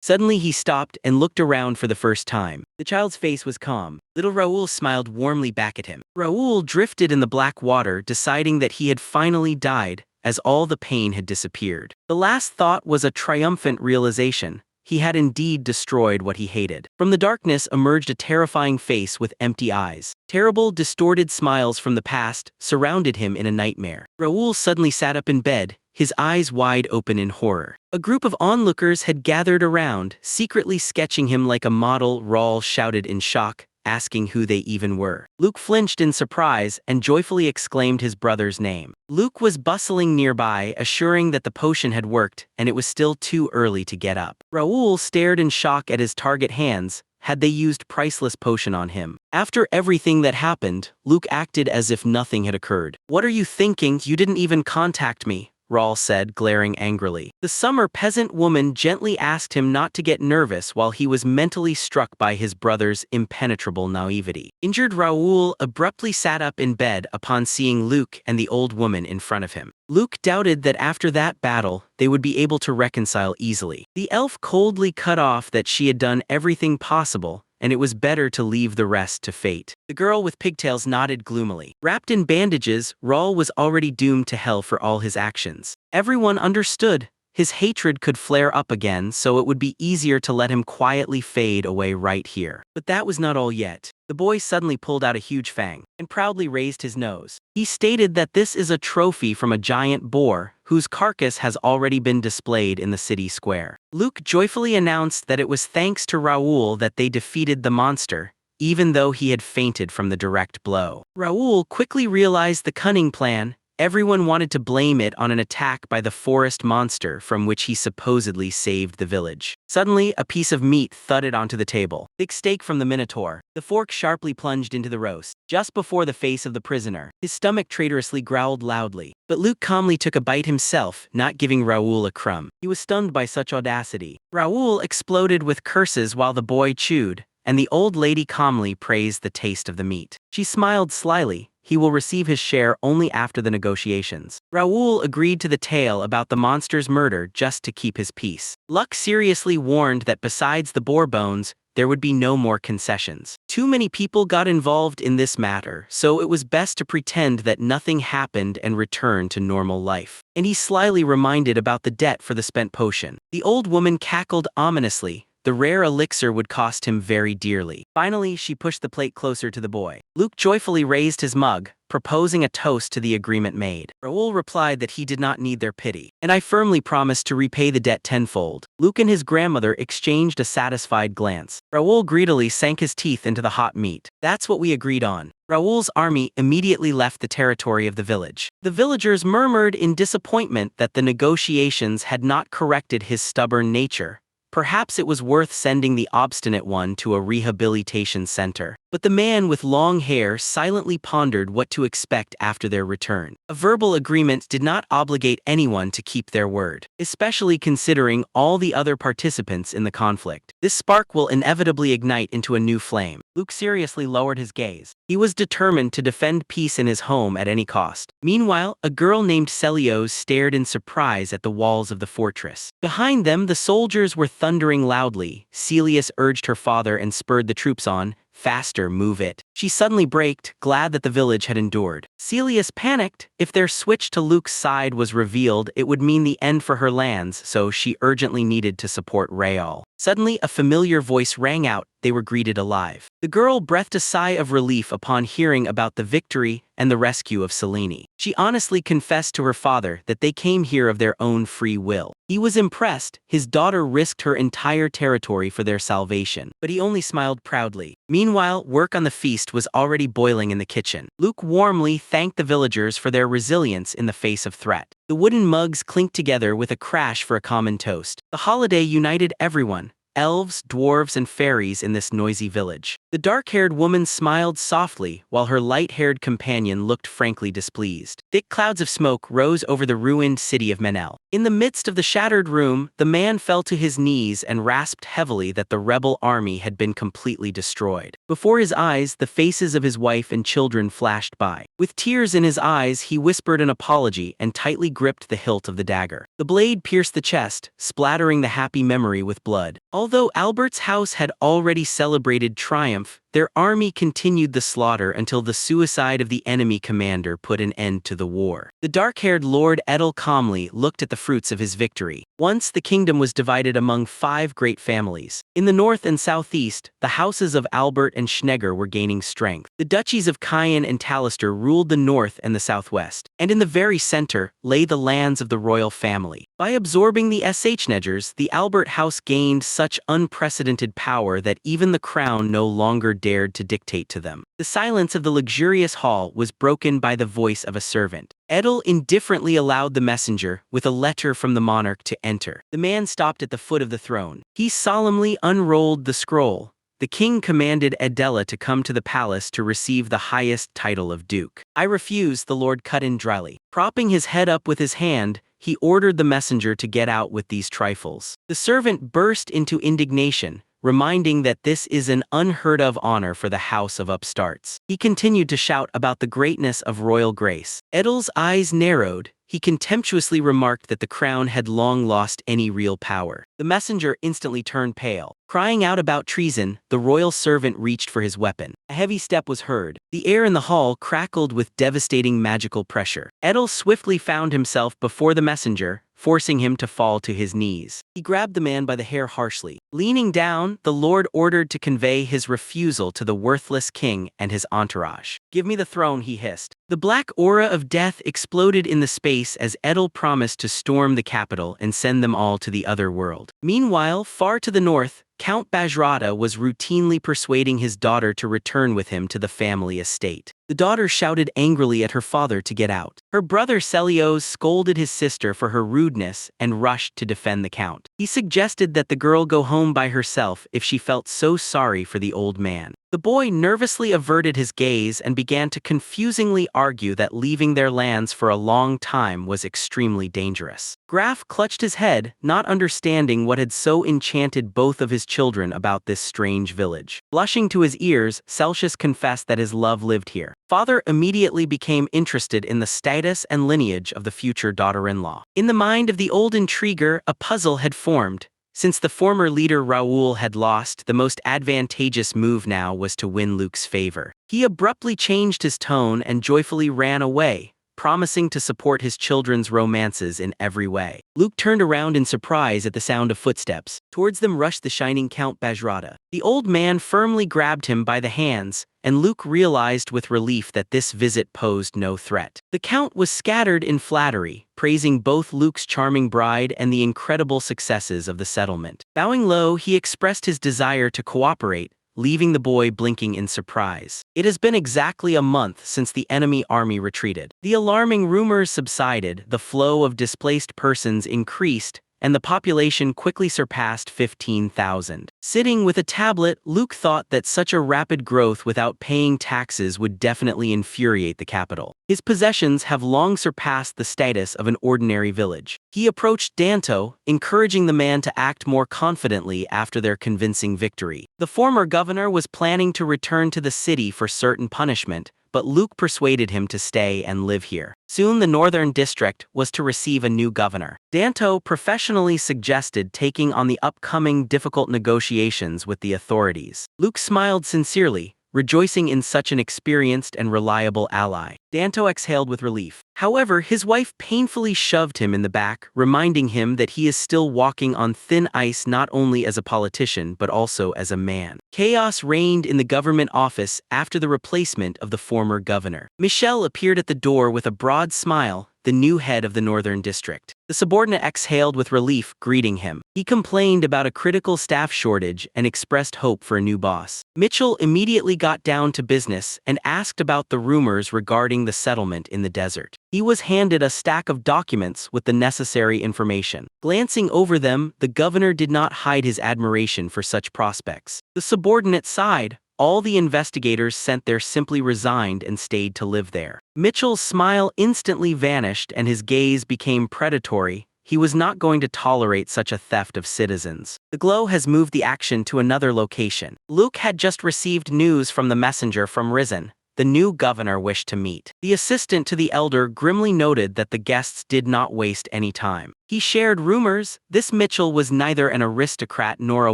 Suddenly he stopped and looked around for the first time. The child's face was calm. Little Raoul smiled warmly back at him. Raoul drifted in the black water, deciding that he had finally died, as all the pain had disappeared. The last thought was a triumphant realization. He had indeed destroyed what he hated. From the darkness emerged a terrifying face with empty eyes. Terrible, distorted smiles from the past surrounded him in a nightmare. Raoul suddenly sat up in bed, his eyes wide open in horror. A group of onlookers had gathered around, secretly sketching him like a model. Raoul shouted in shock, asking who they even were. Luke flinched in surprise and joyfully exclaimed his brother's name. Luke was bustling nearby, assuring that the potion had worked, and it was still too early to get up. Raoul stared in shock at his target hands. Had they used priceless potion on him? After everything that happened, Luke acted as if nothing had occurred. "What are you thinking? You didn't even contact me," Raoul said, glaring angrily. The summer peasant woman gently asked him not to get nervous while he was mentally struck by his brother's impenetrable naivety. Injured Raoul abruptly sat up in bed upon seeing Luke and the old woman in front of him. Luke doubted that after that battle, they would be able to reconcile easily. The elf coldly cut off that she had done everything possible, and it was better to leave the rest to fate. The girl with pigtails nodded gloomily. Wrapped in bandages, Raoul was already doomed to hell for all his actions. Everyone understood. His hatred could flare up again, so it would be easier to let him quietly fade away right here. But that was not all yet. The boy suddenly pulled out a huge fang and proudly raised his nose. He stated that this is a trophy from a giant boar, whose carcass has already been displayed in the city square. Luke joyfully announced that it was thanks to Raoul that they defeated the monster, even though he had fainted from the direct blow. Raoul quickly realized the cunning plan. Everyone wanted to blame it on an attack by the forest monster from which he supposedly saved the village. Suddenly, a piece of meat thudded onto the table. Thick steak from the Minotaur. The fork sharply plunged into the roast, just before the face of the prisoner. His stomach traitorously growled loudly. But Luke calmly took a bite himself, not giving Raoul a crumb. He was stunned by such audacity. Raoul exploded with curses while the boy chewed, and the old lady calmly praised the taste of the meat. She smiled slyly. He will receive his share only after the negotiations. Raoul agreed to the tale about the monster's murder just to keep his peace. Luck seriously warned that besides the boar bones, there would be no more concessions. Too many people got involved in this matter, so it was best to pretend that nothing happened and return to normal life. And he slyly reminded about the debt for the spent potion. The old woman cackled ominously. The rare elixir would cost him very dearly. Finally, she pushed the plate closer to the boy. Luke joyfully raised his mug, proposing a toast to the agreement made. Raoul replied that he did not need their pity, and I firmly promised to repay the debt tenfold. Luke and his grandmother exchanged a satisfied glance. Raoul greedily sank his teeth into the hot meat. That's what we agreed on. Raoul's army immediately left the territory of the village. The villagers murmured in disappointment that the negotiations had not corrected his stubborn nature. Perhaps it was worth sending the obstinate one to a rehabilitation center. But the man with long hair silently pondered what to expect after their return. A verbal agreement did not obligate anyone to keep their word, especially considering all the other participants in the conflict. This spark will inevitably ignite into a new flame. Luke seriously lowered his gaze. He was determined to defend peace in his home at any cost. Meanwhile, a girl named Celios stared in surprise at the walls of the fortress. Behind them, the soldiers were thundering loudly. Celios urged her father and spurred the troops on. Faster, move it. She suddenly braked, glad that the village had endured. Celios panicked. If their switch to Luke's side was revealed, it would mean the end for her lands, so she urgently needed to support Raoul. Suddenly, a familiar voice rang out. They were greeted alive. The girl breathed a sigh of relief upon hearing about the victory and the rescue of Selene. She honestly confessed to her father that they came here of their own free will. He was impressed. His daughter risked her entire territory for their salvation, but he only smiled proudly. Meanwhile, work on the feast was already boiling in the kitchen. Luke warmly thanked the villagers for their resilience in the face of threat. The wooden mugs clinked together with a crash for a common toast. The holiday united everyone. Elves, dwarves, and fairies in this noisy village. The dark-haired woman smiled softly, while her light-haired companion looked frankly displeased. Thick clouds of smoke rose over the ruined city of Menel. In the midst of the shattered room, the man fell to his knees and rasped heavily that the rebel army had been completely destroyed. Before his eyes, the faces of his wife and children flashed by. With tears in his eyes, he whispered an apology and tightly gripped the hilt of the dagger. The blade pierced the chest, splattering the happy memory with blood. Although Albert's house had already celebrated triumph, their army continued the slaughter until the suicide of the enemy commander put an end to the war. The dark-haired Lord Edel calmly looked at the fruits of his victory. Once the kingdom was divided among 5 great families. In the north and southeast, the houses of Albert and Schnegger were gaining strength. The duchies of Cayenne and Talister ruled the north and the southwest. And in the very center lay the lands of the royal family. By absorbing the Schneggers, the Albert house gained such unprecedented power that even the crown no longer dared to dictate to them. The silence of the luxurious hall was broken by the voice of a servant. Edel indifferently allowed the messenger, with a letter from the monarch, to enter. The man stopped at the foot of the throne. He solemnly unrolled the scroll. The king commanded Edela to come to the palace to receive the highest title of duke. I refuse, the lord cut in dryly. Propping his head up with his hand, he ordered the messenger to get out with these trifles. The servant burst into indignation, reminding that this is an unheard-of honor for the house of upstarts. He continued to shout about the greatness of royal grace. Edel's eyes narrowed. He contemptuously remarked that the crown had long lost any real power. The messenger instantly turned pale. Crying out about treason, the royal servant reached for his weapon. A heavy step was heard. The air in the hall crackled with devastating magical pressure. Edel swiftly found himself before the messenger, forcing him to fall to his knees. He grabbed the man by the hair harshly. Leaning down, the lord ordered to convey his refusal to the worthless king and his entourage. "Give me the throne," he hissed. The black aura of death exploded in the space as Edel promised to storm the capital and send them all to the other world. Meanwhile, far to the north, Count Bajrata was routinely persuading his daughter to return with him to the family estate. The daughter shouted angrily at her father to get out. Her brother Celios scolded his sister for her rudeness and rushed to defend the count. He suggested that the girl go home by herself if she felt so sorry for the old man. The boy nervously averted his gaze and began to confusingly argue that leaving their lands for a long time was extremely dangerous. Graf clutched his head, not understanding what had so enchanted both of his children about this strange village. Blushing to his ears, Celsius confessed that his love lived here. Father immediately became interested in the status and lineage of the future daughter-in-law. In the mind of the old intriguer, a puzzle had formed. Since the former leader Raoul had lost, the most advantageous move now was to win Luke's favor. He abruptly changed his tone and joyfully ran away, promising to support his children's romances in every way. Luke turned around in surprise at the sound of footsteps. Towards them rushed the shining Count Bajrata. The old man firmly grabbed him by the hands, and Luke realized with relief that this visit posed no threat. The Count was scattered in flattery, praising both Luke's charming bride and the incredible successes of the settlement. Bowing low, he expressed his desire to cooperate, leaving the boy blinking in surprise. It has been exactly a month since the enemy army retreated. The alarming rumors subsided, the flow of displaced persons increased, and the population quickly surpassed 15,000. Sitting with a tablet, Luke thought that such a rapid growth without paying taxes would definitely infuriate the capital. His possessions have long surpassed the status of an ordinary village. He approached Danto, encouraging the man to act more confidently after their convincing victory. The former governor was planning to return to the city for certain punishment, but Luke persuaded him to stay and live here. Soon the northern district was to receive a new governor. Danto professionally suggested taking on the upcoming difficult negotiations with the authorities. Luke smiled sincerely, rejoicing in such an experienced and reliable ally. Danto exhaled with relief. However, his wife painfully shoved him in the back, reminding him that he is still walking on thin ice not only as a politician but also as a man. Chaos reigned in the government office after the replacement of the former governor. Michel appeared at the door with a broad smile, the new head of the northern district. The subordinate exhaled with relief, greeting him. He complained about a critical staff shortage and expressed hope for a new boss. Mitchell immediately got down to business and asked about the rumors regarding the settlement in the desert. He was handed a stack of documents with the necessary information. Glancing over them, the governor did not hide his admiration for such prospects. The subordinate sighed. All the investigators sent there simply resigned and stayed to live there. Mitchell's smile instantly vanished and his gaze became predatory. He was not going to tolerate such a theft of citizens. The glow has moved the action to another location. Luke had just received news from the messenger from Risen. The new governor wished to meet. The assistant to the elder grimly noted that the guests did not waste any time. He shared rumors. This Mitchell was neither an aristocrat nor a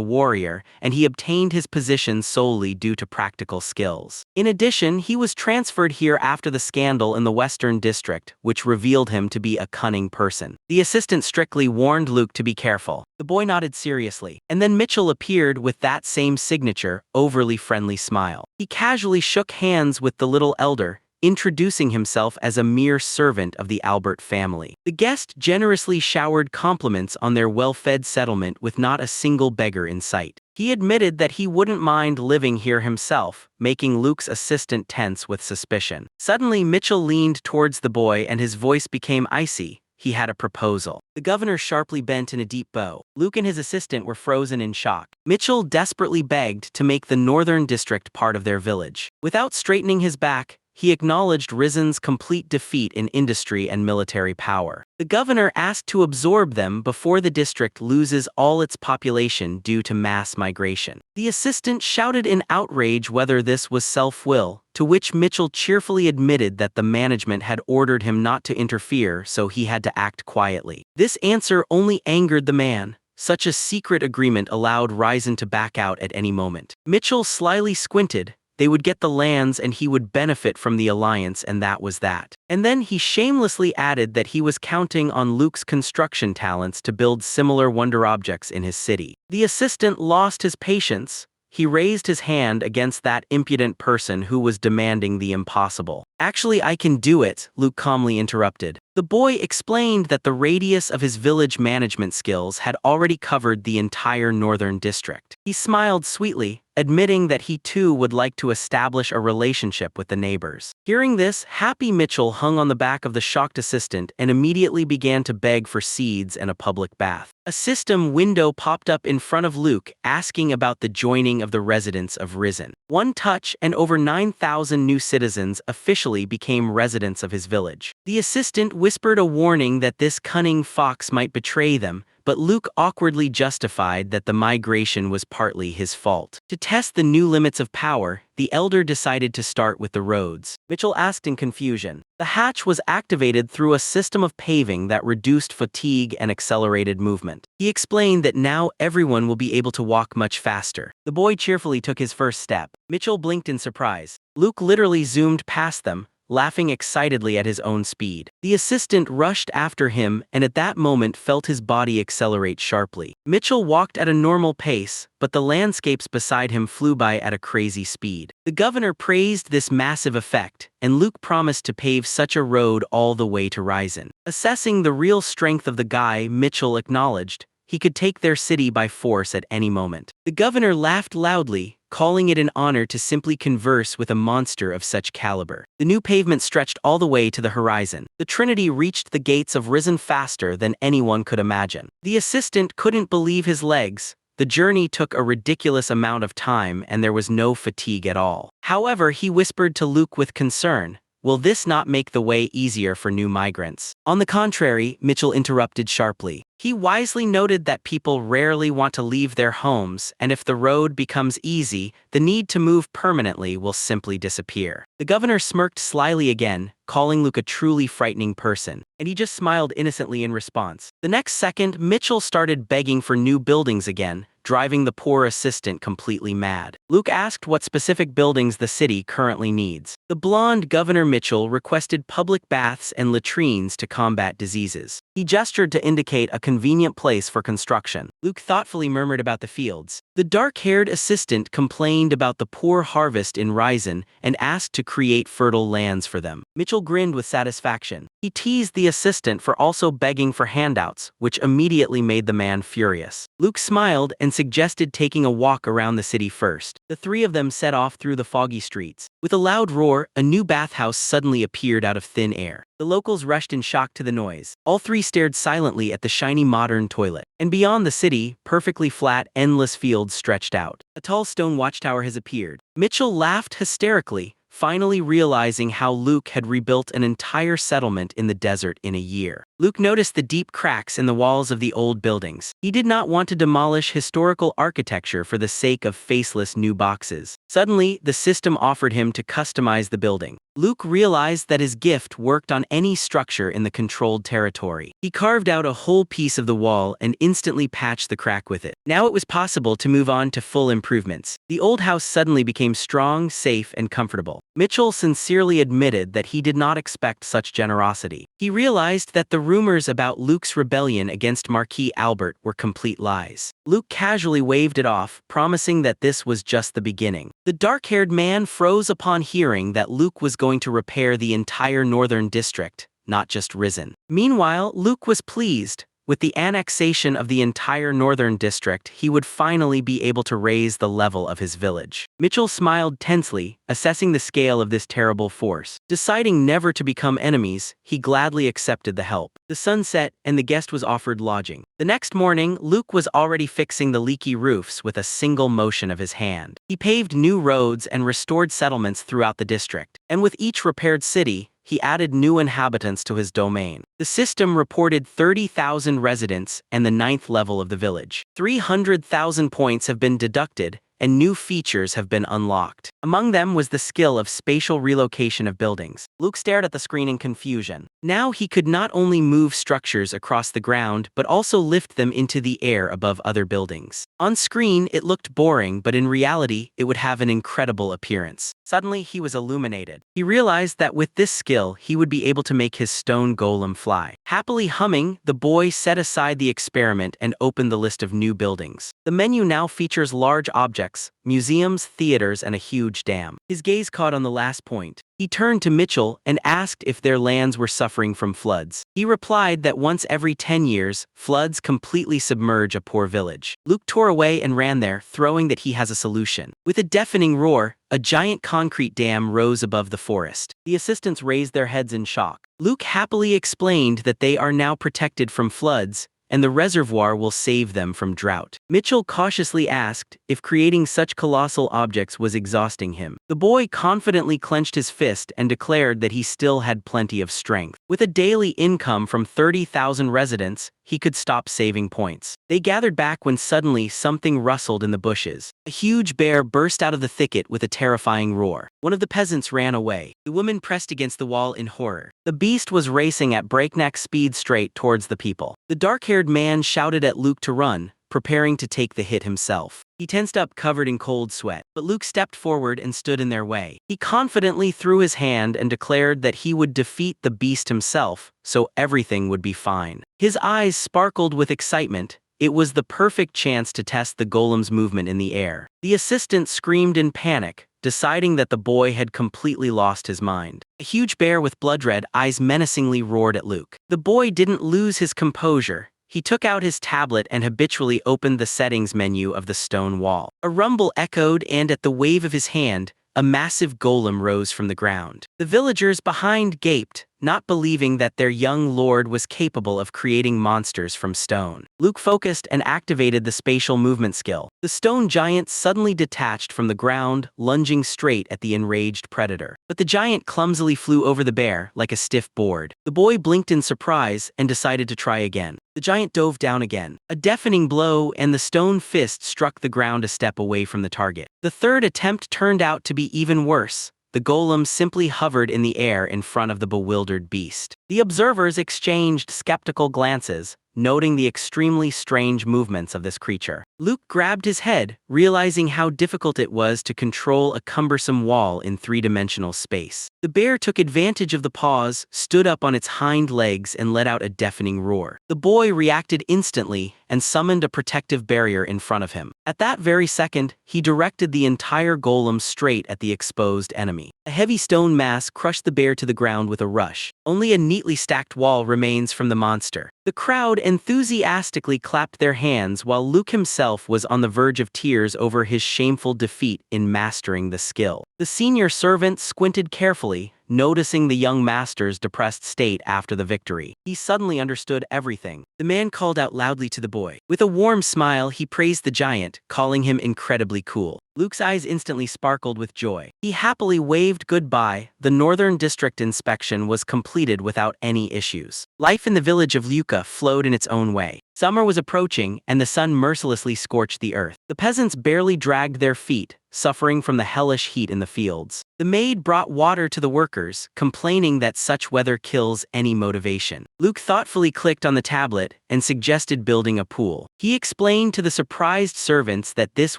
warrior, and he obtained his position solely due to practical skills. In addition, he was transferred here after the scandal in the Western District, which revealed him to be a cunning person. The assistant strictly warned Luke to be careful. The boy nodded seriously, and then Mitchell appeared with that same signature, overly friendly smile. He casually shook hands with the little elder, introducing himself as a mere servant of the Albert family. The guest generously showered compliments on their well-fed settlement with not a single beggar in sight. He admitted that he wouldn't mind living here himself, making Luke's assistant tense with suspicion. Suddenly, Mitchell leaned towards the boy and his voice became icy. He had a proposal. The governor sharply bent in a deep bow. Luke and his assistant were frozen in shock. Mitchell desperately begged to make the northern district part of their village. Without straightening his back, he acknowledged Risen's complete defeat in industry and military power. The governor asked to absorb them before the district loses all its population due to mass migration. The assistant shouted in outrage whether this was self-will, to which Mitchell cheerfully admitted that the management had ordered him not to interfere, so he had to act quietly. This answer only angered the man. Such a secret agreement allowed Risen to back out at any moment. Mitchell slyly squinted. They would get the lands and he would benefit from the alliance, and that was that. And then he shamelessly added that he was counting on Luke's construction talents to build similar wonder objects in his city. The assistant lost his patience. He raised his hand against that impudent person who was demanding the impossible. Actually, I can do it, Luke calmly interrupted. The boy explained that the radius of his village management skills had already covered the entire northern district. He smiled sweetly, admitting that he too would like to establish a relationship with the neighbors. Hearing this, happy Mitchell hung on the back of the shocked assistant and immediately began to beg for seeds and a public bath. A system window popped up in front of Luke, asking about the joining of the residents of Risen. One touch and over 9,000 new citizens officially became residents of his village. The assistant whispered a warning that this cunning fox might betray them, but Luke awkwardly justified that the migration was partly his fault. To test the new limits of power, the elder decided to start with the roads. Mitchell asked in confusion. The hatch was activated through a system of paving that reduced fatigue and accelerated movement. He explained that now everyone will be able to walk much faster. The boy cheerfully took his first step. Mitchell blinked in surprise. Luke literally zoomed past them, laughing excitedly at his own speed. The assistant rushed after him and at that moment felt his body accelerate sharply. Mitchell walked at a normal pace, but the landscapes beside him flew by at a crazy speed. The governor praised this massive effect, and Luke promised to pave such a road all the way to Ryzen. Assessing the real strength of the guy, Mitchell acknowledged he could take their city by force at any moment. The governor laughed loudly, calling it an honor to simply converse with a monster of such caliber. The new pavement stretched all the way to the horizon. The Trinity reached the gates of Risen faster than anyone could imagine. The assistant couldn't believe his legs. The journey took a ridiculous amount of time and there was no fatigue at all. However, he whispered to Luke with concern, "Will this not make the way easier for new migrants?" On the contrary, Mitchell interrupted sharply. He wisely noted that people rarely want to leave their homes, and if the road becomes easy, the need to move permanently will simply disappear. The governor smirked slyly again, calling Luke a truly frightening person, and he just smiled innocently in response. The next second, Mitchell started begging for new buildings again, driving the poor assistant completely mad. Luke asked what specific buildings the city currently needs. The blonde Governor Mitchell requested public baths and latrines to combat diseases. He gestured to indicate a convenient place for construction. Luke thoughtfully murmured about the fields. The dark-haired assistant complained about the poor harvest in Ryzen and asked to create fertile lands for them. Mitchell grinned with satisfaction. He teased the assistant for also begging for handouts, which immediately made the man furious. Luke smiled and suggested taking a walk around the city first. The three of them set off through the foggy streets. With a loud roar, a new bathhouse suddenly appeared out of thin air. The locals rushed in shock to the noise. All three stared silently at the shiny modern toilet. And beyond the city, perfectly flat, endless fields stretched out. A tall stone watchtower has appeared. Mitchell laughed hysterically, finally realizing how Luke had rebuilt an entire settlement in the desert in a year. Luke noticed the deep cracks in the walls of the old buildings. He did not want to demolish historical architecture for the sake of faceless new boxes. Suddenly, the system offered him to customize the building. Luke realized that his gift worked on any structure in the controlled territory. He carved out a whole piece of the wall and instantly patched the crack with it. Now it was possible to move on to full improvements. The old house suddenly became strong, safe, and comfortable. Mitchell sincerely admitted that he did not expect such generosity. He realized that the rumors about Luke's rebellion against Marquis Albert were complete lies. Luke casually waved it off, promising that this was just the beginning. The dark-haired man froze upon hearing that Luke was going to repair the entire northern district, not just Risen. Meanwhile, Luke was pleased. With the annexation of the entire northern district, he would finally be able to raise the level of his village. Mitchell smiled tensely, assessing the scale of this terrible force. Deciding never to become enemies, he gladly accepted the help. The sun set, and the guest was offered lodging. The next morning, Luke was already fixing the leaky roofs with a single motion of his hand. He paved new roads and restored settlements throughout the district. And with each repaired city, he added new inhabitants to his domain. The system reported 30,000 residents and the 9th level of the village. 300,000 points have been deducted, and new features have been unlocked. Among them was the skill of spatial relocation of buildings. Luke stared at the screen in confusion. Now he could not only move structures across the ground, but also lift them into the air above other buildings. On screen, it looked boring, but in reality, it would have an incredible appearance. Suddenly, he was illuminated. He realized that with this skill, he would be able to make his stone golem fly. Happily humming, the boy set aside the experiment and opened the list of new buildings. The menu now features large objects, museums, theaters, and a huge dam. His gaze caught on the last point. He turned to Mitchell and asked if their lands were suffering from floods. He replied that once every 10 years, floods completely submerge a poor village. Luke tore away and ran there, throwing that he has a solution. With a deafening roar, a giant concrete dam rose above the forest. The assistants raised their heads in shock. Luke happily explained that they are now protected from floods, and the reservoir will save them from drought. Mitchell cautiously asked if creating such colossal objects was exhausting him. The boy confidently clenched his fist and declared that he still had plenty of strength. With a daily income from 30,000 residents, he could stop saving points. They gathered back when suddenly something rustled in the bushes. A huge bear burst out of the thicket with a terrifying roar. One of the peasants ran away. The woman pressed against the wall in horror. The beast was racing at breakneck speed straight towards the people. The dark-haired man shouted at Luke to run, preparing to take the hit himself. He tensed up, covered in cold sweat, but Luke stepped forward and stood in their way. He confidently threw his hand and declared that he would defeat the beast himself, so everything would be fine. His eyes sparkled with excitement. It was the perfect chance to test the golem's movement in the air. The assistant screamed in panic, deciding that the boy had completely lost his mind. A huge bear with blood-red eyes menacingly roared at Luke. The boy didn't lose his composure. He took out his tablet and habitually opened the settings menu of the stone wall. A rumble echoed, and at the wave of his hand, a massive golem rose from the ground. The villagers behind gaped, not believing that their young lord was capable of creating monsters from stone. Luke focused and activated the spatial movement skill. The stone giant suddenly detached from the ground, lunging straight at the enraged predator. But the giant clumsily flew over the bear like a stiff board. The boy blinked in surprise and decided to try again. The giant dove down again. A deafening blow, and the stone fist struck the ground a step away from the target. The third attempt turned out to be even worse. The golem simply hovered in the air in front of the bewildered beast. The observers exchanged skeptical glances, noting the extremely strange movements of this creature. Luke grabbed his head, realizing how difficult it was to control a cumbersome wall in three-dimensional space. The bear took advantage of the pause, stood up on its hind legs, and let out a deafening roar. The boy reacted instantly and summoned a protective barrier in front of him. At that very second, he directed the entire golem straight at the exposed enemy. A heavy stone mass crushed the bear to the ground with a rush. Only a neatly stacked wall remains from the monster. The crowd enthusiastically clapped their hands while Luke himself was on the verge of tears over his shameful defeat in mastering the skill. The senior servant squinted carefully, noticing the young master's depressed state after the victory. He suddenly understood everything. The man called out loudly to the boy. With a warm smile, he praised the giant, calling him incredibly cool. Luke's eyes instantly sparkled with joy. He happily waved goodbye. The Northern District inspection was completed without any issues. Life in the village of Luka flowed in its own way. Summer was approaching, and the sun mercilessly scorched the earth. The peasants barely dragged their feet, suffering from the hellish heat in the fields. The maid brought water to the workers, complaining that such weather kills any motivation. Luke thoughtfully clicked on the tablet and suggested building a pool. He explained to the surprised servants that this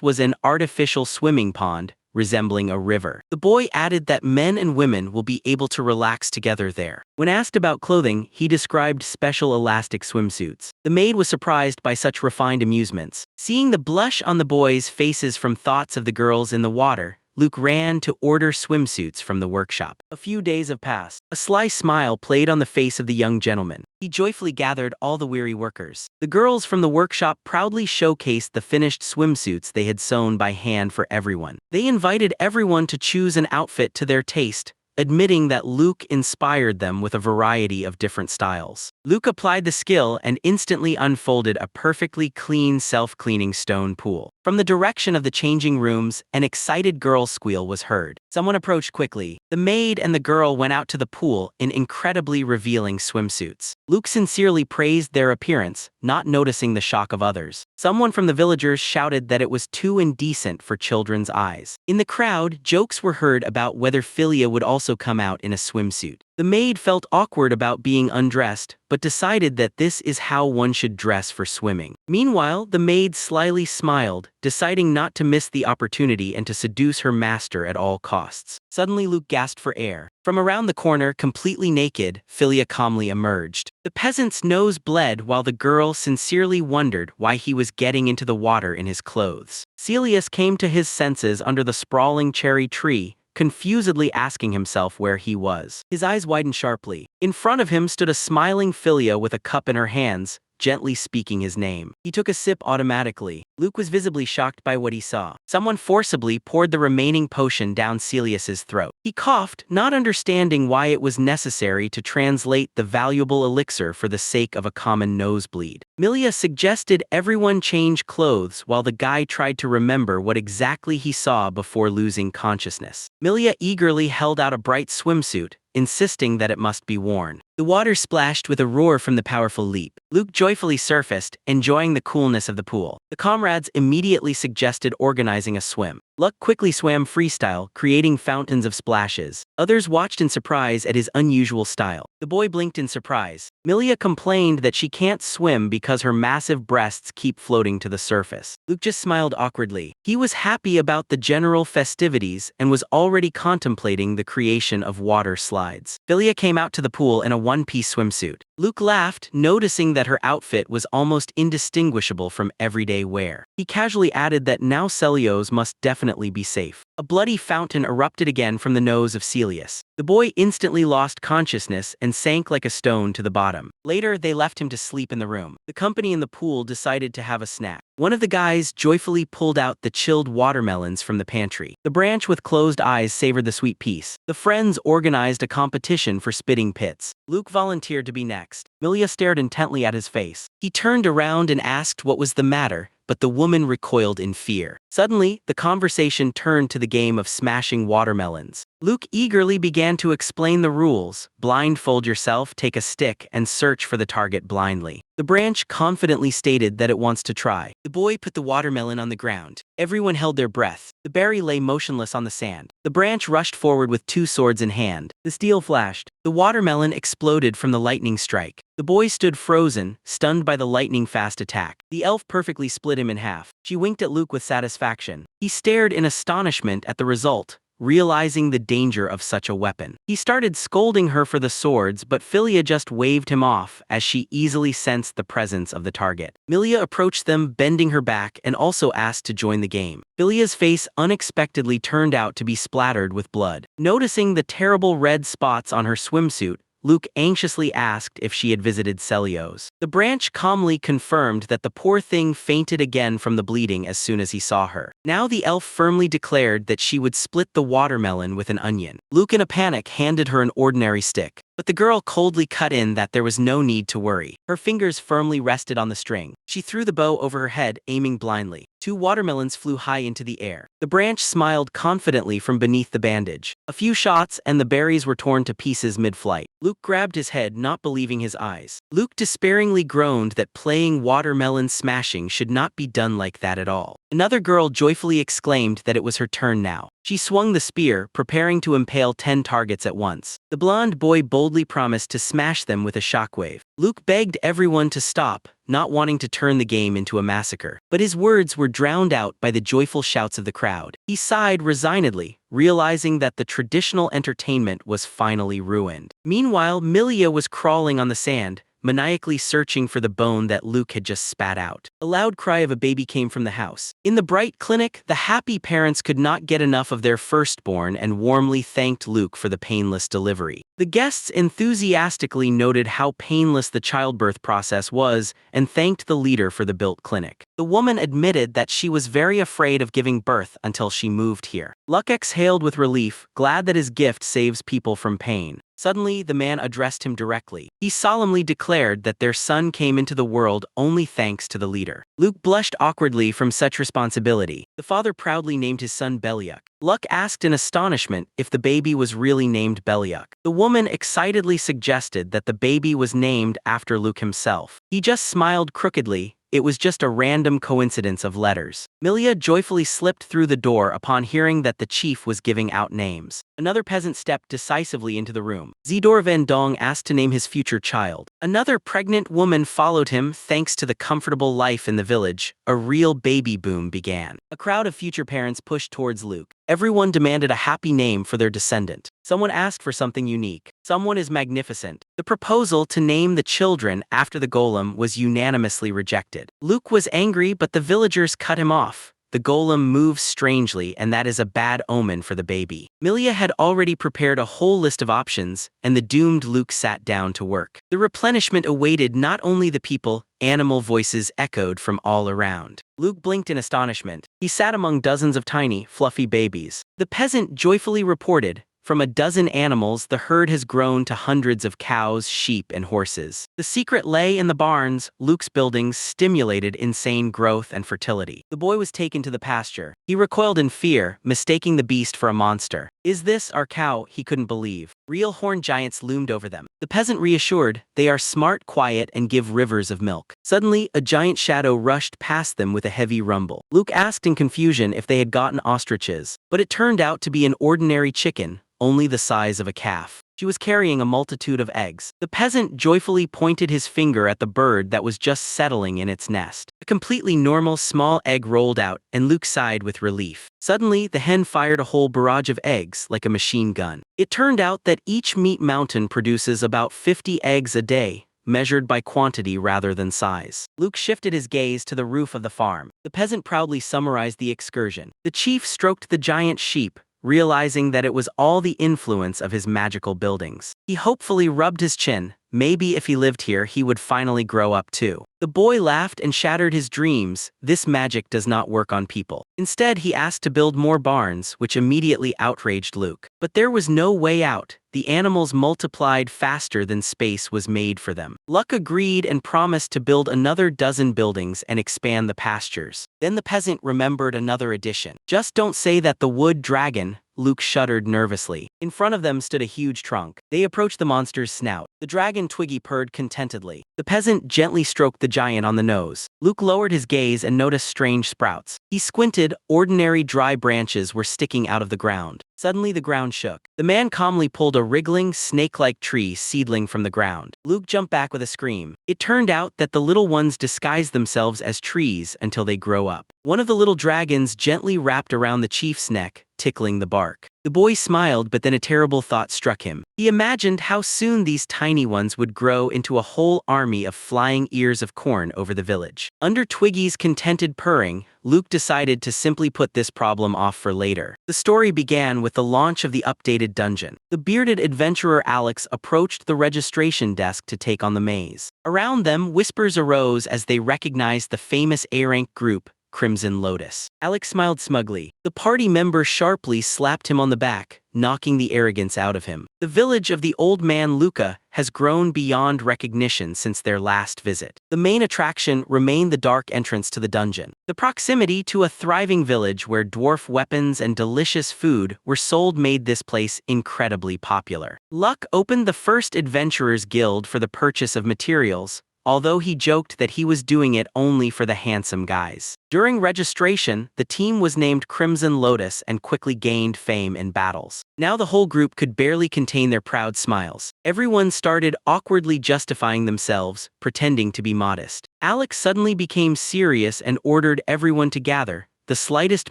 was an artificial swimming pond, resembling a river. The boy added that men and women will be able to relax together there. When asked about clothing, he described special elastic swimsuits. The maid was surprised by such refined amusements. Seeing the blush on the boys' faces from thoughts of the girls in the water, Luke ran to order swimsuits from the workshop. A few days have passed. A sly smile played on the face of the young gentleman. He joyfully gathered all the weary workers. The girls from the workshop proudly showcased the finished swimsuits they had sewn by hand for everyone. They invited everyone to choose an outfit to their taste, admitting that Luke inspired them with a variety of different styles. Luke applied the skill and instantly unfolded a perfectly clean, self-cleaning stone pool. From the direction of the changing rooms, an excited girl's squeal was heard. Someone approached quickly. The maid and the girl went out to the pool in incredibly revealing swimsuits. Luke sincerely praised their appearance, not noticing the shock of others. Someone from the villagers shouted that it was too indecent for children's eyes. In the crowd, jokes were heard about whether Philia would also come out in a swimsuit. The maid felt awkward about being undressed, but decided that this is how one should dress for swimming. Meanwhile, the maid slyly smiled, deciding not to miss the opportunity and to seduce her master at all costs. Suddenly Luke gasped for air. From around the corner, completely naked, Philia calmly emerged. The peasant's nose bled while the girl sincerely wondered why he was getting into the water in his clothes. Celius came to his senses under the sprawling cherry tree, confusedly asking himself where he was. His eyes widened sharply. In front of him stood a smiling Philia with a cup in her hands, gently speaking his name. He took a sip automatically. Luke was visibly shocked by what he saw. Someone forcibly poured the remaining potion down Celius's throat. He coughed, not understanding why it was necessary to translate the valuable elixir for the sake of a common nosebleed. Milia suggested everyone change clothes while the guy tried to remember what exactly he saw before losing consciousness. Milia eagerly held out a bright swimsuit, insisting that it must be worn. The water splashed with a roar from the powerful leap. Luke joyfully surfaced, enjoying the coolness of the pool. The comrades immediately suggested organizing a swim. Luke quickly swam freestyle, creating fountains of splashes. Others watched in surprise at his unusual style. The boy blinked in surprise. Milia complained that she can't swim because her massive breasts keep floating to the surface. Luke just smiled awkwardly. He was happy about the general festivities and was already contemplating the creation of water slides. Milia came out to the pool in a one-piece swimsuit. Luke laughed, noticing that her outfit was almost indistinguishable from everyday wear. He casually added that now Celios must definitely be safe. A bloody fountain erupted again from the nose of Celius. The boy instantly lost consciousness and sank like a stone to the bottom. Later, they left him to sleep in the room. The company in the pool decided to have a snack. One of the guys joyfully pulled out the chilled watermelons from the pantry. The branch with closed eyes savored the sweet piece. The friends organized a competition for spitting pits. Luke volunteered to be next. Milia stared intently at his face. He turned around and asked what was the matter, but the woman recoiled in fear. Suddenly, the conversation turned to the game of smashing watermelons. Luke eagerly began to explain the rules. Blindfold yourself, take a stick, and search for the target blindly. The branch confidently stated that it wants to try. The boy put the watermelon on the ground. Everyone held their breath. The berry lay motionless on the sand. The branch rushed forward with two swords in hand. The steel flashed. The watermelon exploded from the lightning strike. The boy stood frozen, stunned by the lightning-fast attack. The elf perfectly split him in half. She winked at Luke with satisfaction. He stared in astonishment at the result, realizing the danger of such a weapon. He started scolding her for the swords, but Philia just waved him off as she easily sensed the presence of the target. Milia approached them, bending her back, and also asked to join the game. Philia's face unexpectedly turned out to be splattered with blood. Noticing the terrible red spots on her swimsuit, Luke anxiously asked if she had visited Celios. The branch calmly confirmed that the poor thing fainted again from the bleeding as soon as he saw her. Now the elf firmly declared that she would split the watermelon with an onion. Luke in a panic handed her an ordinary stick. But the girl coldly cut in that there was no need to worry. Her fingers firmly rested on the string. She threw the bow over her head, aiming blindly. Two watermelons flew high into the air. The branch smiled confidently from beneath the bandage. A few shots and the berries were torn to pieces mid-flight. Luke grabbed his head, not believing his eyes. Luke despairingly groaned that playing watermelon smashing should not be done like that at all. Another girl joyfully exclaimed that it was her turn now. She swung the spear, preparing to impale 10 targets at once. The blonde boy boldly promised to smash them with a shockwave. Luke begged everyone to stop, not wanting to turn the game into a massacre. But his words were drowned out by the joyful shouts of the crowd. He sighed resignedly, realizing that the traditional entertainment was finally ruined. Meanwhile, Milia was crawling on the sand, maniacally searching for the bone that Luke had just spat out. A loud cry of a baby came from the house. In the bright clinic, the happy parents could not get enough of their firstborn and warmly thanked Luke for the painless delivery. The guests enthusiastically noted how painless the childbirth process was and thanked the leader for the built clinic. The woman admitted that she was very afraid of giving birth until she moved here. Luck exhaled with relief, glad that his gift saves people from pain. Suddenly, the man addressed him directly. He solemnly declared that their son came into the world only thanks to the leader. Luke blushed awkwardly from such responsibility. The father proudly named his son Belyuk. Luck asked in astonishment if the baby was really named Belyuk. The woman excitedly suggested that the baby was named after Luke himself. He just smiled crookedly. It was just a random coincidence of letters. Milia joyfully slipped through the door upon hearing that the chief was giving out names. Another peasant stepped decisively into the room. Zidor Van Dong asked to name his future child. Another pregnant woman followed him thanks to the comfortable life in the village. A real baby boom began. A crowd of future parents pushed towards Luke. Everyone demanded a happy name for their descendant. Someone asked for something unique. Someone is magnificent. The proposal to name the children after the golem was unanimously rejected. Luke was angry, but the villagers cut him off. the golem moves strangely and that is a bad omen for the baby. Milia had already prepared a whole list of options, and the doomed Luke sat down to work. The replenishment awaited not only the people, animal voices echoed from all around. Luke blinked in astonishment. He sat among dozens of tiny, fluffy babies. The peasant joyfully reported, "From a dozen animals, the herd has grown to hundreds of cows, sheep, and horses." The secret lay in the barns. Luke's buildings stimulated insane growth and fertility. The boy was taken to the pasture. He recoiled in fear, mistaking the beast for a monster. "Is this our cow?" He couldn't believe. Real horned giants loomed over them. The peasant reassured, "They are smart, quiet, and give rivers of milk." Suddenly, a giant shadow rushed past them with a heavy rumble. Luke asked in confusion if they had gotten ostriches, but it turned out to be an ordinary chicken, only the size of a calf. She was carrying a multitude of eggs. The peasant joyfully pointed his finger at the bird that was just settling in its nest. A completely normal small egg rolled out, and Luke sighed with relief. Suddenly, the hen fired a whole barrage of eggs like a machine gun. It turned out that each meat mountain produces about 50 eggs a day, measured by quantity rather than size. Luke shifted his gaze to the roof of the farm. The peasant proudly summarized the excursion. The chief stroked the giant sheep, realizing that it was all the influence of his magical buildings. He hopefully rubbed his chin. Maybe if he lived here, he would finally grow up too. The boy laughed and shattered his dreams. This magic does not work on people. Instead, he asked to build more barns, which immediately outraged Luke. But there was no way out. The animals multiplied faster than space was made for them. Luck agreed and promised to build another dozen buildings and expand the pastures. Then the peasant remembered another addition. "Just don't say that the wood dragon." Luke shuddered nervously. In front of them stood a huge trunk. They approached the monster's snout. The dragon Twiggy purred contentedly. The peasant gently stroked the giant on the nose. Luke lowered his gaze and noticed strange sprouts. He squinted. Ordinary dry branches were sticking out of the ground. Suddenly the ground shook. The man calmly pulled a wriggling, snake-like tree seedling from the ground. Luke jumped back with a scream. It turned out that the little ones disguise themselves as trees until they grow up. One of the little dragons gently wrapped around the chief's neck, tickling the bark. The boy smiled, but then a terrible thought struck him. He imagined how soon these tiny ones would grow into a whole army of flying ears of corn over the village. Under Twiggy's contented purring, Luke decided to simply put this problem off for later. The story began with the launch of the updated dungeon. The bearded adventurer Alex approached the registration desk to take on the maze. Around them, whispers arose as they recognized the famous A-rank group, Crimson Lotus. Alex smiled smugly. The party member sharply slapped him on the back, knocking the arrogance out of him. The village of the old man Luca has grown beyond recognition since their last visit. The main attraction remained the dark entrance to the dungeon. The proximity to a thriving village where dwarf weapons and delicious food were sold made this place incredibly popular. Luck opened the first Adventurers Guild for the purchase of materials, although he joked that he was doing it only for the handsome guys. During registration, the team was named Crimson Lotus and quickly gained fame in battles. Now the whole group could barely contain their proud smiles. Everyone started awkwardly justifying themselves, pretending to be modest. Alex suddenly became serious and ordered everyone to gather. The slightest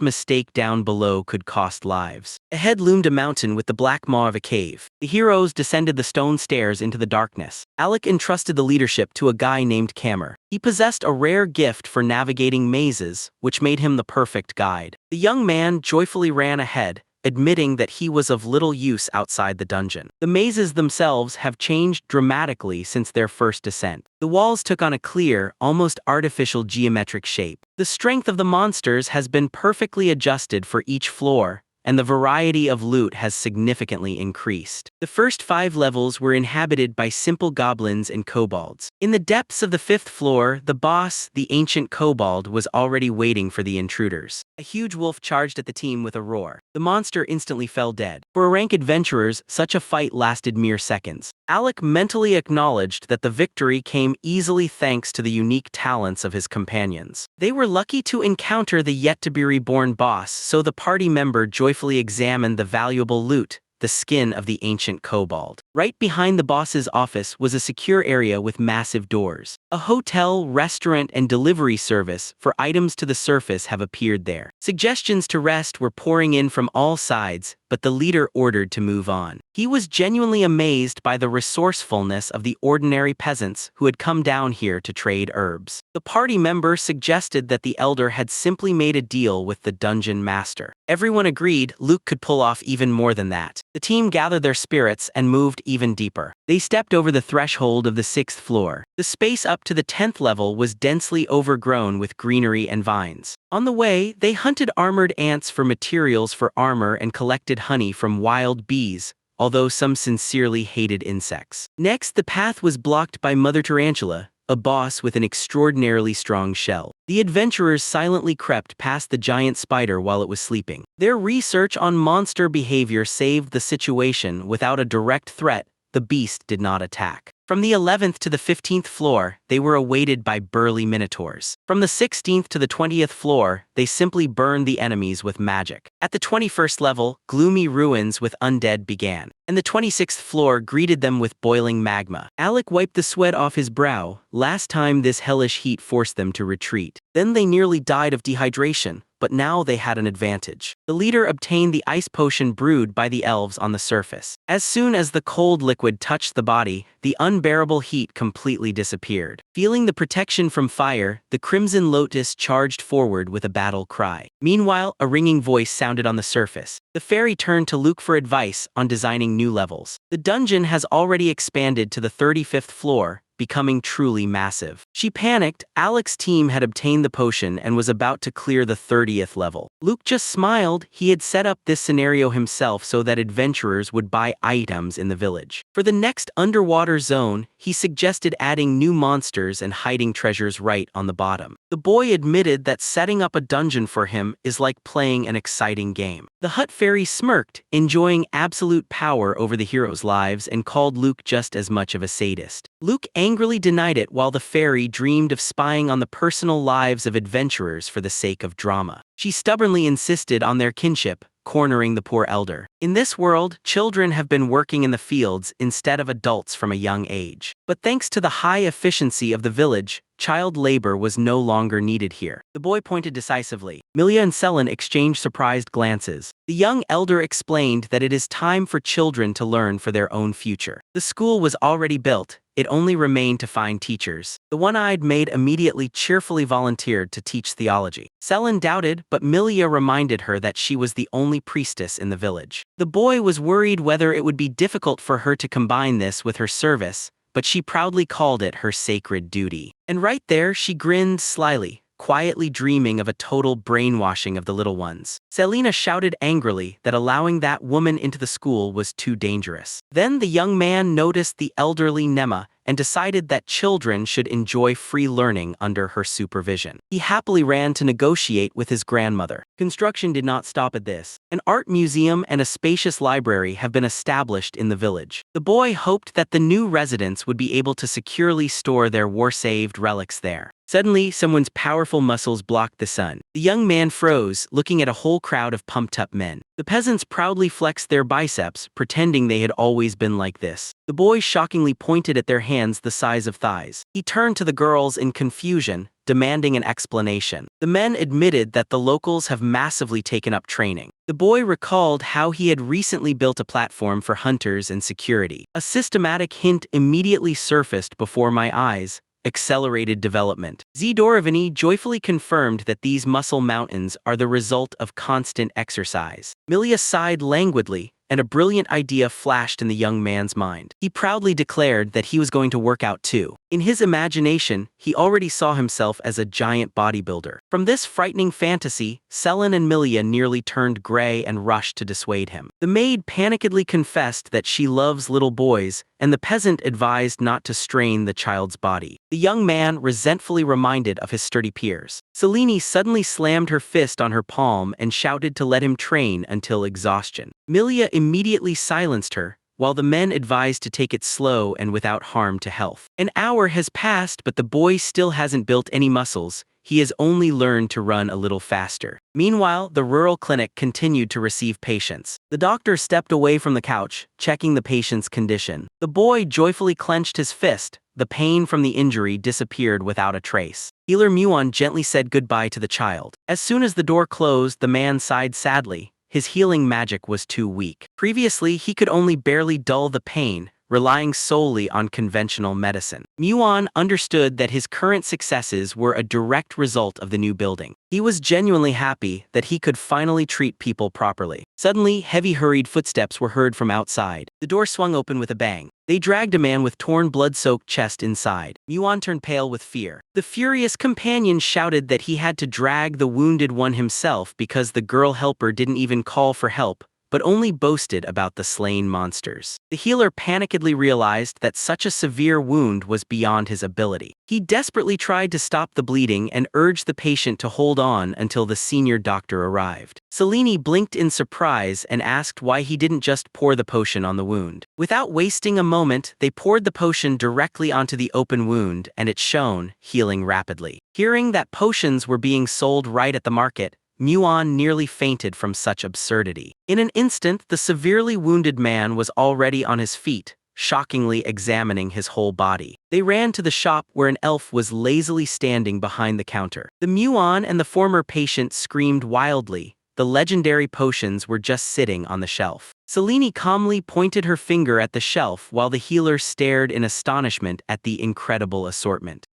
mistake down below could cost lives. Ahead loomed a mountain with the black maw of a cave. The heroes descended the stone stairs into the darkness. Alec entrusted the leadership to a guy named Camer. He possessed a rare gift for navigating mazes, which made him the perfect guide. The young man joyfully ran ahead, admitting that he was of little use outside the dungeon. The mazes themselves have changed dramatically since their first descent. The walls took on a clear, almost artificial geometric shape. The strength of the monsters has been perfectly adjusted for each floor, and the variety of loot has significantly increased. The first 5 levels were inhabited by simple goblins and kobolds. In the depths of the 5th floor, the boss, the ancient kobold, was already waiting for the intruders. A huge wolf charged at the team with a roar. The monster instantly fell dead. For rank adventurers, such a fight lasted mere seconds. Alec mentally acknowledged that the victory came easily thanks to the unique talents of his companions. They were lucky to encounter the yet-to-be-reborn boss, so the party member joyfully examined the valuable loot, the skin of the ancient kobold. Right behind the boss's office was a secure area with massive doors. A hotel, restaurant, and delivery service for items to the surface have appeared there. Suggestions to rest were pouring in from all sides. but the leader ordered to move on. He was genuinely amazed by the resourcefulness of the ordinary peasants who had come down here to trade herbs. The party member suggested that the elder had simply made a deal with the dungeon master. Everyone agreed Luke could pull off even more than that. The team gathered their spirits and moved even deeper. They stepped over the threshold of the 6th floor. The space up to the 10th level was densely overgrown with greenery and vines. On the way, they hunted armored ants for materials for armor and collected honey from wild bees, although some sincerely hated insects. Next, the path was blocked by Mother Tarantula, a boss with an extraordinarily strong shell. The adventurers silently crept past the giant spider while it was sleeping. Their research on monster behavior saved the situation. Without a direct threat, the beast did not attack. From the 11th to the 15th floor, they were awaited by burly minotaurs. From the 16th to the 20th floor, they simply burned the enemies with magic. At the 21st level, gloomy ruins with undead began, and the 26th floor greeted them with boiling magma. Alec wiped the sweat off his brow. Last time this hellish heat forced them to retreat. Then they nearly died of dehydration, but now they had an advantage. The leader obtained the ice potion brewed by the elves on the surface. As soon as the cold liquid touched the body, the unbearable heat completely disappeared. Feeling the protection from fire, the Crimson Lotus charged forward with a battle cry. Meanwhile, a ringing voice sounded on the surface. The fairy turned to Luke for advice on designing new levels. The dungeon has already expanded to the 35th floor, becoming truly massive. She panicked. Alec's team had obtained the potion and was about to clear the 30th level. Luke just smiled. He had set up this scenario himself so that adventurers would buy items in the village. For the next underwater zone, he suggested adding new monsters and hiding treasures right on the bottom. The boy admitted that setting up a dungeon for him is like playing an exciting game. The hut fairy smirked, enjoying absolute power over the heroes' lives, and called Luke just as much of a sadist. Luke angrily denied it while the fairy dreamed of spying on the personal lives of adventurers for the sake of drama. She stubbornly insisted on their kinship, cornering the poor elder. In this world, children have been working in the fields instead of adults from a young age. But thanks to the high efficiency of the village, child labor was no longer needed here. The boy pointed decisively. Milia and Selin exchanged surprised glances. The young elder explained that it is time for children to learn for their own future. The school was already built. It only remained to find teachers. The one-eyed maid immediately cheerfully volunteered to teach theology. Selin doubted, but Milia reminded her that she was the only priestess in the village. The boy was worried whether it would be difficult for her to combine this with her service, but she proudly called it her sacred duty. And right there she grinned slyly, quietly dreaming of a total brainwashing of the little ones. Selina shouted angrily that allowing that woman into the school was too dangerous. Then the young man noticed the elderly Nema and decided that children should enjoy free learning under her supervision. He happily ran to negotiate with his grandmother. Construction did not stop at this. An art museum and a spacious library have been established in the village. The boy hoped that the new residents would be able to securely store their war-saved relics there. Suddenly, someone's powerful muscles blocked the sun. The young man froze, looking at a whole crowd of pumped-up men. The peasants proudly flexed their biceps, pretending they had always been like this. The boy shockingly pointed at their hands the size of thighs. He turned to the girls in confusion, demanding an explanation. The men admitted that the locals have massively taken up training. The boy recalled how he had recently built a platform for hunters and security. A systematic hint immediately surfaced before my eyes. Accelerated development. Zdorovany joyfully confirmed that these muscle mountains are the result of constant exercise. Milia sighed languidly, and a brilliant idea flashed in the young man's mind. He proudly declared that he was going to work out too. In his imagination, he already saw himself as a giant bodybuilder. From this frightening fantasy, Selin and Milia nearly turned gray and rushed to dissuade him. The maid panikedly confessed that she loves little boys, and the peasant advised not to strain the child's body. The young man resentfully reminded of his sturdy peers. Selene suddenly slammed her fist on her palm and shouted to let him train until exhaustion. Milia immediately silenced her, while the men advised to take it slow and without harm to health. An hour has passed, but the boy still hasn't built any muscles. He has only learned to run a little faster. Meanwhile, the rural clinic continued to receive patients. The doctor stepped away from the couch, checking the patient's condition. The boy joyfully clenched his fist. The pain from the injury disappeared without a trace. Healer Muon gently said goodbye to the child. As soon as the door closed, the man sighed sadly. his healing magic was too weak. Previously, he could only barely dull the pain, relying solely on conventional medicine. Muon understood that his current successes were a direct result of the new building. He was genuinely happy that he could finally treat people properly. Suddenly, heavy hurried footsteps were heard from outside. The door swung open with a bang. They dragged a man with torn blood-soaked chest inside. Muon turned pale with fear. The furious companion shouted that he had to drag the wounded one himself because the girl helper didn't even call for help, but only boasted about the slain monsters. The healer panikedly realized that such a severe wound was beyond his ability. He desperately tried to stop the bleeding and urged the patient to hold on until the senior doctor arrived. Selene blinked in surprise and asked why he didn't just pour the potion on the wound. Without wasting a moment, they poured the potion directly onto the open wound and it shone, healing rapidly. Hearing that potions were being sold right at the market, Muon nearly fainted from such absurdity. In an instant, the severely wounded man was already on his feet, shockingly examining his whole body. They ran to the shop where an elf was lazily standing behind the counter. The Muon and the former patient screamed wildly. The legendary potions were just sitting on the shelf. Selene calmly pointed her finger at the shelf while the healer stared in astonishment at the incredible assortment.